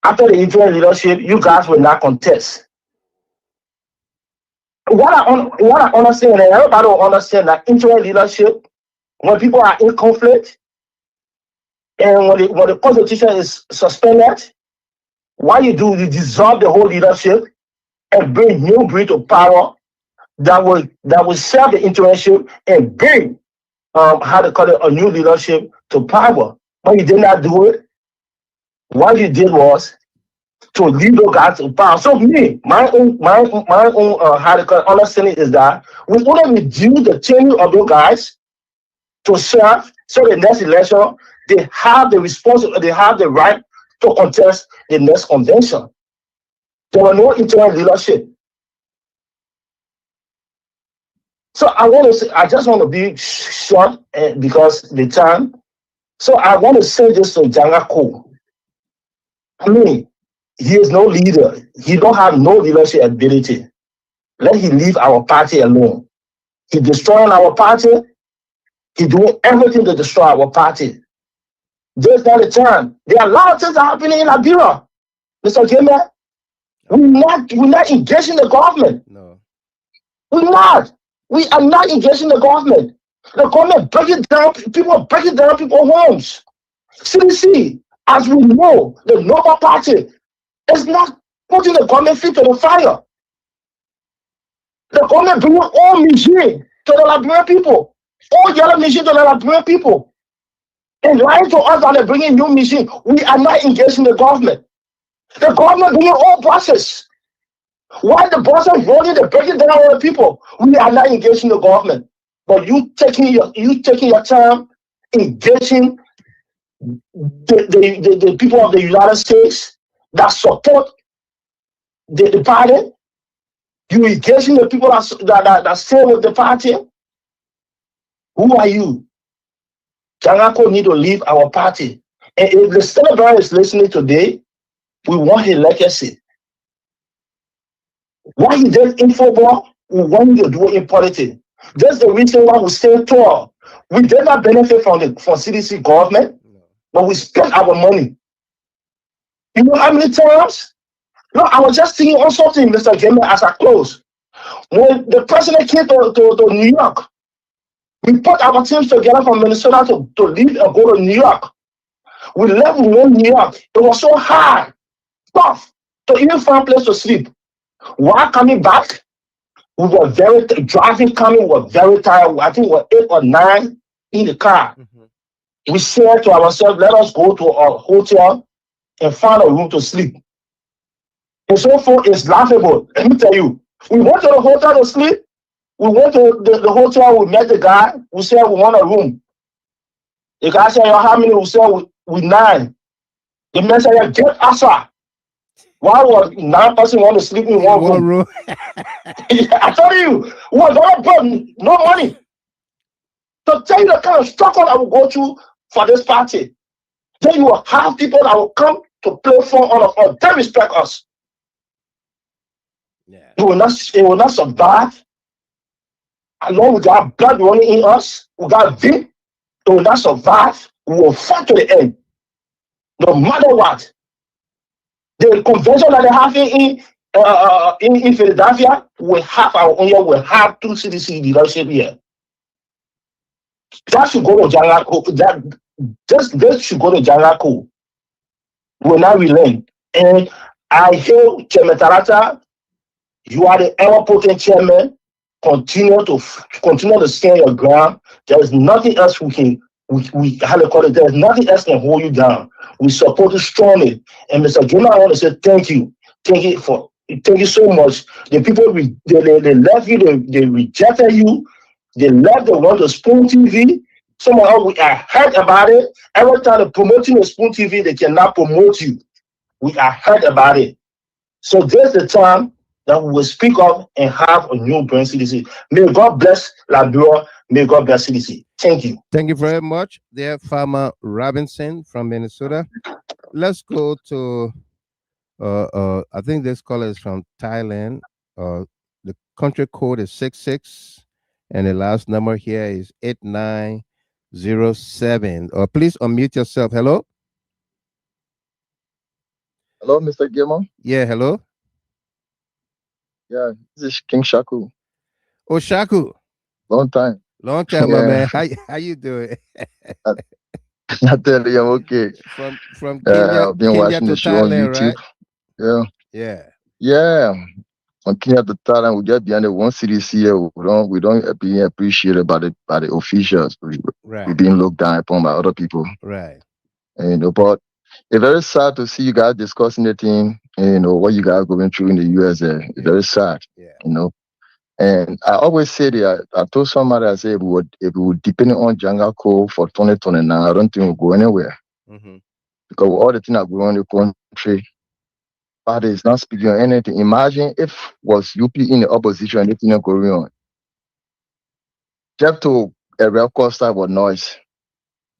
After the interim leadership, you guys will not contest. What I understand, and everybody will understand that interim leadership, when people are in conflict, and when the constitution is suspended, what you do, you dissolve the whole leadership and bring new breed of power that will serve the internship and bring a new leadership to power. But you did not do it. What you did was to lead those guys to power. So my own understanding is that we want to reduce the tenure of those guys to serve, so the next election they have the right to contest the next convention. There was no internal leadership. So I just want to be short because the time. So I want to say this to Jangako. I mean, he is no leader. He don't have no leadership ability. Let him leave our party alone. He destroying our party. He doing everything to destroy our party. This not the time. There are a lot of things happening in Liberia. Mr. Gilman, we're not engaging the government. No. We're not. We are not engaging the government. The government breaking down, people are breaking down people's homes. CDC, as we know, the Nova Party is not putting the government feet to the fire. The government bringing all machine to the Liberian people, all yellow machine to the Liberian people, and lying to us that they're bringing new machine. We are not engaging the government. The government bringing all buses. Why the buses rolling, they're breaking down all the people? We are not engaging the government. But you taking your time engaging the people of the United States that support the party. You engaging the people that stay with the party. Who are you? Jangako need to leave our party. And if the Senator is listening today, we want his legacy. What he did in football, we want him to do in politics. That's the reason why we stay tall. We did not benefit from CDC government, but we spent our money. You know how many times? No, I was just thinking on something, Mr. Gilman, as I close. When the president came to New York, we put our teams together from Minnesota to leave and go to New York. We left in New York. It was so hard, tough, to even find a place to sleep. While coming back, we were driving coming, we were very tired. I think we were 8 or 9 in the car. We said to ourselves, let us go to a hotel and find a room to sleep. And so far, it's laughable. Let me tell you, we went to the hotel to sleep. We went to the hotel, we met the guy. We said we want a room. The guy said, how many? We said we 9. The man said, get us out. Why was 9 person want to sleep in one room? I told you, we were not broke, no money. To tell you the kind of struggle I will go through for this party. Then you will have people that will come to play for all of us. They respect us. Yeah. It will not survive. Along with our blood running in us, we got deep. It will not survive. We will fight to the end. No matter what. The convention that they have in Philadelphia, we have our own year, we have 2 CDC leadership here. That should go to Jangako. This should go to Jangako. We will not relent. And I hail Chairman Talata. You are the ever potent chairman. Continue to stand your ground. There is nothing else there's nothing else can hold you down. We support you strongly. And Mr. Gilman, I want to say thank you. Thank you so much. The people they left you, they rejected you, they left the one to Spoon TV. Somehow I heard about it. Every time they're promoting the Spoon TV, they cannot promote you. We are heard about it. So there's the time that we will speak up and have a new brand CDC. May God bless Liberia. May God bless CDC. Thank you. Thank you very much, dear Farmer Robinson from Minnesota. Let's go to, I think this caller is from Thailand. The country code is 66, and the last number here is 8907. Please unmute yourself. Hello? Hello, Mr. Gilman. Yeah, hello? Yeah, this is King Shaku. Oh, Shaku. Long time. Long time, my man. How you doing? I tell you, I'm okay. From Kenya, I've been Kenya watching to the show on Thailand, YouTube. right? Yeah. Yeah. From Kenya to Thailand, we just behind the one CDC here. We don't be appreciated by the officials. We're being looked down upon by other people. Right. And but it's very sad to see you guys discussing the thing. What you guys going through in the US. It's very sad. Yeah. And I always say that I told somebody, I said, if we would depend on Jangako for 2029, I don't think we'll go anywhere. Because all the things that go on in the country, party is not speaking on anything. Imagine if was UP in the opposition and anything going on. Just to a real Costa was noise.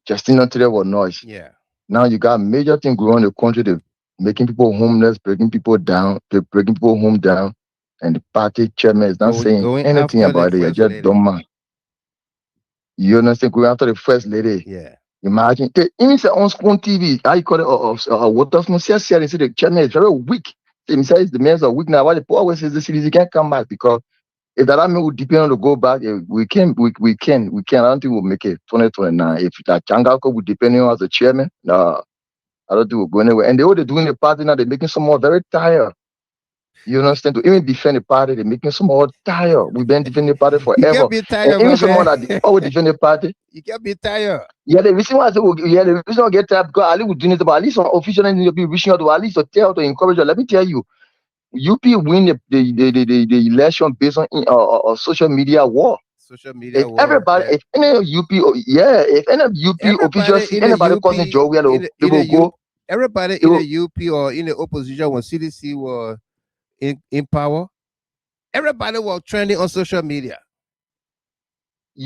Justina today was noise. Yeah. Now you got major thing going on in the country. They're making people homeless, breaking people down, they're breaking people home down, and the party chairman is not saying anything about it. You're just dumb man. You understand? Going after the first lady. Yeah. Imagine. Even say on school TV, how you call it, what of say the chairman is very weak. They say the men are weak now. Why the poor always says the CDC can't come back because if that army would depend on to go back, we can. I don't think we'll make it 2029. If that Changako would depend on as a chairman, no, I don't think we'll go anywhere. And they they're doing the party now, they're making some more very tired. You understand? To even defend the party, they're making some more tired. We've been defending the party forever. You can't be tired, and even someone that always defend the party. You can't be tired. Yeah, the reason why I say, the reason I get tired because at least we're doing it, but at least on official end, you'll be reaching out to at least to tell, to encourage you. Let me tell you, UP win the election based on social media war. Social media If war. everybody, Yeah. if any UP, if any UP officials see anybody causing joy, they will go. Everybody in the UP or in the opposition when CDC were in power, everybody was trending on social media.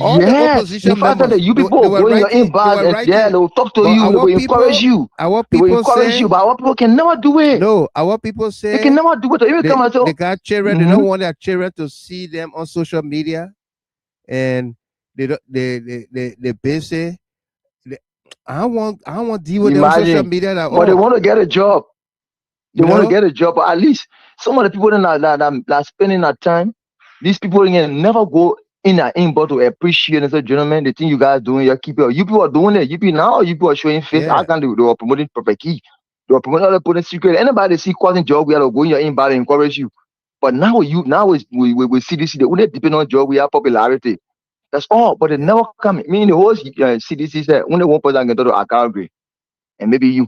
All the opposition in fact, members, the UP people were go in your writing, inbox and yeah, they will talk to you, they will encourage you. Our They will people encourage say, you, but our people can never do it. no, our people say They can never do it. Even come and say, they got children, they don't want their children to see them on social media, and they basically I don't want to deal with them on social media at all. But they want to get a job. They want to get a job, but at least some of the people that are spending that time, these people can never go in our inbox to appreciate and say, gentlemen, the thing you guys doing, you keep it. You people are doing it. You people now, you people are showing face. How can they were promoting perfect key? They were promoting other putting secret. Anybody see causing job, we are going your inbox and encourage you. But now we CDC, they only depend on job, we have popularity. That's all. But they never come. Meaning the whole CDC said only one person can go to Calgary, and maybe you.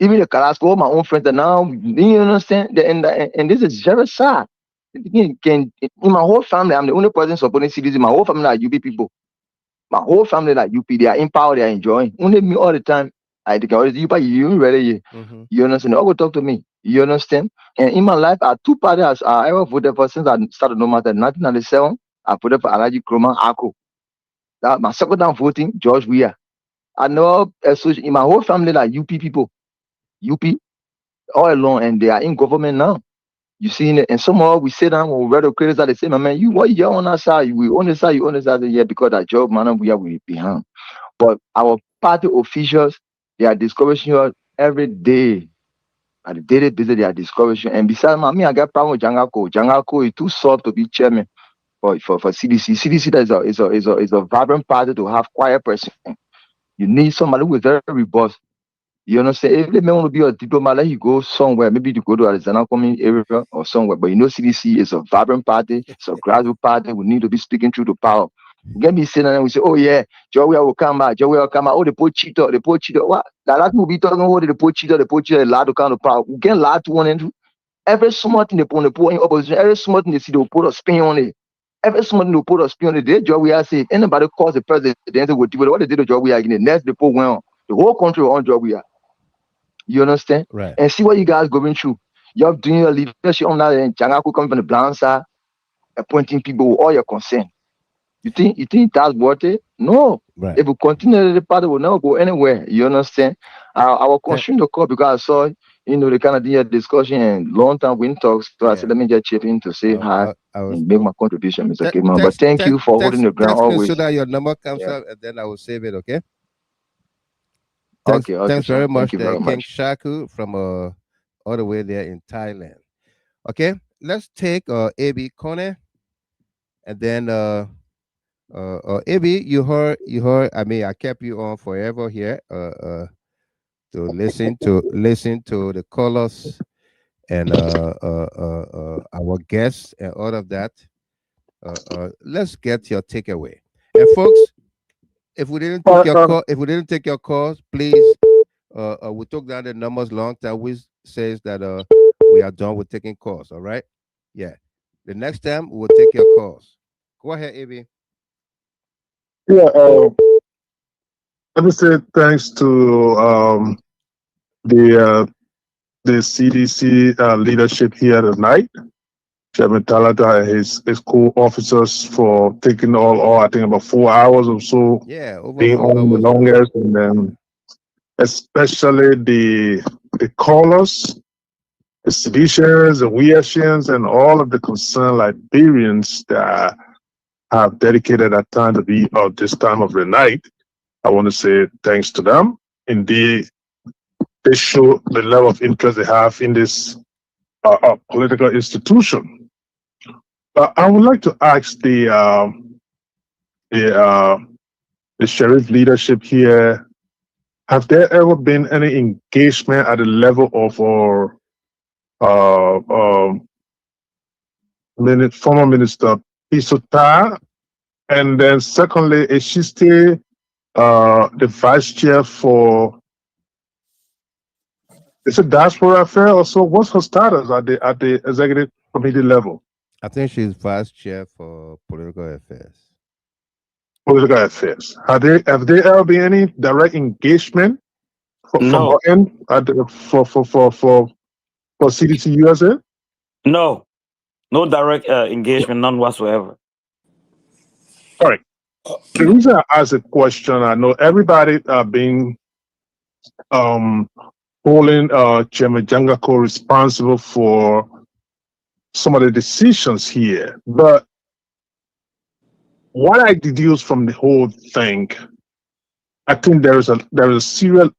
Even the Carrasco, my own friends, are now, you understand? And this is very sad. In my whole family, I'm the only person supporting CDC. My whole family are UP people. My whole family are UP. They are in power. They are enjoying. Only me all the time. I think you ready. You understand? They all go talk to me. You understand? And in my life, I two parties I ever voted for since I started no matter 1997. I voted for Alaji Kroma Ako. That my second time voting, George Weah. I know in my whole family like UP people. UP all along, and they are in government now. You see it, and somehow we sit down when we read the critics that they say, man, you what you're on our side, we on the side, you on the side, yeah, because that job, man, we are behind. But our party officials, they are discouraging us every day. At the daily basis, they are discouraging. And besides, me, I got problem with Jangako. Jangako is too soft to be chairman for CDC. CDC is a vibrant party to have quiet person. You need somebody who is very robust. You understand? If the man want to be a diplomat, let you go somewhere. Maybe to go to Arizona coming area or somewhere. But you know, CDC is a vibrant party. It's a grassroots party. We need to be speaking through the power. Get me sitting and we say, oh yeah, Joey will come back. Joey will come back. Oh, the poor cheater, the poor cheater. What? That will be talking about the poor cheater, allowed to come to power. We get allowed to one and every smart thing they put on the poor in opposition, every smart thing they see, they'll put a spin on it. Every smart thing they'll put a spin on it. Their job we are saying, anybody calls the president, they will do what they did the job we are getting. Next, the poor went on. The whole country on job we are. You understand? Right. And see what you guys going through. You're doing your leadership on that, and Jangaku coming from the blind side, appointing people with all your consent. You think that's worth it? No. Right. If we continue, the party will never go anywhere. You understand? I will continue the call because I saw, the kind of discussion and long time we talks. So I said, let me just chip in to say hi and make my contribution, Mr. Gilman. But thank you for holding the ground always. So that your number comes up, and then I will save it. Okay. Okay, thanks very much, Thank you very King much. Shaku from all the way there in Thailand. Okay, let's take AB Kone, and then AB, you heard. I mean, I kept you on forever here to listen to the callers and our guests and all of that. Let's get your takeaway, and folks. If we didn't take your calls, please. We took down the numbers long time. We says that we are done with taking calls. All right. Yeah. The next time we will take your calls. Go ahead, AB. Yeah. Let me say thanks to the the CDC leadership here tonight, Chairman Talata and his co-officers for taking all, I think about 4 hours or so, Yeah, over being 4 on the hours. longest, and then especially the callers, the Sidicians, the Weasians, and all of the concerned Liberians that have dedicated that time to be out this time of the night. I want to say thanks to them. Indeed, they show the level of interest they have in this political institution. I would like to ask the sheriff leadership here, have there ever been any engagement at the level of our former minister Pisota? And then secondly, is she still the vice chair for, is it diaspora affair also? What's her status at the executive committee level? I think she's vice chair for political affairs. Political affairs. Have there ever been any direct engagement from her end at the, for CDC-USA? No direct engagement, none whatsoever. All right. The reason I asked a question, I know everybody being holding Chairman Jangako responsible for some of the decisions here, but what I deduce from the whole thing, I think there is a serious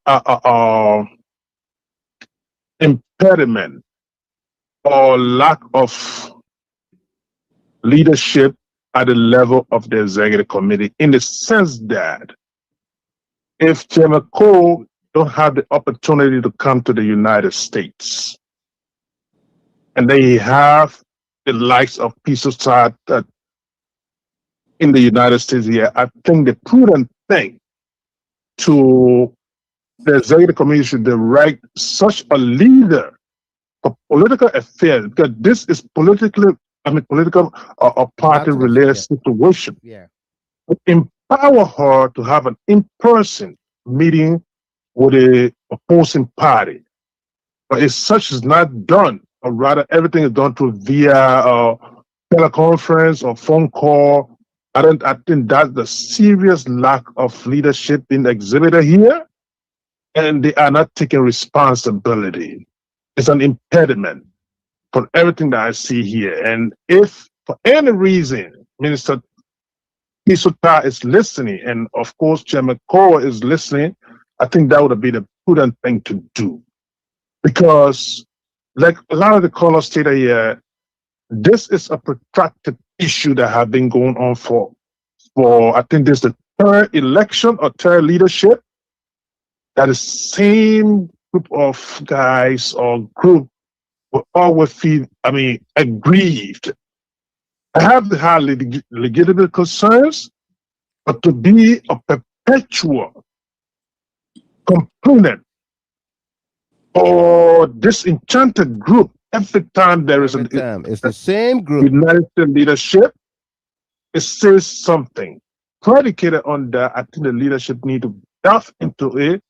impediment or lack of leadership at the level of the executive committee, in the sense that if Chairman Cole don't have the opportunity to come to the United States, and they have the likes of Peace Society in the United States here, I think the prudent thing to the executive committee should direct such a leader for political affairs, because this is political or party related situation. Yeah. Empower her to have an in-person meeting with the opposing party. But if such is not done, or rather everything is done through via teleconference or phone call, I think that's the serious lack of leadership being exhibited here, and they are not taking responsibility. It's an impediment for everything that I see here. And if for any reason Minister Isota is listening, and of course Chairman Cole is listening, I think that would be the prudent thing to do. Because like a lot of the callers stated here, this is a protracted issue that have been going on for I think this is the third election or third leadership that the same group of guys or group will always feel, aggrieved. I have had legitimate concerns, but to be a perpetual component or disenchanted group every time there is it's the same group. United States leadership, it says something. Predicated on that, I think the leadership need to delve into it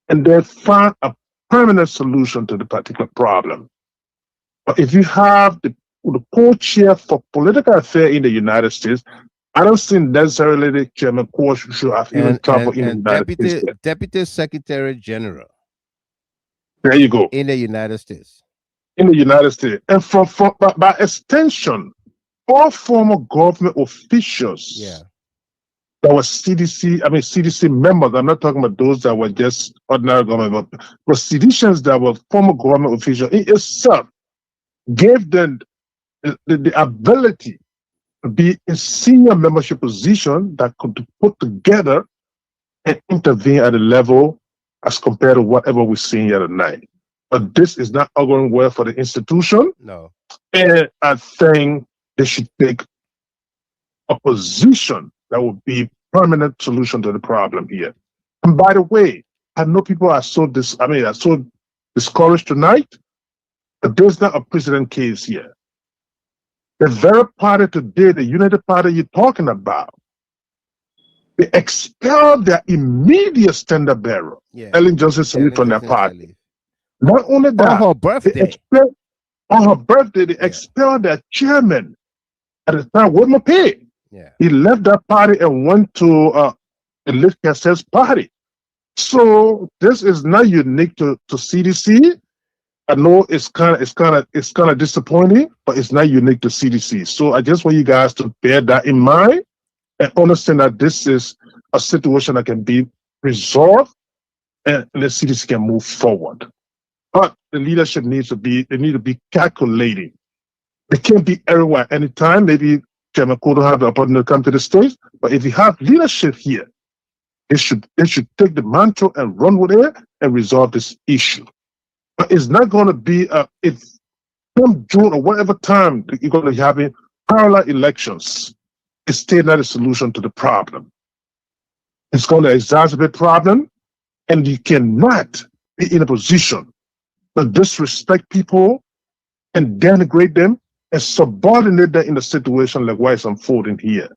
and then find a permanent solution to the particular problem. But if you have the co-chair for political affairs in the United States, I don't think necessarily the Chairman Cole should have even trouble in the United States. Deputy Secretary General. There you go. In the United States. In the United States. And by extension, all former government officials that were CDC members, I'm not talking about those that were just ordinary government, but Sidicians that were former government officials, it itself gave them the ability to be in senior membership position that could put together and intervene at a level as compared to whatever we're seeing here tonight. But this is not going well for the institution. No. And I think they should take a position that will be permanent solution to the problem here. And by the way, I know people are so discouraged tonight, but there's not a precedent case here. The very party today, the United Party you're talking about, they expelled their immediate standard bearer, Ellen Johnson from their party. Not only that, on her birthday. They expelled their chairman at the time, Wilma Pay. Yeah. He left that party and went to a Liz Cassette's party. So this is not unique to CDC. I know it's kind of disappointing, but it's not unique to CDC. So I just want you guys to bear that in mind and understand that this is a situation that can be resolved and the CDC can move forward. But the leadership needs to be calculating. They can't be everywhere anytime. Maybe Chairman Kodo have the opportunity to come to the States, but if you have leadership here, they should take the mantle and run with it and resolve this issue. But it's not going to be if come June or whatever time you're going to be having parallel elections. It's still not a solution to the problem. It's going to exacerbate problem, and you cannot be in a position to disrespect people and denigrate them and subordinate them in a situation like what is unfolding here.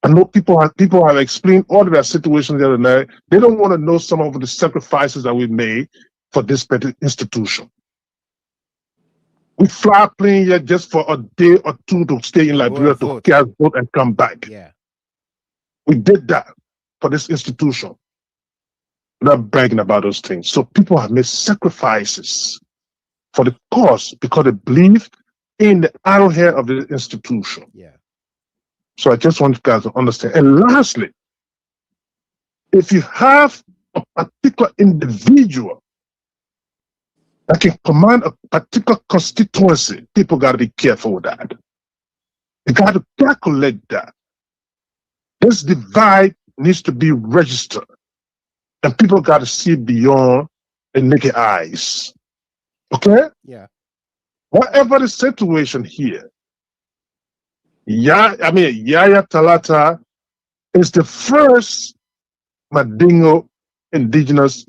I know people have explained all of their situations the other night. They don't want to know some of the sacrifices that we made for this particular institution. We fly a plane here just for a day or two to stay in Liberia to cast vote and come back. Yeah. We did that for this institution. We're not bragging about those things. So people have made sacrifices for the cause because they believe in the arrowhead of the institution. Yeah. So I just want you guys to understand. And lastly, if you have a particular individual that can command a particular constituency, people got to be careful with that. You got to calculate that. This divide needs to be registered. And people got to see beyond the naked eyes. Okay? Yeah. Whatever the situation here, Yahaya Talata is the first Mandingo, indigenous,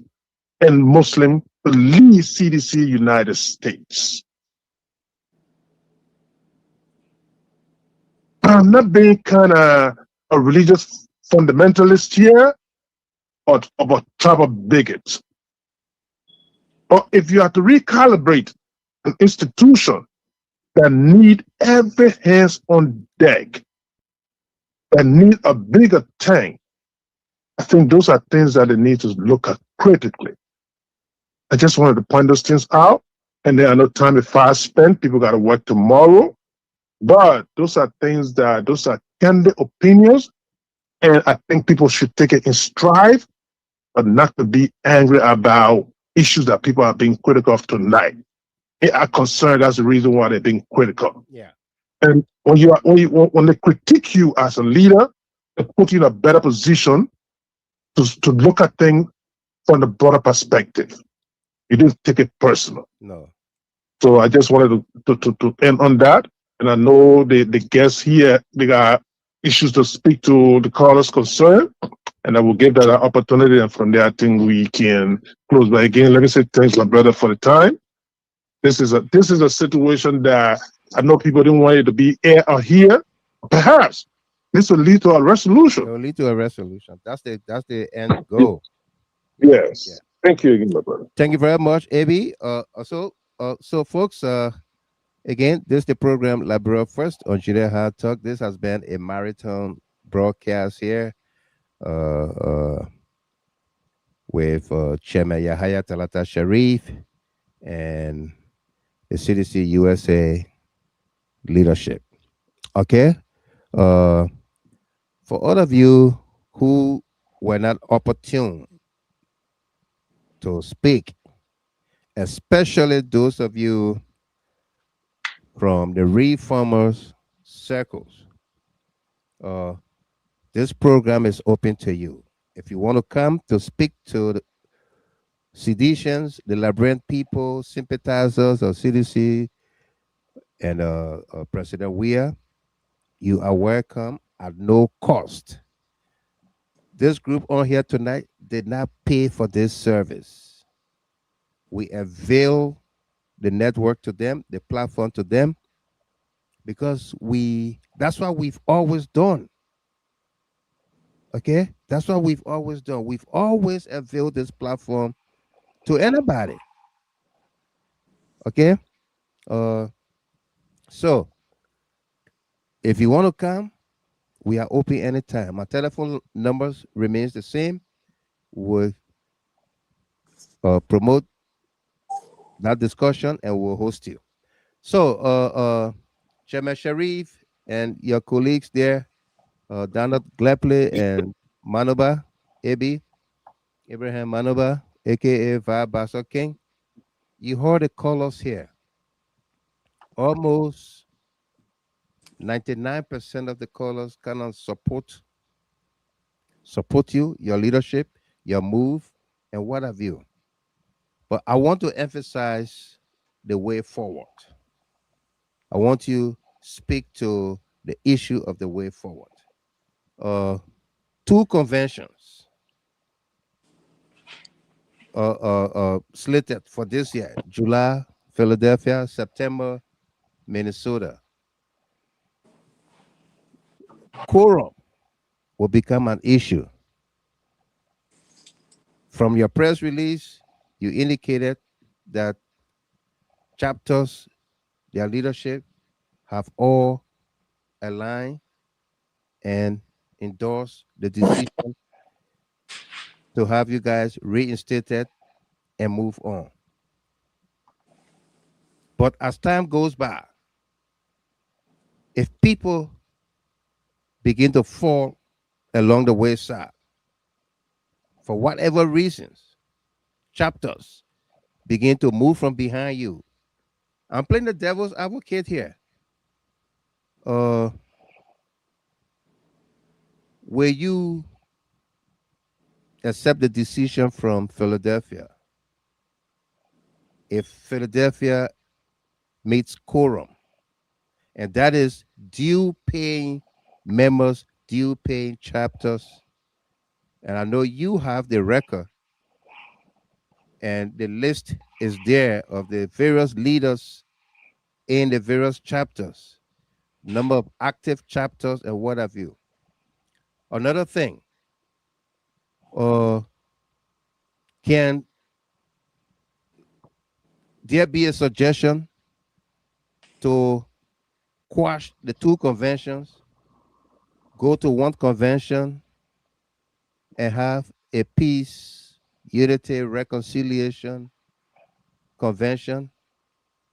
and Muslim to lead CDC United States. I'm not being kind of a religious fundamentalist here or a tribal bigot. But if you have to recalibrate an institution that need every hands on deck, that need a bigger tank, I think those are things that they need to look at critically. I just wanted to point those things out, and then I know time is fast spent. People got to work tomorrow, but those are candid opinions, and I think people should take it in stride, but not to be angry about issues that people are being critical of tonight. They are concerned. That's the reason why they're being critical. Yeah. And when they critique you as a leader, they put you in a better position to look at things from the broader perspective. You didn't take it personal. No. So I just wanted to end on that. And I know the guests here, they got issues to speak to the callers concerned. And I will give that an opportunity. And from there, I think we can close. But again, let me say thanks, my brother, for the time. This is a situation that I know people didn't want it to be air or here. Perhaps this will lead to a resolution. It will lead to a resolution. That's the end goal. Yes. Yeah. Thank you again, my brother. Thank you very much, Abby. So folks, again, this is the program Liberia First on Judea Hard Talk. This has been a marathon broadcast here with Chairman Yahaya Talata Sharif and the CDC-USA leadership. Okay? For all of you who were not opportune to speak, especially those of you from the reformers circles, this program is open to you. If you want to come to speak to the seditians, the Liberian people, sympathizers of CDC and President Weah, you are welcome at no cost. This group on here tonight did not pay for this service. We avail the network to them, the platform to them, because that's what we've always done. Okay? That's what we've always done. We've always availed this platform to anybody. Okay. So if you want to come, we are open anytime. My telephone numbers remains the same. We'll promote that discussion and we'll host you. So, Chairman Sharif and your colleagues there, Donald Glepley and Manoba, Abraham Manoba, aka Basser King, you heard the callers here. Almost 99% of the callers cannot support you, your leadership, your move, and what have you. But I want to emphasize the way forward. I want you speak to the issue of the way forward. Two conventions slated for this year: July, Philadelphia; September, Minnesota. Quorum will become an issue. From your press release, you indicated that chapters, their leadership, have all aligned and endorsed the decision to have you guys reinstated and move on. But as time goes by, if people begin to fall along the wayside for whatever reasons, chapters begin to move from behind you. I'm playing the devil's advocate here. Will you accept the decision from Philadelphia if Philadelphia meets quorum? And that is due paying members, due paying chapters. And I know you have the record, and the list is there of the various leaders in the various chapters, number of active chapters, and what have you. Another thing, can there be a suggestion to quash the two conventions, go to one convention, and have a peace, unity, reconciliation convention,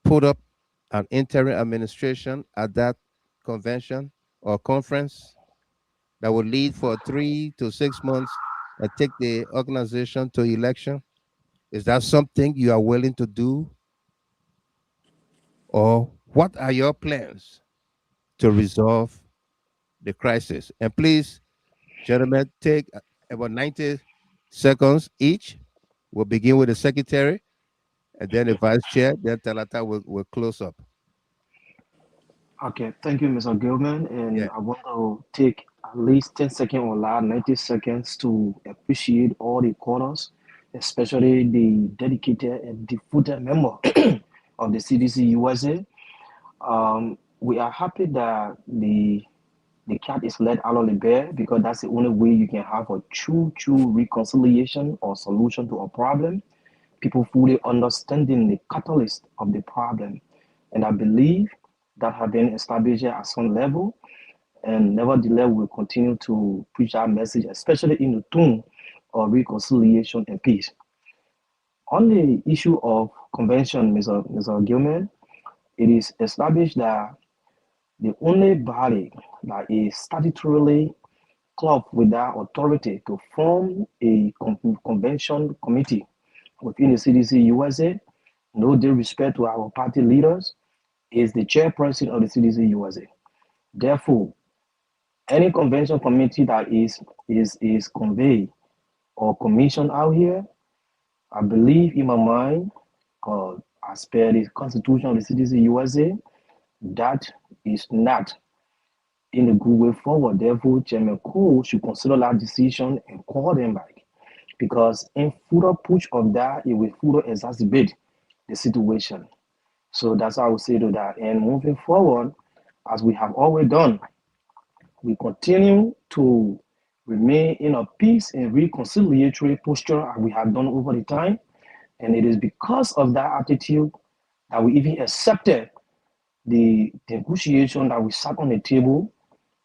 put up an interim administration at that convention or conference that will lead for 3 to 6 months and take the organization to election? Is that something you are willing to do? Or what are your plans to resolve the crisis? And please, gentlemen, take about 90 seconds each. We'll begin with the secretary and then the vice chair, then Talata will close up. Okay, thank you, Mr. Gilman. And I want to take at least 10 seconds or 90 seconds to appreciate all the callers, especially the dedicated and devoted member of the CDC-USA. We are happy that the cat is let out of the bag, because that's the only way you can have a true reconciliation or solution to a problem. People fully understanding the catalyst of the problem. And I believe that have been established at some level. And nevertheless, we'll continue to preach our message, especially in the tone of reconciliation and peace. On the issue of convention, Mr. Gilman, it is established that the only body that is statutorily clothed with that authority to form a convention committee within the CDC-USA, no disrespect to our party leaders, is the chairperson of the CDC-USA. Therefore, any convention committee that is conveyed or commissioned out here, I believe in my mind, as per the Constitution of the CDC-USA, that is not in a good way forward. Therefore, Chairman Cole should consider that decision and call them back, because in further push of that, it will further exacerbate the situation. So that's how I would say to that. And moving forward, as we have always done, we continue to remain in a peace and reconciliatory posture as we have done over the time. And it is because of that attitude that we even accepted the negotiation that we sat on the table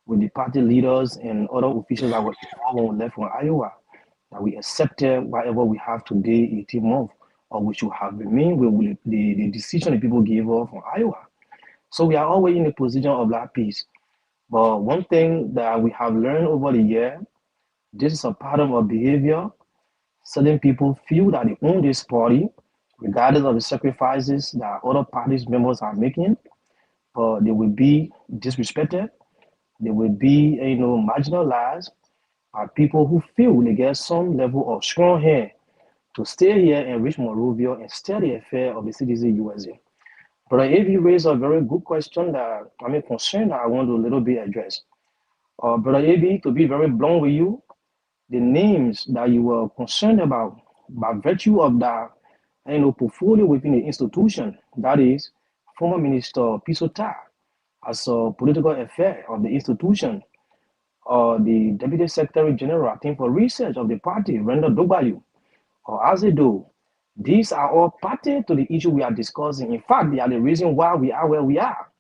with the party leaders and other officials that were involved when we left from Iowa, that we accepted whatever we have today, 18 months, or we should have remained with the decision the people gave us from Iowa. So we are always in a position of that peace. But one thing that we have learned over the year, this is a pattern of behavior. Certain people feel that they own this party, regardless of the sacrifices that other parties members are making, but they will be disrespected. They will be, marginalized by people who feel they get some level of strong hand to stay here and reach Monrovia and steer the affair of the CDC-USA. But if you raise a very good question that I'm concerned that I want to a little bit address. Brother AB, to be very blunt with you, the names that you were concerned about by virtue of that portfolio within the institution, that is former Minister Pisota as a political affair of the institution, or the Deputy Secretary General, I think, for research of the party, Renda Dobayu, or Azedo. These are all party to the issue we are discussing. In fact, they are the reason why we are where we are.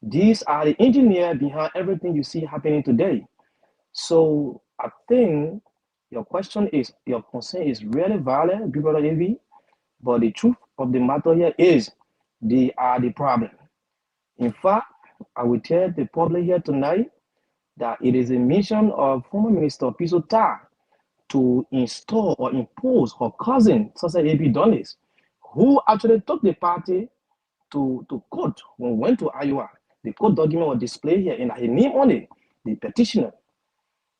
These are the engineers behind everything you see happening today. So I think your concern is really valid, Brother AV, but the truth of the matter here is they are the problem. In fact, I will tell the public here tonight that it is a mission of former Minister Pisota to install or impose her cousin, Sasa A.B. Donis, who actually took the party to court when we went to Iowa. The court document was displayed here, and her name on it, the petitioner,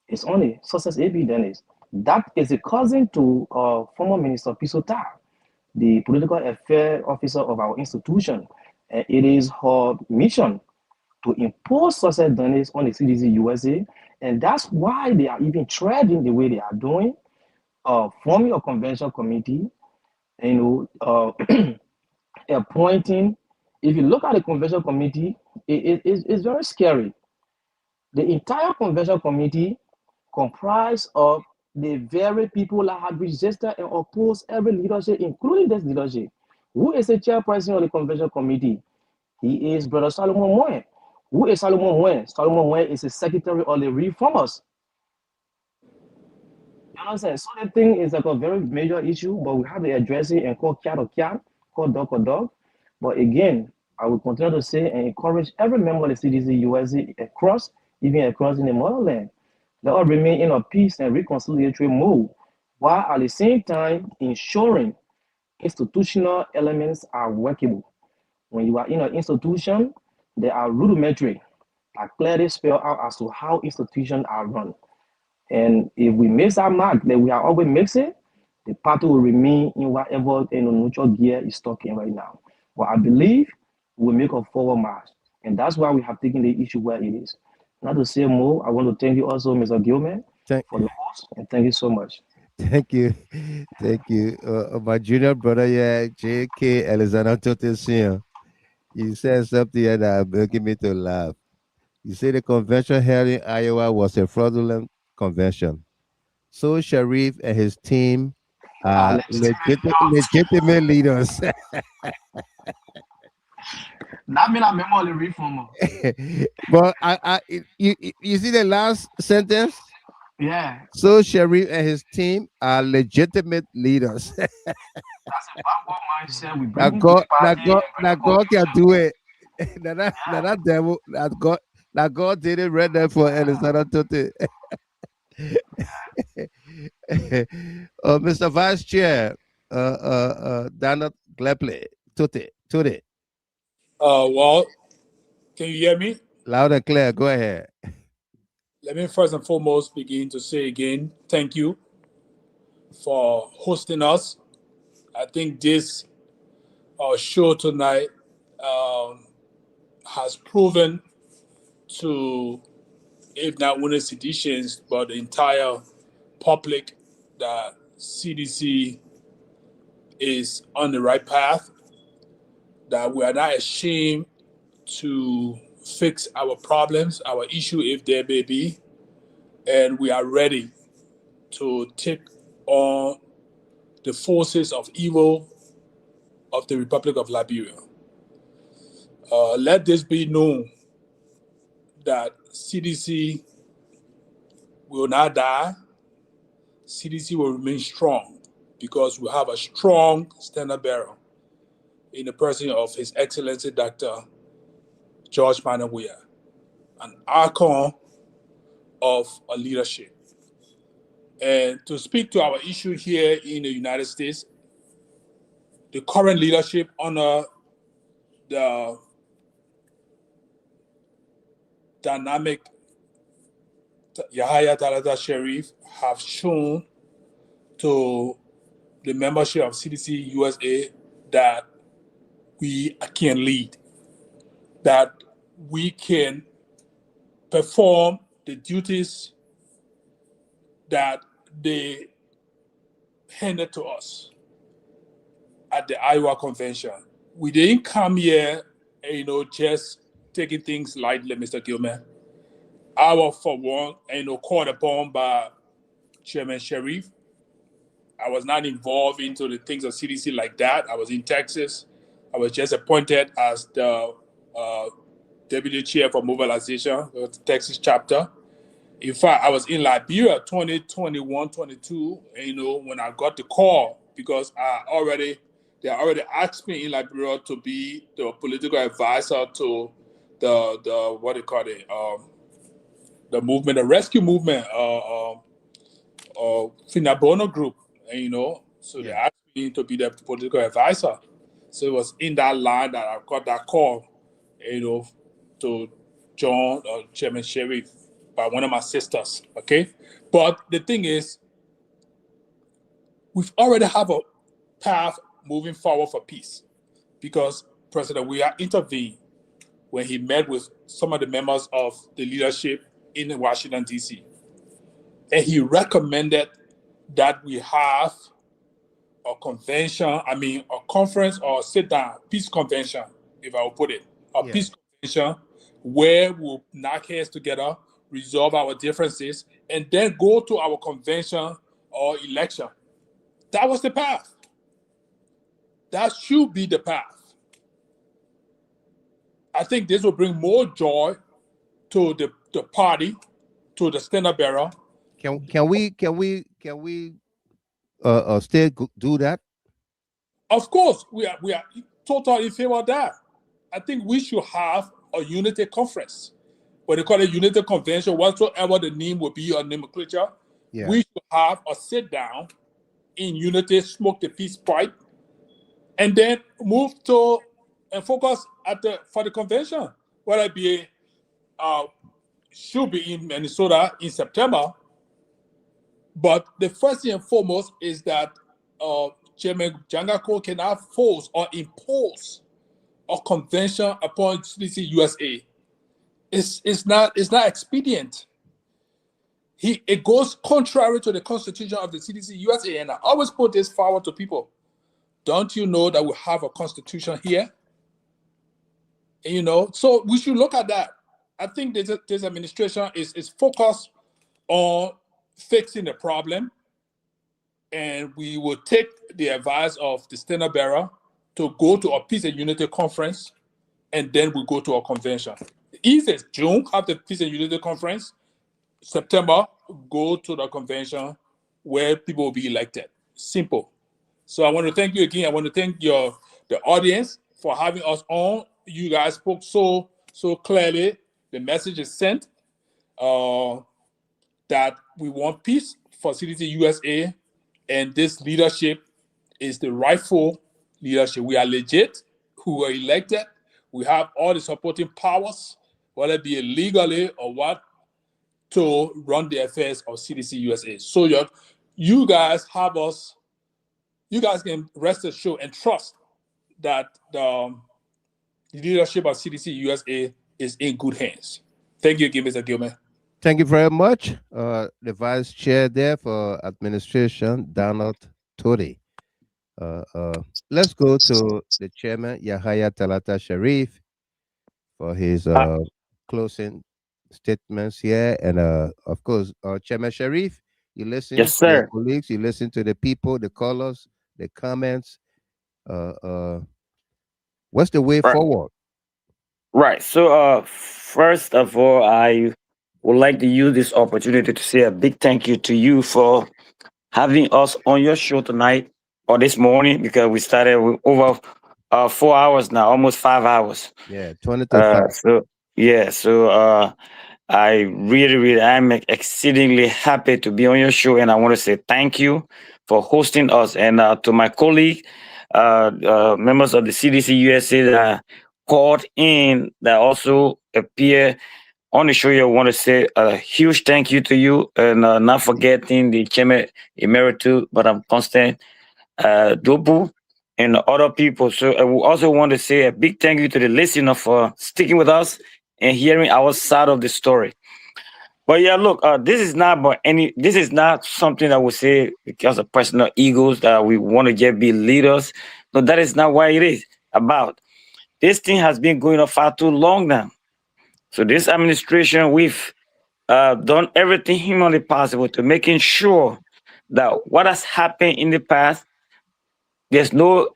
is on it, Sasa A.B. Donis. That is a cousin to former Minister Pisota, the political affairs officer of our institution. And it is her mission to impose social donors on the CDC-USA, and that's why they are even trading the way they are doing, forming a convention committee, appointing. If you look at the convention committee, it's very scary. The entire convention committee comprised of the very people that had resisted and opposed every leadership, including this leadership. Who is the chairperson of the convention committee? He is Brother Solomon Moen. Who is Solomon Moen? Solomon Moen is the secretary of the reformers. You know what I'm saying? So the thing is like a very major issue, but we have to address it and call cat or cat, call dog or dog. But again, I will continue to say and encourage every member of the CDC-USA across, even across in the motherland, let us remain in a peace and reconciliatory mode, while at the same time ensuring institutional elements are workable. When you are in an institution, there are rudimentary that clearly spell out as to how institutions are run. And if we miss our mark, then we are always mixing, the party will remain in whatever neutral gear is talking right now. But I believe we'll make a forward march. And that's why we have taken the issue where it is. Not to say more, I want to thank you also, Mr. Gilman, for the host, and thank you so much. Thank you. Thank you. My junior brother, yeah, J.K. Alexander Tote, you said something that making me to laugh. You say the convention held in Iowa was a fraudulent convention. So Sharif and his team are legitimate leaders. That means I'm a reformer. But you see the last sentence? Yeah. So Sharif and his team are legitimate leaders. That's a backward mindset. We bring God can do it. That devil, that God didn't read that for Alexander Tote. Mr. Vice Chair, Donald Glepley, Tote. Well, can you hear me? Loud and clear. Go ahead. Let me first and foremost begin to say again, thank you for hosting us. I think this show tonight has proven to, if not only citizens, but the entire public that CDC is on the right path, that we are not ashamed to fix our problems, our issue if there may be, and we are ready to take on the forces of evil of the Republic of Liberia. Let this be known that CDC will not die. CDC will remain strong because we have a strong standard bearer in the person of His Excellency Dr. George Manawia, an icon of a leadership. And to speak to our issue here in the United States, the current leadership under the dynamic Yahaya Talata Sheriff have shown to the membership of CDC-USA that we can lead, that we can perform the duties that they handed to us at the Iowa Convention. We didn't come here, just taking things lightly, Mr. Gilman. I was, for one, called upon by Chairman Sheriff. I was not involved into the things of CDC like that. I was in Texas. I was just appointed as the deputy chair for mobilization of the Texas chapter. In fact, I was in Liberia 2021-22, when I got the call, because they already asked me in Liberia to be the political advisor to the what do you call it, the movement, the rescue movement, Finabono group, so they asked me to be the political advisor. So it was in that line that I got that call, to join Chairman Sheriff by one of my sisters, okay? But the thing is, we've already have a path moving forward for peace, because President Weah intervened when he met with some of the members of the leadership in Washington, D.C. And he recommended that we have a convention, a conference or sit-down, peace convention, if I will put it, peace convention where we'll knock heads together, resolve our differences, and then go to our convention or election. That was the path. That should be the path. I think this will bring more joy to the party, to the standard bearer. Can we still do that? Of course, we are totally in favor of that. I think we should have a unity conference, what they call a unity convention, whatsoever the name will be or nomenclature. Yeah. We should have a sit down in unity, smoke the peace pipe, and then move to and focus for the convention, whether it be should be in Minnesota in September. But the first thing and foremost is that Chairman Jangako cannot force or impose a convention upon CDC-USA. It's not expedient. It goes contrary to the Constitution of the CDC-USA, and I always put this forward to people. Don't you know that we have a constitution here? So we should look at that. I think this administration is focused on fixing the problem, and we will take the advice of the standard bearer to go to a peace and unity conference, and then we go to a convention. Easiest, June, have the peace and unity conference. September, go to the convention where people will be elected. Simple. So I want to thank you again. I want to thank the audience for having us on. You guys spoke so clearly. The message is sent that we want peace for CDC-USA, and this leadership is the rightful leadership. We are legit, who were elected. We have all the supporting powers, whether it be legally or what, to run the affairs of CDC-USA. So you guys have us. You guys can rest assured and trust that the leadership of CDC-USA is in good hands. Thank you again, Mr. Gilman. Thank you very much. The vice chair there for administration, Donald Todi. Let's go to the chairman, Yahaya Talata Sharif, for his closing statements here. And of course, Chairman Sharif, you listen Yes, to your sir. colleagues, you listen to the people, the callers, the comments. What's the way forward? Right. So, first of all, I would like to use this opportunity to say a big thank you to you for having us on your show tonight or this morning, because we started with over 4 hours now, almost 5 hours. Yeah, 20 to 5. So I really I'm exceedingly happy to be on your show, and I want to say thank you for hosting us, and to my colleague, members of the CDC USA that called in, that also appear on the show. I want to say a huge thank you to you, and not forgetting the chairman emeritus, but I'm Constant Dobu, and other people. So I will also want to say a big thank you to the listener for sticking with us and hearing our side of the story. But yeah, look, this is not about any. This is not something I would say because of personal egos that we want to just be leaders. No, that is not what it is about. This thing has been going on far too long now. So this administration, we've done everything humanly possible to making sure that what has happened in the past, there's no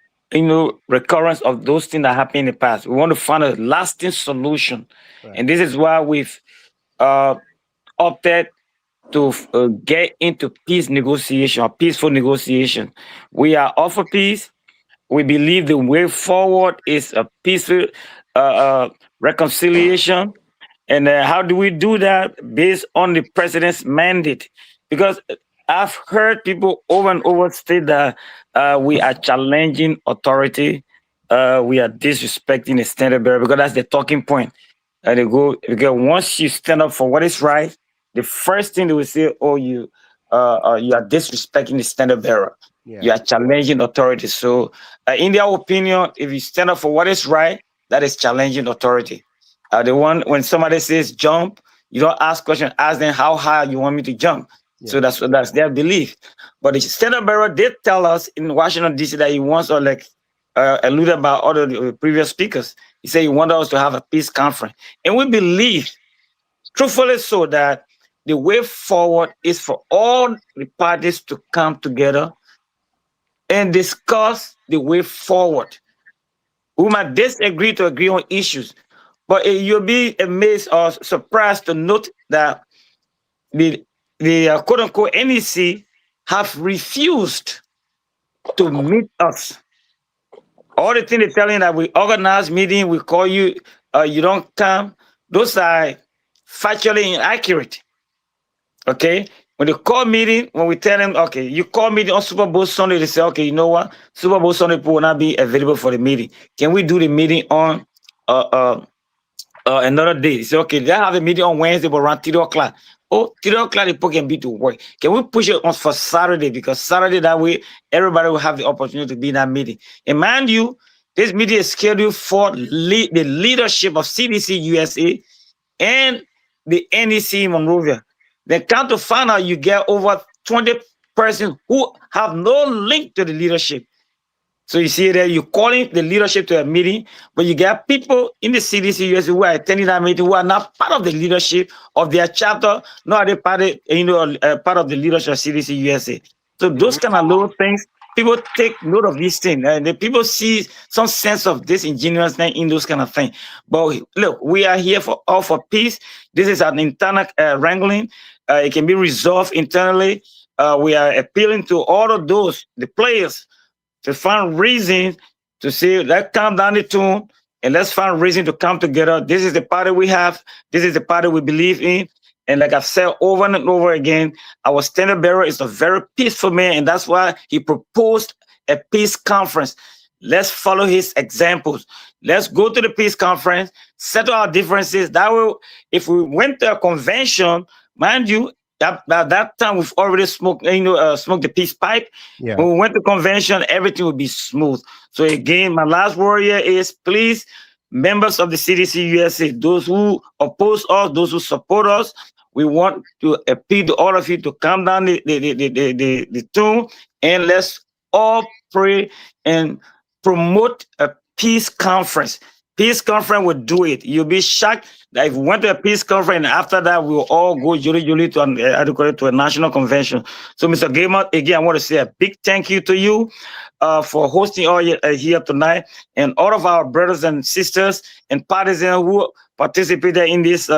recurrence of those things that happened in the past. We want to find a lasting solution, and this is why we've opted to get into peace negotiation or peaceful negotiation. We are all for peace. We believe the way forward is a peaceful reconciliation. And how do we do that? Based on the president's mandate. Because I've heard people over and over state that we are challenging authority, we are disrespecting the standard bearer, because that's the talking point. And they go, because once you stand up for what is right, the first thing they will say, oh, you are disrespecting the standard bearer. Yeah. You are challenging authority. So in their opinion, if you stand up for what is right, that is challenging authority. The one when somebody says jump, you don't ask question, ask them how high you want me to jump. So that's their belief. But the standard bearer did tell us in Washington D.C. that he wants, or like alluded by other previous speakers, he said he wanted us to have a peace conference, and we believe, truthfully so, that the way forward is for all the parties to come together and discuss the way forward. We might disagree to agree on issues, but you'll be amazed or surprised to note that the quote unquote NEC have refused to meet us. All the things they're telling that we organize meeting, we call you, you don't come. Those are factually inaccurate. Okay, when they call meeting, when we tell them, okay, you call meeting on Super Bowl Sunday, they say, okay, you know what, Super Bowl Sunday people will not be available for the meeting. Can we do the meeting on another day? They say, okay, they have a meeting on Wednesday, but around 3 o'clock. Oh, 3 o'clock, people can be to work. Can we push it on for Saturday? Because Saturday, that way, everybody will have the opportunity to be in that meeting. And mind you, this meeting is scheduled for the leadership of CDC-USA and the NEC in Monrovia. Then come to find out, you get over 20 persons who have no link to the leadership. So you see that you're calling the leadership to a meeting, but you get people in the CDC USA who are attending that meeting who are not part of the leadership of their chapter, nor are they part of, part of the leadership of CDC USA. So those kind of little things, people take note of these things, and the people see some sense of disingenuousness in those kind of things. But look, we are here for all for peace. This is an internal wrangling. It can be resolved internally. We are appealing to all of those, the players, to find reason to say, let's calm down the tune and let's find reason to come together. This is the party we have. This is the party we believe in. And like I've said over and over again, our standard bearer is a very peaceful man, and that's why he proposed a peace conference. Let's follow his examples. Let's go to the peace conference, settle our differences. That way, if we went to a convention, mind you, at that time we've already smoked, smoked the peace pipe. Yeah. When we went to convention, everything would be smooth. So again, my last word here is, please, members of the CDC USA, those who oppose us, those who support us, we want to appeal to all of you to calm down the tune, and let's all pray and promote a peace conference. Peace conference will do it. You'll be shocked that if we went to a peace conference and after that we'll all go jolly to a national convention. So, Mr. Gilman, again, I want to say a big thank you to you for hosting all here tonight, and all of our brothers and sisters and partisans who participated in this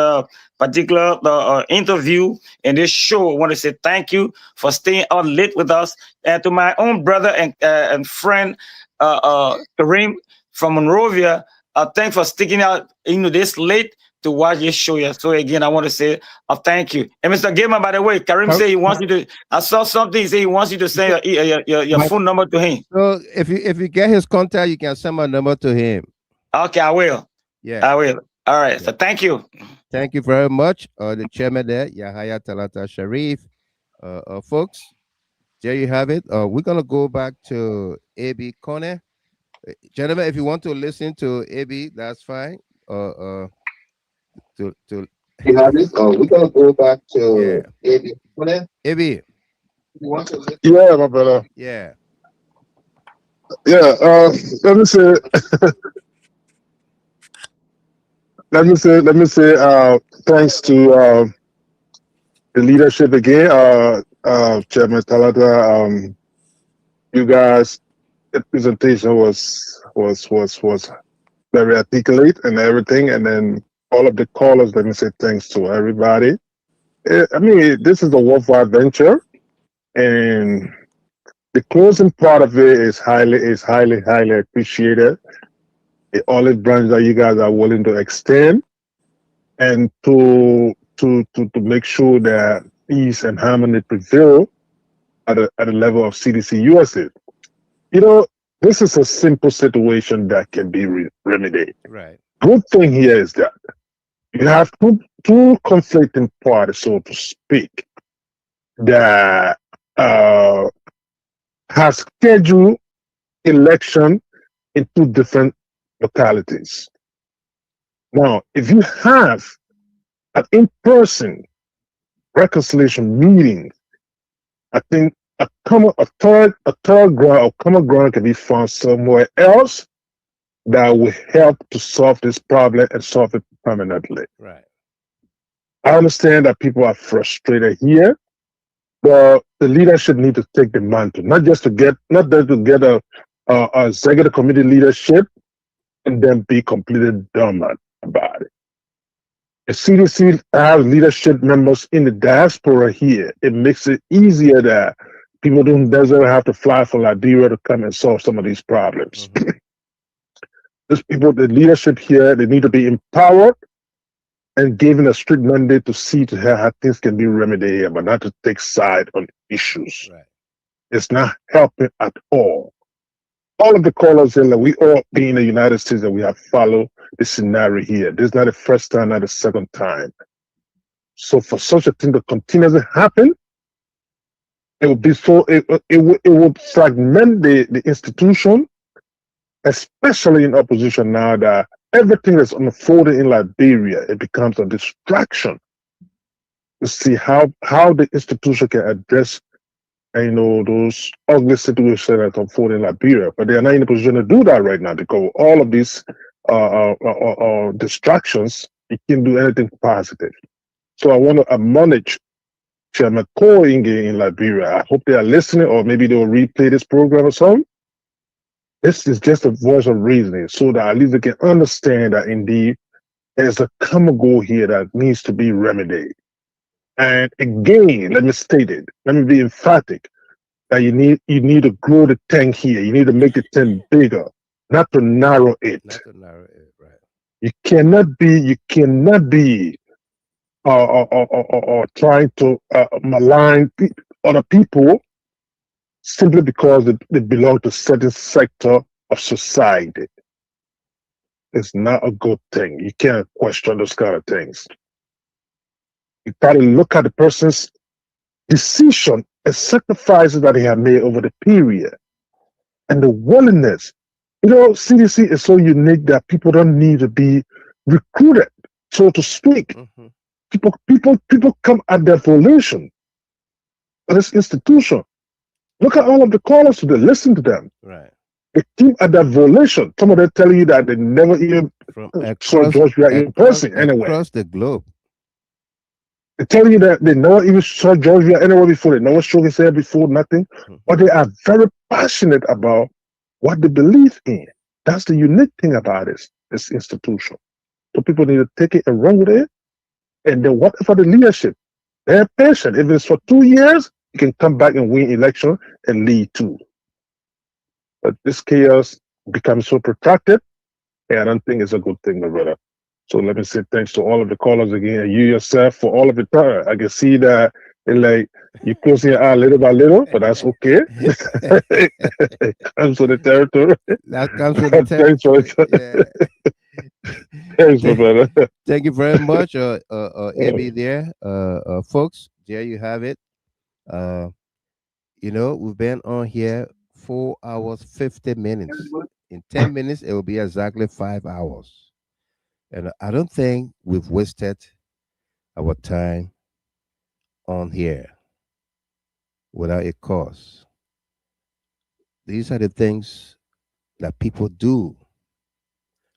particular interview and this show. I want to say thank you for staying out late with us, and to my own brother and friend Kareem from Monrovia. Thanks for sticking out this late to watch this show here. So again, I want to say thank you. And Mr. Gilman, by the way, Karim said he wants you to. I saw something. He said he wants you to send your phone number to him. So if you get his contact, you can send my number to him. Okay, I will. Yeah, I will. All right. Yeah. So thank you. Thank you very much. The chairman there, Yahaya Talata Sharif. Folks, there you have it. We're gonna go back to AB Kone. Gentlemen, if you want to listen to AB, that's fine. You have it. We're gonna go back to AB Kone. AB, you want to listen? Yeah, my brother. Yeah. Yeah. Let me say. Let me say. Thanks to the leadership again, Chairman Talata. You guys, the presentation was very articulate and everything, and then all of the callers. Let me say thanks to everybody. I mean, this is a worthwhile venture, and the closing part of it is highly appreciated. The olive branch that you guys are willing to extend, and to make sure that peace and harmony prevail at the level of CDC-USA. You know, this is a simple situation that can be remedied. Right. Good thing here is that you have two conflicting parties, so to speak, that have scheduled election in two different localities. Now, if you have an in-person reconciliation meeting, I think a third ground or common ground can be found somewhere else that will help to solve this problem and solve it permanently. Right. I understand that people are frustrated here, but the leadership need to take the mantle, not just to get a executive committee leadership and then be completely dumb about it. The CDC has leadership members in the diaspora here. It makes it easier that people don't necessarily have to fly from Liberia to come and solve some of these problems. Mm-hmm. These people, the leadership here, they need to be empowered and given a strict mandate to see to how things can be remedied, but not to take side on issues. Right. It's not helping at all. All of the callers here, we all being in the United States, that we have followed the scenario here. This is not the first time, not the second time. So for such a thing to continuously happen, it would be so. It would fragment the institution, especially in opposition now that everything that's unfolding in Liberia, it becomes a distraction to see how the institution can address those ugly situations that unfold in Liberia. But they are not in a position to do that right now because all of these distractions, it can't do anything positive. So I want to admonish Chairman Koinge in Liberia. I hope they are listening, or maybe they'll replay this program or something. This is just a voice of reasoning so that at least they can understand that indeed there's a common goal here that needs to be remedied. And again, let me state it, let me be emphatic that you need to grow the tank here. You need to make the tank bigger, not to narrow it. Not to narrow it, right. You cannot be trying to malign other people simply because they belong to a certain sector of society. It's not a good thing. You can't question those kind of things. You got to look at the person's decision and sacrifices that he had made over the period and the willingness. CDC is so unique that people don't need to be recruited, so to speak. Mm-hmm. People come at their volition for this institution. Look at all of the callers today. Listen to them. Right. it came at that violation. Some of them tell you that they never even From saw across George Weah in person anywhere. across the globe. They tell you that they never even saw George Weah anywhere before. They never showed his hair before, nothing. But they are very passionate about what they believe in. That's the unique thing about this institution. So people need to take it and run with it. And then whatever the leadership, they're patient. If it's for 2 years, you can come back and win election and lead too. But this chaos becomes so protracted, and I don't think it's a good thing, my brother. So let me say thanks to all of the callers again, and you yourself for all of the time. I can see that like you're closing your eye little by little, but that's okay. It comes with the territory. That comes with the Thanks for Thanks, my brother. Thank you very much, AB there. Folks, there you have it. We've been on here 4 hours, 50 minutes. In 10 minutes, it will be exactly 5 hours. And I don't think we've wasted our time on here without a cause. These are the things that people do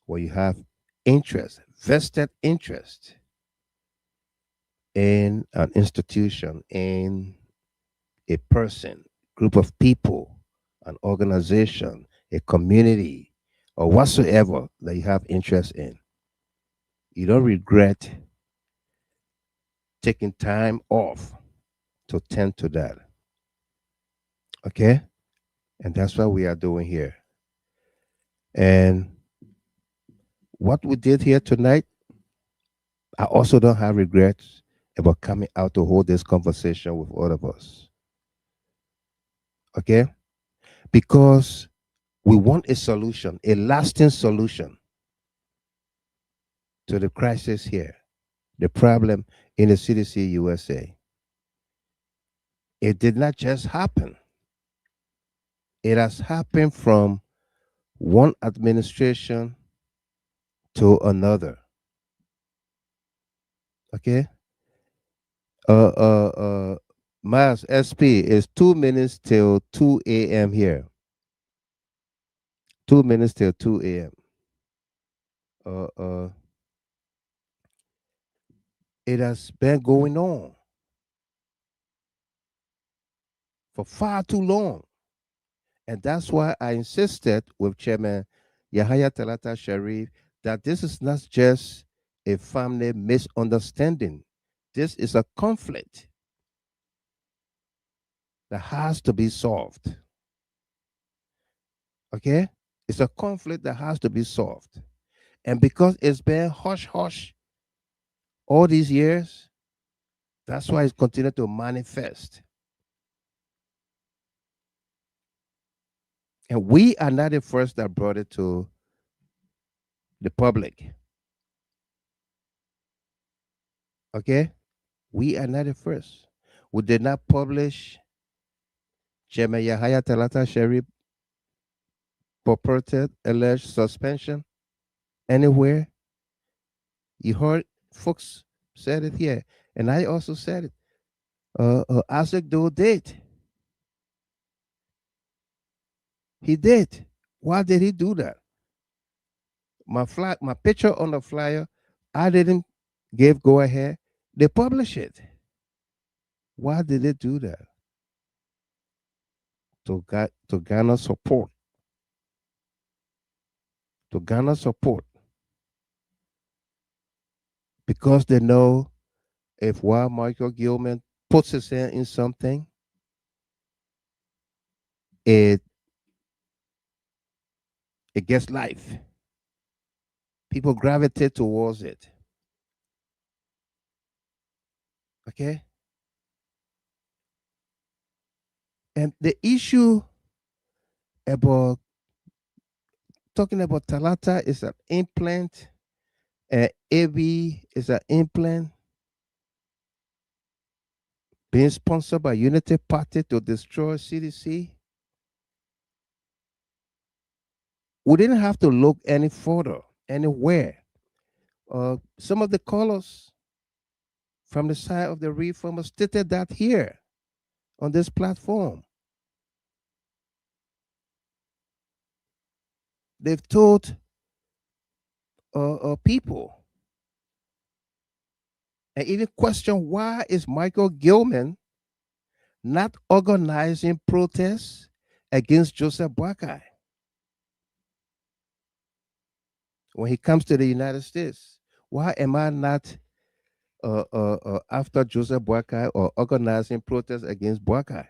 where you have interest, vested interest in an institution, in a person, group of people, an organization, a community, or whatsoever that you have interest in. You don't regret taking time off to tend to that. Okay? And that's what we are doing here. And what we did here tonight, I also don't have regrets about coming out to hold this conversation with all of us. Okay? Because we want a solution, a lasting solution to the crisis here, the problem in the CDC USA. It did not just happen. It has happened from one administration to another. Okay? Miles SP is 2 minutes till 2 a.m. here. 2 minutes till 2 a.m. It has been going on for far too long. And that's why I insisted with Chairman Yahaya Talata Sharif that this is not just a family misunderstanding. This is a conflict that has to be solved. Okay? It's a conflict that has to be solved. And because it's been hush-hush all these years, that's why it's continued to manifest. And we are not the first that brought it to the public. Okay? We are not the first. We did not publish Chairman Yahaya Talata Sharif purported alleged suspension anywhere. You heard folks said it here, and I also said it. Isaac Doe did. He did. Why did he do that? My picture on the flyer, I didn't give go ahead. They publish it. Why did they do that? To garner support. To garner support. Because they know if while Michael Gilman puts his hand in something, it gets life. People gravitate towards it. Okay? And the issue about talking about Talata is an implant, AB is an implant being sponsored by Unity Party to destroy CDC. We didn't have to look any further, anywhere. Some of the callers from the side of the reformers stated that here on this platform. they've told people and even question why is Michael Gilman not organizing protests against Joseph Boakai when he comes to the United States? Why am I not after Joseph Boakai or organizing protests against Boakai?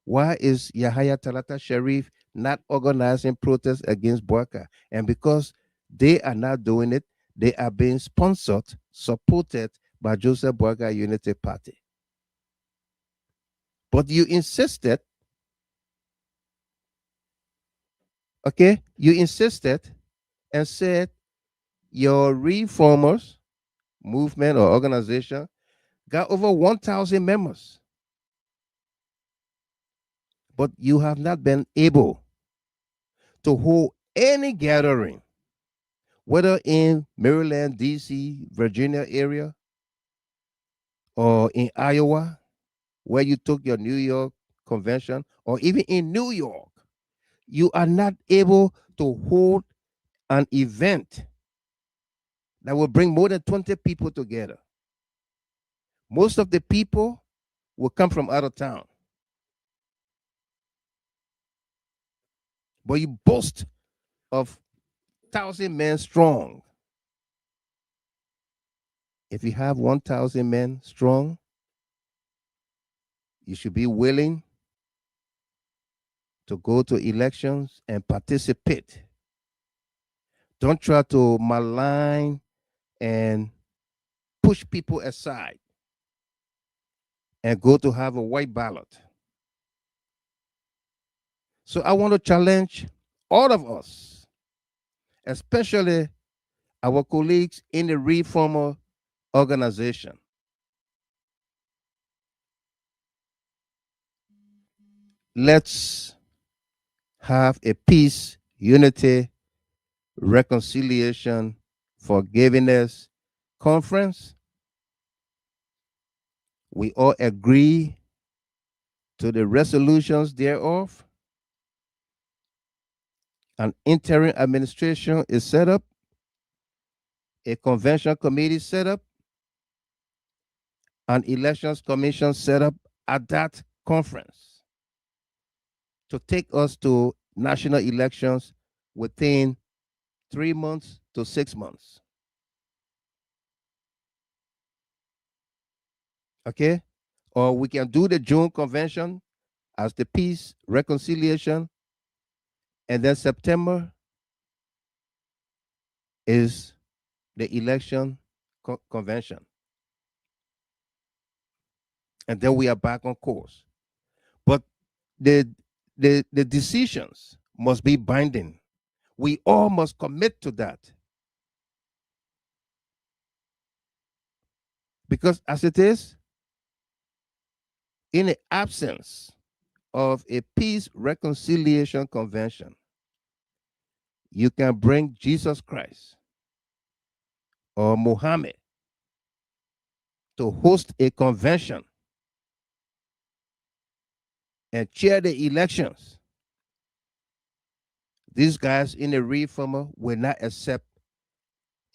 Why is Yahaya Talata Sharif not organizing protests against Boakai? And because they are not doing it, they are being sponsored, supported by Joseph Boakai Unity Party. But you insisted, okay, you insisted and said your reformers movement or organization got over 1,000 members. But you have not been able to hold any gathering, whether in Maryland, DC, Virginia area, or in Iowa, where you took your New York convention, or even in New York. You are not able to hold an event that will bring more than 20 people together. Most of the people will come from out of town. But you boast of 1,000 men strong. If you have 1,000 men strong, you should be willing to go to elections and participate. Don't try to malign and push people aside and go to have a white ballot. So I want to challenge all of us, especially our colleagues in the reformer organization. Let's have a peace, unity, reconciliation, forgiveness conference. We all agree to the resolutions thereof. An interim administration is set up, a convention committee set up, an elections commission set up at that conference to take us to national elections within 3 months to 6 months. Okay? Or we can do the June convention as the peace, reconciliation, and then September is the election convention. And then we are back on course. But the decisions must be binding. We all must commit to that. Because as it is, in the absence of a peace reconciliation convention, you can bring Jesus Christ or Muhammad to host a convention and chair the elections. These guys in the reformer will not accept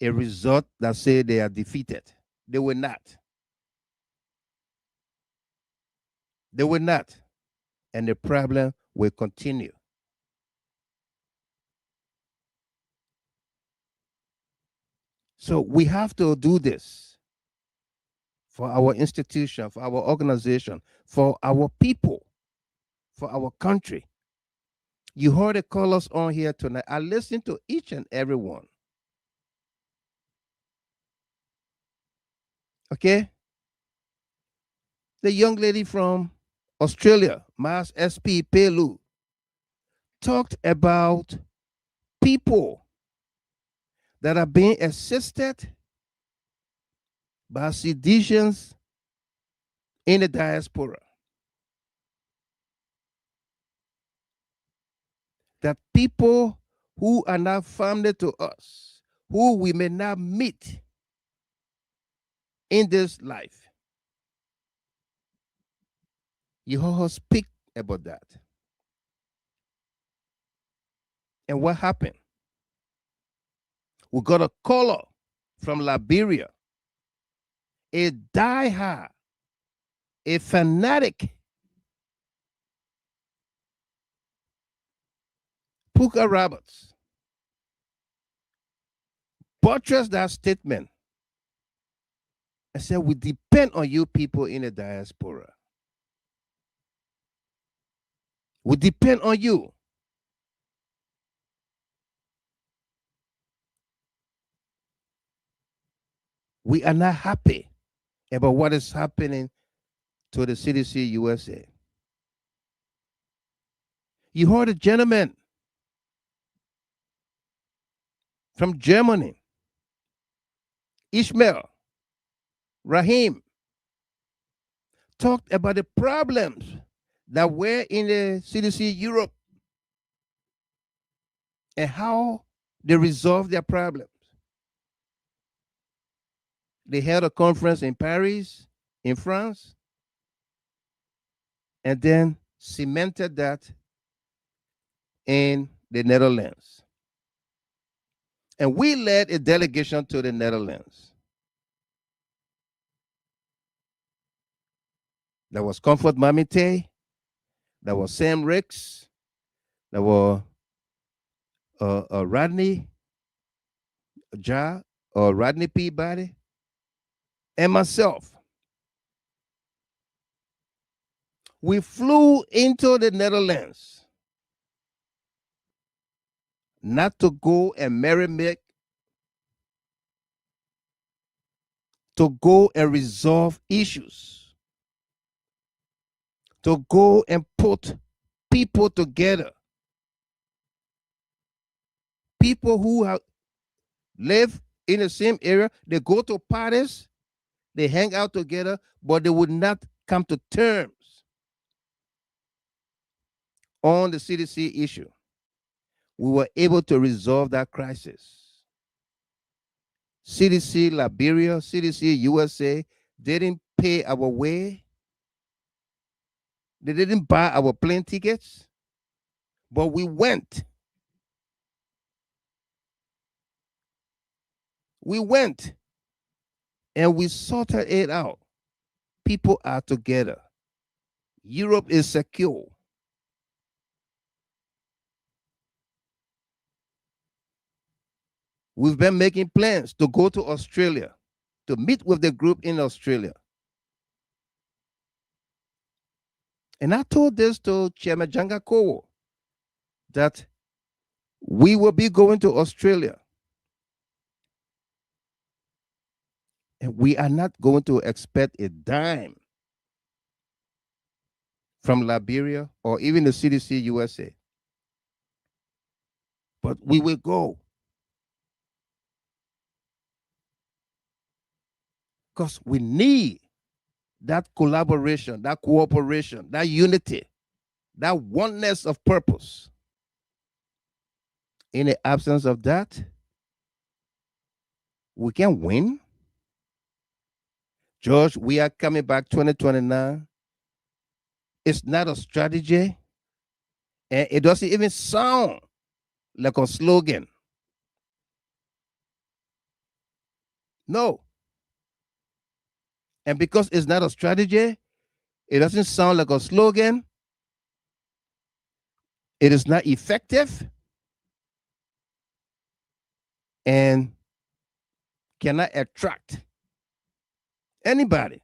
a result that say they are defeated. They will not. They will not. And the problem will continue. So we have to do this for our institution, for our organization, for our people, for our country. You heard the callers on here tonight. I listened to each and every one. Okay? The young lady from Australia, Mas SP Pelu, talked about people that are being assisted by seditionists in the diaspora. That people who are not family to us, who we may not meet in this life, you heard her speak about that. And what happened? We got a caller from Liberia, a diehard, a fanatic, Puka Roberts, buttressed that statement and said, we depend on you people in the diaspora. We depend on you. We are not happy about what is happening to the CDC USA. You heard a gentleman from Germany, Ishmael Rahim, talked about the problems that were in the CDC Europe and how they resolved their problems. They held a conference in Paris, in France, and then cemented that in the Netherlands. And we led a delegation to the Netherlands. There was Comfort Mamite, there was Sam Ricks, there was Rodney Rodney Peabody, and myself. We flew into the Netherlands not to go and merrymaker, to go and resolve issues, to go and put people together. People who have live in the same area, they go to parties, they hang out together, but they would not come to terms on the CDC issue. We were able to resolve that crisis. CDC Liberia, CDC USA didn't pay our way. They didn't buy our plane tickets, but we went. We went and we sorted it out. People are together. Europe is secure. We've been making plans to go to Australia, to meet with the group in Australia. And I told this to Chairman Janga Kowo, that we will be going to Australia. And we are not going to expect a dime from Liberia or even the CDC USA. But we will go. Because we need that collaboration, that cooperation, that unity, that oneness of purpose. In the absence of that, we can win. George, we are coming back 2029. It's not a strategy, and it doesn't even sound like a slogan. No. And because it's not a strategy, it doesn't sound like a slogan, it is not effective, and cannot attract anybody.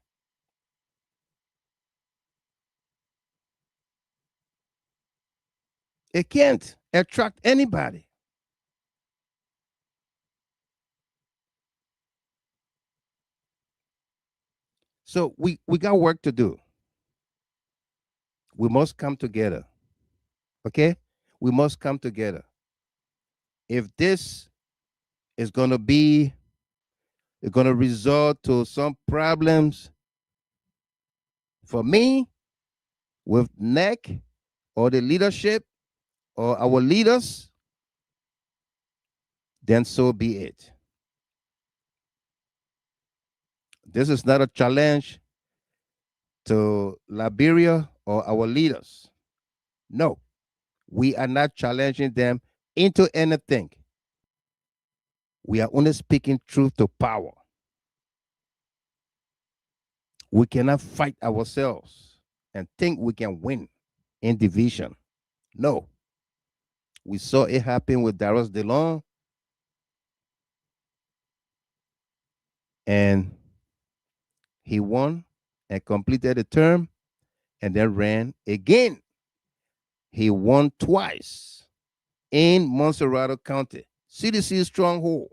It can't attract anybody. So we got work to do. We must come together. Okay? We must come together. If this is going to be, it's going to result to some problems for me with NEC or the leadership or our leaders, then so be it. This is not a challenge to Liberia or our leaders. No, we are not challenging them into anything. We are only speaking truth to power. We cannot fight ourselves and think we can win in division. No. We saw it happen with Darius DeLong, and he won and completed the term and then ran again. He won twice in Monserrado County, CDC stronghold,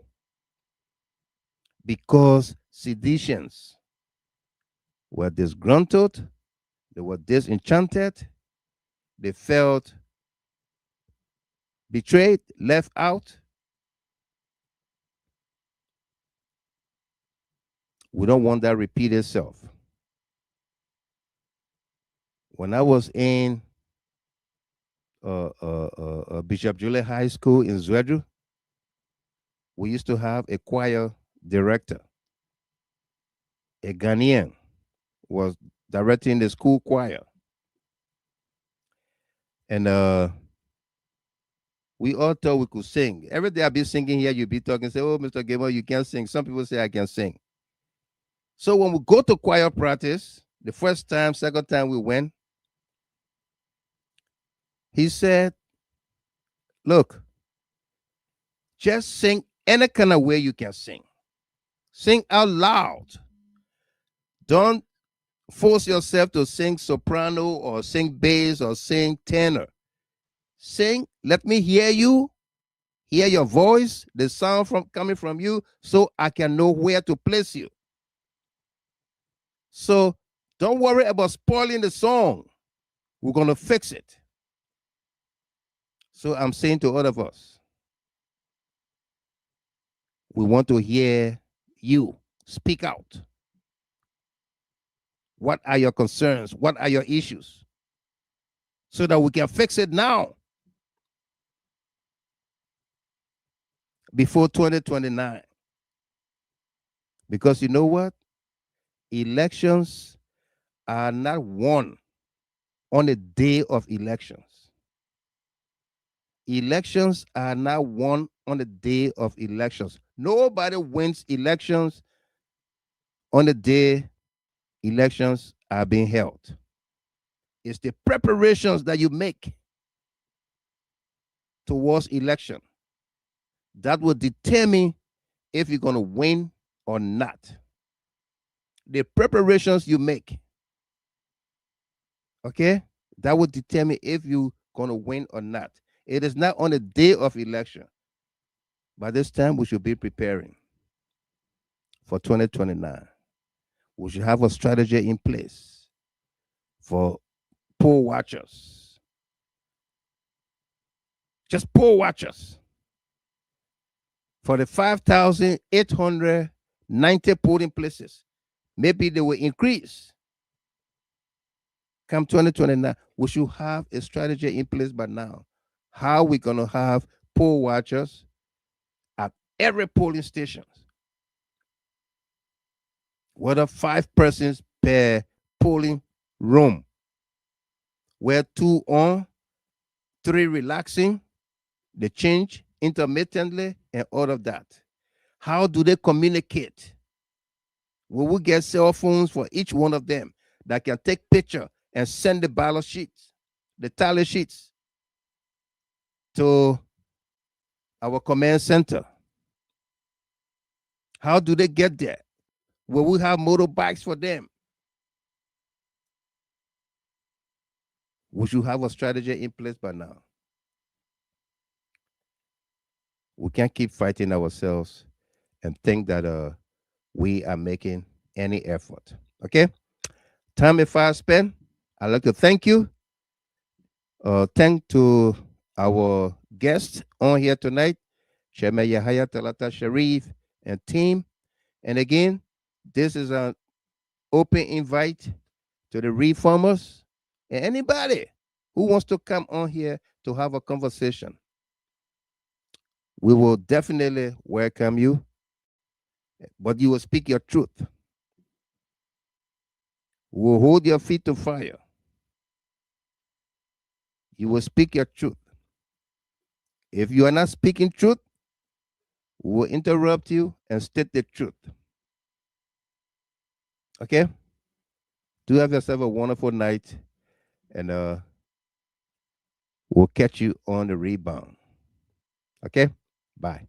because seditions were disgruntled, they were disenchanted, they felt betrayed, left out. We don't want that repeat itself. When I was in Bishop Juliet High School in Zwedru, we used to have a choir director. A Ghanaian was directing the school choir. And we all thought we could sing. Every day I'd be singing here, you'd be talking, say, oh, Mr. Gilman, you can't sing. Some people say I can sing. So when we go to choir practice, the first time, second time we went, he said, look, just sing any kind of way you can sing. Sing out loud. Don't force yourself to sing soprano or sing bass or sing tenor. Sing, let me hear you, hear your voice, the sound coming from you, so I can know where to place you. So don't worry about spoiling the song. We're going to fix it. So I'm saying to all of us, we want to hear you speak out. What are your concerns? What are your issues? So that we can fix it now, before 2029. Because you know what? Elections are not won on the day of elections. Elections are not won on the day of elections. Nobody wins elections on the day elections are being held. It's the preparations that you make towards election that will determine if you're going to win or not. The preparations you make, okay, that will determine if you're going to win or not. It is not on the day of election. By this time, we should be preparing for 2029. We should have a strategy in place for poll watchers. Just poll watchers. For the 5,890 polling places, maybe they will increase. Come 2029, we should have a strategy in place by now. How we're going to have poll watchers at every polling station. Whether 5 persons per polling room, where 2 on, 3 relaxing, they change intermittently and all of that. How do they communicate? Will we get cell phones for each one of them that can take picture and send the ballot sheets, the tally sheets, to our command center? How do they get there? Will we have motorbikes for them? We should have a strategy in place by now. We can't keep fighting ourselves and think that we are making any effort. Okay? Time if I spend, I'd like to thank you. Thank to our guests on here tonight, Chairman Yahaya, Talata, Sharif, and team. And again, this is an open invite to the reformers and anybody who wants to come on here to have a conversation. We will definitely welcome you, but you will speak your truth. We will hold your feet to fire. You will speak your truth. If you are not speaking truth, we'll interrupt you and state the truth. Okay? Do have yourself a wonderful night, and we'll catch you on the rebound. Okay? Bye.